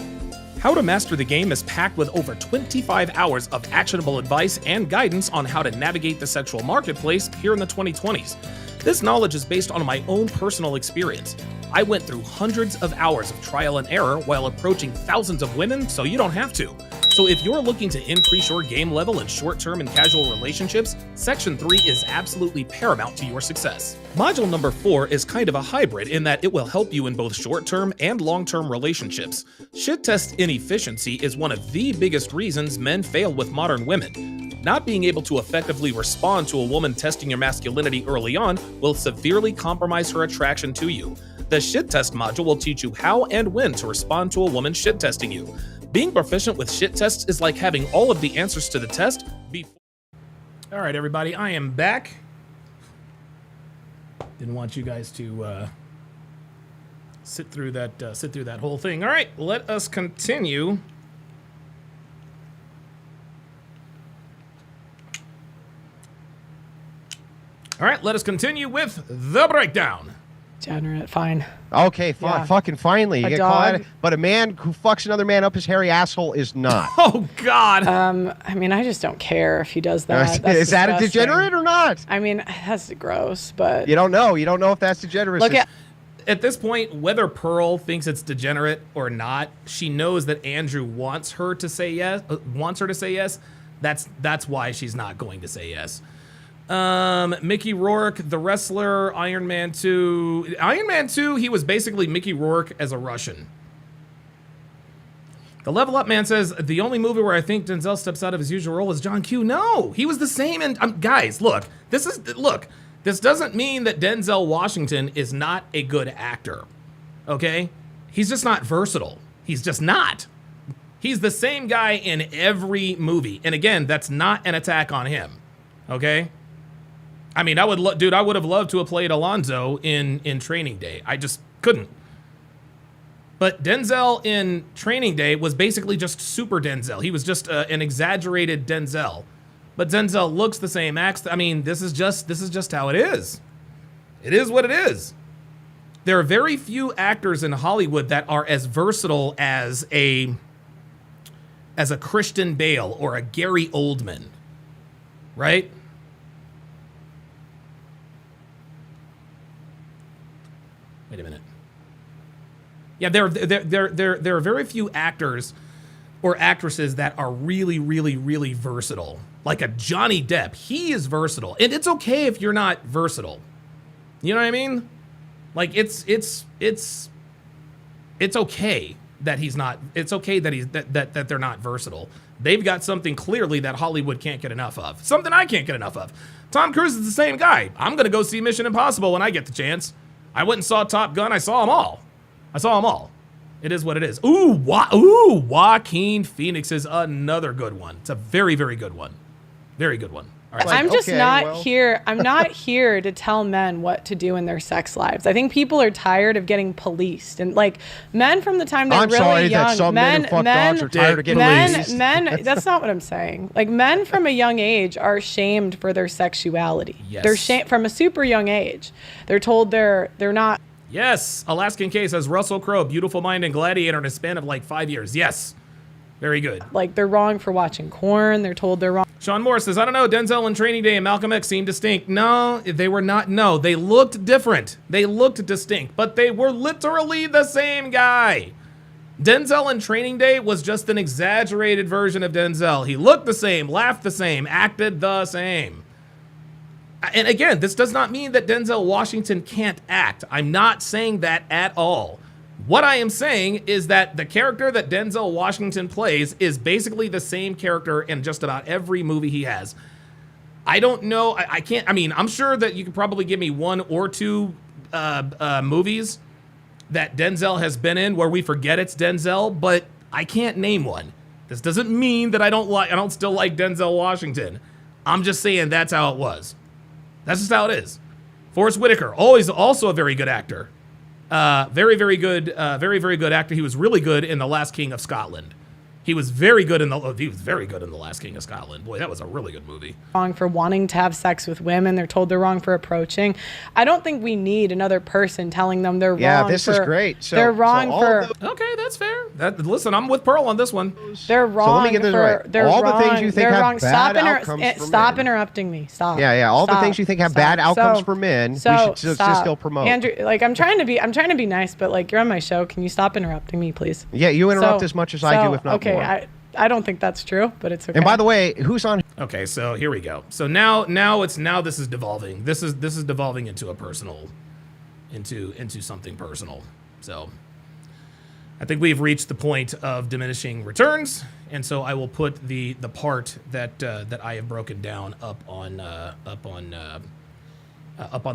How to Master the Game is packed with over 25 hours of actionable advice and guidance on how to navigate the sexual marketplace here in the 2020s. This knowledge is based on my own personal experience. I went through hundreds of hours of trial and error while approaching thousands of women, so you don't have to. So if you're looking to increase your game level in short-term and casual relationships, Section 3 is absolutely paramount to your success. Module number 4 is kind of a hybrid in that it will help you in both short-term and long-term relationships. Shit test inefficiency is one of the biggest reasons men fail with modern women. Not being able to effectively respond to a woman testing your masculinity early on will severely compromise her attraction to you. The shit test module will teach you how and when to respond to a woman shit testing you. Being proficient with shit tests is like having all of the answers to the test before. All right, everybody, I am back. Didn't want you guys to sit through that whole thing. All right, let us continue. All right, let us continue with the breakdown. Degenerate, fine. Okay, fine. Yeah. Fucking finally. You A get dog. caught. But a man who fucks another man up his hairy asshole is not. Oh, God. I mean, I just don't care if he does that. Is that a disgusting. degenerate or not? I mean, that's gross, but You don't know. You don't know if that's degenerate. look at At this point, whether Pearl thinks it's degenerate or not, she knows that Andrew wants her to say yes. That's why she's not going to say yes. Mickey Rourke, the wrestler, Iron Man 2. Iron Man 2, he was basically Mickey Rourke as a Russian. The Level Up Man says, the only movie where I think Denzel steps out of his usual role is John Q. No, he was the same. And guys, look, this doesn't mean that Denzel Washington is not a good actor. Okay? He's just not versatile. He's just not. He's the same guy in every movie. And again, that's not an attack on him. Okay? I mean, I would have loved to have played Alonzo in Training Day. I just couldn't. But Denzel in Training Day was basically just super Denzel. He was just an exaggerated Denzel. But Denzel looks the same, acts. I mean, this is just how it is. It is what it is. There are very few actors in Hollywood that are as versatile as a Christian Bale or a Gary Oldman, right? Wait a minute. Yeah, there are very few actors or actresses that are really, really, really versatile. Like a Johnny Depp, he is versatile, and it's okay if you're not versatile. You know what I mean? Like it's okay that he's not. It's okay that they're not versatile. They've got something clearly that Hollywood can't get enough of. Something I can't get enough of. Tom Cruise is the same guy. I'm gonna go see Mission Impossible when I get the chance. I went and saw Top Gun. I saw them all. It is what it is. Ooh, Joaquin Phoenix is another good one. It's a very, very good one. Very good one. All right. I'm just here. I'm not here to tell men what to do in their sex lives. I think people are tired of getting policed, and like men from the time they're really young. That some men who fuck dogs are tired of getting policed. Men. That's not what I'm saying. Like men from a young age are shamed for their sexuality. Yes. They're shamed from a super young age. They're told they're not. Yes, Alaskan K says Russell Crowe, beautiful mind and gladiator in a span of like 5 years. Yes, very good. Like they're wrong for watching porn. They're told they're wrong. Sean Moore says, I don't know, Denzel in Training Day and Malcolm X seemed distinct. No, they were not. No, they looked different. They looked distinct, but they were literally the same guy. Denzel in Training Day was just an exaggerated version of Denzel. He looked the same, laughed the same, acted the same. And again, this does not mean that Denzel Washington can't act. I'm not saying that at all. What I am saying is that the character that Denzel Washington plays is basically the same character in just about every movie he has. I don't know. I can't. I mean, I'm sure that you could probably give me one or two movies that Denzel has been in where we forget it's Denzel, but I can't name one. This doesn't mean that I don't still like Denzel Washington. I'm just saying that's how it was. That's just how it is. Forrest Whitaker, also a very good actor. Very, very good actor. He was really good in The Last King of Scotland. He was very good in The Last King of Scotland. Boy, that was a really good movie. Wrong for wanting to have sex with women. They're told they're wrong for approaching. I don't think we need another person telling them they're wrong. Yeah, this is great. So, they're wrong for. Okay, that's fair. Listen, I'm with Pearl on this one. They're wrong. So let me get this right. They're all wrong. The things you think have wrong. bad outcomes for Stop men. interrupting me. Stop. Yeah. All the things you think have bad outcomes for men, we should still promote. Andrew, like I'm trying to be nice, but like you're on my show. Can you stop interrupting me, please? Yeah, you interrupt as much as I do, if not more. Okay, I don't think that's true, but it's okay. And by the way, who's on? Okay, so here we go. So now this is devolving. This is devolving into a personal, into something personal. So I think we've reached the point of diminishing returns, and so I will put the part that I have broken down up on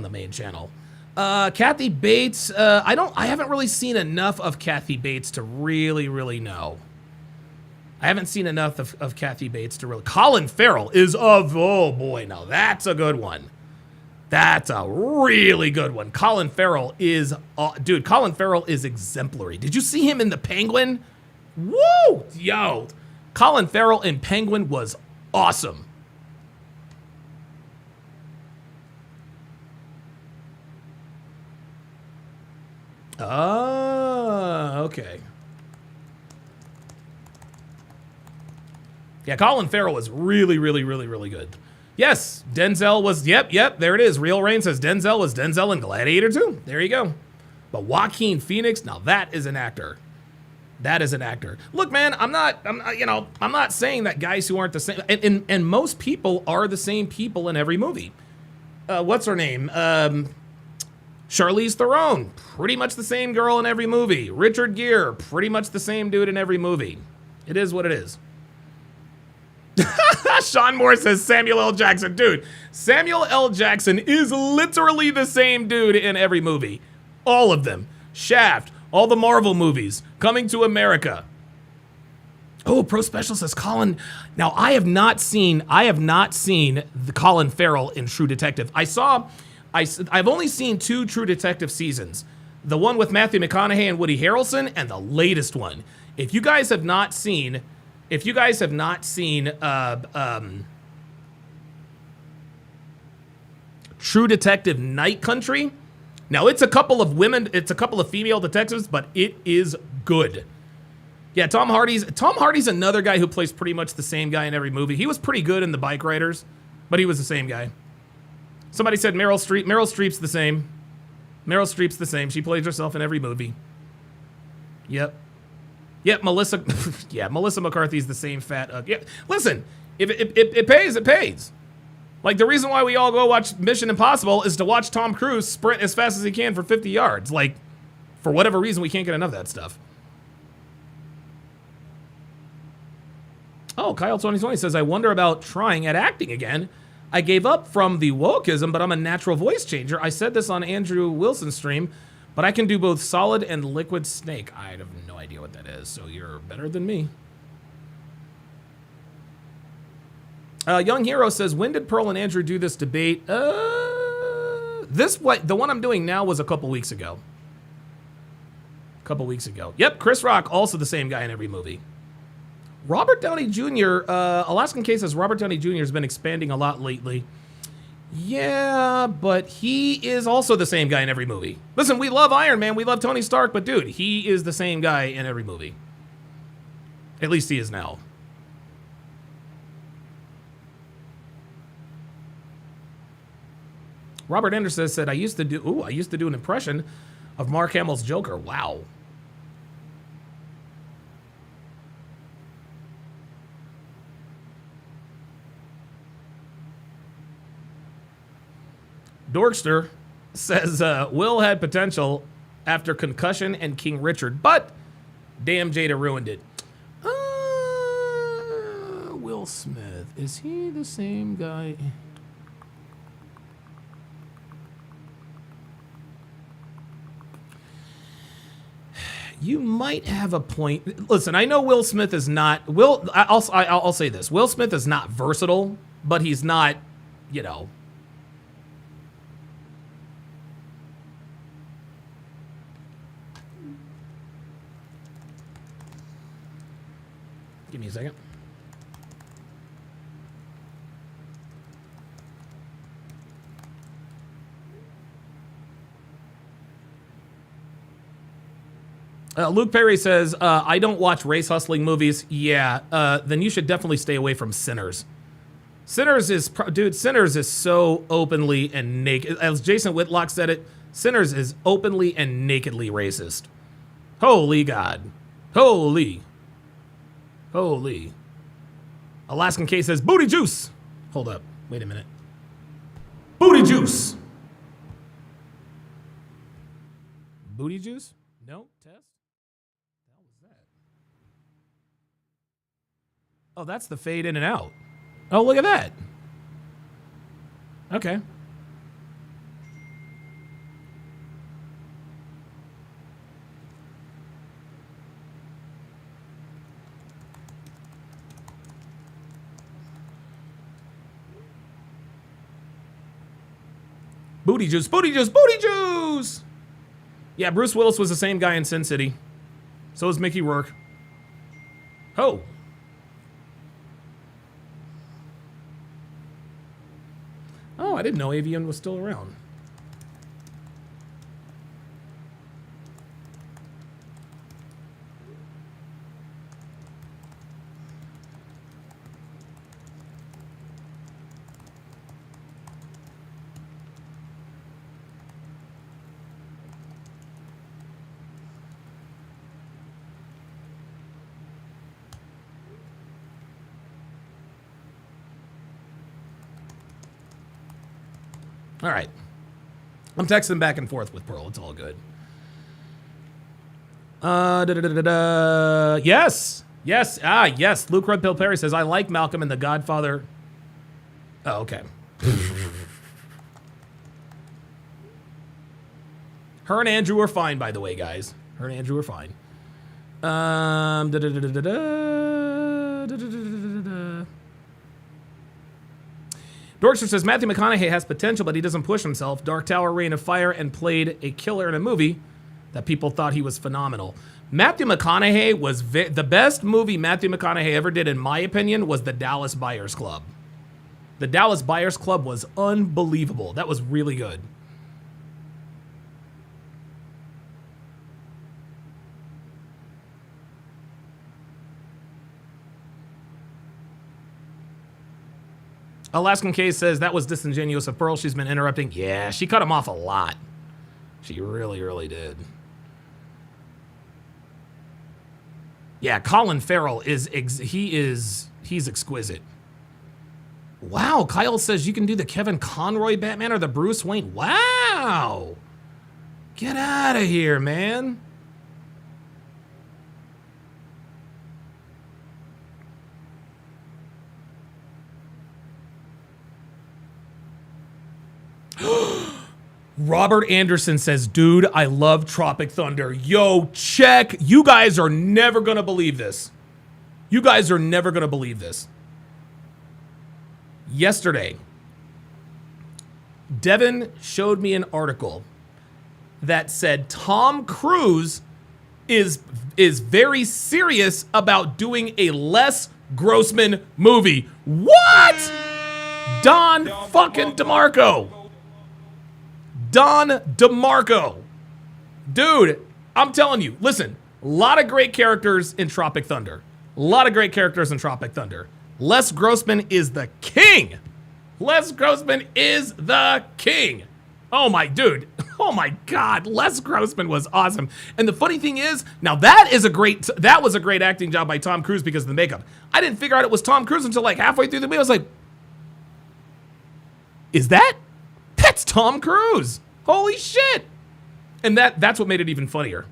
the main channel. Kathy Bates. I haven't really seen enough of Kathy Bates to really know. I haven't seen enough of Kathy Bates to really. Colin Farrell is oh boy, now that's a good one. That's a really good one. Colin Farrell is exemplary. Did you see him in The Penguin? Woo! Yo, Colin Farrell in Penguin was awesome. Okay. Yeah, Colin Farrell was really good. Yes, Denzel was, yep, there it is. Real Rain says Denzel was Denzel in Gladiator 2. There you go. But Joaquin Phoenix, now that is an actor. That is an actor. Look, man, I'm not saying that guys who aren't the same, and most people are the same people in every movie. what's her name? Charlize Theron, pretty much the same girl in every movie. Richard Gere, pretty much the same dude in every movie. It is what it is. Sean Moore says Samuel L. Jackson. Dude, Samuel L. Jackson is literally the same dude in every movie. All of them. Shaft, all the Marvel movies, Coming to America. Oh, Pro Special says Colin. Now, I have not seen the Colin Farrell in True Detective. I've only seen 2 True Detective seasons. The one with Matthew McConaughey and Woody Harrelson, and the latest one. If you guys have not seen True Detective Night Country, now it's a couple of female detectives, but it is good. Yeah, Tom Hardy's another guy who plays pretty much the same guy in every movie. He was pretty good in The Bike Riders, but he was the same guy. Somebody said Meryl Streep. Meryl Streep's the same. Meryl Streep's the same. She plays herself in every movie. Yep, Melissa. Yeah, Melissa McCarthy's the same fat. Yeah, listen, if it pays, it pays. Like, the reason why we all go watch Mission Impossible is to watch Tom Cruise sprint as fast as he can for 50 yards. Like, for whatever reason, we can't get enough of that stuff. Oh, Kyle 2020 says, I wonder about trying at acting again. I gave up from the wokeism, but I'm a natural voice changer. I said this on Andrew Wilson's stream, but I can do both solid and liquid snake. I have no idea what that is, so you're better than me. Young Hero says, when did Pearl and Andrew do this debate? The one I'm doing now was a couple weeks ago. Yep, Chris Rock, also the same guy in every movie. Robert Downey Jr., Alaskan K says Robert Downey Jr. has been expanding a lot lately. Yeah, but he is also the same guy in every movie. Listen, we love Iron Man, we love Tony Stark, but dude, he is the same guy in every movie. At least he is now. Robert Anderson said, I used to do an impression of Mark Hamill's Joker. Wow. Dorkster says, Will had potential after Concussion and King Richard, but damn, Jada ruined it. Will Smith, is he the same guy? You might have a point. Listen, I know Will Smith is not I'll say this. Will Smith is not versatile, but he's not, you know. Give me a second. Luke Perry says, I don't watch race hustling movies. Yeah, then you should definitely stay away from Sinners. Sinners is so openly and naked. As Jason Whitlock said it, Sinners is openly and nakedly racist. Holy God. Holy. Alaskan K says, booty juice. Hold up. Wait a minute. Booty juice. Booty juice? No? Test? What was that? Oh, that's the fade in and out. Oh, look at that. Okay. Booty juice, booty juice, booty juice! Yeah, Bruce Willis was the same guy in Sin City. So was Mickey Rourke. Oh. Oh, I didn't know Avian was still around. All right. I'm texting back and forth with Pearl. It's all good. Yes. Yes. Yes. Luke Red Pill Perry says, I like Malcolm and The Godfather. Oh, okay. Her and Andrew are fine, by the way, guys. Her and Andrew are fine. Dorkster says, Matthew McConaughey has potential, but he doesn't push himself. Dark Tower, Reign of Fire, and played a killer in a movie that people thought he was phenomenal. Matthew McConaughey was the best movie Matthew McConaughey ever did, in my opinion, was The Dallas Buyers Club. The Dallas Buyers Club was unbelievable. That was really good. Alaskan Case says, that was disingenuous of Pearl. She's been interrupting. Yeah, she cut him off a lot. She really, really did. Yeah, Colin Farrell he's exquisite. Wow, Kyle says you can do the Kevin Conroy Batman or the Bruce Wayne. Wow. Get out of here, man. Robert Anderson says, dude, I love Tropic Thunder. Yo, check. You guys are never going to believe this. You guys are never going to believe this. Yesterday, Devin showed me an article that said Tom Cruise is very serious about doing a Les Grossman movie. What? Don fucking DeMarco. Don DeMarco. Dude, I'm telling you, listen, a lot of great characters in Tropic Thunder. A lot of great characters in Tropic Thunder. Les Grossman is the king. Les Grossman is the king. Oh my dude. Oh my God. Les Grossman was awesome. And the funny thing is, now that was a great acting job by Tom Cruise because of the makeup. I didn't figure out it was Tom Cruise until like halfway through the movie. I was like, that's Tom Cruise. Holy shit. And that's what made it even funnier.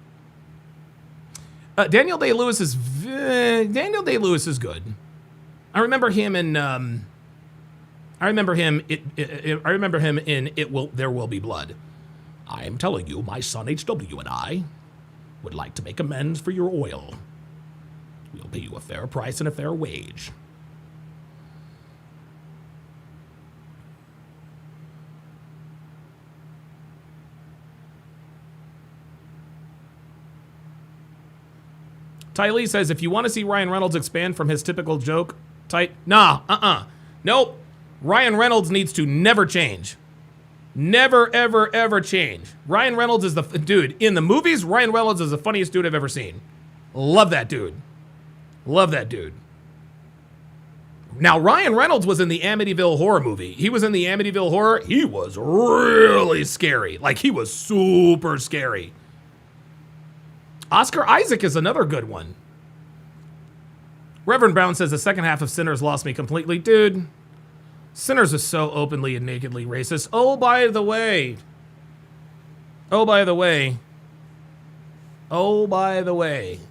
Daniel Day-Lewis is good. I remember him in There Will Be Blood. I am telling you, my son HW and I would like to make amends for your oil. We'll pay you a fair price and a fair wage. Ty Lee says, if you want to see Ryan Reynolds expand from his typical joke, nope. Ryan Reynolds needs to never change. Never, ever, ever change. Ryan Reynolds is the dude. In the movies, Ryan Reynolds is the funniest dude I've ever seen. Love that dude. Love that dude. Now, Ryan Reynolds was in the Amityville Horror movie. He was in the Amityville Horror. He was really scary. Like, he was super scary. Oscar Isaac is another good one. Reverend Brown says the second half of Sinners lost me completely. Dude, Sinners is so openly and nakedly racist. Oh, by the way.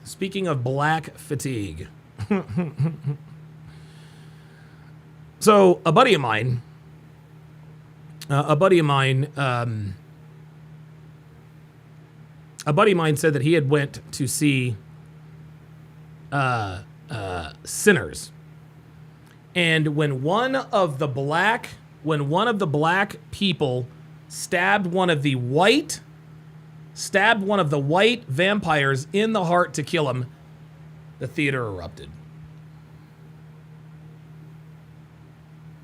Speaking of black fatigue. So a buddy of mine said that he had went to see Sinners, and when one of the black people stabbed one of the white vampires in the heart to kill him, the theater erupted.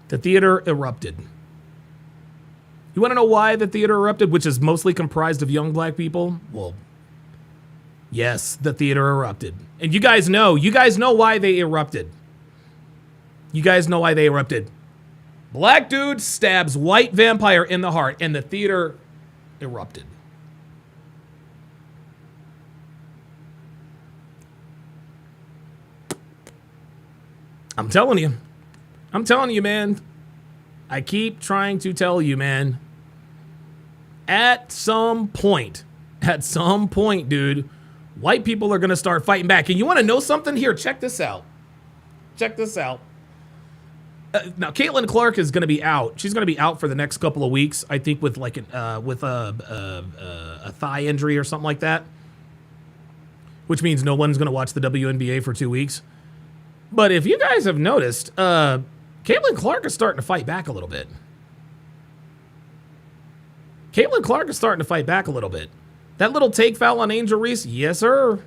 The theater erupted. You want to know why the theater erupted, which is mostly comprised of young black people? Well, yes, the theater erupted. And you guys know why they erupted. Black dude stabs white vampire in the heart, and the theater erupted. I'm telling you, man. I keep trying to tell you, man. at some point, dude, white people are going to start fighting back. And you want to know something? Here, check this out. Now, Caitlin Clark is going to be out. She's going to be out for the next couple of weeks, I think, with like a thigh injury or something like that, which means no one's going to watch the WNBA for 2 weeks. But if you guys have noticed, Caitlin Clark is starting to fight back a little bit. That little take foul on Angel Reese, yes, sir.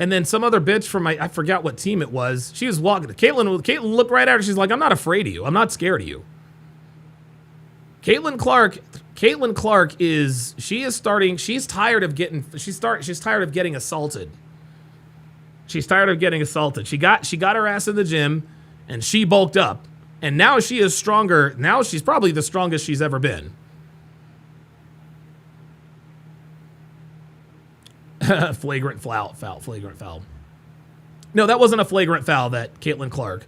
And then some other bitch from I forgot what team it was. She was walking. Caitlin looked right at her. She's like, "I'm not afraid of you. I'm not scared of you." Caitlin Clark is starting. She's tired of getting assaulted. She got her ass in the gym, and she bulked up, and now she is stronger. Now she's probably the strongest she's ever been. Flagrant foul. No, that wasn't a flagrant foul that Caitlin Clark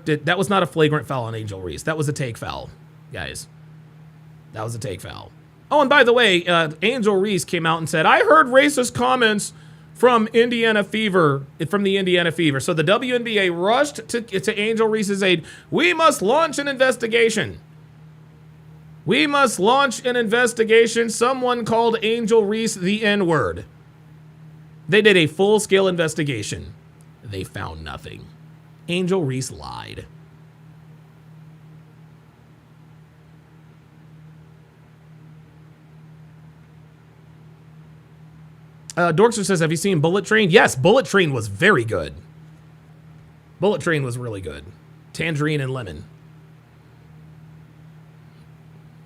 did. That was not a flagrant foul on Angel Reese. That was a take foul, guys. That was a take foul. Oh, and by the way, Angel Reese came out and said, "I heard racist comments from the Indiana Fever." So the WNBA rushed to Angel Reese's aid. We must launch an investigation. Someone called Angel Reese the N-word. They did a full-scale investigation. They found nothing. Angel Reese lied. Dorkster says, have you seen Bullet Train? Yes, Bullet Train was very good. Bullet Train was really good. Tangerine and lemon.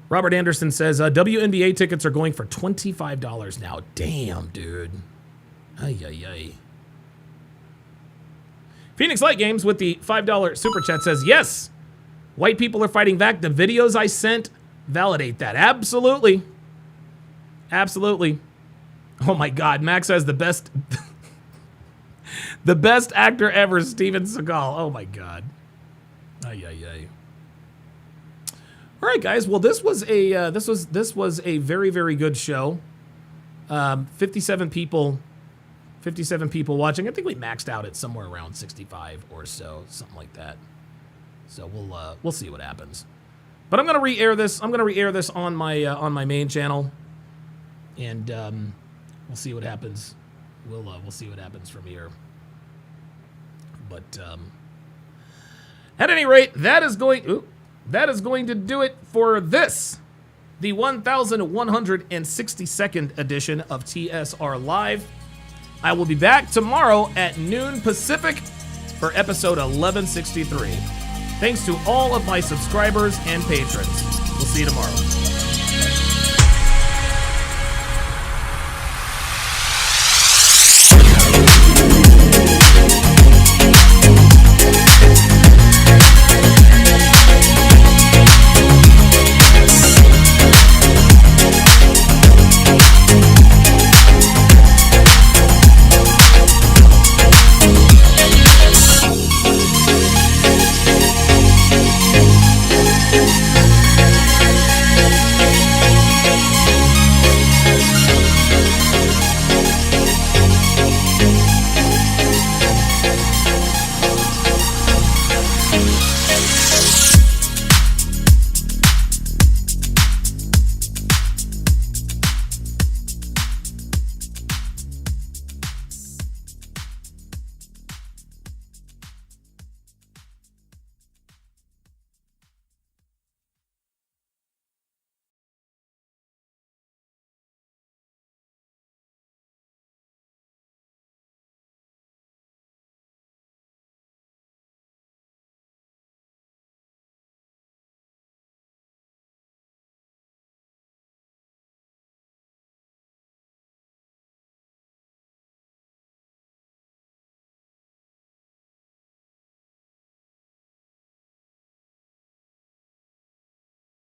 Robert Anderson says, WNBA tickets are going for $25 now. Damn, dude. Ay. Phoenix Light Games with the $5 super chat says, yes, white people are fighting back. The videos I sent validate that. Absolutely. Oh my God, Max has the best actor ever, Steven Seagal. Oh my God. Ay. All right, guys. Well, this was a very, very good show. 57 people watching. I think we maxed out at somewhere around 65 or so, something like that. So we'll see what happens. But I'm gonna re-air this. On my main channel, and we'll see what happens. We'll see what happens from here. But at any rate, that is going to do it for this, the 1162nd edition of TSR Live. I will be back tomorrow at noon Pacific for episode 1163. Thanks to all of my subscribers and patrons. We'll see you tomorrow.